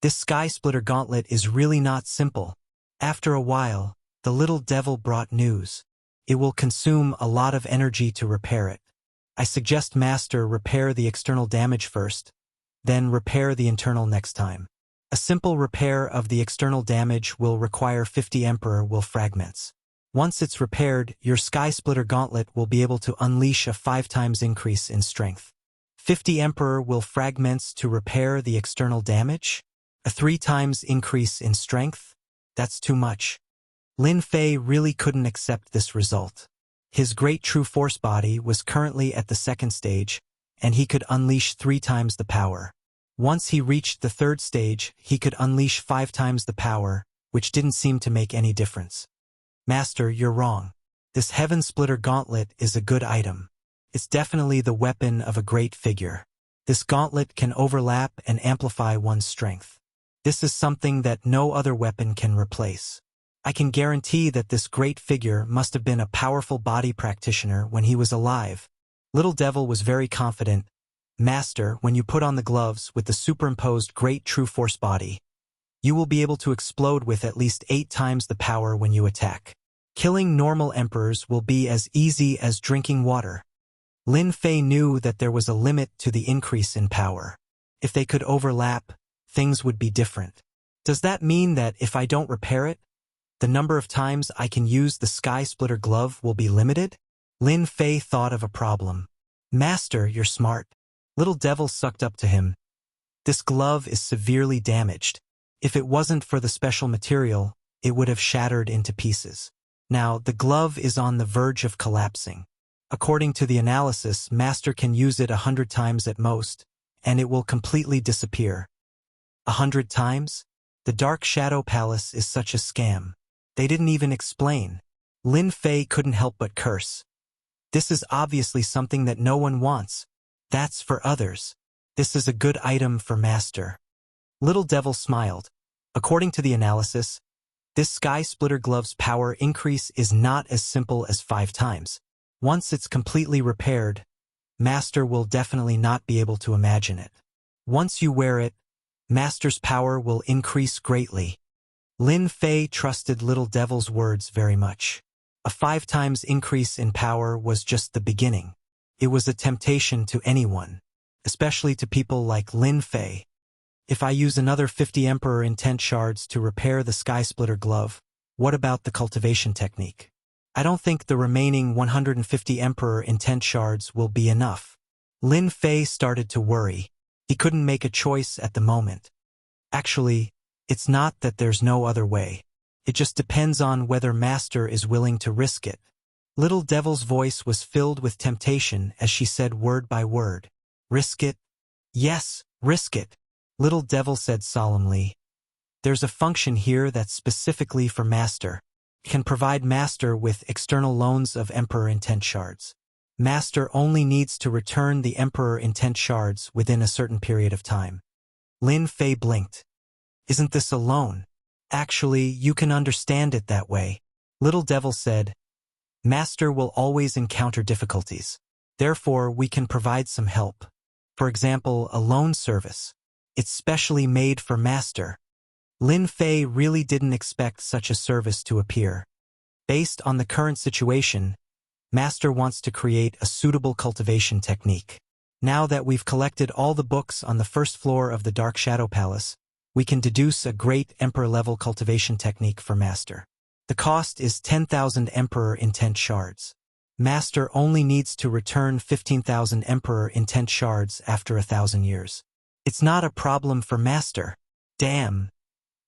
this sky splitter gauntlet is really not simple. After a while, the little devil brought news. It will consume a lot of energy to repair it. I suggest Master repair the external damage first, then repair the internal next time. A simple repair of the external damage will require 50 Emperor will fragments. Once it's repaired, your Sky Splitter Gauntlet will be able to unleash a 5 times increase in strength. 50 Emperor will fragments to repair the external damage? A 3 times increase in strength? That's too much. Lin Fei really couldn't accept this result. His great true force body was currently at the 2nd stage, and he could unleash 3 times the power. Once he reached the 3rd stage, he could unleash 5 times the power, which didn't seem to make any difference. Master, you're wrong. This Heaven Splitter Gauntlet is a good item. It's definitely the weapon of a great figure. This gauntlet can overlap and amplify one's strength. This is something that no other weapon can replace. I can guarantee that this great figure must have been a powerful body practitioner when he was alive. Little Devil was very confident. Master, when you put on the gloves with the superimposed great true force body, you will be able to explode with at least 8 times the power when you attack. Killing normal emperors will be as easy as drinking water. Lin Fei knew that there was a limit to the increase in power. If they could overlap, things would be different. Does that mean that if I don't repair it, the number of times I can use the Sky Splitter glove will be limited? Lin Fei thought of a problem. Master, you're smart. Little Devil sucked up to him. This glove is severely damaged. If it wasn't for the special material, it would have shattered into pieces. Now, the glove is on the verge of collapsing. According to the analysis, Master can use it 100 times at most, and it will completely disappear. 100 times? The Dark Shadow Palace is such a scam. They didn't even explain. Lin Fei couldn't help but curse. This is obviously something that no one wants. That's for others. This is a good item for Master. Little Devil smiled. According to the analysis, this Sky Splitter glove's power increase is not as simple as 5 times. Once it's completely repaired, Master will definitely not be able to imagine it. Once you wear it, Master's power will increase greatly. Lin Fei trusted Little Devil's words very much. A 5 times increase in power was just the beginning. It was a temptation to anyone, especially to people like Lin Fei. If I use another 50 Emperor Intent Shards to repair the Sky Splitter glove, what about the cultivation technique? I don't think the remaining 150 Emperor Intent Shards will be enough. Lin Fei started to worry. He couldn't make a choice at the moment. Actually, it's not that there's no other way. It just depends on whether Master is willing to risk it. Little Devil's voice was filled with temptation as she said word by word. Risk it? Yes, risk it. Little Devil said solemnly. There's a function here that's specifically for Master. It can provide Master with external loans of Emperor Intent Shards. Master only needs to return the Emperor Intent Shards within a certain period of time. Lin Fei blinked. Isn't this a loan? Actually, you can understand it that way. Little Devil said. Master will always encounter difficulties. Therefore, we can provide some help. For example, a loan service. It's specially made for Master. Lin Fei really didn't expect such a service to appear. Based on the current situation, Master wants to create a suitable cultivation technique. Now that we've collected all the books on the 1st floor of the Dark Shadow Palace, we can deduce a great Emperor-level cultivation technique for Master. The cost is 10,000 Emperor Intent Shards. Master only needs to return 15,000 Emperor Intent Shards after 1,000 years. It's not a problem for Master. Damn.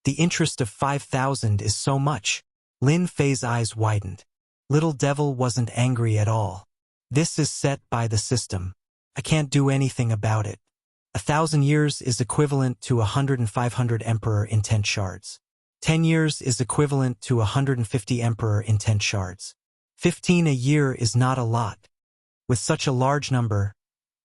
The interest of 5,000 is so much. Lin Fei's eyes widened. Little Devil wasn't angry at all. This is set by the system. I can't do anything about it. 1,000 years is equivalent to 100 and 500 Emperor Intent Shards. 10 years is equivalent to 150 Emperor Intent Shards. 15 a year is not a lot. With such a large number,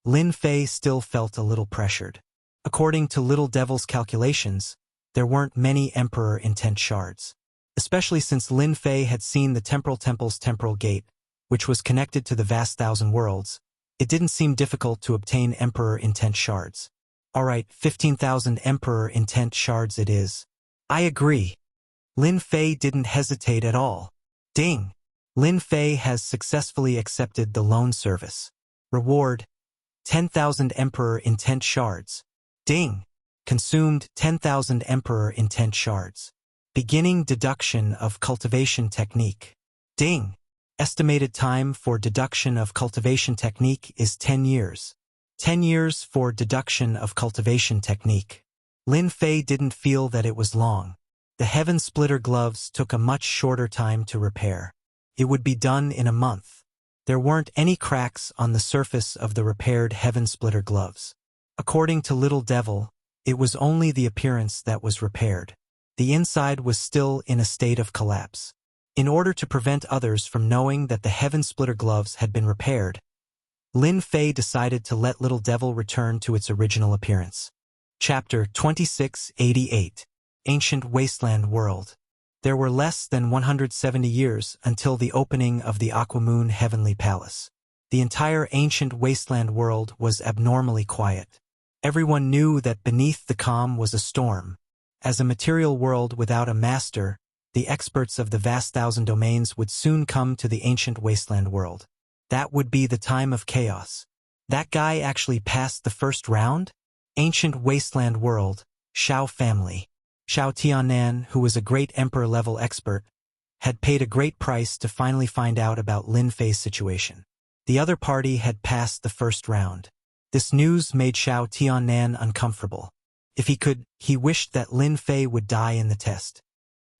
Lin Fei still felt a little pressured. According to Little Devil's calculations, there weren't many Emperor Intent Shards. Especially since Lin Fei had seen the Temporal Temple's temporal gate, which was connected to the vast 1,000 worlds, it didn't seem difficult to obtain Emperor Intent Shards. Alright, 15,000 Emperor Intent Shards it is. I agree. Lin Fei didn't hesitate at all. Ding! Lin Fei has successfully accepted the loan service. Reward: 10,000 Emperor Intent Shards. Ding! Consumed 10,000 Emperor Intent Shards. Beginning deduction of cultivation technique. Ding! Estimated time for deduction of cultivation technique is 10 years. 10 years for deduction of cultivation technique. Lin Fei didn't feel that it was long. The Heaven Splitter gloves took a much shorter time to repair. It would be done in a month. There weren't any cracks on the surface of the repaired Heaven Splitter gloves. According to Little Devil, it was only the appearance that was repaired. The inside was still in a state of collapse. In order to prevent others from knowing that the Heaven Splitter gloves had been repaired, Lin Fei decided to let Little Devil return to its original appearance. Chapter 2688. Ancient Wasteland World. There were less than 170 years until the opening of the Aquamoon Heavenly Palace. The entire ancient wasteland world was abnormally quiet. Everyone knew that beneath the calm was a storm. As a material world without a master, the experts of the vast thousand domains would soon come to the ancient wasteland world. That would be the time of chaos. That guy actually passed the first round? Ancient wasteland world, Shao family. Shao Tianan, who was a great emperor-level expert, had paid a great price to finally find out about Lin Fei's situation. The other party had passed the first round. This news made Shao Tianan uncomfortable. If he could, he wished that Lin Fei would die in the test.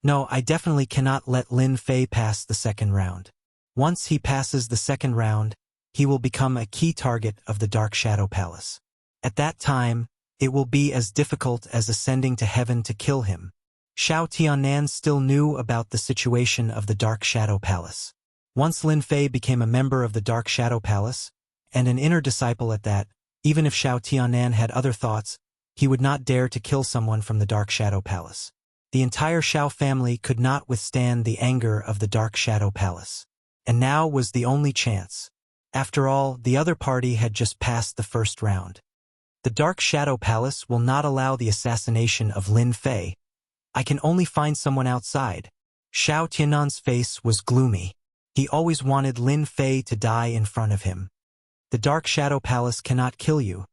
No, I definitely cannot let Lin Fei pass the second round. Once he passes the second round, he will become a key target of the Dark Shadow Palace. At that time, it will be as difficult as ascending to heaven to kill him. Shao Tianan still knew about the situation of the Dark Shadow Palace. Once Lin Fei became a member of the Dark Shadow Palace, and an inner disciple at that, even if Shao Tianan had other thoughts, he would not dare to kill someone from the Dark Shadow Palace. The entire Shao family could not withstand the anger of the Dark Shadow Palace. And now was the only chance. After all, the other party had just passed the first round. The Dark Shadow Palace will not allow the assassination of Lin Fei. I can only find someone outside. Shao Tianan's face was gloomy. He always wanted Lin Fei to die in front of him. The Dark Shadow Palace cannot kill you,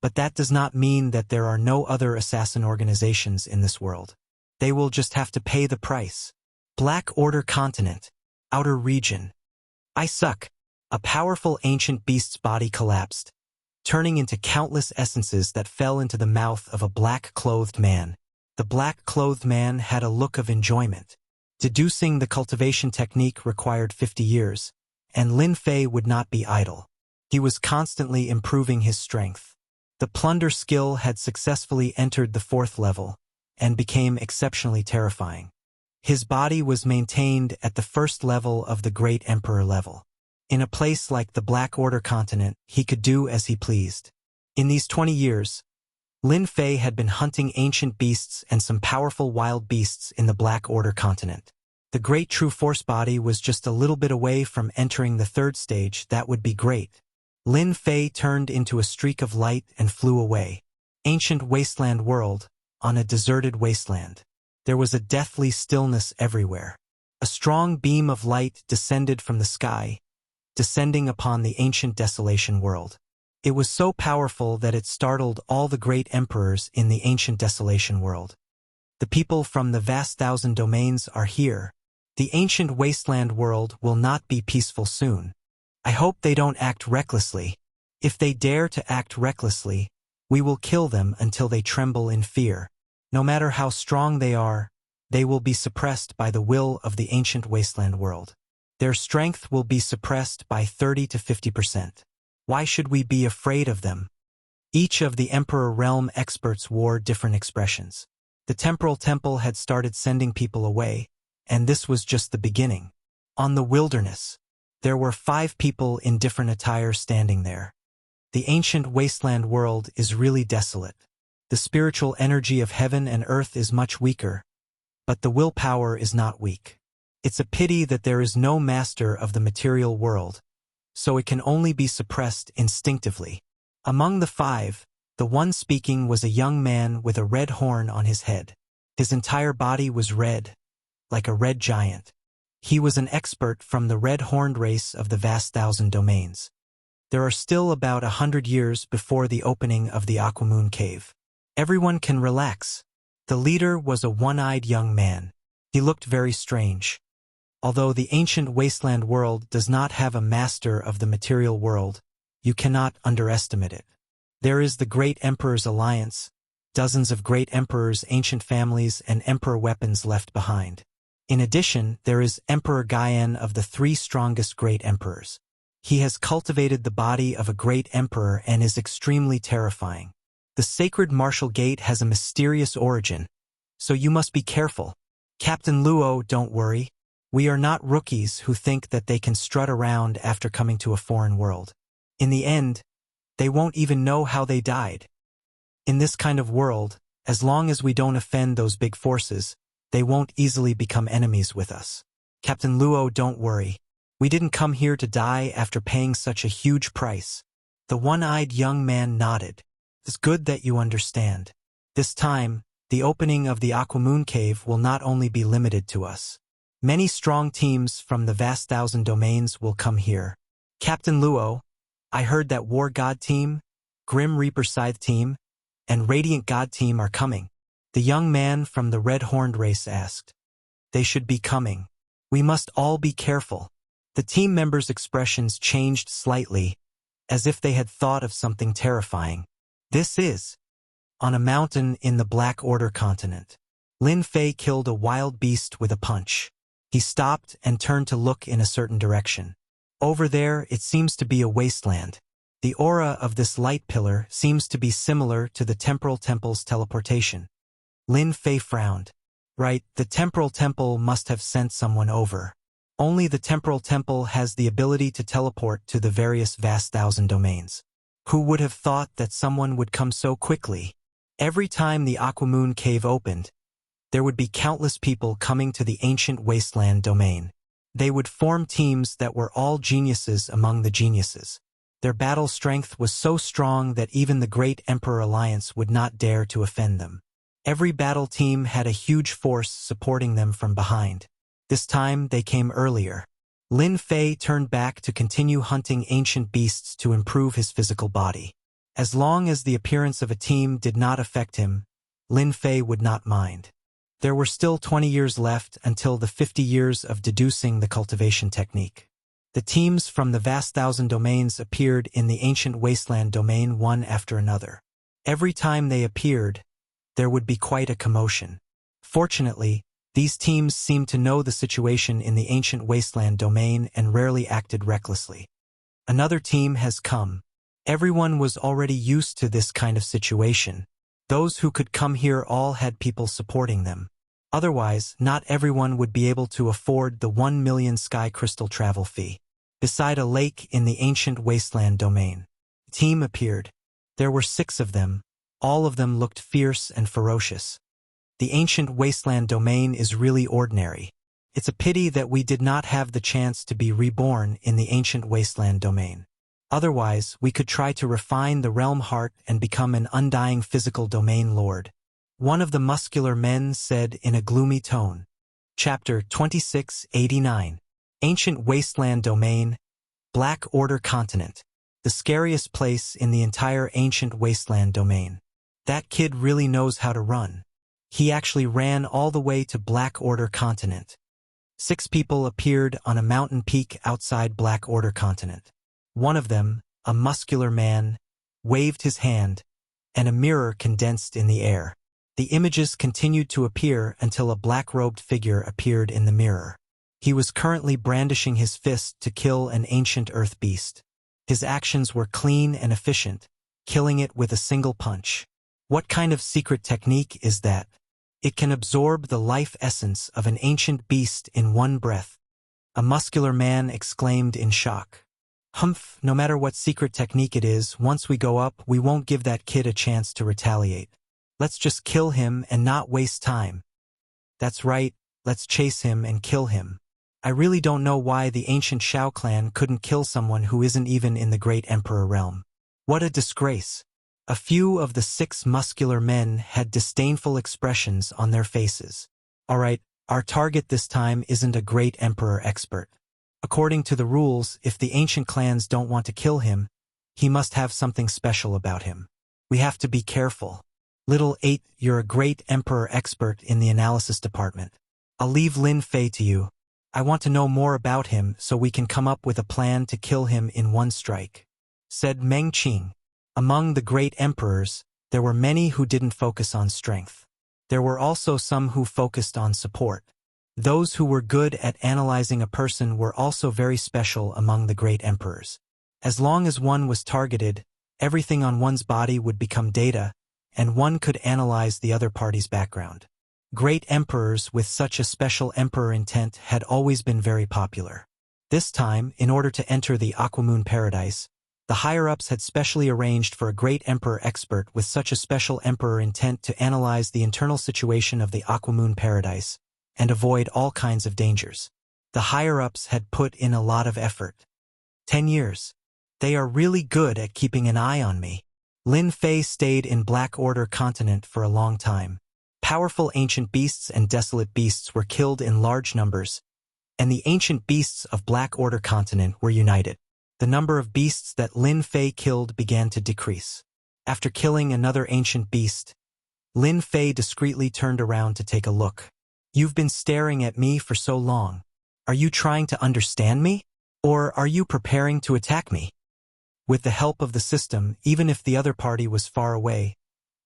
but that does not mean that there are no other assassin organizations in this world. They will just have to pay the price. Black Order Continent. Outer Region. I suck. A powerful ancient beast's body collapsed, turning into countless essences that fell into the mouth of a black-clothed man. The black-clothed man had a look of enjoyment. Deducing the cultivation technique required 50 years, and Lin Fei would not be idle. He was constantly improving his strength. The plunder skill had successfully entered the 4th level, and became exceptionally terrifying. His body was maintained at the 1st level of the Great Emperor level. In a place like the Black Order Continent, he could do as he pleased. In these 20 years, Lin Fei had been hunting ancient beasts and some powerful wild beasts in the Black Order Continent. The Great True Force body was just a little bit away from entering the 3rd stage. That would be great. Lin Fei turned into a streak of light and flew away. Ancient wasteland world, on a deserted wasteland. There was a deathly stillness everywhere. A strong beam of light descended from the sky, descending upon the ancient desolation world. It was so powerful that it startled all the great emperors in the ancient desolation world. The people from the vast thousand domains are here. The ancient wasteland world will not be peaceful soon. I hope they don't act recklessly. If they dare to act recklessly, we will kill them until they tremble in fear. No matter how strong they are, they will be suppressed by the will of the ancient wasteland world. Their strength will be suppressed by 30 to 50%. Why should we be afraid of them? Each of the Emperor Realm experts wore different expressions. The Temporal Temple had started sending people away, and this was just the beginning. On the wilderness, there were 5 people in different attire standing there. The ancient wasteland world is really desolate. The spiritual energy of heaven and earth is much weaker, but the willpower is not weak. It's a pity that there is no master of the material world, so it can only be suppressed instinctively. Among the 5, The one speaking was a young man with a red horn on his head. His entire body was red, like a red giant. He was an expert from the red-horned race of the vast 1,000 domains. There are still about 100 years before the opening of the Aquamoon Cave. Everyone can relax. The leader was a one-eyed young man. He looked very strange. Although the ancient wasteland world does not have a master of the material world, you cannot underestimate it. There is the Great Emperor's Alliance, dozens of great emperors, ancient families, and emperor weapons left behind. In addition, there is Emperor Gaian of the 3 strongest great emperors. He has cultivated the body of a great emperor and is extremely terrifying. The sacred martial gate has a mysterious origin, so you must be careful. Captain Luo, don't worry. We are not rookies who think that they can strut around after coming to a foreign world. In the end, they won't even know how they died. In this kind of world, as long as we don't offend those big forces, they won't easily become enemies with us. Captain Luo, don't worry. We didn't come here to die after paying such a huge price. The one-eyed young man nodded. It's good that you understand. This time, the opening of the Aquamoon Cave will not only be limited to us. Many strong teams from the vast 1,000 domains will come here. Captain Luo, I heard that War God Team, Grim Reaper Scythe Team, and Radiant God Team are coming. The young man from the red-horned race asked. They should be coming. We must all be careful. The team members' expressions changed slightly, as if they had thought of something terrifying. This is on a mountain in the Black Order continent. Lin Fei killed a wild beast with a punch. He stopped and turned to look in a certain direction. Over there, it seems to be a wasteland. The aura of this light pillar seems to be similar to the temporal temple's teleportation. Lin Fei frowned. Right, the temporal temple must have sent someone over. Only the temporal temple has the ability to teleport to the various vast 1,000 domains. Who would have thought that someone would come so quickly? Every time the Aquamoon Cave opened, there would be countless people coming to the ancient wasteland domain. They would form teams that were all geniuses among the geniuses. Their battle strength was so strong that even the Great Emperor Alliance would not dare to offend them. Every battle team had a huge force supporting them from behind. This time they came earlier. Lin Fei turned back to continue hunting ancient beasts to improve his physical body. As long as the appearance of a team did not affect him, Lin Fei would not mind. There were still 20 years left until the 50 years of deducing the cultivation technique. The teams from the vast 1,000 domains appeared in the ancient wasteland domain one after another. Every time they appeared, there would be quite a commotion. Fortunately, these teams seemed to know the situation in the ancient wasteland domain and rarely acted recklessly. Another team has come. Everyone was already used to this kind of situation. Those who could come here all had people supporting them. Otherwise, not everyone would be able to afford the 1 million sky crystal travel fee. Beside a lake in the ancient wasteland domain, a team appeared. There were 6 of them. All of them looked fierce and ferocious. The ancient wasteland domain is really ordinary. It's a pity that we did not have the chance to be reborn in the ancient wasteland domain. Otherwise, we could try to refine the realm heart and become an undying physical domain lord. One of the muscular men said in a gloomy tone. Chapter 2689. Ancient Wasteland Domain, Black Order Continent. The scariest place in the entire ancient wasteland domain. That kid really knows how to run. He actually ran all the way to Black Order Continent. 6 people appeared on a mountain peak outside Black Order Continent. One of them, a muscular man, waved his hand, and a mirror condensed in the air. The images continued to appear until a black-robed figure appeared in the mirror. He was currently brandishing his fist to kill an ancient earth beast. His actions were clean and efficient, killing it with a single punch. What kind of secret technique is that? It can absorb the life essence of an ancient beast in one breath. A muscular man exclaimed in shock. Humph, no matter what secret technique it is, once we go up, we won't give that kid a chance to retaliate. Let's just kill him and not waste time. That's right, let's chase him and kill him. I really don't know why the ancient Shao clan couldn't kill someone who isn't even in the Great Emperor realm. What a disgrace. A few of the 6 muscular men had disdainful expressions on their faces. All right, our target this time isn't a great emperor expert. According to the rules, if the ancient clans don't want to kill him, he must have something special about him. We have to be careful. Little 8, you're a great emperor expert in the analysis department. I'll leave Lin Fei to you. I want to know more about him so we can come up with a plan to kill him in one strike," said Meng Qing. Among the great emperors, there were many who didn't focus on strength. There were also some who focused on support. Those who were good at analyzing a person were also very special among the great emperors. As long as one was targeted, everything on one's body would become data, and one could analyze the other party's background. Great emperors with such a special emperor intent had always been very popular. This time, in order to enter the Aquamoon Paradise, the higher-ups had specially arranged for a great emperor expert with such a special emperor intent to analyze the internal situation of the Aquamoon Paradise and avoid all kinds of dangers. The higher-ups had put in a lot of effort. 10 years. They are really good at keeping an eye on me. Lin Fei stayed in Black Order Continent for a long time. Powerful ancient beasts and desolate beasts were killed in large numbers, and the ancient beasts of Black Order Continent were united. The number of beasts that Lin Fei killed began to decrease. After killing another ancient beast, Lin Fei discreetly turned around to take a look. "You've been staring at me for so long. Are you trying to understand me? Or are you preparing to attack me?" With the help of the system, even if the other party was far away,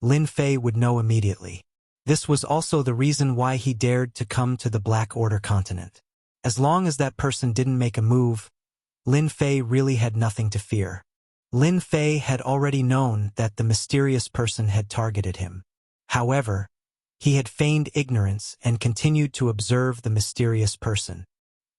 Lin Fei would know immediately. This was also the reason why he dared to come to the Black Order Continent. As long as that person didn't make a move, Lin Fei really had nothing to fear. Lin Fei had already known that the mysterious person had targeted him. However, he had feigned ignorance and continued to observe the mysterious person.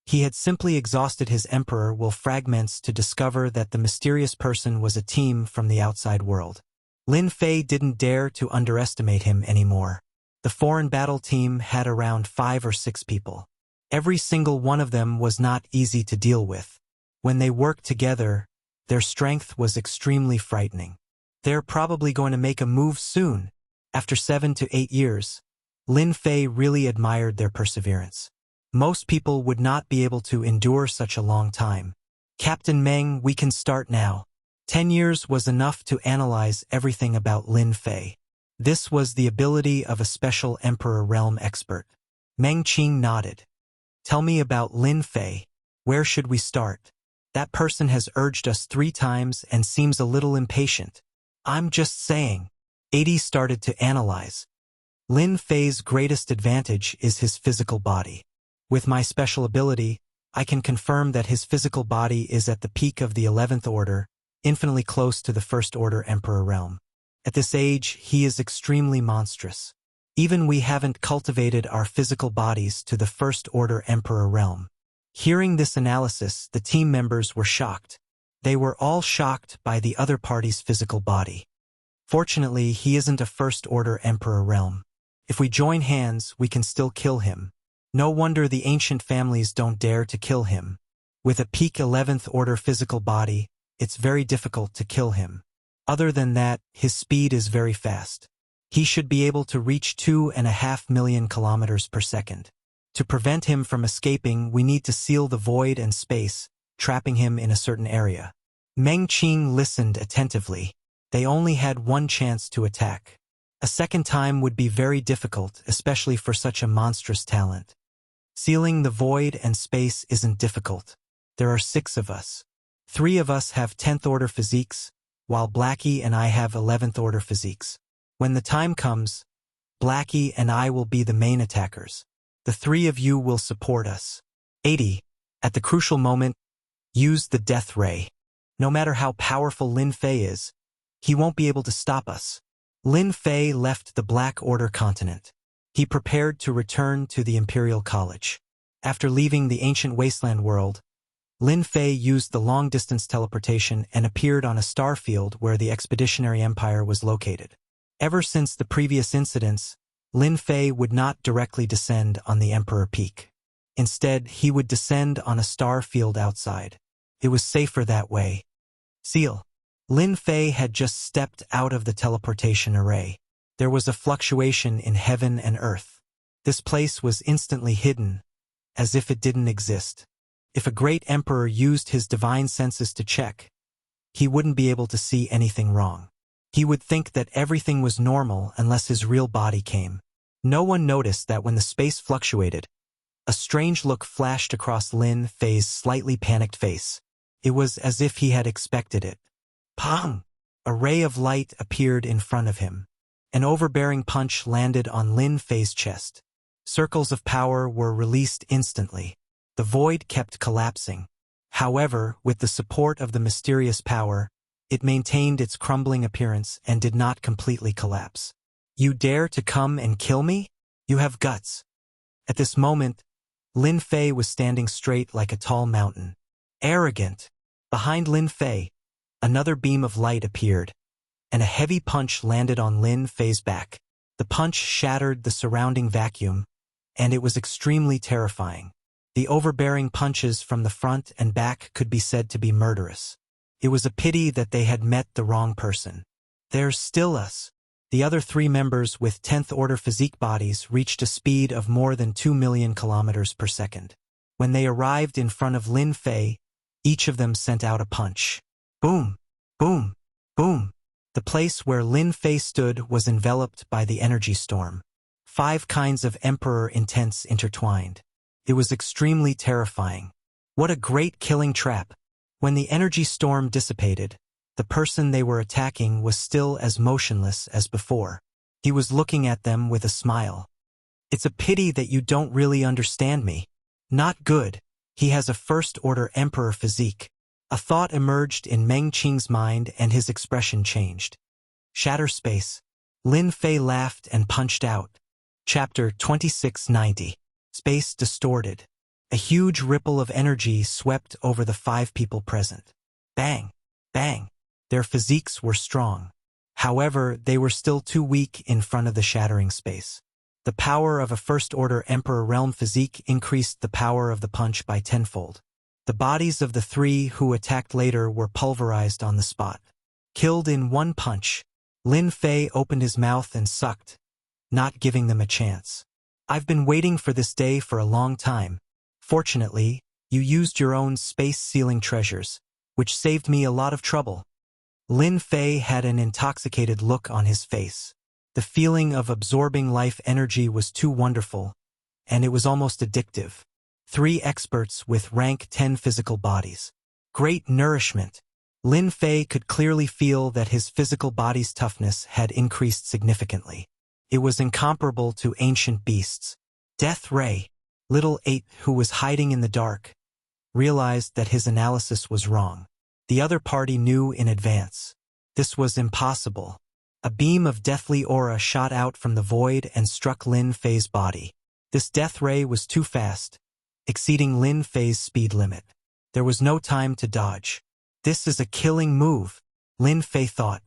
He had simply exhausted his emperor will fragments to discover that the mysterious person was a team from the outside world. Lin Fei didn't dare to underestimate him anymore. The foreign battle team had around 5 or 6 people. Every single one of them was not easy to deal with. When they worked together, their strength was extremely frightening. They're probably going to make a move soon. After 7 to 8 years, Lin Fei really admired their perseverance. Most people would not be able to endure such a long time. "Captain Meng, we can start now." 10 years was enough to analyze everything about Lin Fei. This was the ability of a special Emperor Realm expert. Meng Qing nodded. "Tell me about Lin Fei. Where should we start? That person has urged us 3 times and seems a little impatient." "I'm just saying." 80 started to analyze. Lin Fei's greatest advantage is his physical body. With my special ability, I can confirm that his physical body is at the peak of the 11th order, infinitely close to the First Order Emperor realm. At this age, he is extremely monstrous. Even we haven't cultivated our physical bodies to the First Order Emperor realm. Hearing this analysis, the team members were shocked. They were all shocked by the other party's physical body. Fortunately, he isn't a First Order Emperor realm. If we join hands, we can still kill him. No wonder the ancient families don't dare to kill him. With a peak 11th order physical body, it's very difficult to kill him. Other than that, his speed is very fast. He should be able to reach 2.5 million kilometers per second. To prevent him from escaping, we need to seal the void and space, trapping him in a certain area. Meng Qing listened attentively. They only had one chance to attack. A second time would be very difficult, especially for such a monstrous talent. Sealing the void and space isn't difficult. There are 6 of us. 3 of us have 10th order physiques, while Blackie and I have 11th order physiques. When the time comes, Blackie and I will be the main attackers. The 3 of you will support us. 80. At the crucial moment, use the death ray. No matter how powerful Lin Fei is, he won't be able to stop us. Lin Fei left the Black Order continent. He prepared to return to the Imperial College. After leaving the ancient wasteland world, Lin Fei used the long-distance teleportation and appeared on a star field where the Expeditionary Empire was located. Ever since the previous incidents, Lin Fei would not directly descend on the Emperor Peak. Instead, he would descend on a star field outside. It was safer that way. Seal. Lin Fei had just stepped out of the teleportation array. There was a fluctuation in heaven and earth. This place was instantly hidden, as if it didn't exist. If a great emperor used his divine senses to check, he wouldn't be able to see anything wrong. He would think that everything was normal unless his real body came. No one noticed that when the space fluctuated, a strange look flashed across Lin Fei's slightly panicked face. It was as if he had expected it. Pang! A ray of light appeared in front of him. An overbearing punch landed on Lin Fei's chest. Circles of power were released instantly. The void kept collapsing. However, with the support of the mysterious power, it maintained its crumbling appearance and did not completely collapse. You dare to come and kill me? You have guts. At this moment, Lin Fei was standing straight like a tall mountain. Arrogant. Behind Lin Fei, another beam of light appeared, and a heavy punch landed on Lin Fei's back. The punch shattered the surrounding vacuum, and it was extremely terrifying. The overbearing punches from the front and back could be said to be murderous. It was a pity that they had met the wrong person. There's still us. The other 3 members with 10th order physique bodies reached a speed of more than 2 million kilometers per second. When they arrived in front of Lin Fei, each of them sent out a punch. Boom! Boom! Boom! The place where Lin Fei stood was enveloped by the energy storm. 5 kinds of emperor intents intertwined. It was extremely terrifying. What a great killing trap! When the energy storm dissipated, the person they were attacking was still as motionless as before. He was looking at them with a smile. It's a pity that you don't really understand me. Not good. He has a first-order emperor physique. A thought emerged in Meng Qing's mind and his expression changed. Shatter space. Lin Fei laughed and punched out. Chapter 2690. Space distorted. A huge ripple of energy swept over the 5 people present. Bang! Bang! Their physiques were strong. However, they were still too weak in front of the shattering space. The power of a first-order Emperor Realm physique increased the power of the punch by 10-fold. The bodies of the 3 who attacked later were pulverized on the spot. Killed in one punch, Lin Fei opened his mouth and sucked, not giving them a chance. I've been waiting for this day for a long time. Fortunately, you used your own space-sealing treasures, which saved me a lot of trouble. Lin Fei had an intoxicated look on his face. The feeling of absorbing life energy was too wonderful, and it was almost addictive. 3 experts with rank 10 physical bodies. Great nourishment. Lin Fei could clearly feel that his physical body's toughness had increased significantly. It was incomparable to ancient beasts. Death Ray. Little 8, who was hiding in the dark, realized that his analysis was wrong. The other party knew in advance. This was impossible. A beam of deathly aura shot out from the void and struck Lin Fei's body. This death ray was too fast, exceeding Lin Fei's speed limit. There was no time to dodge. This is a killing move, Lin Fei thought.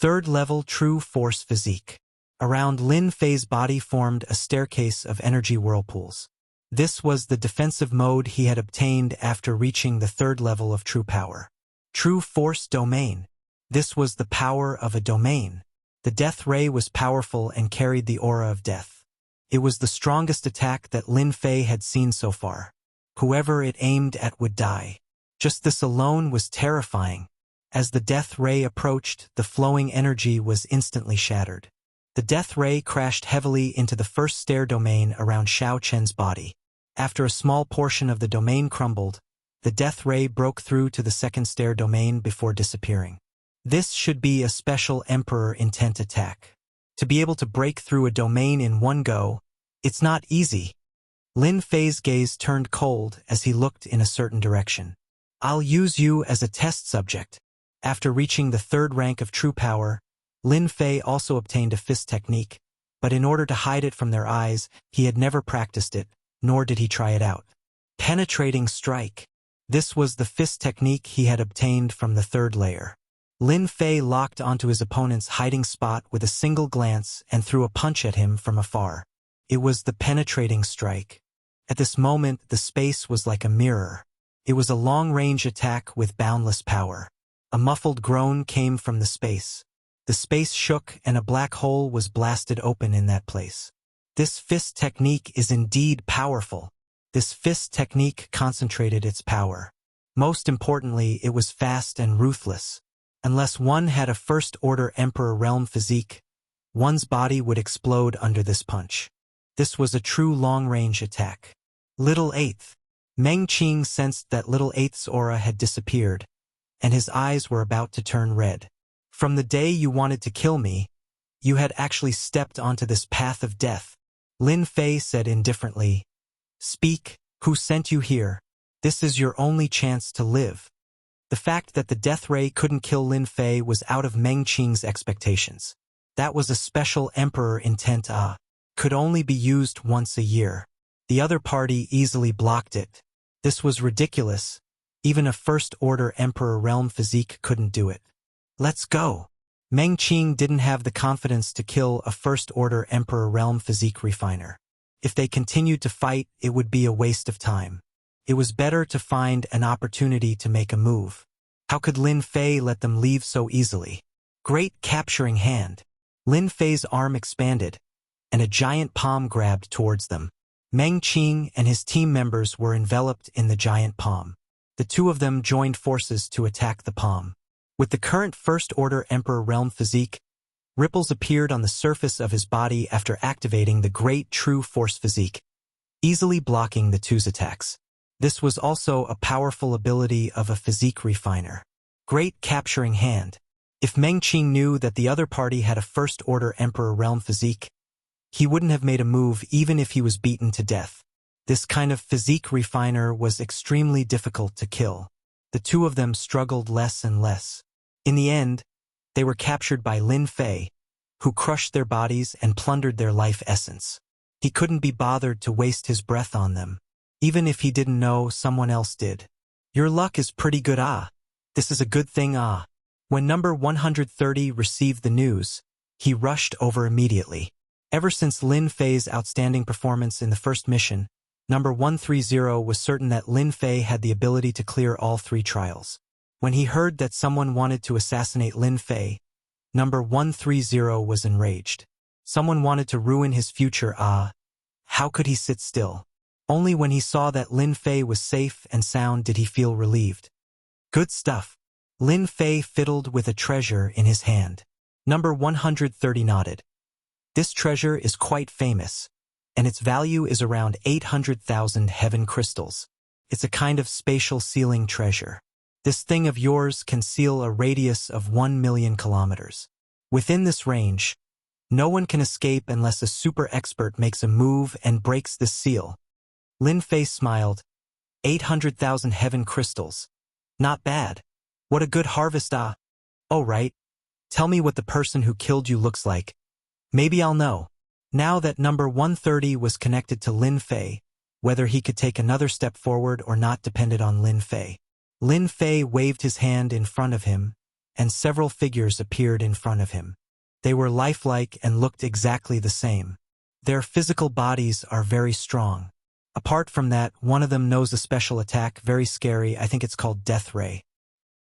3rd level true force physique. Around Lin Fei's body formed a staircase of energy whirlpools. This was the defensive mode he had obtained after reaching the 3rd level of true power. True force domain. This was the power of a domain. The death ray was powerful and carried the aura of death. It was the strongest attack that Lin Fei had seen so far. Whoever it aimed at would die. Just this alone was terrifying. As the death ray approached, the flowing energy was instantly shattered. The death ray crashed heavily into the first stair domain around Xiao Chen's body. After a small portion of the domain crumbled, the death ray broke through to the 2nd stair domain before disappearing. This should be a special Emperor intent attack. To be able to break through a domain in one go, it's not easy. Lin Fei's gaze turned cold as he looked in a certain direction. I'll use you as a test subject. After reaching the 3rd rank of true power, Lin Fei also obtained a fist technique, but in order to hide it from their eyes, he had never practiced it, nor did he try it out. Penetrating strike. This was the fist technique he had obtained from the 3rd layer. Lin Fei locked onto his opponent's hiding spot with a single glance and threw a punch at him from afar. It was the penetrating strike. At this moment, the space was like a mirror. It was a long-range attack with boundless power. A muffled groan came from the space. The space shook and a black hole was blasted open in that place. This fist technique is indeed powerful. This fist technique concentrated its power. Most importantly, it was fast and ruthless. Unless one had a first-order Emperor realm physique, one's body would explode under this punch. This was a true long-range attack. Little Eighth. Meng Qing sensed that Little Eighth's aura had disappeared, and his eyes were about to turn red. From the day you wanted to kill me, you had actually stepped onto this path of death. Lin Fei said indifferently, "Speak, who sent you here? This is your only chance to live." The fact that the death ray couldn't kill Lin Fei was out of Meng Qing's expectations. That was a special emperor intent could only be used once a year. The other party easily blocked it. This was ridiculous. Even a first-order emperor realm physique couldn't do it. Let's go. Meng Qing didn't have the confidence to kill a first-order emperor realm physique refiner. If they continued to fight, it would be a waste of time. It was better to find an opportunity to make a move. How could Lin Fei let them leave so easily? Great capturing hand. Lin Fei's arm expanded, and a giant palm grabbed towards them. Meng Qing and his team members were enveloped in the giant palm. The two of them joined forces to attack the palm. With the current first-order Emperor realm physique, ripples appeared on the surface of his body after activating the Great True Force physique, easily blocking the two's attacks. This was also a powerful ability of a physique refiner. Great capturing hand. If Meng Qing knew that the other party had a first-order Emperor realm physique, he wouldn't have made a move even if he was beaten to death. This kind of physique refiner was extremely difficult to kill. The two of them struggled less and less. In the end, they were captured by Lin Fei, who crushed their bodies and plundered their life essence. He couldn't be bothered to waste his breath on them. Even if he didn't know, someone else did. Your luck is pretty good, This is a good thing, When number 130 received the news, he rushed over immediately. Ever since Lin Fei's outstanding performance in the first mission, number 130 was certain that Lin Fei had the ability to clear all 3 trials. When he heard that someone wanted to assassinate Lin Fei, number 130 was enraged. Someone wanted to ruin his future, How could he sit still? Only when he saw that Lin Fei was safe and sound did he feel relieved. Good stuff. Lin Fei fiddled with a treasure in his hand. Number 130 nodded. This treasure is quite famous, and its value is around 800,000 heaven crystals. It's a kind of spatial sealing treasure. This thing of yours can seal a radius of 1 million kilometers. Within this range, no one can escape unless a super expert makes a move and breaks this seal. Lin Fei smiled. 800,000 heaven crystals. Not bad. What a good harvest, Oh right. Tell me what the person who killed you looks like. Maybe I'll know. Now that number 130 was connected to Lin Fei, whether he could take another step forward or not depended on Lin Fei. Lin Fei waved his hand in front of him, and several figures appeared in front of him. They were lifelike and looked exactly the same. Their physical bodies are very strong. Apart from that, one of them knows a special attack, very scary, I think it's called Death Ray.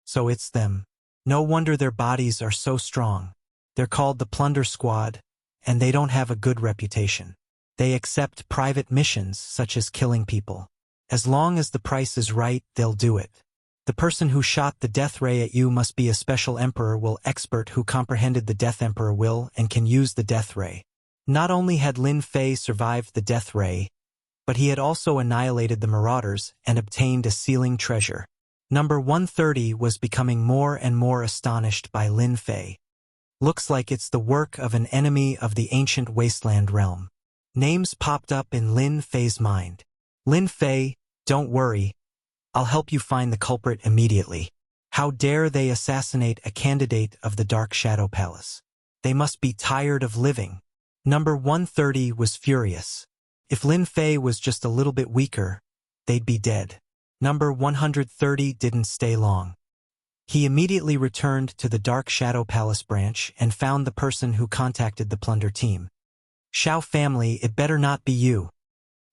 So it's them. No wonder their bodies are so strong. They're called the Plunder Squad, and they don't have a good reputation. They accept private missions, such as killing people. As long as the price is right, they'll do it. The person who shot the Death Ray at you must be a special Emperor will expert who comprehended the Death Emperor will and can use the Death Ray. Not only had Lin Fei survived the Death Ray, but he had also annihilated the Marauders and obtained a sealing treasure. Number 130 was becoming more and more astonished by Lin Fei. Looks like it's the work of an enemy of the ancient wasteland realm. Names popped up in Lin Fei's mind. Lin Fei, don't worry. I'll help you find the culprit immediately. How dare they assassinate a candidate of the Dark Shadow Palace? They must be tired of living. Number 130 was furious. If Lin Fei was just a little bit weaker, they'd be dead. Number 130 didn't stay long. He immediately returned to the Dark Shadow Palace branch and found the person who contacted the plunder team. Xiao family, it better not be you.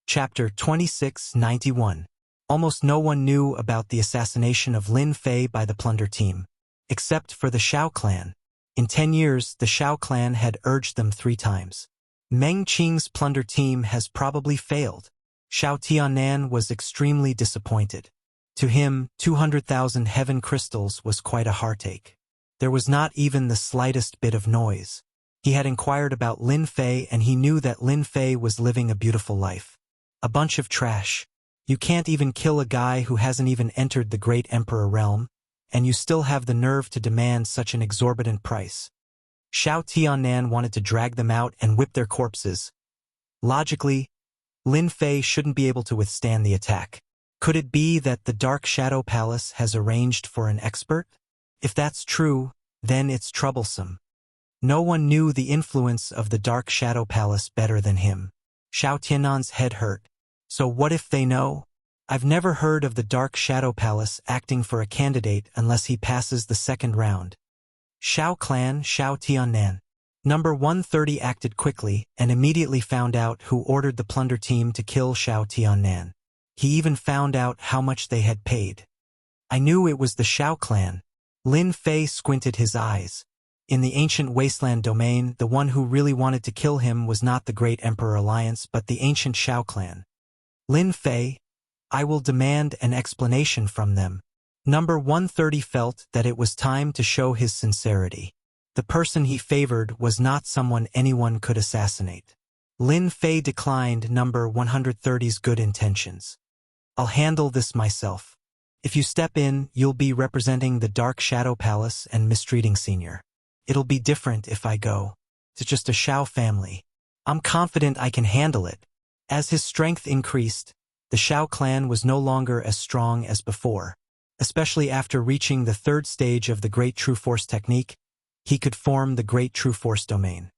Chapter 2691. Almost no one knew about the assassination of Lin Fei by the plunder team. except for the Shao clan. In 10 years, the Shao clan had urged them 3 times. Meng Qing's plunder team has probably failed. Shao Tianan was extremely disappointed. To him, 200,000 heaven crystals was quite a heartache. There was not even the slightest bit of noise. He had inquired about Lin Fei and he knew that Lin Fei was living a beautiful life. A bunch of trash. You can't even kill a guy who hasn't even entered the Great Emperor realm, and you still have the nerve to demand such an exorbitant price. Shao Tianan wanted to drag them out and whip their corpses. Logically, Lin Fei shouldn't be able to withstand the attack. Could it be that the Dark Shadow Palace has arranged for an expert? If that's true, then it's troublesome. No one knew the influence of the Dark Shadow Palace better than him. Shao Tianan's head hurt. So what if they know? I've never heard of the Dark Shadow Palace acting for a candidate unless he passes the 2nd round. Shao Clan, Shao Tianan. Number 130 acted quickly and immediately found out who ordered the plunder team to kill Shao Tianan. He even found out how much they had paid. I knew it was the Shao clan. Lin Fei squinted his eyes. In the ancient wasteland domain, the one who really wanted to kill him was not the Great Emperor Alliance but the ancient Shao clan. Lin Fei, I will demand an explanation from them. Number 130 felt that it was time to show his sincerity. The person he favored was not someone anyone could assassinate. Lin Fei declined number 130's good intentions. I'll handle this myself. If you step in, you'll be representing the Dark Shadow Palace and mistreating Senior. It'll be different if I go. It's just a Shao family. I'm confident I can handle it. As his strength increased, the Shao clan was no longer as strong as before. Especially after reaching the 3rd stage of the Great True Force technique, he could form the Great True Force domain.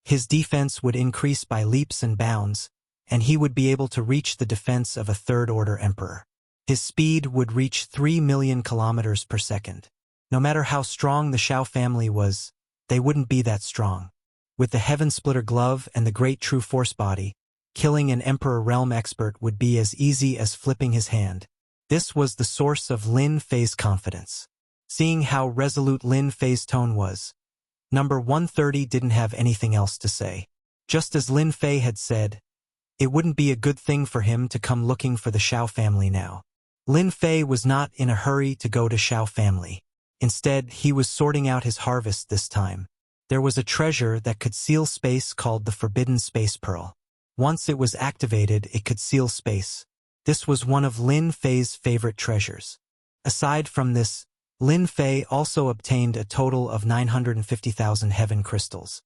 His defense would increase by leaps and bounds, and he would be able to reach the defense of a 3rd-order emperor. His speed would reach 3 million kilometers per second. No matter how strong the Shao family was, they wouldn't be that strong. With the Heaven Splitter glove and the Great True Force body, killing an Emperor Realm expert would be as easy as flipping his hand. This was the source of Lin Fei's confidence. Seeing how resolute Lin Fei's tone was, number 130 didn't have anything else to say. Just as Lin Fei had said, it wouldn't be a good thing for him to come looking for the Shao family now. Lin Fei was not in a hurry to go to Shao family. Instead, he was sorting out his harvest this time. There was a treasure that could seal space called the Forbidden Space Pearl. Once it was activated, it could seal space. This was one of Lin Fei's favorite treasures. Aside from this, Lin Fei also obtained a total of 950,000 heaven crystals.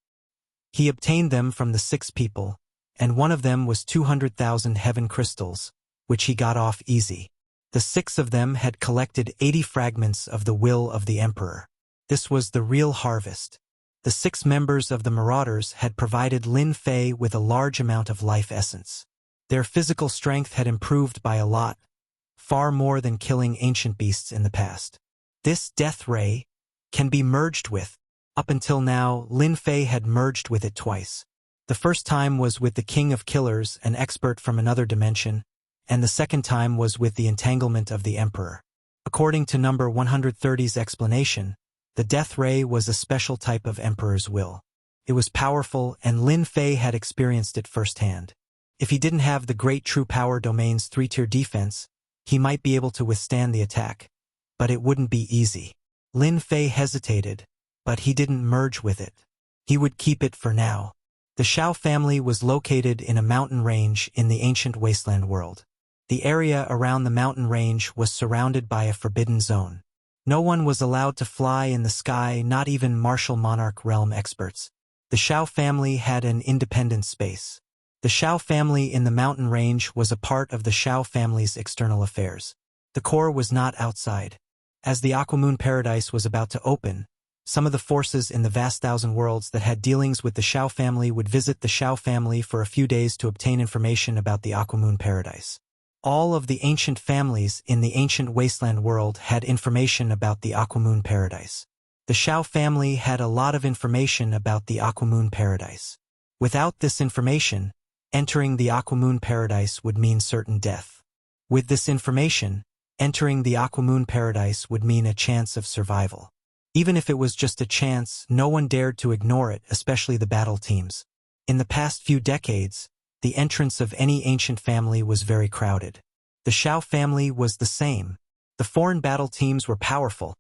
He obtained them from the 6 people, and one of them was 200,000 heaven crystals, which he got off easy. The 6 of them had collected 80 fragments of the will of the Emperor. This was the real harvest. The 6 members of the Marauders had provided Lin Fei with a large amount of life essence. Their physical strength had improved by a lot, far more than killing ancient beasts in the past. This death ray can be merged with. Up until now, Lin Fei had merged with it twice. The first time was with the King of Killers, an expert from another dimension, and the second time was with the entanglement of the Emperor. According to number 130's explanation, the death ray was a special type of Emperor's will. It was powerful, and Lin Fei had experienced it firsthand. If he didn't have the Great True Power Domain's 3-tier defense, he might be able to withstand the attack, but it wouldn't be easy. Lin Fei hesitated, but he didn't merge with it. He would keep it for now. The Shao family was located in a mountain range in the ancient wasteland world. The area around the mountain range was surrounded by a forbidden zone. No one was allowed to fly in the sky, not even martial monarch realm experts. The Shao family had an independent space. The Shao family in the mountain range was a part of the Shao family's external affairs. The core was not outside. As the Aquamoon Paradise was about to open, some of the forces in the vast thousand worlds that had dealings with the Shao family would visit the Shao family for a few days to obtain information about the Aquamoon Paradise. All of the ancient families in the ancient wasteland world had information about the Aquamoon Paradise. The Shao family had a lot of information about the Aquamoon Paradise. Without this information, entering the Aquamoon Paradise would mean certain death. With this information, entering the Aquamoon Paradise would mean a chance of survival. Even if it was just a chance, no one dared to ignore it, especially the battle teams. In the past few decades, the entrance of any ancient family was very crowded. The Shao family was the same. The foreign battle teams were powerful,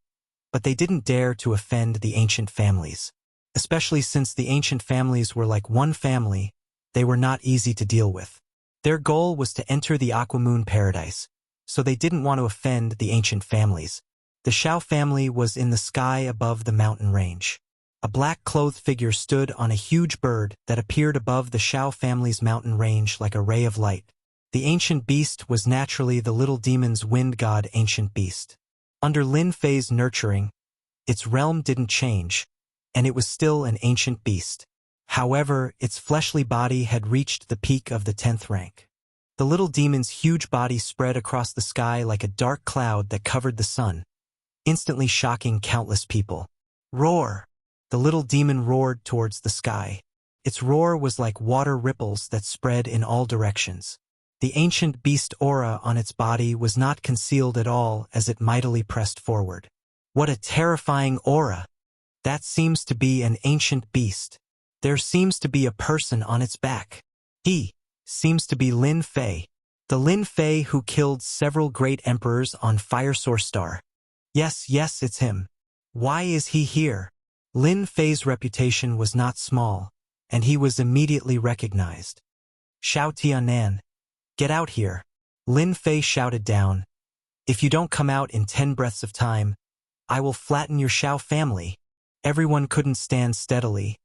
but they didn't dare to offend the ancient families. Especially since the ancient families were like one family, they were not easy to deal with. Their goal was to enter the Aquamoon Paradise, so they didn't want to offend the ancient families. The Shao family was in the sky above the mountain range. A black-clothed figure stood on a huge bird that appeared above the Shao family's mountain range like a ray of light. The ancient beast was naturally the little demon's wind god ancient beast. Under Lin Fei's nurturing, its realm didn't change, and it was still an ancient beast. However, its fleshly body had reached the peak of the 10th rank. The little demon's huge body spread across the sky like a dark cloud that covered the sun, instantly shocking countless people. Roar! The little demon roared towards the sky. Its roar was like water ripples that spread in all directions. The ancient beast aura on its body was not concealed at all as it mightily pressed forward. What a terrifying aura! That seems to be an ancient beast. There seems to be a person on its back. He seems to be Lin Fei. The Lin Fei who killed several great emperors on Fire Source Star. Yes, it's him. Why is he here? Lin Fei's reputation was not small, and he was immediately recognized. Shao Tianan, get out here. Lin Fei shouted down. If you don't come out in 10 breaths of time, I will flatten your Shao family. Everyone couldn't stand steadily,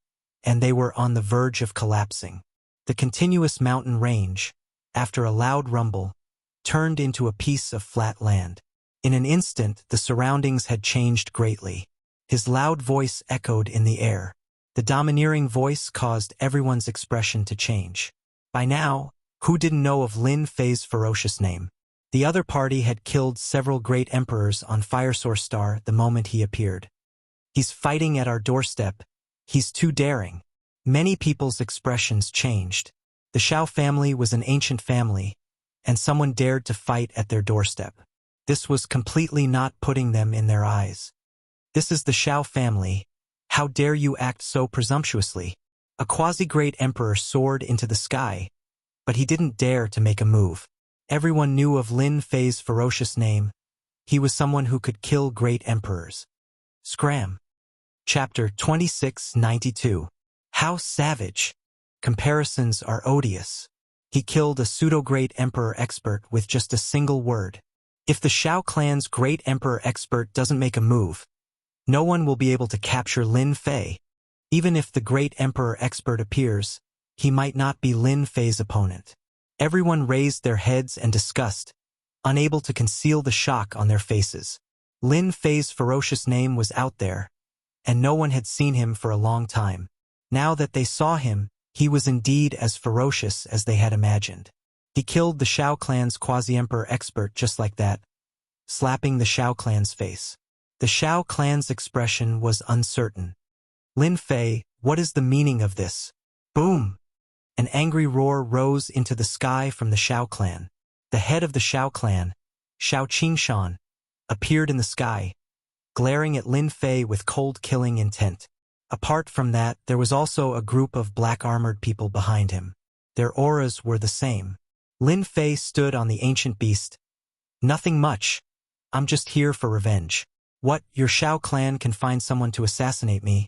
and they were on the verge of collapsing. The continuous mountain range, after a loud rumble, turned into a piece of flat land. In an instant, the surroundings had changed greatly. His loud voice echoed in the air. The domineering voice caused everyone's expression to change. By now, who didn't know of Lin Fei's ferocious name? The other party had killed several great emperors on Fire Source Star the moment he appeared. He's fighting at our doorstep. He's too daring. Many people's expressions changed. The Shao family was an ancient family, and someone dared to fight at their doorstep. This was completely not putting them in their eyes. This is the Shao family. How dare you act so presumptuously? A quasi-great emperor soared into the sky, but he didn't dare to make a move. Everyone knew of Lin Fei's ferocious name. He was someone who could kill great emperors. Scram. Chapter 2692. How savage! Comparisons are odious. He killed a pseudo-great emperor expert with just a single word. If the Shao clan's great emperor expert doesn't make a move, no one will be able to capture Lin Fei. Even if the great emperor expert appears, he might not be Lin Fei's opponent. Everyone raised their heads in disgust, unable to conceal the shock on their faces. Lin Fei's ferocious name was out there, and no one had seen him for a long time. Now that they saw him, he was indeed as ferocious as they had imagined. He killed the Shao clan's quasi-emperor expert just like that, slapping the Shao clan's face. The Shao clan's expression was uncertain. Lin Fei, what is the meaning of this? Boom! An angry roar rose into the sky from the Shao clan. The head of the Shao clan, Shao Qingshan, appeared in the sky, glaring at Lin Fei with cold killing intent. Apart from that, there was also a group of black-armored people behind him. Their auras were the same. Lin Fei stood on the ancient beast. Nothing much. I'm just here for revenge. What, your Shao clan can find someone to assassinate me,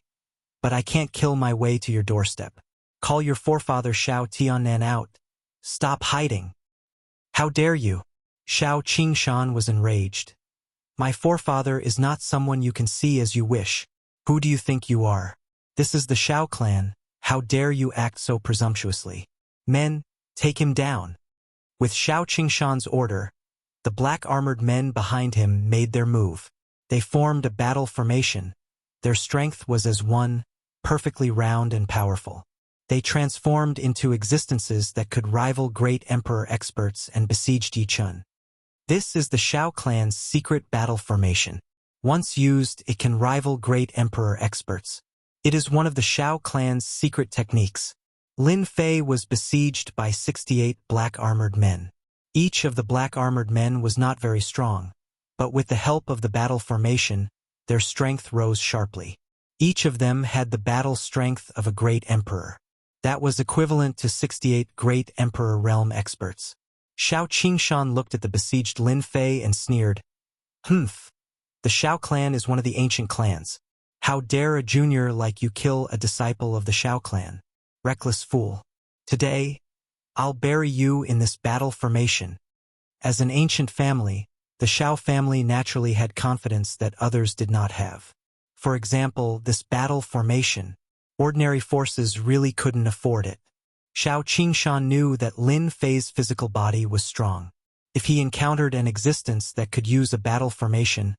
but I can't kill my way to your doorstep. Call your forefather Shao Tianan out. Stop hiding. How dare you? Shao Qingshan was enraged. My forefather is not someone you can see as you wish. Who do you think you are? This is the Shao clan. How dare you act so presumptuously? Men, take him down. With Shao Qingshan's order, the black-armored men behind him made their move. They formed a battle formation. Their strength was as one, perfectly round and powerful. They transformed into existences that could rival great emperor experts and besieged Yichun. This is the Shao clan's secret battle formation. Once used, it can rival great emperor experts. It is one of the Shao clan's secret techniques. Lin Fei was besieged by 68 black-armored men. Each of the black-armored men was not very strong, but with the help of the battle formation, their strength rose sharply. Each of them had the battle strength of a great emperor. That was equivalent to 68 great emperor realm experts. Xiao Qingshan looked at the besieged Lin Fei and sneered. Humph. The Xiao clan is one of the ancient clans. How dare a junior like you kill a disciple of the Xiao clan? Reckless fool. Today, I'll bury you in this battle formation. As an ancient family, the Xiao family naturally had confidence that others did not have. For example, this battle formation. Ordinary forces really couldn't afford it. Xiao Qingshan knew that Lin Fei's physical body was strong. If he encountered an existence that could use a battle formation,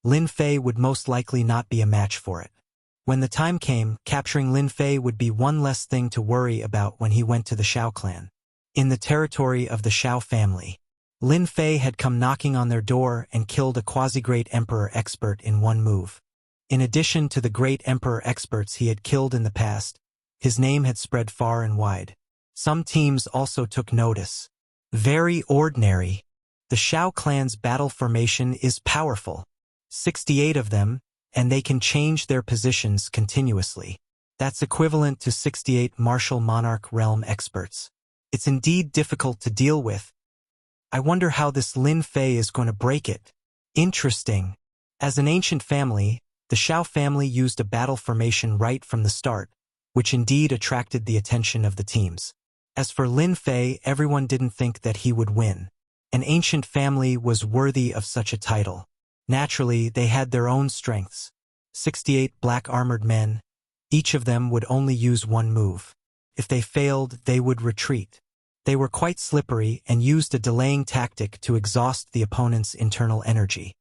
Lin Fei would most likely not be a match for it. When the time came, capturing Lin Fei would be one less thing to worry about when he went to the Xiao clan. In the territory of the Xiao family, Lin Fei had come knocking on their door and killed a quasi-great emperor expert in one move. In addition to the great emperor experts he had killed in the past, his name had spread far and wide. Some teams also took notice. Very ordinary. The Xiao clan's battle formation is powerful. 68 of them, and they can change their positions continuously. That's equivalent to 68 martial monarch realm experts. It's indeed difficult to deal with. I wonder how this Lin Fei is going to break it. Interesting. As an ancient family, the Xiao family used a battle formation right from the start, which indeed attracted the attention of the teams. As for Lin Fei, everyone didn't think that he would win. An ancient family was worthy of such a title. Naturally, they had their own strengths. 68 black-armored men. Each of them would only use one move. If they failed, they would retreat. They were quite slippery and used a delaying tactic to exhaust the opponent's internal energy.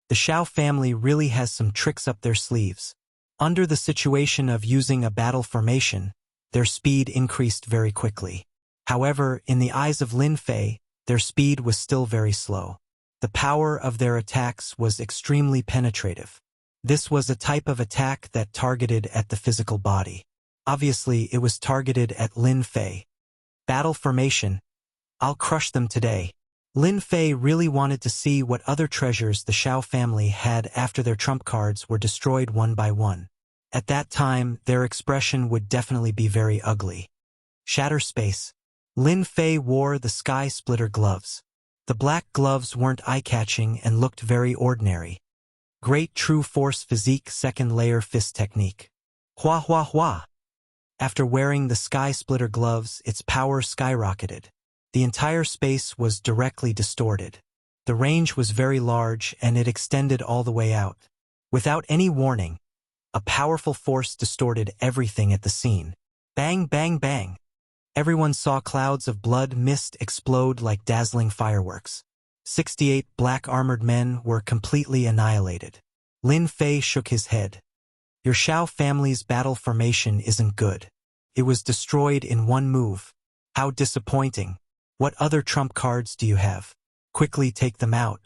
The Xiao family really has some tricks up their sleeves. Under the situation of using a battle formation, their speed increased very quickly. However, in the eyes of Lin Fei, their speed was still very slow. The power of their attacks was extremely penetrative. This was a type of attack that targeted at the physical body. Obviously, it was targeted at Lin Fei. Battle formation. I'll crush them today. Lin Fei really wanted to see what other treasures the Xiao family had after their trump cards were destroyed one by one. At that time, their expression would definitely be very ugly. Shatter space. Lin Fei wore the sky splitter gloves. The black gloves weren't eye-catching and looked very ordinary. Great true force physique second layer fist technique. Hua hua hua. After wearing the sky splitter gloves, its power skyrocketed. The entire space was directly distorted. The range was very large and it extended all the way out. Without any warning, a powerful force distorted everything at the scene. Bang, bang, bang. Everyone saw clouds of blood mist explode like dazzling fireworks. 68 black-armored men were completely annihilated. Lin Fei shook his head. Your Xiao family's battle formation isn't good. It was destroyed in one move. How disappointing. What other trump cards do you have? Quickly take them out.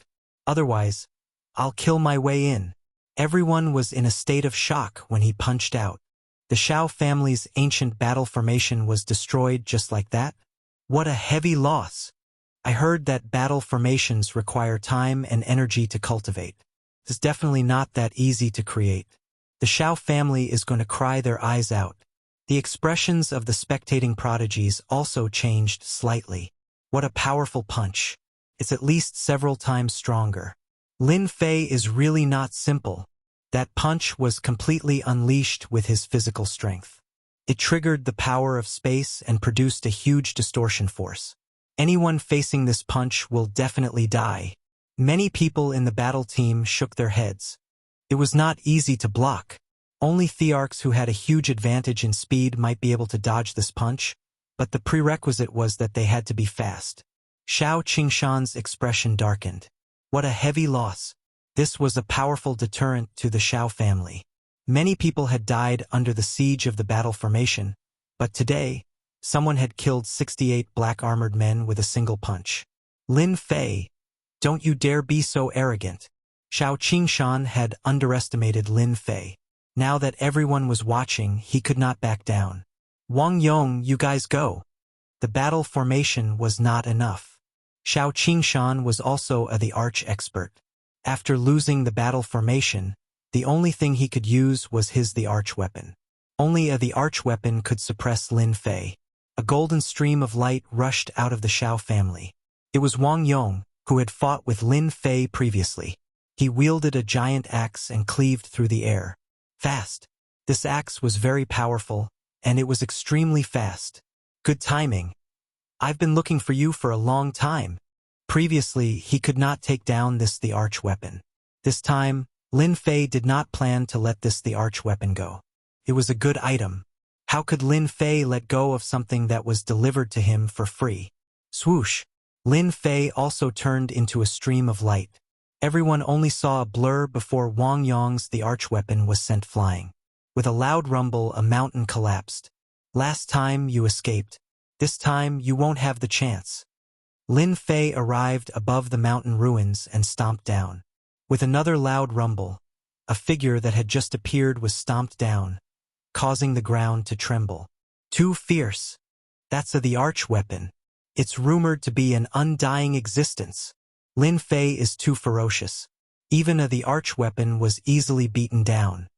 Otherwise, I'll kill my way in. Everyone was in a state of shock when he punched out. The Xiao family's ancient battle formation was destroyed just like that? What a heavy loss. I heard that battle formations require time and energy to cultivate. It's definitely not that easy to create. The Xiao family is going to cry their eyes out. The expressions of the spectating prodigies also changed slightly. What a powerful punch. It's at least several times stronger. Lin Fei is really not simple. That punch was completely unleashed with his physical strength. It triggered the power of space and produced a huge distortion force. Anyone facing this punch will definitely die. Many people in the battle team shook their heads. It was not easy to block. Only Thearchs who had a huge advantage in speed might be able to dodge this punch, but the prerequisite was that they had to be fast. Xiao Qingshan's expression darkened. What a heavy loss. This was a powerful deterrent to the Xiao family. Many people had died under the siege of the battle formation, but today, someone had killed 68 black-armored men with a single punch. Lin Fei, don't you dare be so arrogant. Xiao Qingshan had underestimated Lin Fei. Now that everyone was watching, he could not back down. Wang Yong, you guys go. The battle formation was not enough. Xiao Qingshan was also the arch expert. After losing the battle formation, The only thing he could use was the archweapon. Only the archweapon could suppress Lin Fei. A golden stream of light rushed out of the Shao family. It was Wang Yong, who had fought with Lin Fei previously. He wielded a giant axe and cleaved through the air. Fast. This axe was very powerful, and it was extremely fast. Good timing. I've been looking for you for a long time. Previously, he could not take down the archweapon. This time, Lin Fei did not plan to let the archweapon go. It was a good item. How could Lin Fei let go of something that was delivered to him for free? Swoosh! Lin Fei also turned into a stream of light. Everyone only saw a blur before Wang Yong's the archweapon was sent flying. With a loud rumble, a mountain collapsed. Last time you escaped. This time you won't have the chance. Lin Fei arrived above the mountain ruins and stomped down. With another loud rumble, a figure that had just appeared was stomped down, causing the ground to tremble. Too fierce. That's the archweapon. It's rumored to be an undying existence. Lin Fei is too ferocious. Even the archweapon was easily beaten down.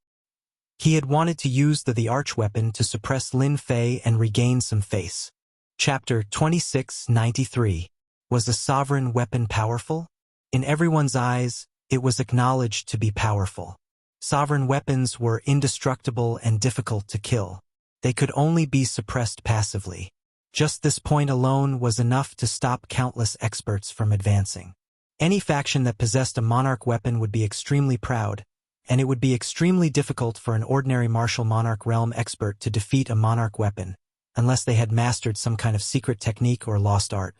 He had wanted to use the archweapon to suppress Lin Fei and regain some face. Chapter 2693. Was the sovereign weapon powerful? In everyone's eyes, it was acknowledged to be powerful. Sovereign weapons were indestructible and difficult to kill. They could only be suppressed passively. Just this point alone was enough to stop countless experts from advancing. Any faction that possessed a monarch weapon would be extremely proud, and it would be extremely difficult for an ordinary martial monarch realm expert to defeat a monarch weapon, unless they had mastered some kind of secret technique or lost art.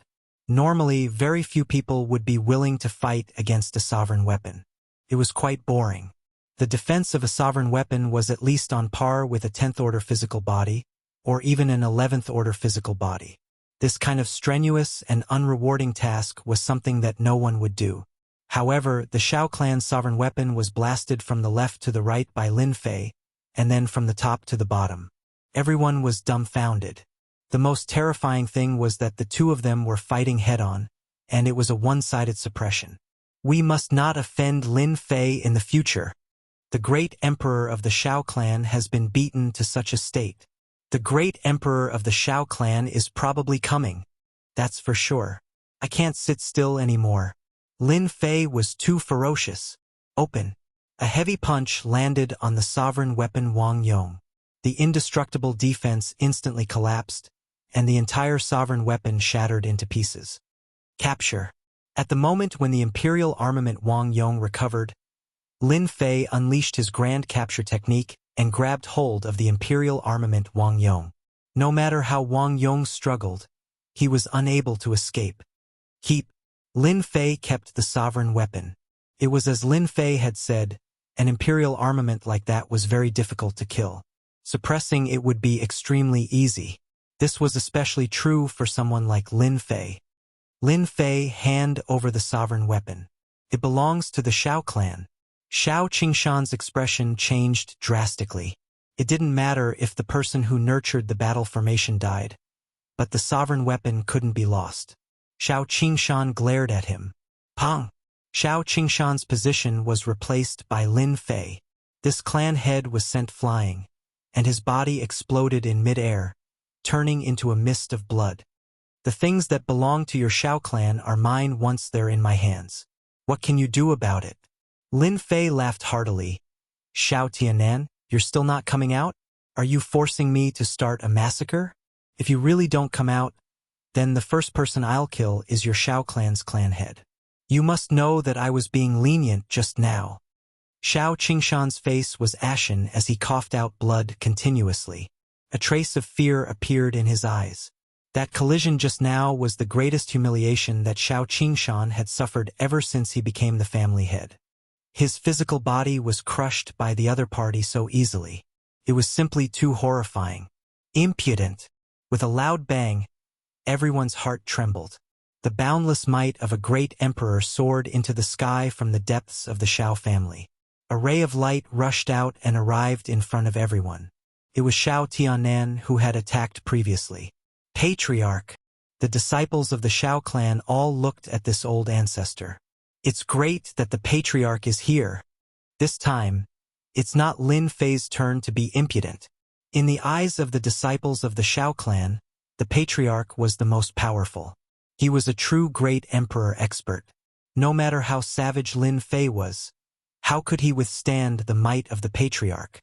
Normally, very few people would be willing to fight against a sovereign weapon. It was quite boring. The defense of a sovereign weapon was at least on par with a 10th order physical body, or even an 11th order physical body. This kind of strenuous and unrewarding task was something that no one would do. However, the Shao clan's sovereign weapon was blasted from the left to the right by Lin Fei, and then from the top to the bottom. Everyone was dumbfounded. The most terrifying thing was that the two of them were fighting head-on, and it was a one-sided suppression. We must not offend Lin Fei in the future. The great emperor of the Shao clan has been beaten to such a state. The great emperor of the Shao clan is probably coming. That's for sure. I can't sit still anymore. Lin Fei was too ferocious. Open. A heavy punch landed on the sovereign weapon Wang Yong. The indestructible defense instantly collapsed, and the entire sovereign weapon shattered into pieces. Capture. At the moment when the imperial armament Wang Yong recovered, Lin Fei unleashed his grand capture technique and grabbed hold of the imperial armament Wang Yong. No matter how Wang Yong struggled, he was unable to escape. Lin Fei kept the sovereign weapon. It was as Lin Fei had said, an imperial armament like that was very difficult to kill. Suppressing it would be extremely easy. This was especially true for someone like Lin Fei. Lin Fei hand over the sovereign weapon. It belongs to the Shao clan. Shao Qingshan's expression changed drastically. It didn't matter if the person who nurtured the battle formation died, but the sovereign weapon couldn't be lost. Shao Qingshan glared at him. Pong! Shao Qingshan's position was replaced by Lin Fei. This clan head was sent flying, and his body exploded in mid-air, turning into a mist of blood. The things that belong to your Shao clan are mine once they're in my hands. What can you do about it? Lin Fei laughed heartily. Shao Tianan, you're still not coming out? Are you forcing me to start a massacre? If you really don't come out, then the first person I'll kill is your Shao clan's clan head. You must know that I was being lenient just now. Shao Qingshan's face was ashen as he coughed out blood continuously. A trace of fear appeared in his eyes. That collision just now was the greatest humiliation that Shao Qingshan had suffered ever since he became the family head. His physical body was crushed by the other party so easily. It was simply too horrifying. Impudent! With a loud bang, everyone's heart trembled. The boundless might of a great emperor soared into the sky from the depths of the Shao family. A ray of light rushed out and arrived in front of everyone. It was Shao Tianan who had attacked previously. Patriarch! The disciples of the Shao clan all looked at this old ancestor. It's great that the patriarch is here. This time, It's not Lin Fei's turn to be impudent. In the eyes of the disciples of the Shao clan, the patriarch was the most powerful. He was a true great emperor expert. No matter how savage Lin Fei was, how could he withstand the might of the patriarch?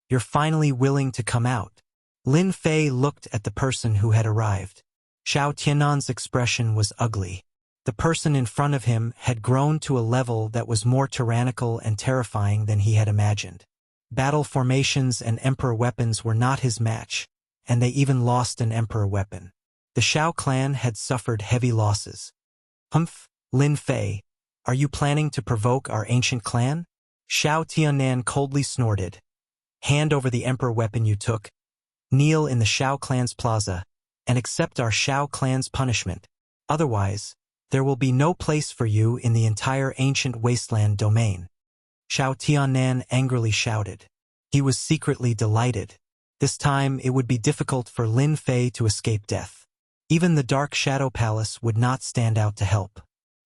You're finally willing to come out. Lin Fei looked at the person who had arrived. Shao Tiannan's expression was ugly. The person in front of him had grown to a level that was more tyrannical and terrifying than he had imagined. Battle formations and emperor weapons were not his match, and they even lost an emperor weapon. The Shao clan had suffered heavy losses. Humph, Lin Fei, are you planning to provoke our ancient clan? Shao Tiannan coldly snorted. Hand over the emperor weapon you took, kneel in the Shao clan's plaza, and accept our Shao clan's punishment. Otherwise, there will be no place for you in the entire ancient wasteland domain. Shao Tiannan angrily shouted. He was secretly delighted. This time it would be difficult for Lin Fei to escape death. Even the Dark Shadow Palace would not stand out to help.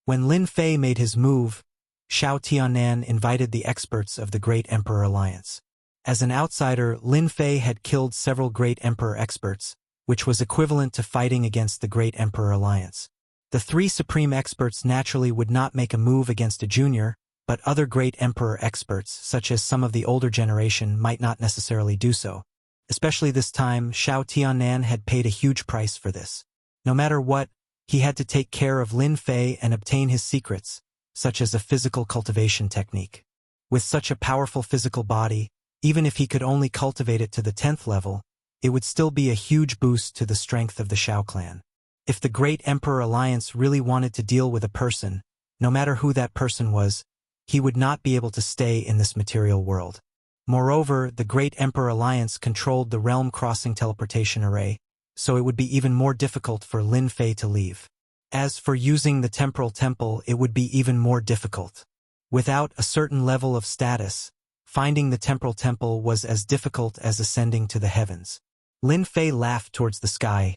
When Lin Fei made his move, Shao Tiannan invited the experts of the Great Emperor Alliance. As an outsider, Lin Fei had killed several Great Emperor experts, which was equivalent to fighting against the Great Emperor Alliance. The three supreme experts naturally would not make a move against a junior, but other Great Emperor experts, such as some of the older generation, might not necessarily do so. Especially this time, Shao Tiannan had paid a huge price for this. No matter what, he had to take care of Lin Fei and obtain his secrets, such as a physical cultivation technique. With such a powerful physical body, even if he could only cultivate it to the 10th level, it would still be a huge boost to the strength of the Shao clan. If the Great Emperor Alliance really wanted to deal with a person, no matter who that person was, he would not be able to stay in this material world. Moreover, the Great Emperor Alliance controlled the realm-crossing teleportation array, so it would be even more difficult for Lin Fei to leave. As for using the temporal temple, it would be even more difficult. Without a certain level of status, finding the temporal temple was as difficult as ascending to the heavens. Lin Fei laughed towards the sky.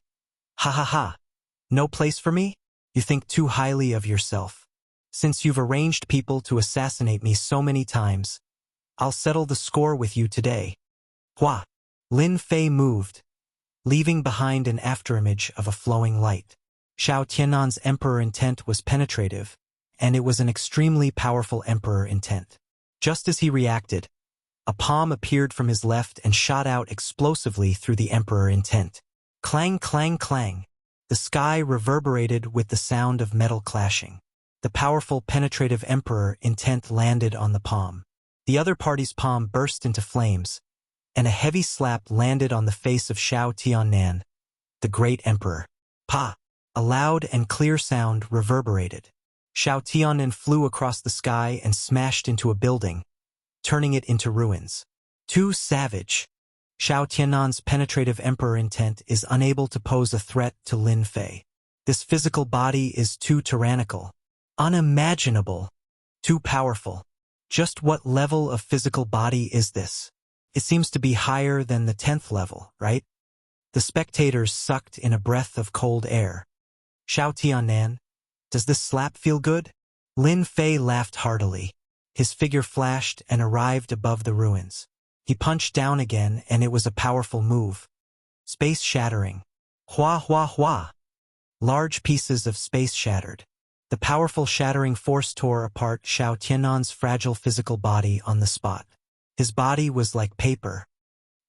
Ha ha ha! No place for me? You think too highly of yourself. Since you've arranged people to assassinate me so many times, I'll settle the score with you today. Hua! Lin Fei moved, leaving behind an afterimage of a flowing light. Shao Tiannan's emperor intent was penetrative, and it was an extremely powerful emperor intent. Just as he reacted, a palm appeared from his left and shot out explosively through the emperor intent. Clang, clang, clang. The sky reverberated with the sound of metal clashing. The powerful penetrative emperor intent landed on the palm. The other party's palm burst into flames, and a heavy slap landed on the face of Shao Tiannan, the great emperor. Pa! A loud and clear sound reverberated. Shao Tiannan flew across the sky and smashed into a building, turning it into ruins. Too savage. Shao Tiannan's penetrative emperor intent is unable to pose a threat to Lin Fei. This physical body is too tyrannical, unimaginable, too powerful. Just what level of physical body is this? It seems to be higher than the 10th level, right? The spectators sucked in a breath of cold air. Shao Tiannan, does this slap feel good? Lin Fei laughed heartily. His figure flashed and arrived above the ruins. He punched down again, and it was a powerful move. Space shattering. Hua hua hua. Large pieces of space shattered. The powerful shattering force tore apart Shao Tiannan's fragile physical body on the spot. His body was like paper.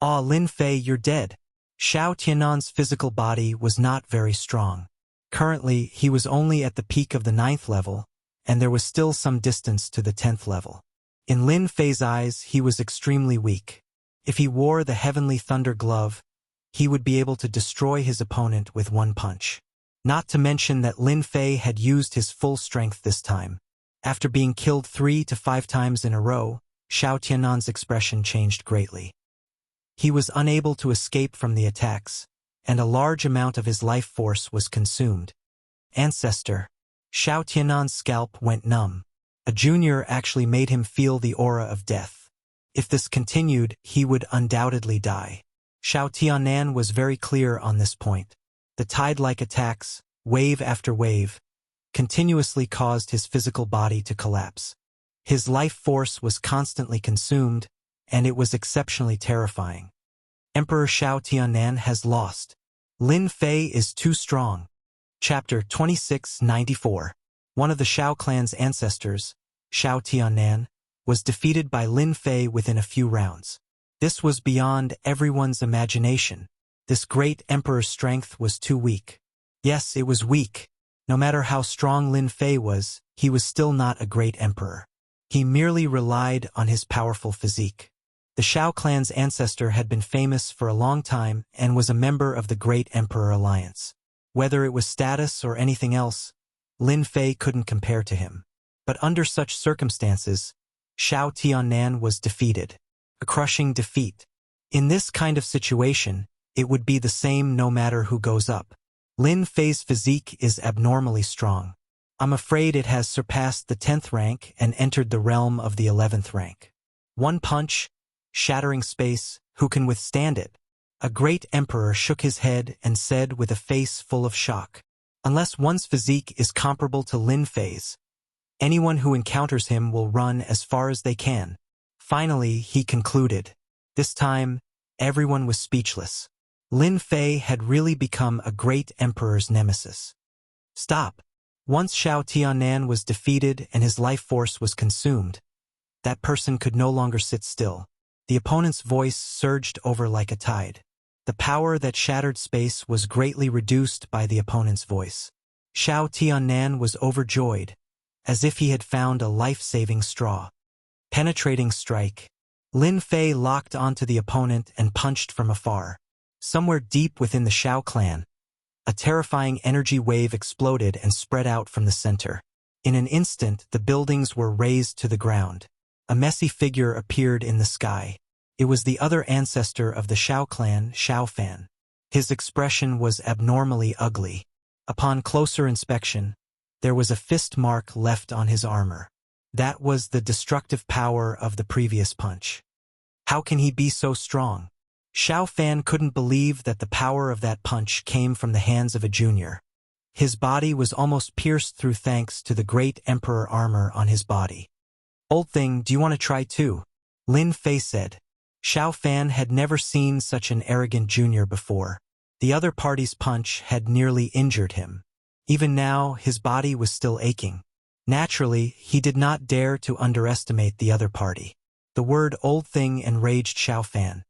Ah, Lin Fei, you're dead. Shao Tiannan's physical body was not very strong. Currently, he was only at the peak of the 9th level, and there was still some distance to the 10th level. In Lin Fei's eyes, he was extremely weak. If he wore the Heavenly Thunder Glove, he would be able to destroy his opponent with one punch. Not to mention that Lin Fei had used his full strength this time. After being killed 3 to 5 times in a row, Shao Tiannan's expression changed greatly. He was unable to escape from the attacks, and a large amount of his life force was consumed. Ancestor. Shao Tiannan's scalp went numb. A junior actually made him feel the aura of death. If this continued, he would undoubtedly die. Shao Tiannan was very clear on this point. The tide-like attacks, wave after wave, continuously caused his physical body to collapse. His life force was constantly consumed, and it was exceptionally terrifying. Emperor Shao Tiannan has lost. Lin Fei is too strong. Chapter 2694. One of the Shao clan's ancestors, Shao Tiannan, was defeated by Lin Fei within a few rounds. This was beyond everyone's imagination. This great emperor's strength was too weak. Yes, it was weak. No matter how strong Lin Fei was, he was still not a great emperor. He merely relied on his powerful physique. The Shao clan's ancestor had been famous for a long time and was a member of the Great Emperor Alliance. Whether it was status or anything else, Lin Fei couldn't compare to him. But under such circumstances, Shao Tiannan was defeated. A crushing defeat. In this kind of situation, it would be the same no matter who goes up. Lin Fei's physique is abnormally strong. I'm afraid it has surpassed the 10th rank and entered the realm of the 11th rank. One punch, shattering space, who can withstand it? A great emperor shook his head and said with a face full of shock, unless one's physique is comparable to Lin Fei's, anyone who encounters him will run as far as they can. Finally, he concluded. This time, everyone was speechless. Lin Fei had really become a great emperor's nemesis. Stop. Once Shao Tiannan was defeated and his life force was consumed, that person could no longer sit still. The opponent's voice surged over like a tide. The power that shattered space was greatly reduced by the opponent's voice. Shao Tiannan was overjoyed, as if he had found a life-saving straw. Penetrating strike. Lin Fei locked onto the opponent and punched from afar. Somewhere deep within the Shao clan, a terrifying energy wave exploded and spread out from the center. In an instant, the buildings were razed to the ground. A messy figure appeared in the sky. It was the other ancestor of the Shao clan, Shao Fan. His expression was abnormally ugly. Upon closer inspection, there was a fist mark left on his armor. That was the destructive power of the previous punch. How can he be so strong? Shao Fan couldn't believe that the power of that punch came from the hands of a junior. His body was almost pierced through thanks to the great emperor armor on his body. Old thing, do you want to try too? Lin Fei said. Shao Fan had never seen such an arrogant junior before. The other party's punch had nearly injured him. Even now, his body was still aching. Naturally, he did not dare to underestimate the other party. The word old thing enraged Shao Fan.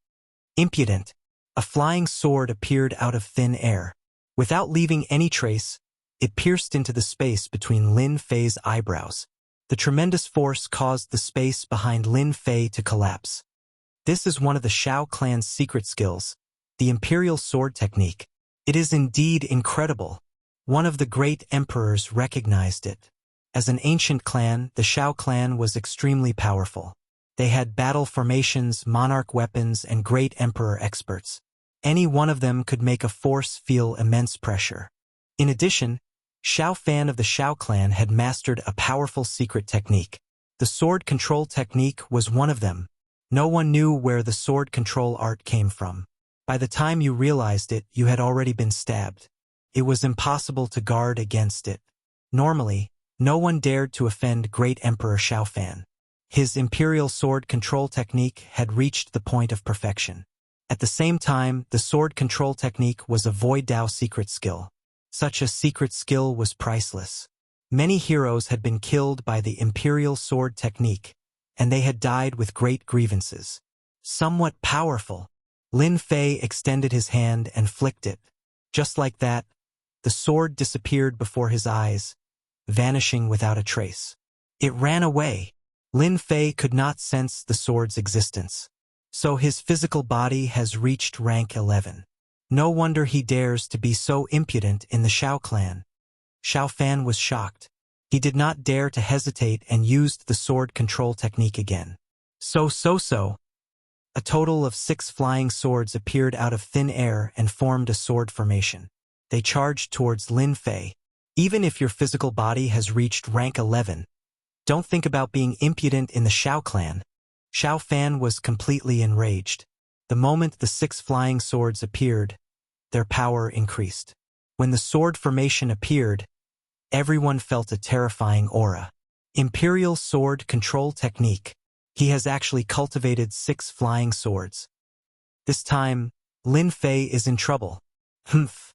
Impudent. A flying sword appeared out of thin air. Without leaving any trace, it pierced into the space between Lin Fei's eyebrows. The tremendous force caused the space behind Lin Fei to collapse. This is one of the Shao clan's secret skills, the Imperial Sword Technique. It is indeed incredible. One of the great emperors recognized it. As an ancient clan, the Shao clan was extremely powerful. They had battle formations, monarch weapons, and great emperor experts. Any one of them could make a force feel immense pressure. In addition, Shao Fan of the Shao clan had mastered a powerful secret technique. The sword control technique was one of them. No one knew where the sword control art came from. By the time you realized it, you had already been stabbed. It was impossible to guard against it. Normally, no one dared to offend Great Emperor Shao Fan. His imperial sword control technique had reached the point of perfection. At the same time, the sword control technique was a Void Dao secret skill. Such a secret skill was priceless. Many heroes had been killed by the imperial sword technique, and they had died with great grievances. Somewhat powerful. Lin Fei extended his hand and flicked it. Just like that, the sword disappeared before his eyes, vanishing without a trace. It ran away. Lin Fei could not sense the sword's existence. So his physical body has reached rank 11. No wonder he dares to be so impudent in the Shao clan. Shao Fan was shocked. He did not dare to hesitate and used the sword control technique again. So. A total of 6 flying swords appeared out of thin air and formed a sword formation. They charged towards Lin Fei. Even if your physical body has reached rank 11, don't think about being impudent in the Shao clan. Shao Fan was completely enraged. The moment the 6 flying swords appeared, their power increased. When the sword formation appeared, everyone felt a terrifying aura. Imperial Sword Control Technique. He has actually cultivated 6 flying swords. This time, Lin Fei is in trouble. Humph.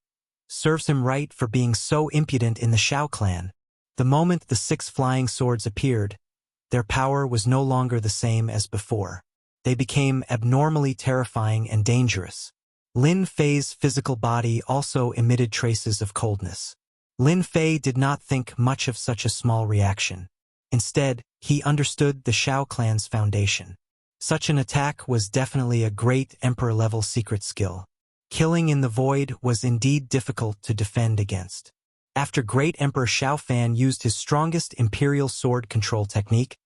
Serves him right for being so impudent in the Shao clan. The moment the 6 flying swords appeared, their power was no longer the same as before. They became abnormally terrifying and dangerous. Lin Fei's physical body also emitted traces of coldness. Lin Fei did not think much of such a small reaction. Instead, he understood the Shao clan's foundation. Such an attack was definitely a great emperor-level secret skill. Killing in the void was indeed difficult to defend against. After Great Emperor Shao Fan used his strongest imperial sword control technique,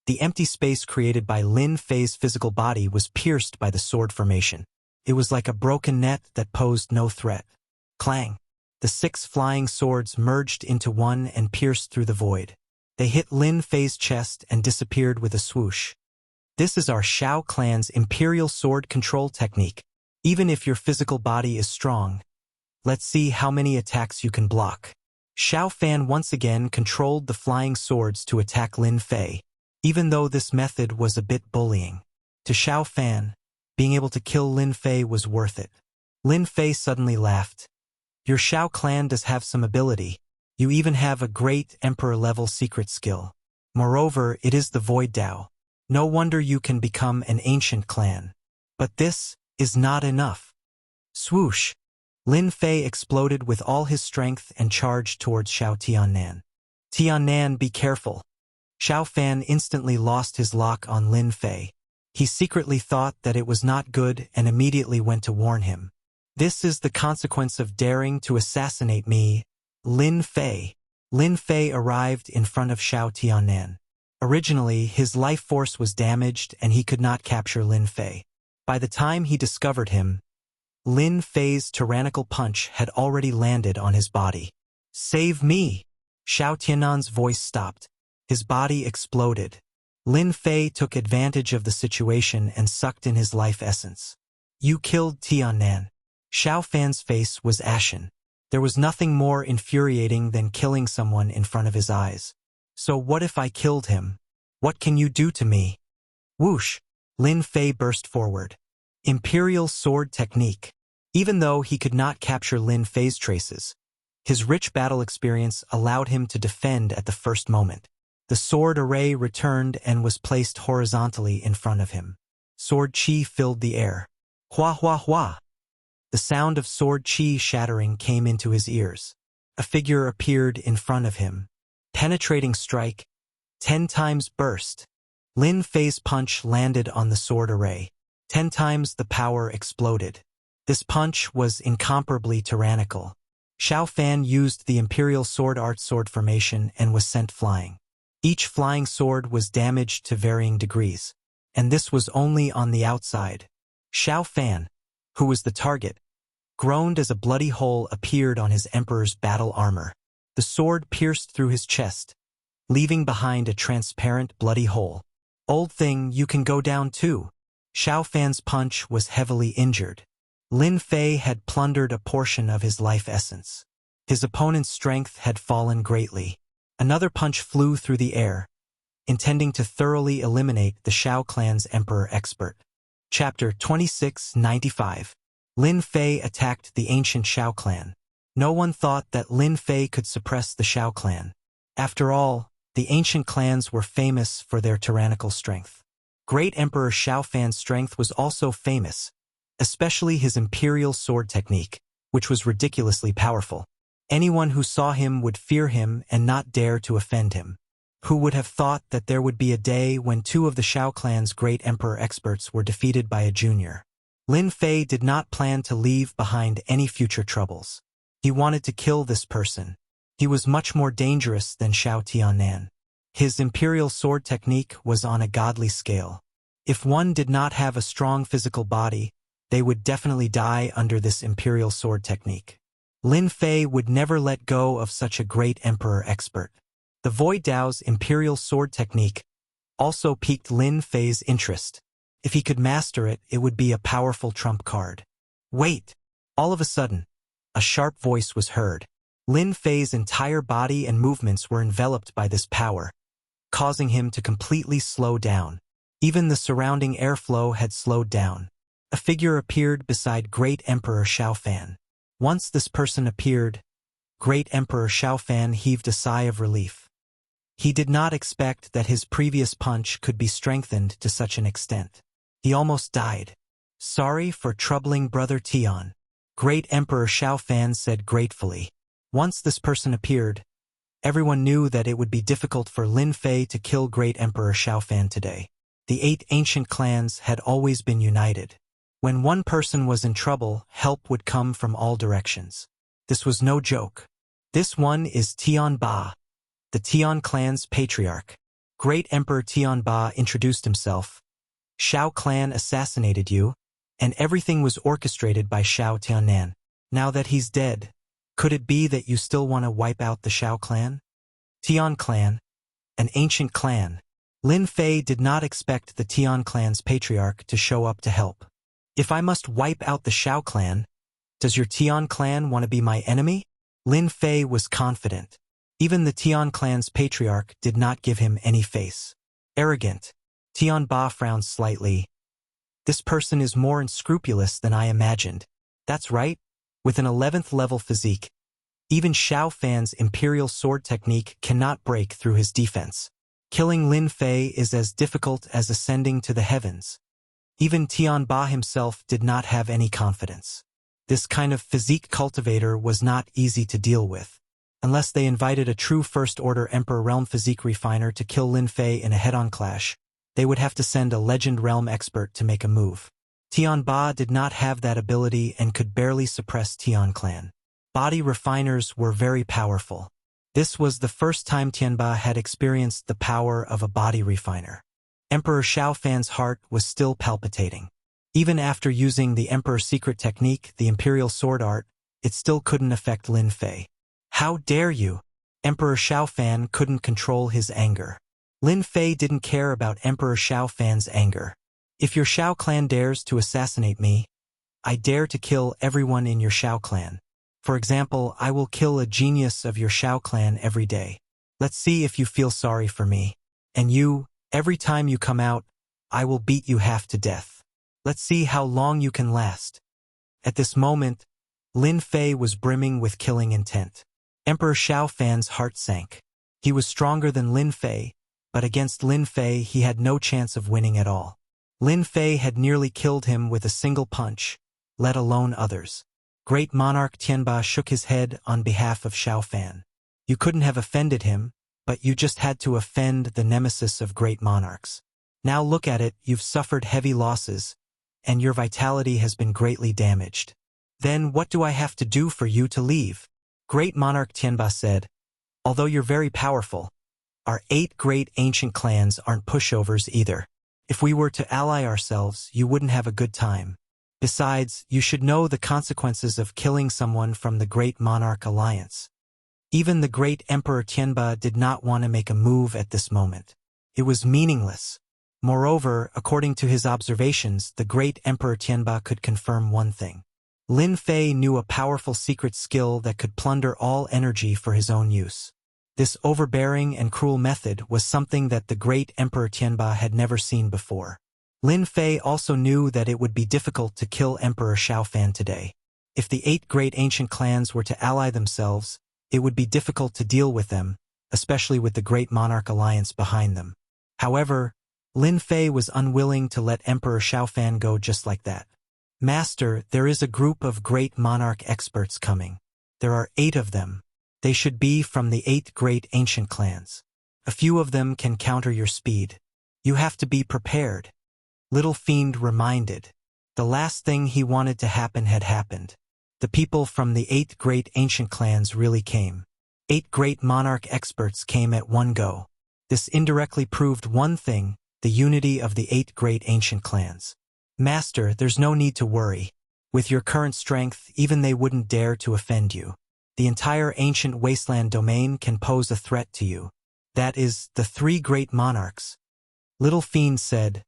the empty space created by Lin Fei's physical body was pierced by the sword formation. It was like a broken net that posed no threat. Clang! The 6 flying swords merged into one and pierced through the void. They hit Lin Fei's chest and disappeared with a swoosh. This is our Shao clan's imperial sword control technique. Even if your physical body is strong, let's see how many attacks you can block. Shao Fan once again controlled the flying swords to attack Lin Fei, even though this method was a bit bullying. To Shao Fan, being able to kill Lin Fei was worth it. Lin Fei suddenly laughed. Your Shao clan does have some ability. You even have a great emperor-level secret skill. Moreover, it is the Void Dao. No wonder you can become an ancient clan. But this is not enough. Swoosh! Lin Fei exploded with all his strength and charged towards Shao Tiannan. Tiannan, be careful. Shao Fan instantly lost his lock on Lin Fei. He secretly thought that it was not good and immediately went to warn him. This is the consequence of daring to assassinate me, Lin Fei. Lin Fei arrived in front of Shao Tiannan. Originally, his life force was damaged and he could not capture Lin Fei. By the time he discovered him, Lin Fei's tyrannical punch had already landed on his body. Save me! Shao Tiannan's voice stopped. His body exploded. Lin Fei took advantage of the situation and sucked in his life essence. You killed Tiannan. Shao Fan's face was ashen. There was nothing more infuriating than killing someone in front of his eyes. So what if I killed him? What can you do to me? Whoosh! Lin Fei burst forward. Imperial sword technique. Even though he could not capture Lin Fei's traces, his rich battle experience allowed him to defend at the first moment. The sword array returned and was placed horizontally in front of him. Sword chi filled the air. Hua hua hua! The sound of sword chi shattering came into his ears. A figure appeared in front of him. Penetrating strike. 10 times burst. Lin Fei's punch landed on the sword array. 10 times the power exploded. This punch was incomparably tyrannical. Shao Fan used the Imperial Sword Art sword formation and was sent flying. Each flying sword was damaged to varying degrees, and this was only on the outside. Shao Fan, who was the target, groaned as a bloody hole appeared on his emperor's battle armor. The sword pierced through his chest, leaving behind a transparent bloody hole. Old thing, you can go down too. Shao Fan's punch was heavily injured. Lin Fei had plundered a portion of his life essence. His opponent's strength had fallen greatly. Another punch flew through the air, intending to thoroughly eliminate the Shao clan's emperor expert. Chapter 2695. Lin Fei attacked the ancient Shao clan. No one thought that Lin Fei could suppress the Shao clan. After all, the ancient clans were famous for their tyrannical strength. Great Emperor Shao Fan's strength was also famous, especially his imperial sword technique, which was ridiculously powerful. Anyone who saw him would fear him and not dare to offend him. Who would have thought that there would be a day when 2 of the Shao clan's great emperor experts were defeated by a junior? Lin Fei did not plan to leave behind any future troubles. He wanted to kill this person. He was much more dangerous than Shao Tiannan. His imperial sword technique was on a godly scale. If one did not have a strong physical body, they would definitely die under this imperial sword technique. Lin Fei would never let go of such a great emperor expert. The Void Dao's imperial sword technique also piqued Lin Fei's interest. If he could master it, it would be a powerful trump card. Wait! All of a sudden, a sharp voice was heard. Lin Fei's entire body and movements were enveloped by this power, causing him to completely slow down. Even the surrounding airflow had slowed down. A figure appeared beside Great Emperor Xiaofan. Once this person appeared, Great Emperor Xiaofan heaved a sigh of relief. He did not expect that his previous punch could be strengthened to such an extent. He almost died. "Sorry for troubling Brother Tian," Great Emperor Xiaofan said gratefully. Once this person appeared, everyone knew that it would be difficult for Lin Fei to kill Great Emperor Xiaofan today. The 8 ancient clans had always been united. When one person was in trouble, help would come from all directions. This was no joke. This one is Tian Ba, the Tian clan's patriarch. Great Emperor Tian Ba introduced himself. "Shao clan assassinated you, and everything was orchestrated by Shao Tiannan. Now that he's dead, could it be that you still want to wipe out the Shao clan?" Tian clan, an ancient clan. Lin Fei did not expect the Tian clan's patriarch to show up to help. "If I must wipe out the Shao clan, does your Tian clan want to be my enemy?" Lin Fei was confident. Even the Tian clan's patriarch did not give him any face. Arrogant. Tian Ba frowned slightly. "This person is more unscrupulous than I imagined." That's right. With an 11th level physique, even Xiao Fan's imperial sword technique cannot break through his defense. Killing Lin Fei is as difficult as ascending to the heavens. Even Tian Ba himself did not have any confidence. This kind of physique cultivator was not easy to deal with. Unless they invited a true first-order Emperor Realm physique refiner to kill Lin Fei in a head-on clash, they would have to send a Legend Realm expert to make a move. Tian Ba did not have that ability and could barely suppress Tian clan. Body refiners were very powerful. This was the first time Tian Ba had experienced the power of a body refiner. Emperor Xiaofan's heart was still palpitating. Even after using the Emperor's secret technique, the Imperial Sword Art, it still couldn't affect Lin Fei. "How dare you?" Emperor Xiaofan couldn't control his anger. Lin Fei didn't care about Emperor Xiaofan's anger. "If your Shao clan dares to assassinate me, I dare to kill everyone in your Shao clan. For example, I will kill a genius of your Shao clan every day. Let's see if you feel sorry for me. And you, every time you come out, I will beat you half to death. Let's see how long you can last." At this moment, Lin Fei was brimming with killing intent. Emperor Xiaofan's heart sank. He was stronger than Lin Fei, but against Lin Fei he had no chance of winning at all. Lin Fei had nearly killed him with a single punch, let alone others. Great Monarch Tianba shook his head on behalf of Xiaofan. "You couldn't have offended him, but you just had to offend the nemesis of great monarchs. Now look at it, you've suffered heavy losses, and your vitality has been greatly damaged. Then what do I have to do for you to leave?" Great Monarch Tianba said, "Although you're very powerful, our 8 great ancient clans aren't pushovers either. If we were to ally ourselves, you wouldn't have a good time. Besides, you should know the consequences of killing someone from the Great Monarch Alliance." Even the Great Emperor Tianba did not want to make a move at this moment. It was meaningless. Moreover, according to his observations, the Great Emperor Tianba could confirm one thing. Lin Fei knew a powerful secret skill that could plunder all energy for his own use. This overbearing and cruel method was something that the Great Emperor Tianba had never seen before. Lin Fei also knew that it would be difficult to kill Emperor Xiaofan today. If the 8 great ancient clans were to ally themselves, it would be difficult to deal with them, especially with the Great Monarch Alliance behind them. However, Lin Fei was unwilling to let Emperor Xiaofan go just like that. "Master, there is a group of Great Monarch experts coming. There are 8 of them. They should be from the 8 great ancient clans. A few of them can counter your speed. You have to be prepared." Little Fiend reminded. The last thing he wanted to happen had happened. The people from the 8 great ancient clans really came. 8 great monarch experts came at one go. This indirectly proved one thing, the unity of the 8 great ancient clans. "Master, there's no need to worry. With your current strength, even they wouldn't dare to offend you. The entire ancient wasteland domain can pose a threat to you. That is, the 3 great monarchs." Little Fiend said,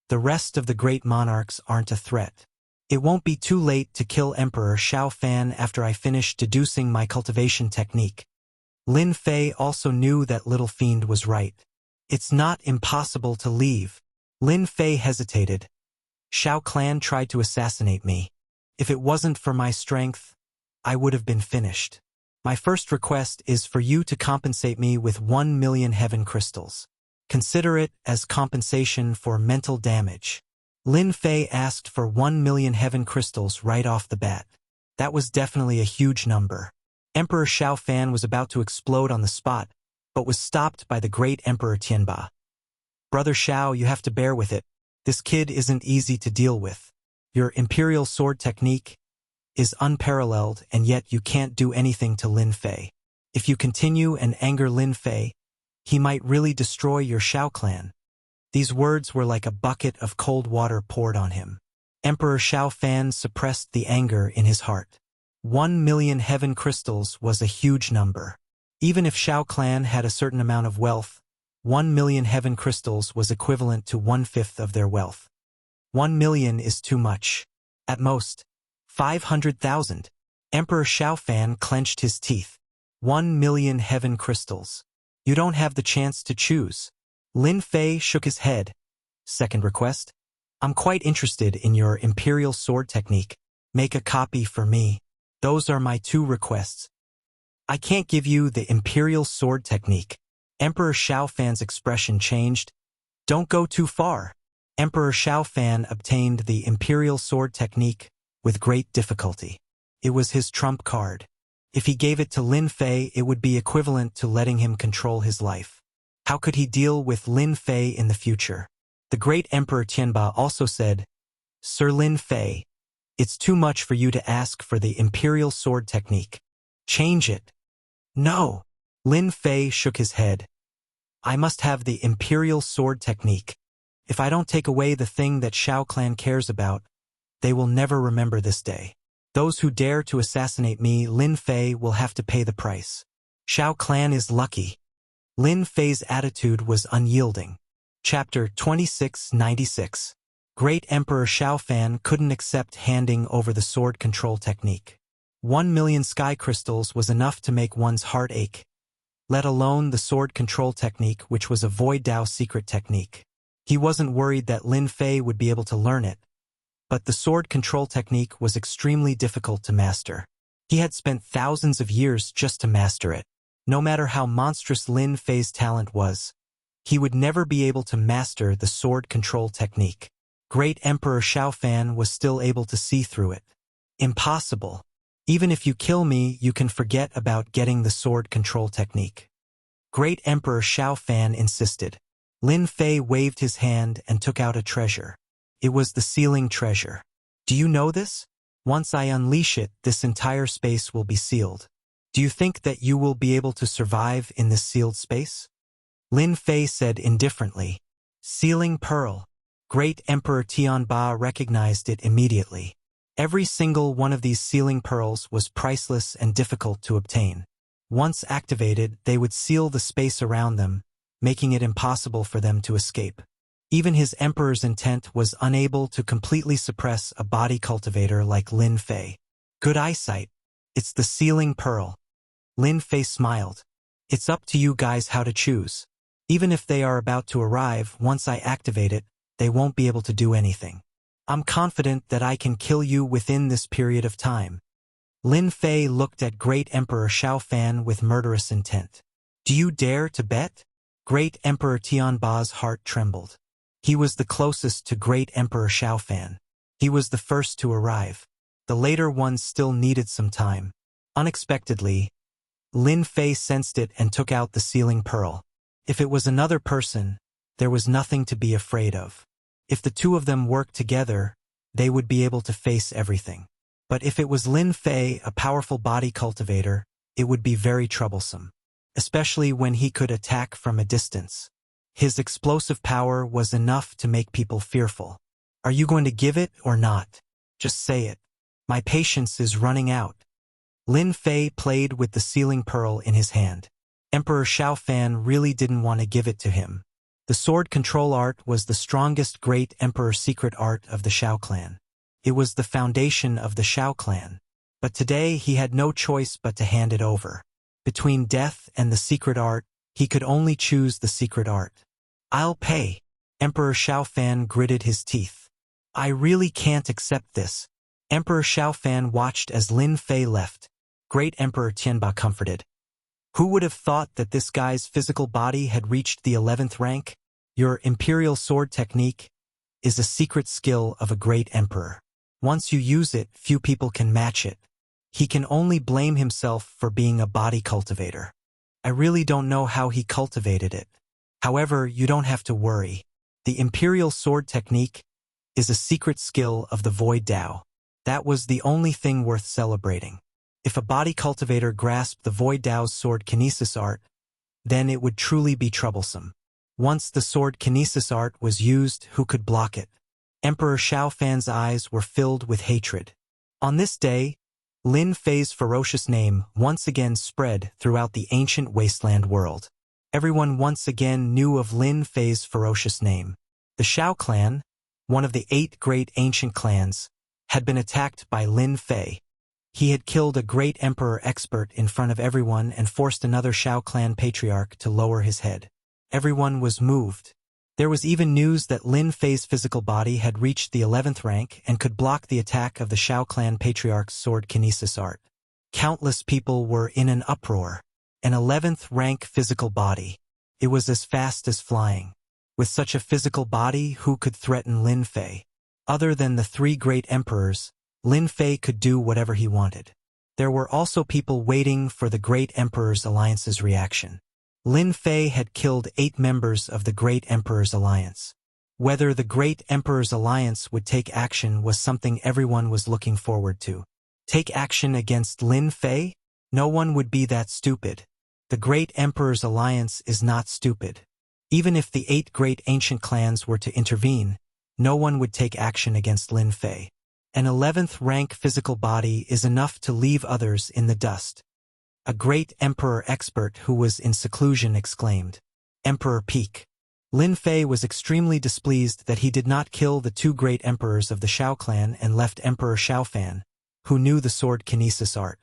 "The rest of the great monarchs aren't a threat. It won't be too late to kill Emperor Xiaofan after I finish deducing my cultivation technique." Lin Fei also knew that Little Fiend was right. It's not impossible to leave. Lin Fei hesitated. Shao Clan tried to assassinate me. If it wasn't for my strength, I would have been finished. My first request is for you to compensate me with 1,000,000 heaven crystals. Consider it as compensation for mental damage. Lin Fei asked for 1,000,000 heaven crystals right off the bat. That was definitely a huge number. Emperor Shao Fan was about to explode on the spot, but was stopped by the great Emperor Tianba. Brother Shao, you have to bear with it. This kid isn't easy to deal with. Your imperial sword technique is unparalleled, and yet you can't do anything to Lin Fei. If you continue and anger Lin Fei, he might really destroy your Shao clan. These words were like a bucket of cold water poured on him. Emperor Shao Fan suppressed the anger in his heart. 1,000,000 heaven crystals was a huge number. Even if Shao clan had a certain amount of wealth, 1,000,000 heaven crystals was equivalent to 1/5 of their wealth. 1,000,000 is too much. At most, 500,000. Emperor Shao Fan clenched his teeth. 1,000,000 heaven crystals. You don't have the chance to choose. Lin Fei shook his head. Second request? I'm quite interested in your imperial sword technique. Make a copy for me. Those are my two requests. I can't give you the imperial sword technique. Emperor Shao Fan's expression changed. Don't go too far. Emperor Shao Fan obtained the imperial sword technique with great difficulty. It was his trump card. If he gave it to Lin Fei, it would be equivalent to letting him control his life. How could he deal with Lin Fei in the future? The great Emperor Tianba also said, Sir Lin Fei, it's too much for you to ask for the imperial sword technique. Change it. No. Lin Fei shook his head. I must have the imperial sword technique. If I don't take away the thing that Shao clan cares about, they will never remember this day. Those who dare to assassinate me, Lin Fei, will have to pay the price. Shao clan is lucky. Lin Fei's attitude was unyielding. Chapter 2696. Great Emperor Shao Fan couldn't accept handing over the sword control technique. 1,000,000 sky crystals was enough to make one's heart ache, let alone the sword control technique, which was a Void Dao secret technique. He wasn't worried that Lin Fei would be able to learn it, but the sword control technique was extremely difficult to master. He had spent thousands of years just to master it. No matter how monstrous Lin Fei's talent was, he would never be able to master the sword control technique. Great Emperor Shao Fan was still able to see through it. Impossible. Even if you kill me, you can forget about getting the sword control technique. Great Emperor Shao Fan insisted. Lin Fei waved his hand and took out a treasure. It was the sealing treasure. Do you know this? Once I unleash it, this entire space will be sealed. Do you think that you will be able to survive in this sealed space? Lin Fei said indifferently. Sealing pearl. Great Emperor Tianba recognized it immediately. Every single one of these sealing pearls was priceless and difficult to obtain. Once activated, they would seal the space around them, making it impossible for them to escape. Even his emperor's intent was unable to completely suppress a body cultivator like Lin Fei. Good eyesight. It's the sealing pearl. Lin Fei smiled. It's up to you guys how to choose. Even if they are about to arrive, once I activate it, they won't be able to do anything. I'm confident that I can kill you within this period of time. Lin Fei looked at Great Emperor Shao Fan with murderous intent. Do you dare to bet? Great Emperor Tianba's heart trembled. He was the closest to Great Emperor Shao Fan. He was the first to arrive. The later ones still needed some time. Unexpectedly, Lin Fei sensed it and took out the sealing pearl. If it was another person, there was nothing to be afraid of. If the two of them worked together, they would be able to face everything. But if it was Lin Fei, a powerful body cultivator, it would be very troublesome, especially when he could attack from a distance. His explosive power was enough to make people fearful. Are you going to give it or not? Just say it. My patience is running out. Lin Fei played with the sealing pearl in his hand. Emperor Shao Fan really didn't want to give it to him. The sword control art was the strongest Great Emperor secret art of the Shao clan. It was the foundation of the Shao clan. But today he had no choice but to hand it over. Between death and the secret art, he could only choose the secret art. I'll pay. Emperor Xiaofan gritted his teeth. I really can't accept this. Emperor Xiaofan watched as Lin Fei left. Great Emperor Tianba comforted. Who would have thought that this guy's physical body had reached the 11th rank? Your imperial sword technique is a secret skill of a great emperor. Once you use it, few people can match it. He can only blame himself for being a body cultivator. I really don't know how he cultivated it. However, you don't have to worry. The imperial sword technique is a secret skill of the Void Dao. That was the only thing worth celebrating. If a body cultivator grasped the Void Dao's sword kinesis art, then it would truly be troublesome. Once the sword kinesis art was used, who could block it? Emperor Xiaofan's eyes were filled with hatred. On this day, Lin Fei's ferocious name once again spread throughout the ancient wasteland world. Everyone once again knew of Lin Fei's ferocious name. The Xiao clan, one of the 8 great ancient clans, had been attacked by Lin Fei. He had killed a great emperor expert in front of everyone and forced another Xiao clan patriarch to lower his head. Everyone was moved. There was even news that Lin Fei's physical body had reached the 11th rank and could block the attack of the Xiao clan patriarch's sword kinesis art. Countless people were in an uproar. An 11th rank physical body. It was as fast as flying. With such a physical body, who could threaten Lin Fei? Other than the 3 great emperors, Lin Fei could do whatever he wanted. There were also people waiting for the Great Emperor's Alliance's reaction. Lin Fei had killed 8 members of the Great Emperor's Alliance. Whether the Great Emperor's Alliance would take action was something everyone was looking forward to. Take action against Lin Fei? No one would be that stupid. The Great Emperor's Alliance is not stupid. Even if the 8 great ancient clans were to intervene, no one would take action against Lin Fei. An 11th rank physical body is enough to leave others in the dust. A great emperor expert who was in seclusion exclaimed, Emperor Peak. Lin Fei was extremely displeased that he did not kill the 2 great emperors of the Xiao clan and left Emperor Xiaofan, who knew the sword kinesis art.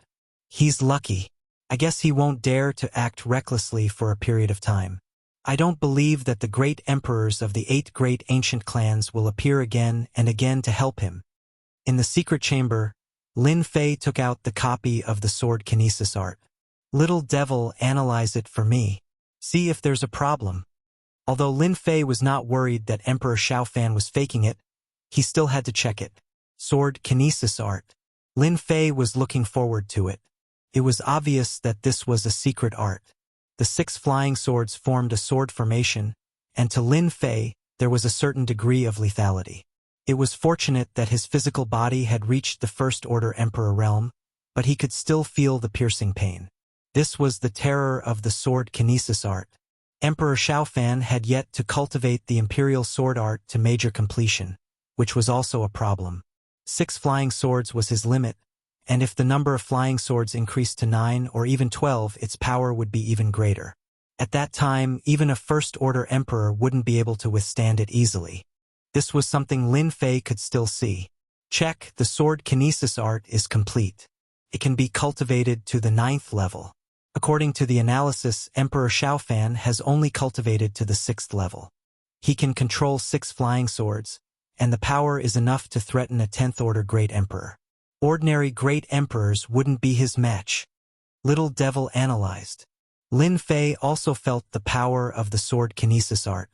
He's lucky. I guess he won't dare to act recklessly for a period of time. I don't believe that the great emperors of the 8 great ancient clans will appear again and again to help him. In the secret chamber, Lin Fei took out the copy of the sword kinesis art. Little devil, analyze it for me. See if there's a problem. Although Lin Fei was not worried that Emperor Xiaofan was faking it, he still had to check it. Sword kinesis art. Lin Fei was looking forward to it. It was obvious that this was a secret art. The 6 flying swords formed a sword formation, and to Lin Fei, there was a certain degree of lethality. It was fortunate that his physical body had reached the First Order Emperor realm, but he could still feel the piercing pain. This was the terror of the sword kinesis art. Emperor Xiaofan had yet to cultivate the imperial sword art to major completion, which was also a problem. 6 flying swords was his limit, and if the number of flying swords increased to 9 or even 12, its power would be even greater. At that time, even a First Order Emperor wouldn't be able to withstand it easily. This was something Lin Fei could still see. Check, the sword kinesis art is complete. It can be cultivated to the 9th level. According to the analysis, Emperor Xiaofan has only cultivated to the 6th level. He can control 6 flying swords, and the power is enough to threaten a 10th Order Great Emperor. Ordinary Great Emperors wouldn't be his match. Little devil analyzed. Lin Fei also felt the power of the sword kinesis art.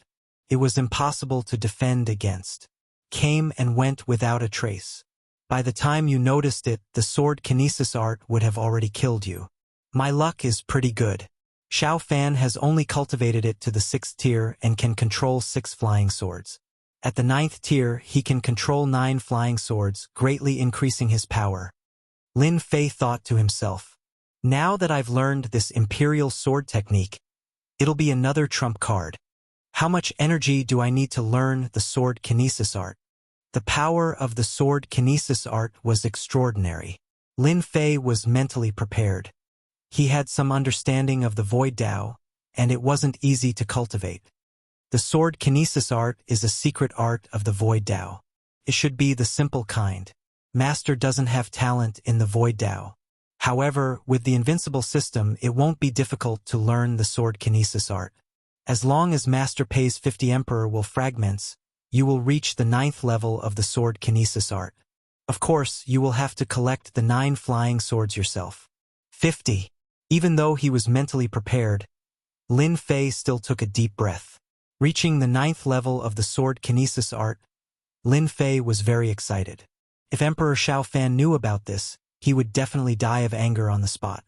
It was impossible to defend against. Came and went without a trace. By the time you noticed it, the sword kinesis art would have already killed you. My luck is pretty good. Xiaofan has only cultivated it to the 6th tier and can control 6 flying swords. At the 9th tier, he can control 9 flying swords, greatly increasing his power. Lin Fei thought to himself, now that I've learned this imperial sword technique, it'll be another trump card. How much energy do I need to learn the sword kinesis art? The power of the sword kinesis art was extraordinary. Lin Fei was mentally prepared. He had some understanding of the Void Dao, and it wasn't easy to cultivate. The sword kinesis art is a secret art of the Void Dao. It should be the simple kind. Master doesn't have talent in the Void Dao. However, with the invincible system, it won't be difficult to learn the sword kinesis art. As long as Master pays 50 Emperor will fragments, you will reach the 9th level of the sword kinesis art. Of course, you will have to collect the 9 flying swords yourself. 50. Even though he was mentally prepared, Lin Fei still took a deep breath. Reaching the 9th level of the sword kinesis art, Lin Fei was very excited. If Emperor Xiao Fan knew about this, he would definitely die of anger on the spot.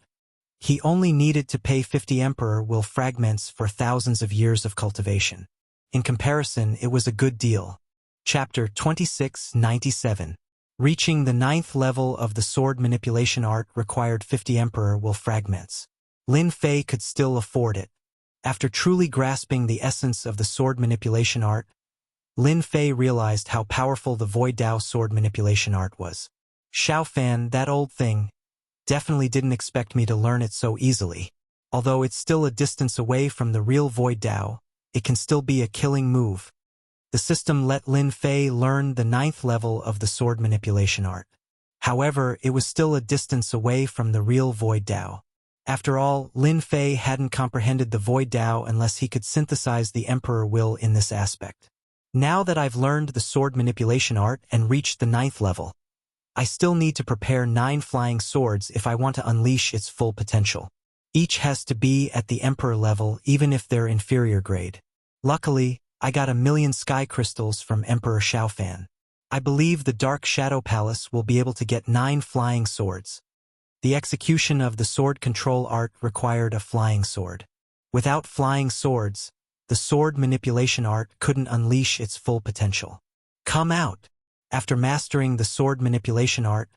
He only needed to pay 50 Emperor will fragments for thousands of years of cultivation. In comparison, it was a good deal. Chapter 2697. Reaching the 9th level of the sword manipulation art required 50 Emperor will fragments. Lin Fei could still afford it. After truly grasping the essence of the sword manipulation art, Lin Fei realized how powerful the Void Dao sword manipulation art was. Xiao Fan, that old thing, definitely didn't expect me to learn it so easily. Although it's still a distance away from the real Void Dao, it can still be a killing move. The system let Lin Fei learn the 9th level of the sword manipulation art. However, it was still a distance away from the real Void Dao. After all, Lin Fei hadn't comprehended the Void Dao unless he could synthesize the Emperor will in this aspect. Now that I've learned the sword manipulation art and reached the 9th level, I still need to prepare 9 flying swords if I want to unleash its full potential. Each has to be at the Emperor level even if they're inferior grade. Luckily, I got 1,000,000 sky crystals from Emperor Xiao Fan. I believe the Dark Shadow Palace will be able to get 9 flying swords. The execution of the sword control art required a flying sword. Without flying swords, the sword manipulation art couldn't unleash its full potential. Come out! After mastering the sword manipulation art,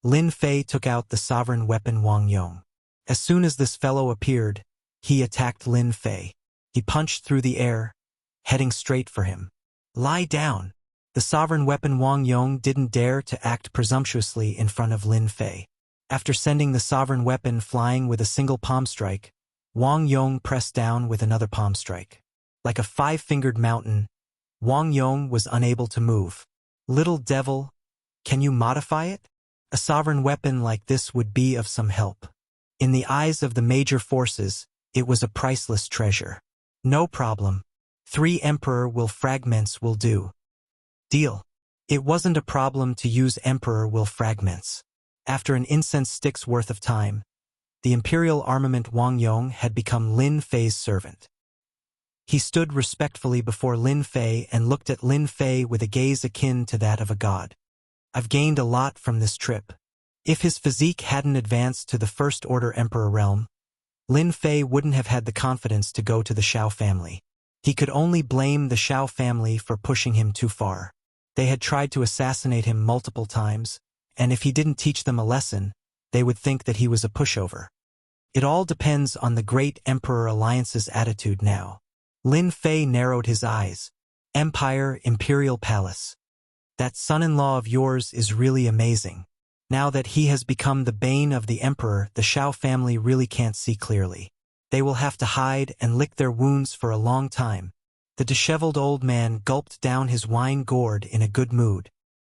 Lin Fei took out the sovereign weapon Wang Yong. As soon as this fellow appeared, he attacked Lin Fei. He punched through the air, heading straight for him. Lie down! The sovereign weapon Wang Yong didn't dare to act presumptuously in front of Lin Fei. After sending the sovereign weapon flying with a single palm strike, Wang Yong pressed down with another palm strike. Like a 5-fingered mountain, Wang Yong was unable to move. Little devil, can you modify it? A sovereign weapon like this would be of some help. In the eyes of the major forces, it was a priceless treasure. No problem. 3 Emperor will fragments will do. Deal. It wasn't a problem to use Emperor will fragments. After an incense stick's worth of time, the Imperial Armament Wang Yong had become Lin Fei's servant. He stood respectfully before Lin Fei and looked at Lin Fei with a gaze akin to that of a god. I've gained a lot from this trip. If his physique hadn't advanced to the First Order Emperor realm, Lin Fei wouldn't have had the confidence to go to the Xiao family. He could only blame the Xiao family for pushing him too far. They had tried to assassinate him multiple times, and if he didn't teach them a lesson, they would think that he was a pushover. It all depends on the Great Emperor Alliance's attitude now. Lin Fei narrowed his eyes. Empire, Imperial Palace. That son-in-law of yours is really amazing. Now that he has become the bane of the Emperor, the Xiao family really can't see clearly. They will have to hide and lick their wounds for a long time. The disheveled old man gulped down his wine gourd in a good mood.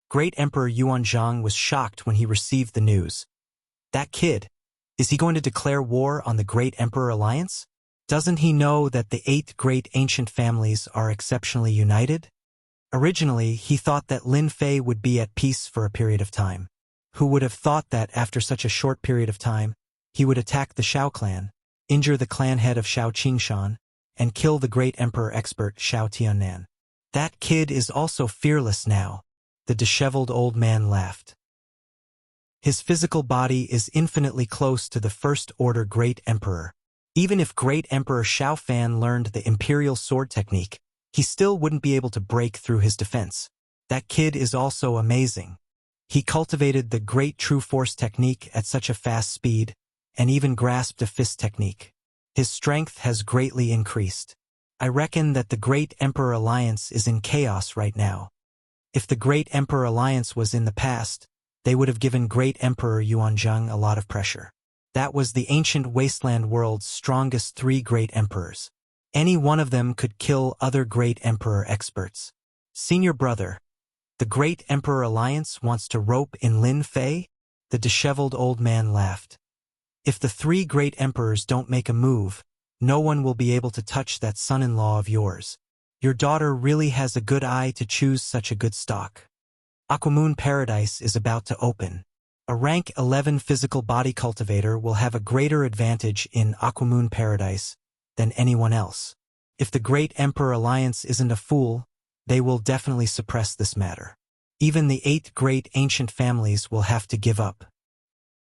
Great Emperor Yuanzhang was shocked when he received the news. That kid, is he going to declare war on the Great Emperor Alliance? Doesn't he know that the 8 great ancient families are exceptionally united? Originally, he thought that Lin Fei would be at peace for a period of time. Who would have thought that after such a short period of time, he would attack the Xiao clan, injure the clan head of Xiao Qingshan, and kill the great emperor expert Xiao Tiannan. That kid is also fearless now. The disheveled old man laughed. His physical body is infinitely close to the First Order Great Emperor. Even if Great Emperor Xiao Fan learned the Imperial Sword technique, he still wouldn't be able to break through his defense. That kid is also amazing. He cultivated the Great True Force technique at such a fast speed, and even grasped a fist technique. His strength has greatly increased. I reckon that the Great Emperor Alliance is in chaos right now. If the Great Emperor Alliance was in the past, they would have given Great Emperor Yuanzhang a lot of pressure. That was the ancient wasteland world's strongest 3 great emperors. Any one of them could kill other great emperor experts. Senior brother, the Great Emperor Alliance wants to rope in Lin Fei? The disheveled old man laughed. If the 3 great emperors don't make a move, No one will be able to touch that son-in-law of yours. Your daughter really has a good eye to choose such a good stock. Aquamoon Paradise is about to open. A rank 11 physical body cultivator will have a greater advantage in Aquamoon Paradise than anyone else. If the Great Emperor Alliance isn't a fool, they will definitely suppress this matter. Even the 8 great ancient families will have to give up.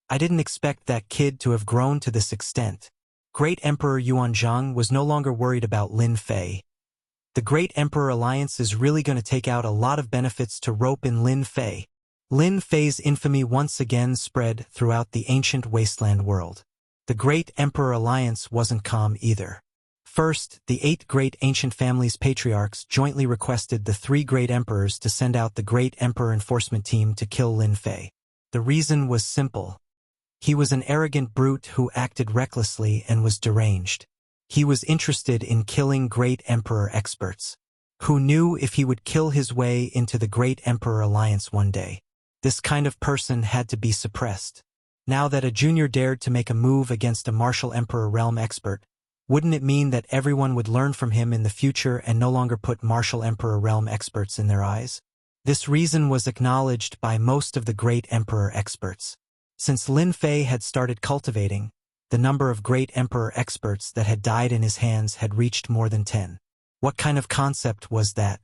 I didn't expect that kid to have grown to this extent. Great Emperor Yuanzhang was no longer worried about Lin Fei. The Great Emperor Alliance is really going to take out a lot of benefits to rope in Lin Fei. Lin Fei's infamy once again spread throughout the ancient wasteland world. The Great Emperor Alliance wasn't calm either. First, the 8 great ancient families' patriarchs jointly requested the 3 great emperors to send out the Great Emperor enforcement team to kill Lin Fei. The reason was simple. He was an arrogant brute who acted recklessly and was deranged. He was interested in killing Great Emperor experts, who knew if he would kill his way into the Great Emperor Alliance one day. This kind of person had to be suppressed. Now that a junior dared to make a move against a martial Emperor realm expert, wouldn't it mean that everyone would learn from him in the future and no longer put martial Emperor realm experts in their eyes? This reason was acknowledged by most of the Great Emperor experts. Since Lin Fei had started cultivating, the number of Great Emperor experts that had died in his hands had reached more than 10. What kind of concept was that?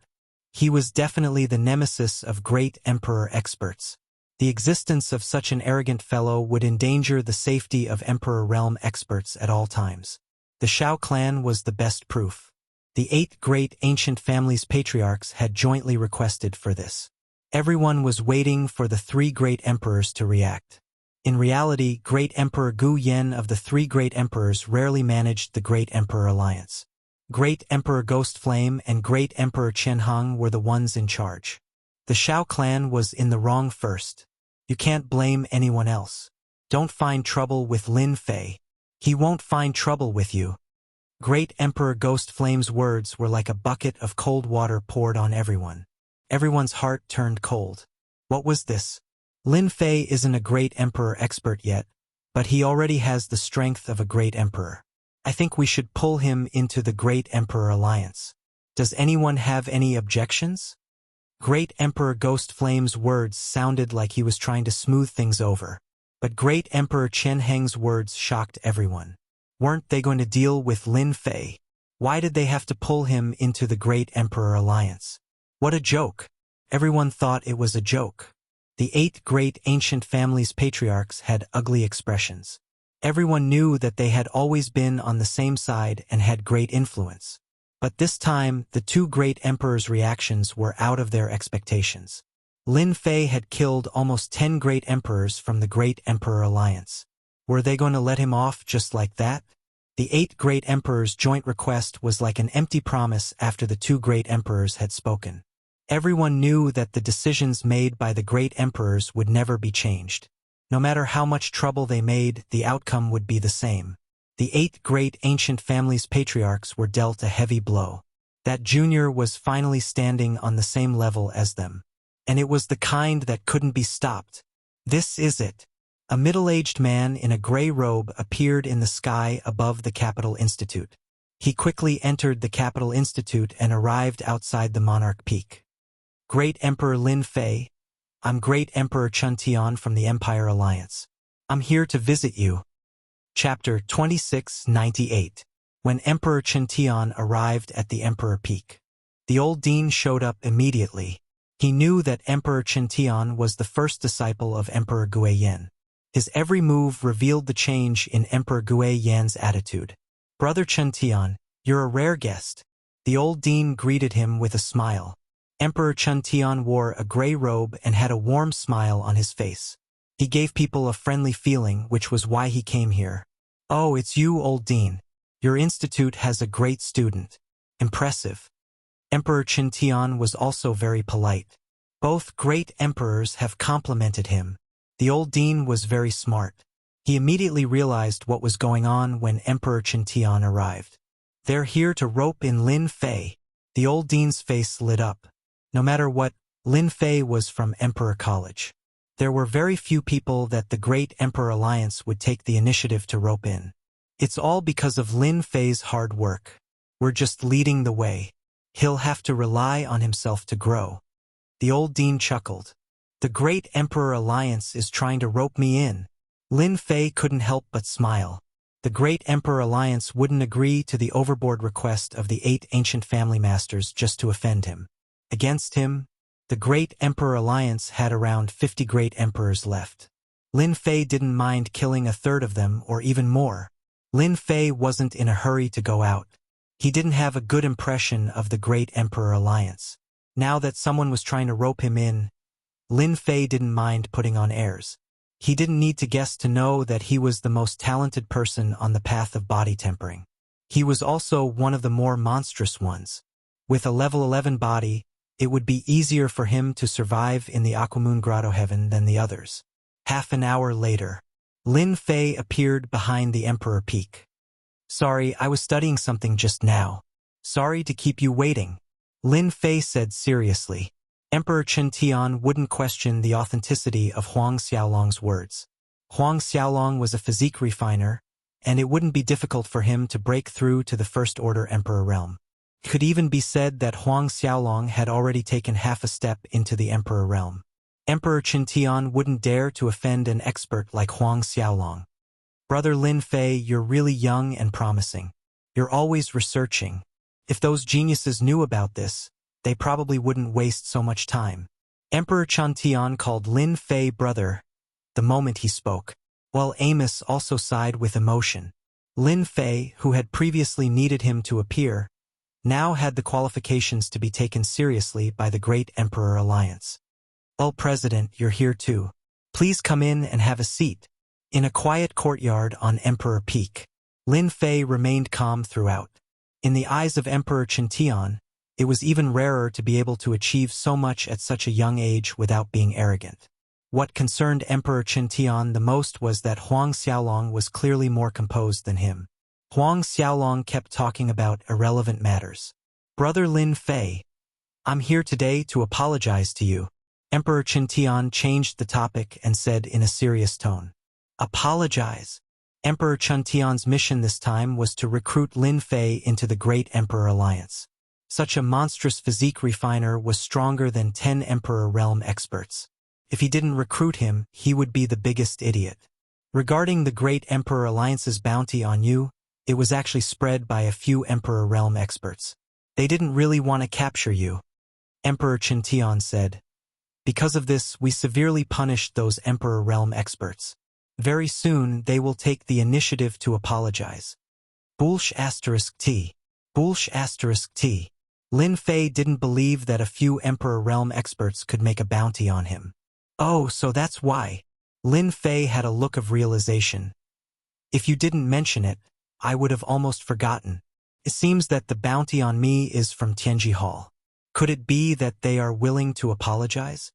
He was definitely the nemesis of Great Emperor experts. The existence of such an arrogant fellow would endanger the safety of Emperor realm experts at all times. The Shao clan was the best proof. The 8 great ancient families' patriarchs had jointly requested for this. Everyone was waiting for the 3 great emperors to react. In reality, Great Emperor Gu Yen of the 3 great emperors rarely managed the Great Emperor Alliance. Great Emperor Ghost Flame and Great Emperor Qianhong were the ones in charge. The Shao clan was in the wrong first. You can't blame anyone else. Don't find trouble with Lin Fei. He won't find trouble with you. Great Emperor Ghost Flame's words were like a bucket of cold water poured on everyone. Everyone's heart turned cold. What was this? Lin Fei isn't a Great Emperor expert yet, but he already has the strength of a Great Emperor. I think we should pull him into the Great Emperor Alliance. Does anyone have any objections? Great Emperor Ghost Flame's words sounded like he was trying to smooth things over, but Great Emperor Qianheng's words shocked everyone. Weren't they going to deal with Lin Fei? Why did they have to pull him into the Great Emperor Alliance? What a joke! Everyone thought it was a joke. The 8 great ancient families' patriarchs had ugly expressions. Everyone knew that they had always been on the same side and had great influence. But this time, the 2 great emperors' reactions were out of their expectations. Lin Fei had killed almost 10 great emperors from the Great Emperor Alliance. Were they going to let him off just like that? The 8 great emperors' joint request was like an empty promise after the 2 great emperors had spoken. Everyone knew that the decisions made by the great emperors would never be changed. No matter how much trouble they made, the outcome would be the same. The 8 great ancient families' patriarchs were dealt a heavy blow. That junior was finally standing on the same level as them. And it was the kind that couldn't be stopped. This is it. A middle-aged man in a gray robe appeared in the sky above the Capital Institute. He quickly entered the Capital Institute and arrived outside the Monarch Peak. Great Emperor Lin Fei, I'm Great Emperor Chuntian from the Empire Alliance. I'm here to visit you. Chapter 2698. When Emperor Chuntian arrived at the Emperor Peak. The old dean showed up immediately. He knew that Emperor Chuntian was the first disciple of Emperor Guiyan. His every move revealed the change in Emperor Guiyan's attitude. Brother Chuntian, you're a rare guest. The old dean greeted him with a smile. Emperor Chuntian wore a gray robe and had a warm smile on his face. He gave people a friendly feeling, which was why he came here. Oh, it's you, old dean. Your institute has a great student. Impressive. Emperor Chuntian was also very polite. Both great emperors have complimented him. The old dean was very smart. He immediately realized what was going on when Emperor Chuntian arrived. They're here to rope in Lin Fei. The old dean's face lit up. No matter what, Lin Fei was from Emperor College. There were very few people that the Great Emperor Alliance would take the initiative to rope in. It's all because of Lin Fei's hard work. We're just leading the way. He'll have to rely on himself to grow. The old dean chuckled. The Great Emperor Alliance is trying to rope me in. Lin Fei couldn't help but smile. The Great Emperor Alliance wouldn't agree to the overboard request of the 8 ancient family masters just to offend him. Against him, the Great Emperor Alliance had around 50 great emperors left. Lin Fei didn't mind killing a third of them or even more. Lin Fei wasn't in a hurry to go out. He didn't have a good impression of the Great Emperor Alliance. Now that someone was trying to rope him in, Lin Fei didn't mind putting on airs. He didn't need to guess to know that he was the most talented person on the path of body tempering. He was also one of the more monstrous ones. With a level 11 body, it would be easier for him to survive in the Aquamoon Grotto Heaven than the others. Half an hour later, Lin Fei appeared behind the Emperor Peak. Sorry, I was studying something just now. Sorry to keep you waiting, Lin Fei said seriously. Emperor Chen Tian wouldn't question the authenticity of Huang Xiaolong's words. Huang Xiaolong was a physique refiner, and it wouldn't be difficult for him to break through to the First Order Emperor realm. It could even be said that Huang Xiaolong had already taken half a step into the Emperor realm. Emperor Chen Tian wouldn't dare to offend an expert like Huang Xiaolong. Brother Lin Fei, you're really young and promising. You're always researching. If those geniuses knew about this, they probably wouldn't waste so much time. Emperor Chen Tian called Lin Fei brother the moment he spoke, while Amos also sighed with emotion. Lin Fei, who had previously needed him to appear, now had the qualifications to be taken seriously by the Great Emperor Alliance. "Oh, President, you're here too. Please come in and have a seat." In a quiet courtyard on Emperor Peak, Lin Fei remained calm throughout. In the eyes of Emperor Chen Tian, it was even rarer to be able to achieve so much at such a young age without being arrogant. What concerned Emperor Chen Tian the most was that Huang Xiaolong was clearly more composed than him. Huang Xiaolong kept talking about irrelevant matters. "Brother Lin Fei, I'm here today to apologize to you." Emperor Chen Tian changed the topic and said in a serious tone. Apologize? Emperor Chen Tian's mission this time was to recruit Lin Fei into the Great Emperor Alliance. Such a monstrous physique refiner was stronger than 10 Emperor Realm experts. If he didn't recruit him, he would be the biggest idiot. Regarding the Great Emperor Alliance's bounty on you, it was actually spread by a few Emperor Realm experts. They didn't really want to capture you, Emperor Chen Tian said. Because of this, we severely punished those Emperor Realm experts. Very soon, they will take the initiative to apologize. *T. *T. Lin Fei didn't believe that a few Emperor Realm experts could make a bounty on him. Oh, so that's why. Lin Fei had a look of realization. If you didn't mention it, I would have almost forgotten. It seems that the bounty on me is from Tianji Hall. Could it be that they are willing to apologize?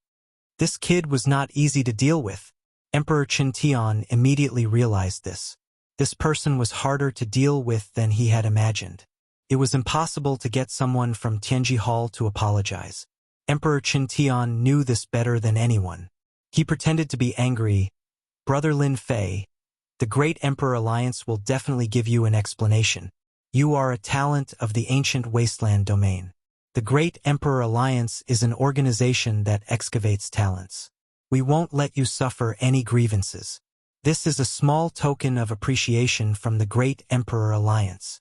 This kid was not easy to deal with. Emperor Chen Tian immediately realized this. This person was harder to deal with than he had imagined. It was impossible to get someone from Tianji Hall to apologize. Emperor Chen Tian knew this better than anyone. He pretended to be angry. Brother Lin Fei, the Great Emperor Alliance will definitely give you an explanation. You are a talent of the ancient wasteland domain. The Great Emperor Alliance is an organization that excavates talents. We won't let you suffer any grievances. This is a small token of appreciation from the Great Emperor Alliance.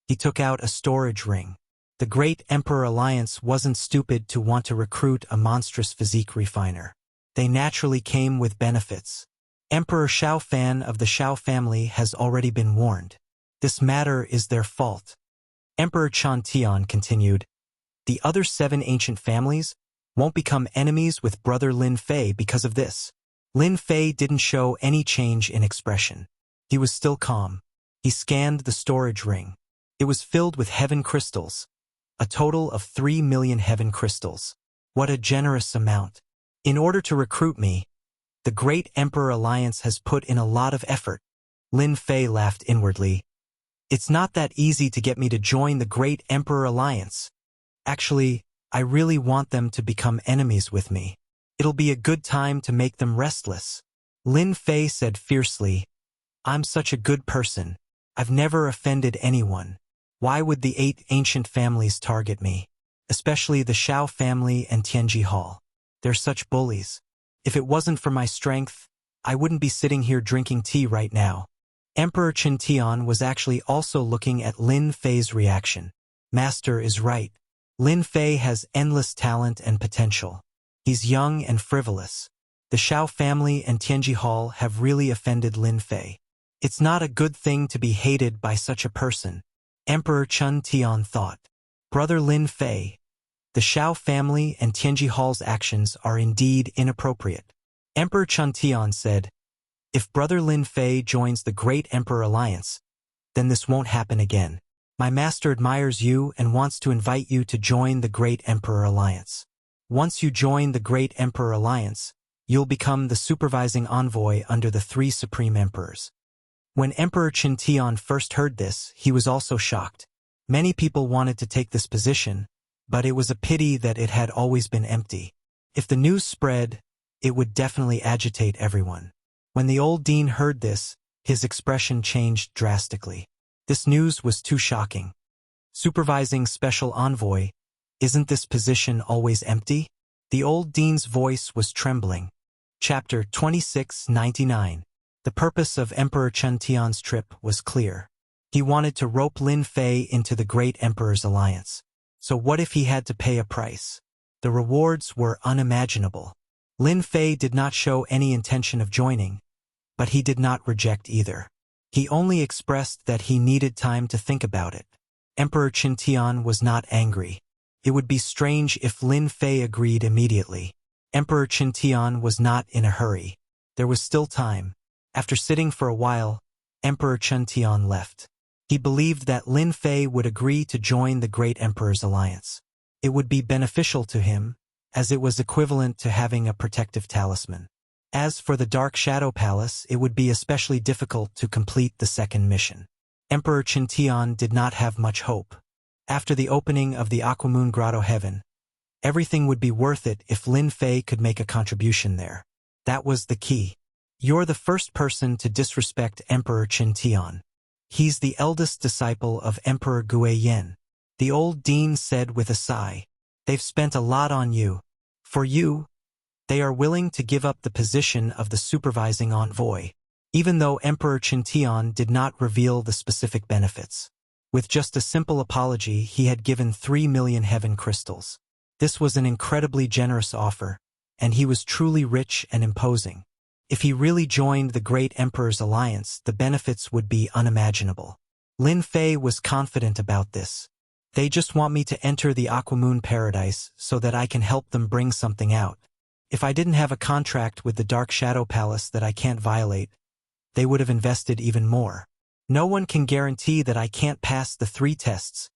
He took out a storage ring. The Great Emperor Alliance wasn't stupid to want to recruit a monstrous physique refiner. They naturally came with benefits. Emperor Shao Fan of the Shao family has already been warned. This matter is their fault. Emperor Chen Tian continued. The other 7 ancient families won't become enemies with Brother Lin Fei because of this. Lin Fei didn't show any change in expression. He was still calm. He scanned the storage ring. It was filled with heaven crystals. A total of 3 million heaven crystals. What a generous amount. In order to recruit me, the Great Emperor Alliance has put in a lot of effort. Lin Fei laughed inwardly. It's not that easy to get me to join the Great Emperor Alliance. Actually, I really want them to become enemies with me. It'll be a good time to make them restless. Lin Fei said fiercely, I'm such a good person. I've never offended anyone. Why would the 8 ancient families target me? Especially the Shao family and Tianji Hall. They're such bullies. If it wasn't for my strength, I wouldn't be sitting here drinking tea right now. Emperor Qin Tian was actually also looking at Lin Fei's reaction. Master is right. Lin Fei has endless talent and potential. He's young and frivolous. The Shao family and Tianji Hall have really offended Lin Fei. It's not a good thing to be hated by such a person, Emperor Qin Tian thought. Brother Lin Fei, the Shao family and Tianji Hall's actions are indeed inappropriate. Emperor Qin Tian said, if Brother Lin Fei joins the Great Emperor Alliance, then this won't happen again. My master admires you and wants to invite you to join the Great Emperor Alliance. Once you join the Great Emperor Alliance, you'll become the supervising envoy under the 3 supreme emperors. When Emperor Qin Tian first heard this, he was also shocked. Many people wanted to take this position, but it was a pity that it had always been empty. If the news spread, it would definitely agitate everyone. When the old dean heard this, his expression changed drastically. This news was too shocking. Supervising special envoy, isn't this position always empty? The old dean's voice was trembling. Chapter 2699. The purpose of Emperor Qin Tian's trip was clear. He wanted to rope Lin Fei into the Great Emperor's alliance. So what if he had to pay a price? The rewards were unimaginable. Lin Fei did not show any intention of joining, but he did not reject either. He only expressed that he needed time to think about it. Emperor Qin Tian was not angry. It would be strange if Lin Fei agreed immediately. Emperor Qin Tian was not in a hurry. There was still time. After sitting for a while, Emperor Qin Tian left. He believed that Lin Fei would agree to join the Great Emperor's alliance. It would be beneficial to him, as it was equivalent to having a protective talisman. As for the Dark Shadow Palace, it would be especially difficult to complete the second mission. Emperor Qin Tian did not have much hope. After the opening of the Aquamoon Grotto Heaven, everything would be worth it if Lin Fei could make a contribution there. That was the key. You're the first person to disrespect Emperor Qin Tian. He's the eldest disciple of Emperor Gui Yen. The old dean said with a sigh. They've spent a lot on you. For you, they are willing to give up the position of the supervising envoy, even though Emperor Qin Tian did not reveal the specific benefits. With just a simple apology, he had given 3 million heaven crystals. This was an incredibly generous offer, and he was truly rich and imposing. If he really joined the Great Emperor's alliance, the benefits would be unimaginable. Lin Fei was confident about this. They just want me to enter the Aquamoon Paradise so that I can help them bring something out. If I didn't have a contract with the Dark Shadow Palace that I can't violate, they would have invested even more. No one can guarantee that I can't pass the 3 tests,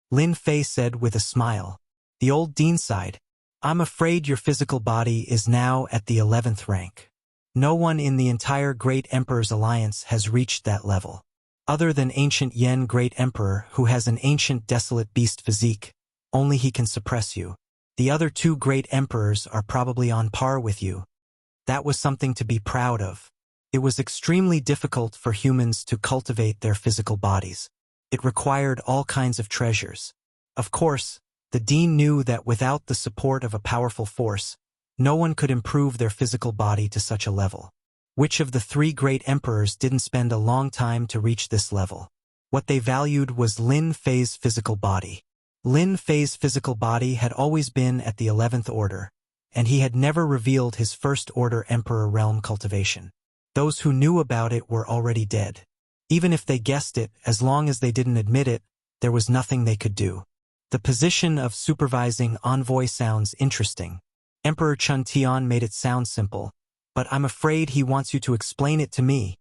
Lin Fei said with a smile. The old dean sighed. I'm afraid your physical body is now at the 11th rank. No one in the entire Great Emperor's alliance has reached that level. Other than ancient Yen Great Emperor, who has an ancient desolate beast physique, only he can suppress you. The other 2 Great Emperors are probably on par with you. That was something to be proud of. It was extremely difficult for humans to cultivate their physical bodies. It required all kinds of treasures. Of course, the dean knew that without the support of a powerful force, no one could improve their physical body to such a level. Which of the 3 great emperors didn't spend a long time to reach this level? What they valued was Lin Fei's physical body. Lin Fei's physical body had always been at the 11th order, and he had never revealed his first order emperor realm cultivation. Those who knew about it were already dead. Even if they guessed it, as long as they didn't admit it, there was nothing they could do. The position of supervising envoy sounds interesting. Emperor Qin Tian made it sound simple, but I'm afraid he wants you to explain it to me.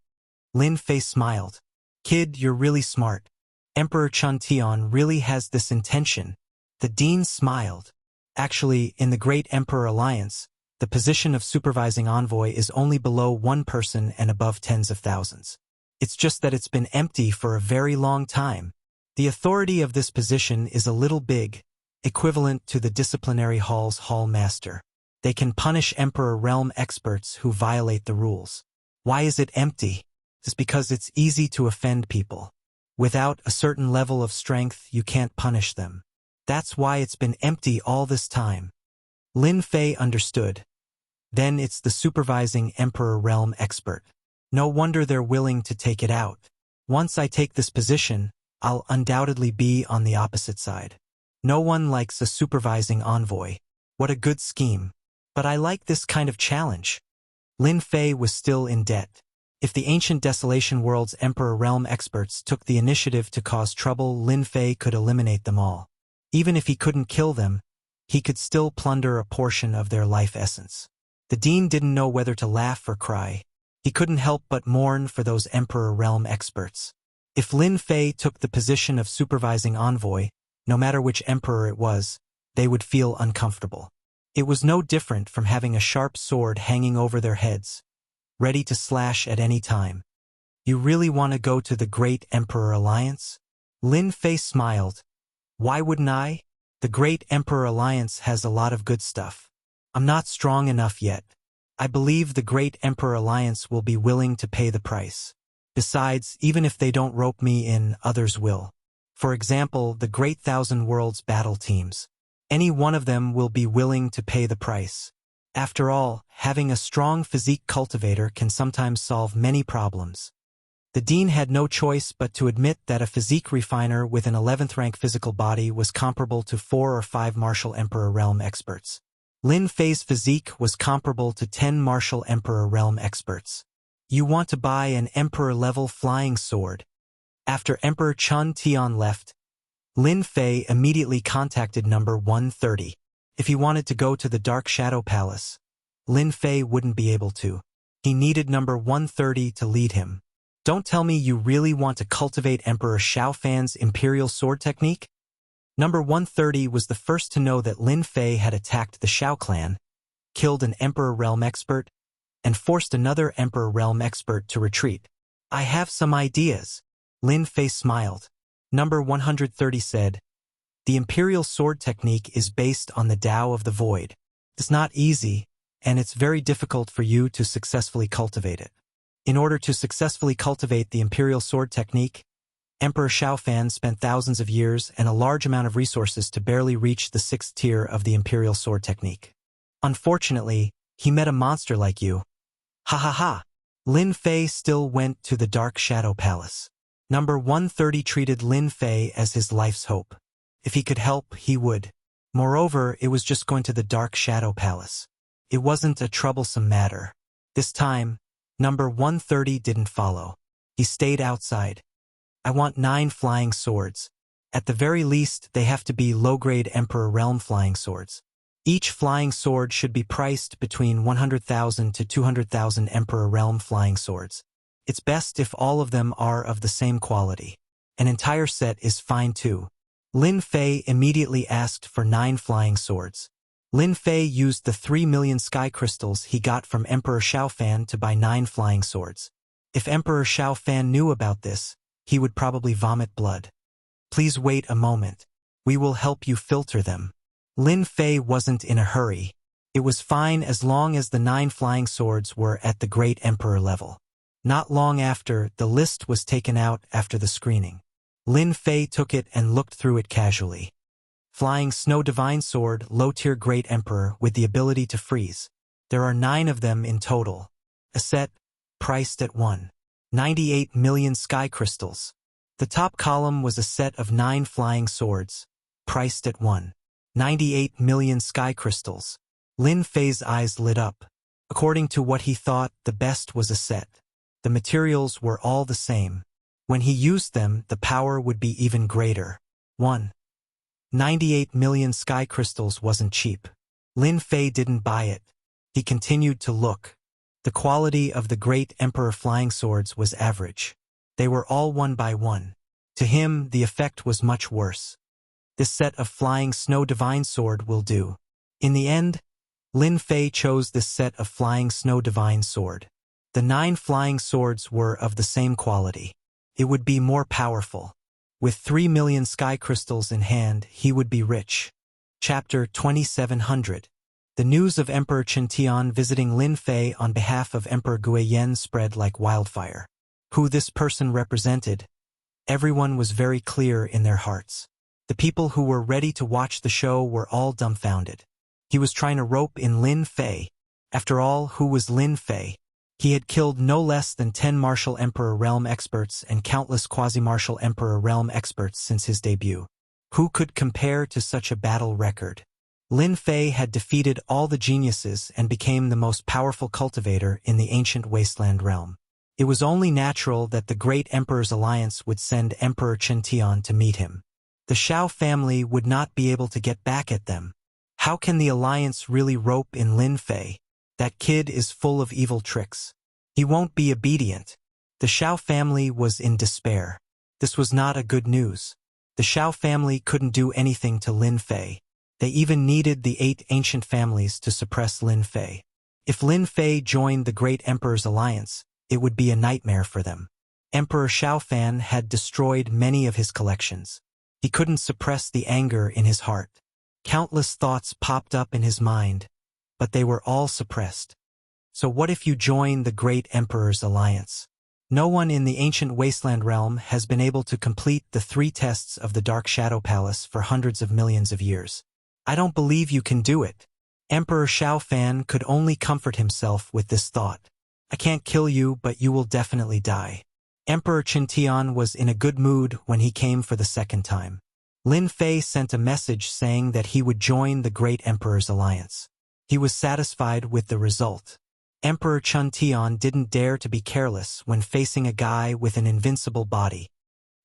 Lin Fei smiled. Kid, you're really smart. Emperor Qin Tian really has this intention. The dean smiled. Actually, in the Great Emperor Alliance, the position of supervising envoy is only below 1 person and above tens of thousands. It's just that it's been empty for a very long time. The authority of this position is a little big, equivalent to the disciplinary hall's hall master. They can punish Emperor Realm experts who violate the rules. Why is it empty? It's because it's easy to offend people. Without a certain level of strength, you can't punish them. That's why it's been empty all this time. Lin Fei understood. Then it's the supervising Emperor Realm expert. No wonder they're willing to take it out. Once I take this position, I'll undoubtedly be on the opposite side. No one likes a supervising envoy. What a good scheme. But I like this kind of challenge. Lin Fei was still in debt. If the ancient Desolation World's Emperor Realm experts took the initiative to cause trouble, Lin Fei could eliminate them all. Even if he couldn't kill them, he could still plunder a portion of their life essence. The Dean didn't know whether to laugh or cry. He couldn't help but mourn for those Emperor Realm experts. If Lin Fei took the position of supervising envoy, no matter which emperor it was, they would feel uncomfortable. It was no different from having a sharp sword hanging over their heads, ready to slash at any time. You really want to go to the Great Emperor Alliance? Lin Fei smiled. Why wouldn't I? The Great Emperor Alliance has a lot of good stuff. I'm not strong enough yet. I believe the Great Emperor Alliance will be willing to pay the price. Besides, even if they don't rope me in, others will. For example, the Great Thousand Worlds battle teams. Any one of them will be willing to pay the price. After all, having a strong physique cultivator can sometimes solve many problems. The Dean had no choice but to admit that a physique refiner with an 11th rank physical body was comparable to 4 or 5 martial Emperor Realm experts. Lin Fei's physique was comparable to 10 martial Emperor Realm experts. You want to buy an Emperor-level flying sword. After Emperor Chun Tian left, Lin Fei immediately contacted number 130. If he wanted to go to the Dark Shadow Palace, Lin Fei wouldn't be able to. He needed number 130 to lead him. Don't tell me you really want to cultivate Emperor Xiao Fan's Imperial Sword technique? Number 130 was the first to know that Lin Fei had attacked the Xiao clan, killed an Emperor Realm expert, and forced another Emperor Realm expert to retreat. I have some ideas. Lin Fei smiled. Number 130 said, the Imperial Sword technique is based on the Tao of the Void. It's not easy, and it's very difficult for you to successfully cultivate it. In order to successfully cultivate the Imperial Sword technique, Emperor Xiao Fan spent thousands of years and a large amount of resources to barely reach the 6th tier of the Imperial Sword technique. Unfortunately, he met a monster like you. Ha ha ha! Lin Fei still went to the Dark Shadow Palace. Number 130 treated Lin Fei as his life's hope. If he could help, he would. Moreover, it was just going to the Dark Shadow Palace. It wasn't a troublesome matter. This time, number 130 didn't follow. He stayed outside. I want 9 flying swords. At the very least, they have to be low-grade Emperor Realm flying swords. Each flying sword should be priced between 100,000 to 200,000 Emperor Realm flying swords. It's best if all of them are of the same quality. An entire set is fine too. Lin Fei immediately asked for 9 flying swords. Lin Fei used the 3 million sky crystals he got from Emperor Xiao Fan to buy 9 flying swords. If Emperor Xiao Fan knew about this, he would probably vomit blood. Please wait a moment. We will help you filter them. Lin Fei wasn't in a hurry. It was fine as long as the 9 flying swords were at the Great Emperor level. Not long after, the list was taken out after the screening. Lin Fei took it and looked through it casually. Flying Snow Divine Sword, low-tier Great Emperor with the ability to freeze. There are 9 of them in total. A set, priced at 1.98 million sky crystals. The top column was a set of 9 flying swords, priced at 1.98 million sky crystals. Lin Fei's eyes lit up. According to what he thought, the best was a set. The materials were all the same. When he used them, the power would be even greater. 1.98 million sky crystals wasn't cheap. Lin Fei didn't buy it. He continued to look. The quality of the Great Emperor flying swords was average. They were all 1 by 1. To him, the effect was much worse. This set of Flying Snow Divine Sword will do. In the end, Lin Fei chose this set of Flying Snow Divine Sword. The 9 flying swords were of the same quality. It would be more powerful. With 3 million sky crystals in hand, he would be rich. Chapter 2700. The news of Emperor Chen Tian visiting Lin Fei on behalf of Emperor Guiyan spread like wildfire. Who this person represented? Everyone was very clear in their hearts. The people who were ready to watch the show were all dumbfounded. He was trying to rope in Lin Fei. After all, who was Lin Fei? He had killed no less than 10 martial emperor realm experts and countless quasi-martial emperor realm experts since his debut. Who could compare to such a battle record? Lin Fei had defeated all the geniuses and became the most powerful cultivator in the ancient wasteland realm. It was only natural that the Great Emperor's Alliance would send Emperor Chen Tian to meet him. The Shao family would not be able to get back at them. How can the Alliance really rope in Lin Fei? That kid is full of evil tricks. He won't be obedient. The Shao family was in despair. This was not a good news. The Shao family couldn't do anything to Lin Fei. They even needed the 8 ancient families to suppress Lin Fei. If Lin Fei joined the Great Emperor's Alliance, it would be a nightmare for them. Emperor Xiaofan had destroyed many of his collections. He couldn't suppress the anger in his heart. Countless thoughts popped up in his mind, but they were all suppressed. So what if you join the Great Emperor's Alliance? No one in the ancient wasteland realm has been able to complete the 3 tests of the Dark Shadow Palace for hundreds of millions of years. I don't believe you can do it. Emperor Xiaofan could only comfort himself with this thought. I can't kill you, but you will definitely die. Emperor Chen Tian was in a good mood when he came for the second time. Lin Fei sent a message saying that he would join the Great Emperor's Alliance. He was satisfied with the result. Emperor Chen Tian didn't dare to be careless when facing a guy with an invincible body.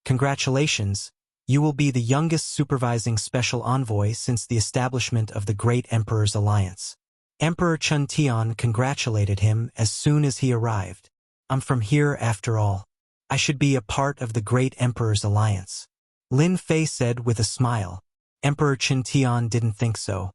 Congratulations, you will be the youngest supervising special envoy since the establishment of the Great Emperor's Alliance. Emperor Chen Tian congratulated him as soon as he arrived. I'm from here after all. I should be a part of the Great Emperor's Alliance. Lin Fei said with a smile. Emperor Chen Tian didn't think so.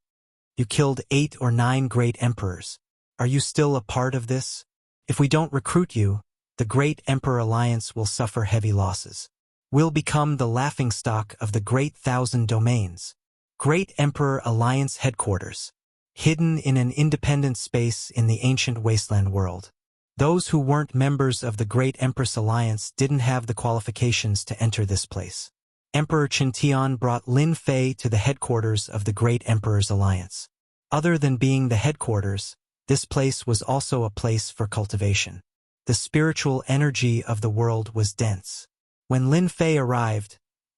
You killed 8 or 9 great emperors. Are you still a part of this? If we don't recruit you, the Great Emperor Alliance will suffer heavy losses. We'll become the laughingstock of the Great Thousand Domains. Great Emperor Alliance Headquarters. Hidden in an independent space in the ancient wasteland world. Those who weren't members of the Great Empress Alliance didn't have the qualifications to enter this place. Emperor Chen Tian brought Lin Fei to the headquarters of the Great Emperor's Alliance. Other than being the headquarters, this place was also a place for cultivation. The spiritual energy of the world was dense. When Lin Fei arrived,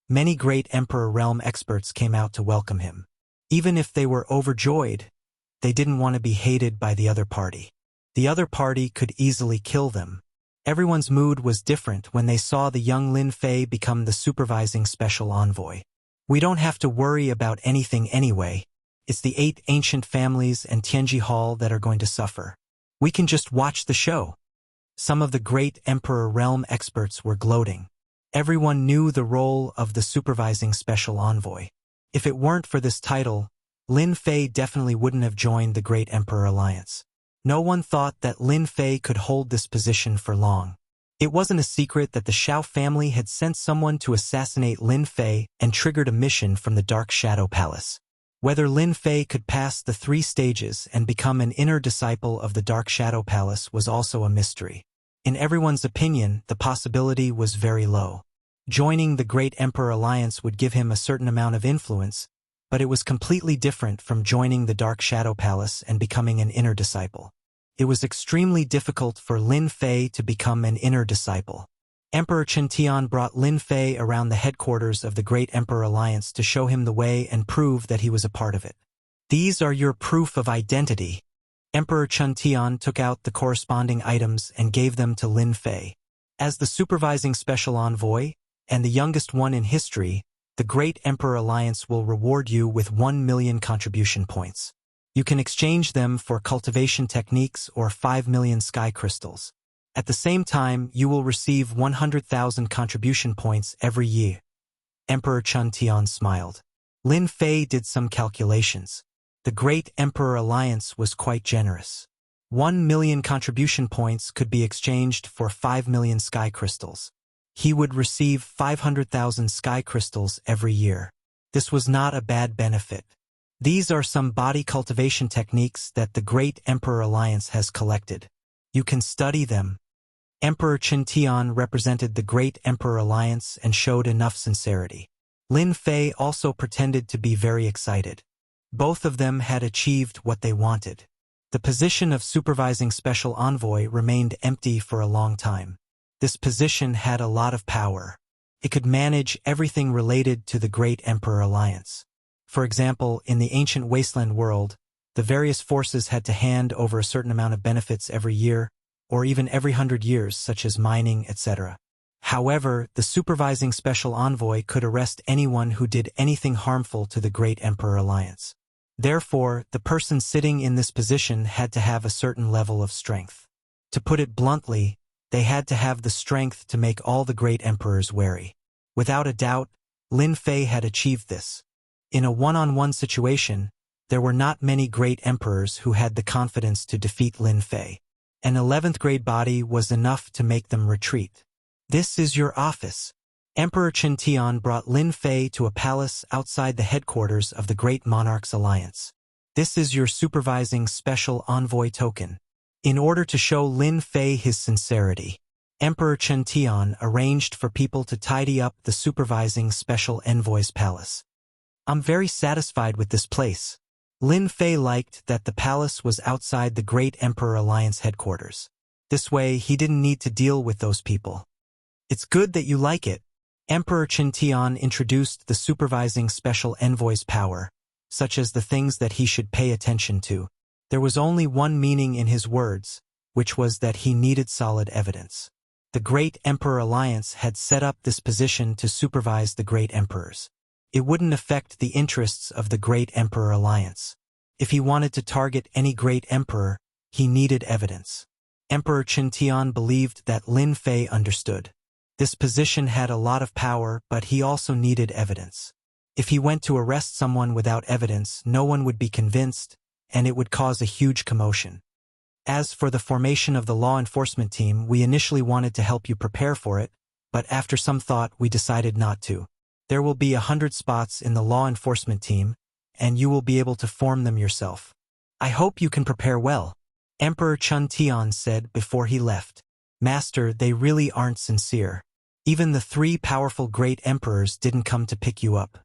many Great Emperor Realm experts came out to welcome him. Even if they were overjoyed, they didn't want to be hated by the other party. The other party could easily kill them. Everyone's mood was different when they saw the young Lin Fei become the supervising special envoy. We don't have to worry about anything anyway. It's the 8 ancient families and Tianji Hall that are going to suffer. We can just watch the show. Some of the Great Emperor Realm experts were gloating. Everyone knew the role of the supervising special envoy. If it weren't for this title, Lin Fei definitely wouldn't have joined the Great Emperor Alliance. No one thought that Lin Fei could hold this position for long. It wasn't a secret that the Shao family had sent someone to assassinate Lin Fei and triggered a mission from the Dark Shadow Palace. Whether Lin Fei could pass the 3 stages and become an inner disciple of the Dark Shadow Palace was also a mystery. In everyone's opinion, the possibility was very low. Joining the Great Emperor Alliance would give him a certain amount of influence, but it was completely different from joining the Dark Shadow Palace and becoming an inner disciple. It was extremely difficult for Lin Fei to become an inner disciple. Emperor Chen Tian brought Lin Fei around the headquarters of the Great Emperor Alliance to show him the way and prove that he was a part of it. These are your proof of identity. Emperor Chen Tian took out the corresponding items and gave them to Lin Fei. As the supervising special envoy, and the youngest one in history, the Great Emperor Alliance will reward you with 1 million contribution points. You can exchange them for cultivation techniques or 5 million sky crystals. At the same time, you will receive 100,000 contribution points every year. Emperor Chen Tian smiled. Lin Fei did some calculations. The Great Emperor Alliance was quite generous. 1 million contribution points could be exchanged for 5 million sky crystals. He would receive 500,000 sky crystals every year. This was not a bad benefit. These are some body cultivation techniques that the Great Emperor Alliance has collected. You can study them. Emperor Qintian represented the Great Emperor Alliance and showed enough sincerity. Lin Fei also pretended to be very excited. Both of them had achieved what they wanted. The position of supervising special envoy remained empty for a long time. This position had a lot of power. It could manage everything related to the Great Emperor Alliance. For example, in the ancient wasteland world, the various forces had to hand over a certain amount of benefits every year, or even every 100 years, such as mining, etc. However, the supervising special envoy could arrest anyone who did anything harmful to the Great Emperor Alliance. Therefore, the person sitting in this position had to have a certain level of strength. To put it bluntly, they had to have the strength to make all the great emperors wary. Without a doubt, Lin Fei had achieved this. In a one-on-one situation, there were not many great emperors who had the confidence to defeat Lin Fei. An 11th grade body was enough to make them retreat. This is your office. Emperor Qintian brought Lin Fei to a palace outside the headquarters of the Great Monarchs Alliance. This is your supervising special envoy token. In order to show Lin Fei his sincerity, Emperor Qintian arranged for people to tidy up the supervising special envoy's palace. I'm very satisfied with this place. Lin Fei liked that the palace was outside the Great Emperor Alliance headquarters. This way, he didn't need to deal with those people. It's good that you like it. Emperor Qintian introduced the supervising special envoy's power, such as the things that he should pay attention to. There was only one meaning in his words, which was that he needed solid evidence. The Great Emperor Alliance had set up this position to supervise the Great Emperors. It wouldn't affect the interests of the Great Emperor Alliance. If he wanted to target any Great Emperor, he needed evidence. Emperor Qintian believed that Lin Fei understood. This position had a lot of power, but he also needed evidence. If he went to arrest someone without evidence, no one would be convinced, and it would cause a huge commotion. As for the formation of the law enforcement team, we initially wanted to help you prepare for it, but after some thought, we decided not to. There will be 100 spots in the law enforcement team, and you will be able to form them yourself. I hope you can prepare well, Emperor Qintian said before he left. Master, they really aren't sincere. Even the 3 powerful great emperors didn't come to pick you up.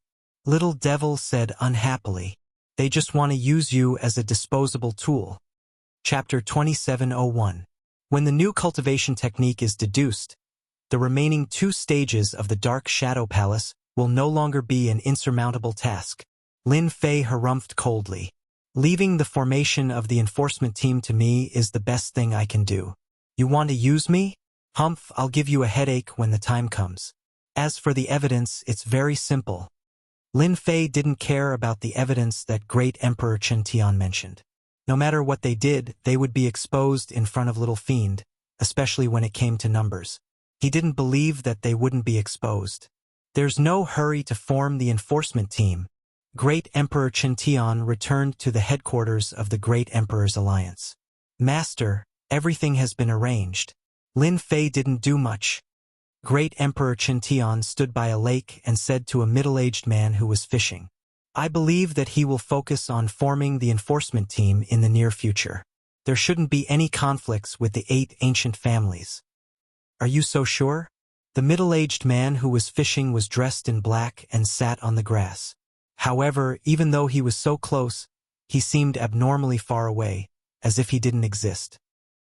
Little Devil said unhappily. They just want to use you as a disposable tool. Chapter 2701. When the new cultivation technique is deduced, the remaining 2 stages of the Dark Shadow Palace will no longer be an insurmountable task. Lin Fei harumphed coldly. Leaving the formation of the enforcement team to me is the best thing I can do. You want to use me? Humph, I'll give you a headache when the time comes. As for the evidence, it's very simple. Lin Fei didn't care about the evidence that Great Emperor Qintian mentioned. No matter what they did, they would be exposed in front of Little Fiend, especially when it came to numbers. He didn't believe that they wouldn't be exposed. There's no hurry to form the enforcement team. Great Emperor Qintian returned to the headquarters of the Great Emperor's Alliance. Master, everything has been arranged. Lin Fei didn't do much. Great Emperor Qintian stood by a lake and said to a middle-aged man who was fishing, I believe that he will focus on forming the enforcement team in the near future. There shouldn't be any conflicts with the 8 ancient families. Are you so sure? The middle-aged man who was fishing was dressed in black and sat on the grass. However, even though he was so close, he seemed abnormally far away, as if he didn't exist.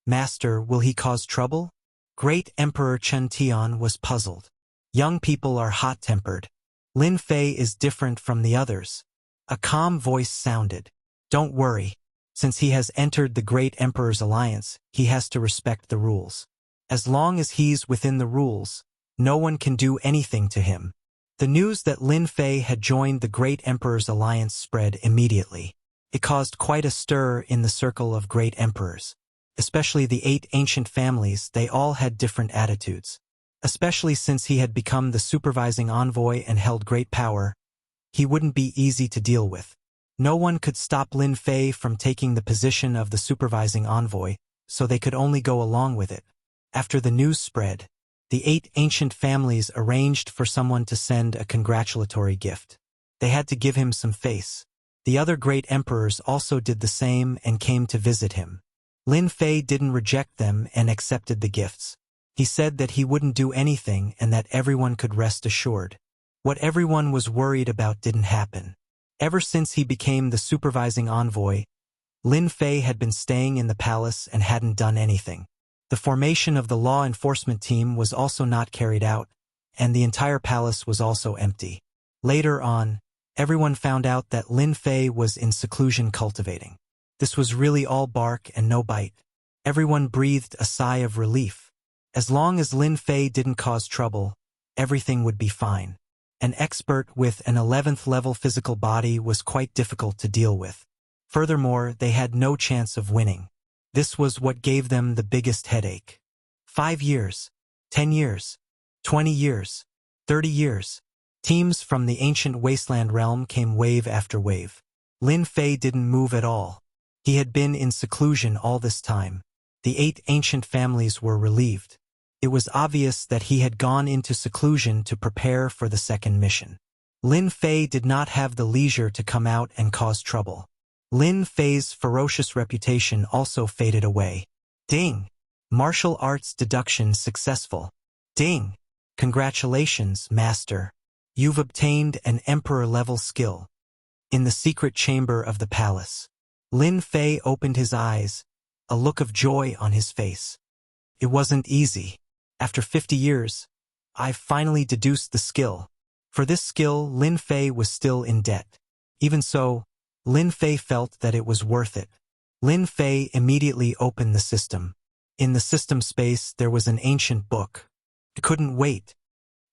Master, will he cause trouble? Great Emperor Qintian was puzzled. Young people are hot-tempered. Lin Fei is different from the others. A calm voice sounded. Don't worry. Since he has entered the Great Emperor's Alliance, he has to respect the rules. As long as he's within the rules, no one can do anything to him. The news that Lin Fei had joined the Great Emperor's Alliance spread immediately. It caused quite a stir in the circle of Great Emperors. Especially the 8 ancient families, they all had different attitudes. Especially since he had become the supervising envoy and held great power, he wouldn't be easy to deal with. No one could stop Lin Fei from taking the position of the supervising envoy, so they could only go along with it. After the news spread, the 8 ancient families arranged for someone to send a congratulatory gift. They had to give him some face. The other great emperors also did the same and came to visit him. Lin Fei didn't reject them and accepted the gifts. He said that he wouldn't do anything and that everyone could rest assured. What everyone was worried about didn't happen. Ever since he became the supervising envoy, Lin Fei had been staying in the palace and hadn't done anything. The formation of the law enforcement team was also not carried out, and the entire palace was also empty. Later on, everyone found out that Lin Fei was in seclusion cultivating. This was really all bark and no bite. Everyone breathed a sigh of relief. As long as Lin Fei didn't cause trouble, everything would be fine. An expert with an 11th level physical body was quite difficult to deal with. Furthermore, they had no chance of winning. This was what gave them the biggest headache. 5 years, 10 years, 20 years, 30 years. Teams from the ancient wasteland realm came wave after wave. Lin Fei didn't move at all. He had been in seclusion all this time. The 8 ancient families were relieved. It was obvious that he had gone into seclusion to prepare for the second mission. Lin Fei did not have the leisure to come out and cause trouble. Lin Fei's ferocious reputation also faded away. Ding! Martial arts deduction successful. Ding! Congratulations, Master. You've obtained an Emperor-level skill. In the secret chamber of the palace, Lin Fei opened his eyes, a look of joy on his face. It wasn't easy. After 50 years, I've finally deduced the skill. For this skill, Lin Fei was still in debt. Even so, Lin Fei felt that it was worth it. Lin Fei immediately opened the system. In the system space, there was an ancient book. It couldn't wait.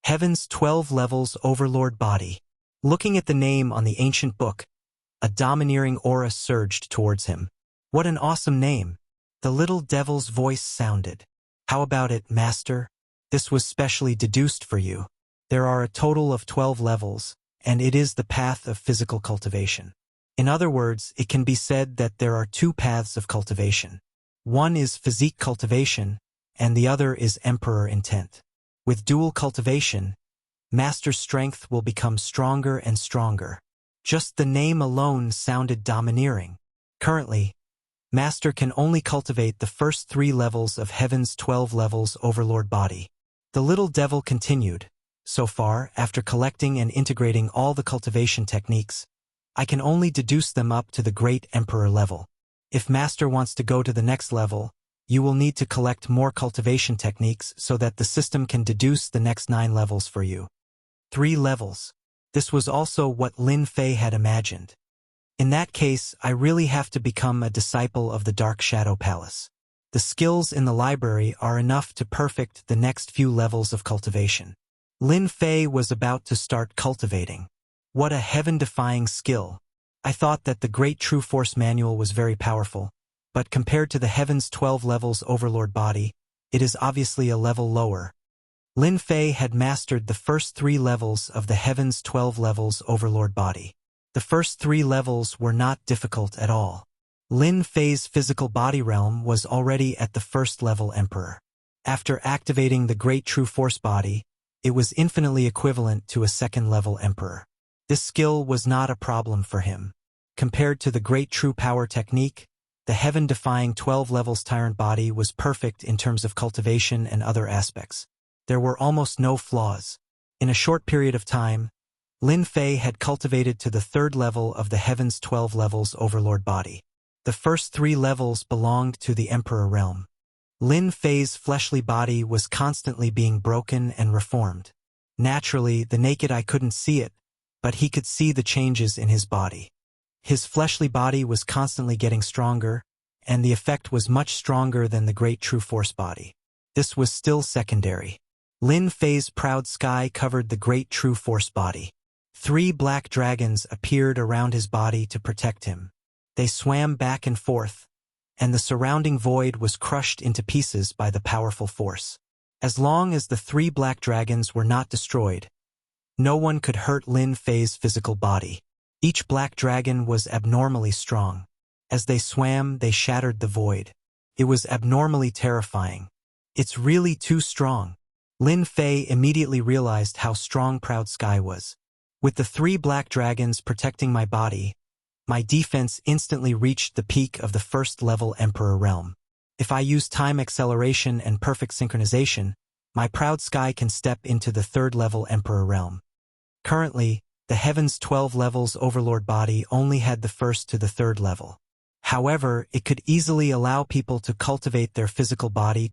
Heaven's 12 Levels Overlord Body. Looking at the name on the ancient book, a domineering aura surged towards him. What an awesome name! The little devil's voice sounded. How about it, Master? This was specially deduced for you. There are a total of 12 levels, and it is the path of physical cultivation. In other words, it can be said that there are 2 paths of cultivation. One is physique cultivation, and the other is emperor intent. With dual cultivation, Master's strength will become stronger and stronger. Just the name alone sounded domineering. Currently, Master can only cultivate the first 3 levels of Heaven's 12 Levels Overlord Body. The little devil continued. So far, after collecting and integrating all the cultivation techniques, I can only deduce them up to the Great Emperor level. If Master wants to go to the next level, you will need to collect more cultivation techniques so that the system can deduce the next 9 levels for you. 3 levels. This was also what Lin Fei had imagined. In that case, I really have to become a disciple of the Dark Shadow Palace. The skills in the library are enough to perfect the next few levels of cultivation. Lin Fei was about to start cultivating. What a heaven-defying skill. I thought that the Great True Force Manual was very powerful, but compared to the Heaven's 12 Levels Overlord Body, it is obviously a level lower. Lin Fei had mastered the first 3 levels of the Heaven's 12 Levels Overlord Body. The first 3 levels were not difficult at all. Lin Fei's physical body realm was already at the first level Emperor. After activating the Great True Force Body, it was infinitely equivalent to a second-level Emperor. This skill was not a problem for him. Compared to the Great True Power technique, the heaven-defying 12 levels Tyrant Body was perfect in terms of cultivation and other aspects. There were almost no flaws. In a short period of time, Lin Fei had cultivated to the 3rd level of the Heaven's 12 Levels Overlord Body. The first 3 levels belonged to the Emperor realm. Lin Fei's fleshly body was constantly being broken and reformed. Naturally, the naked eye couldn't see it, but he could see the changes in his body. His fleshly body was constantly getting stronger, and the effect was much stronger than the Great True Force Body. This was still secondary. Lin Fei's proud sky covered the Great True Force Body. 3 black dragons appeared around his body to protect him. They swam back and forth, and the surrounding void was crushed into pieces by the powerful force. As long as the 3 black dragons were not destroyed, no one could hurt Lin Fei's physical body. Each black dragon was abnormally strong. As they swam, they shattered the void. It was abnormally terrifying. It's really too strong. Lin Fei immediately realized how strong Proud Sky was. With the 3 black dragons protecting my body, my defense instantly reached the peak of the 1st level Emperor realm. If I use time acceleration and perfect synchronization, my proud sky can step into the third-level Emperor realm. Currently, the Heaven's 12 levels Overlord body only had the first to the third level. However, it could easily allow people to cultivate their physical body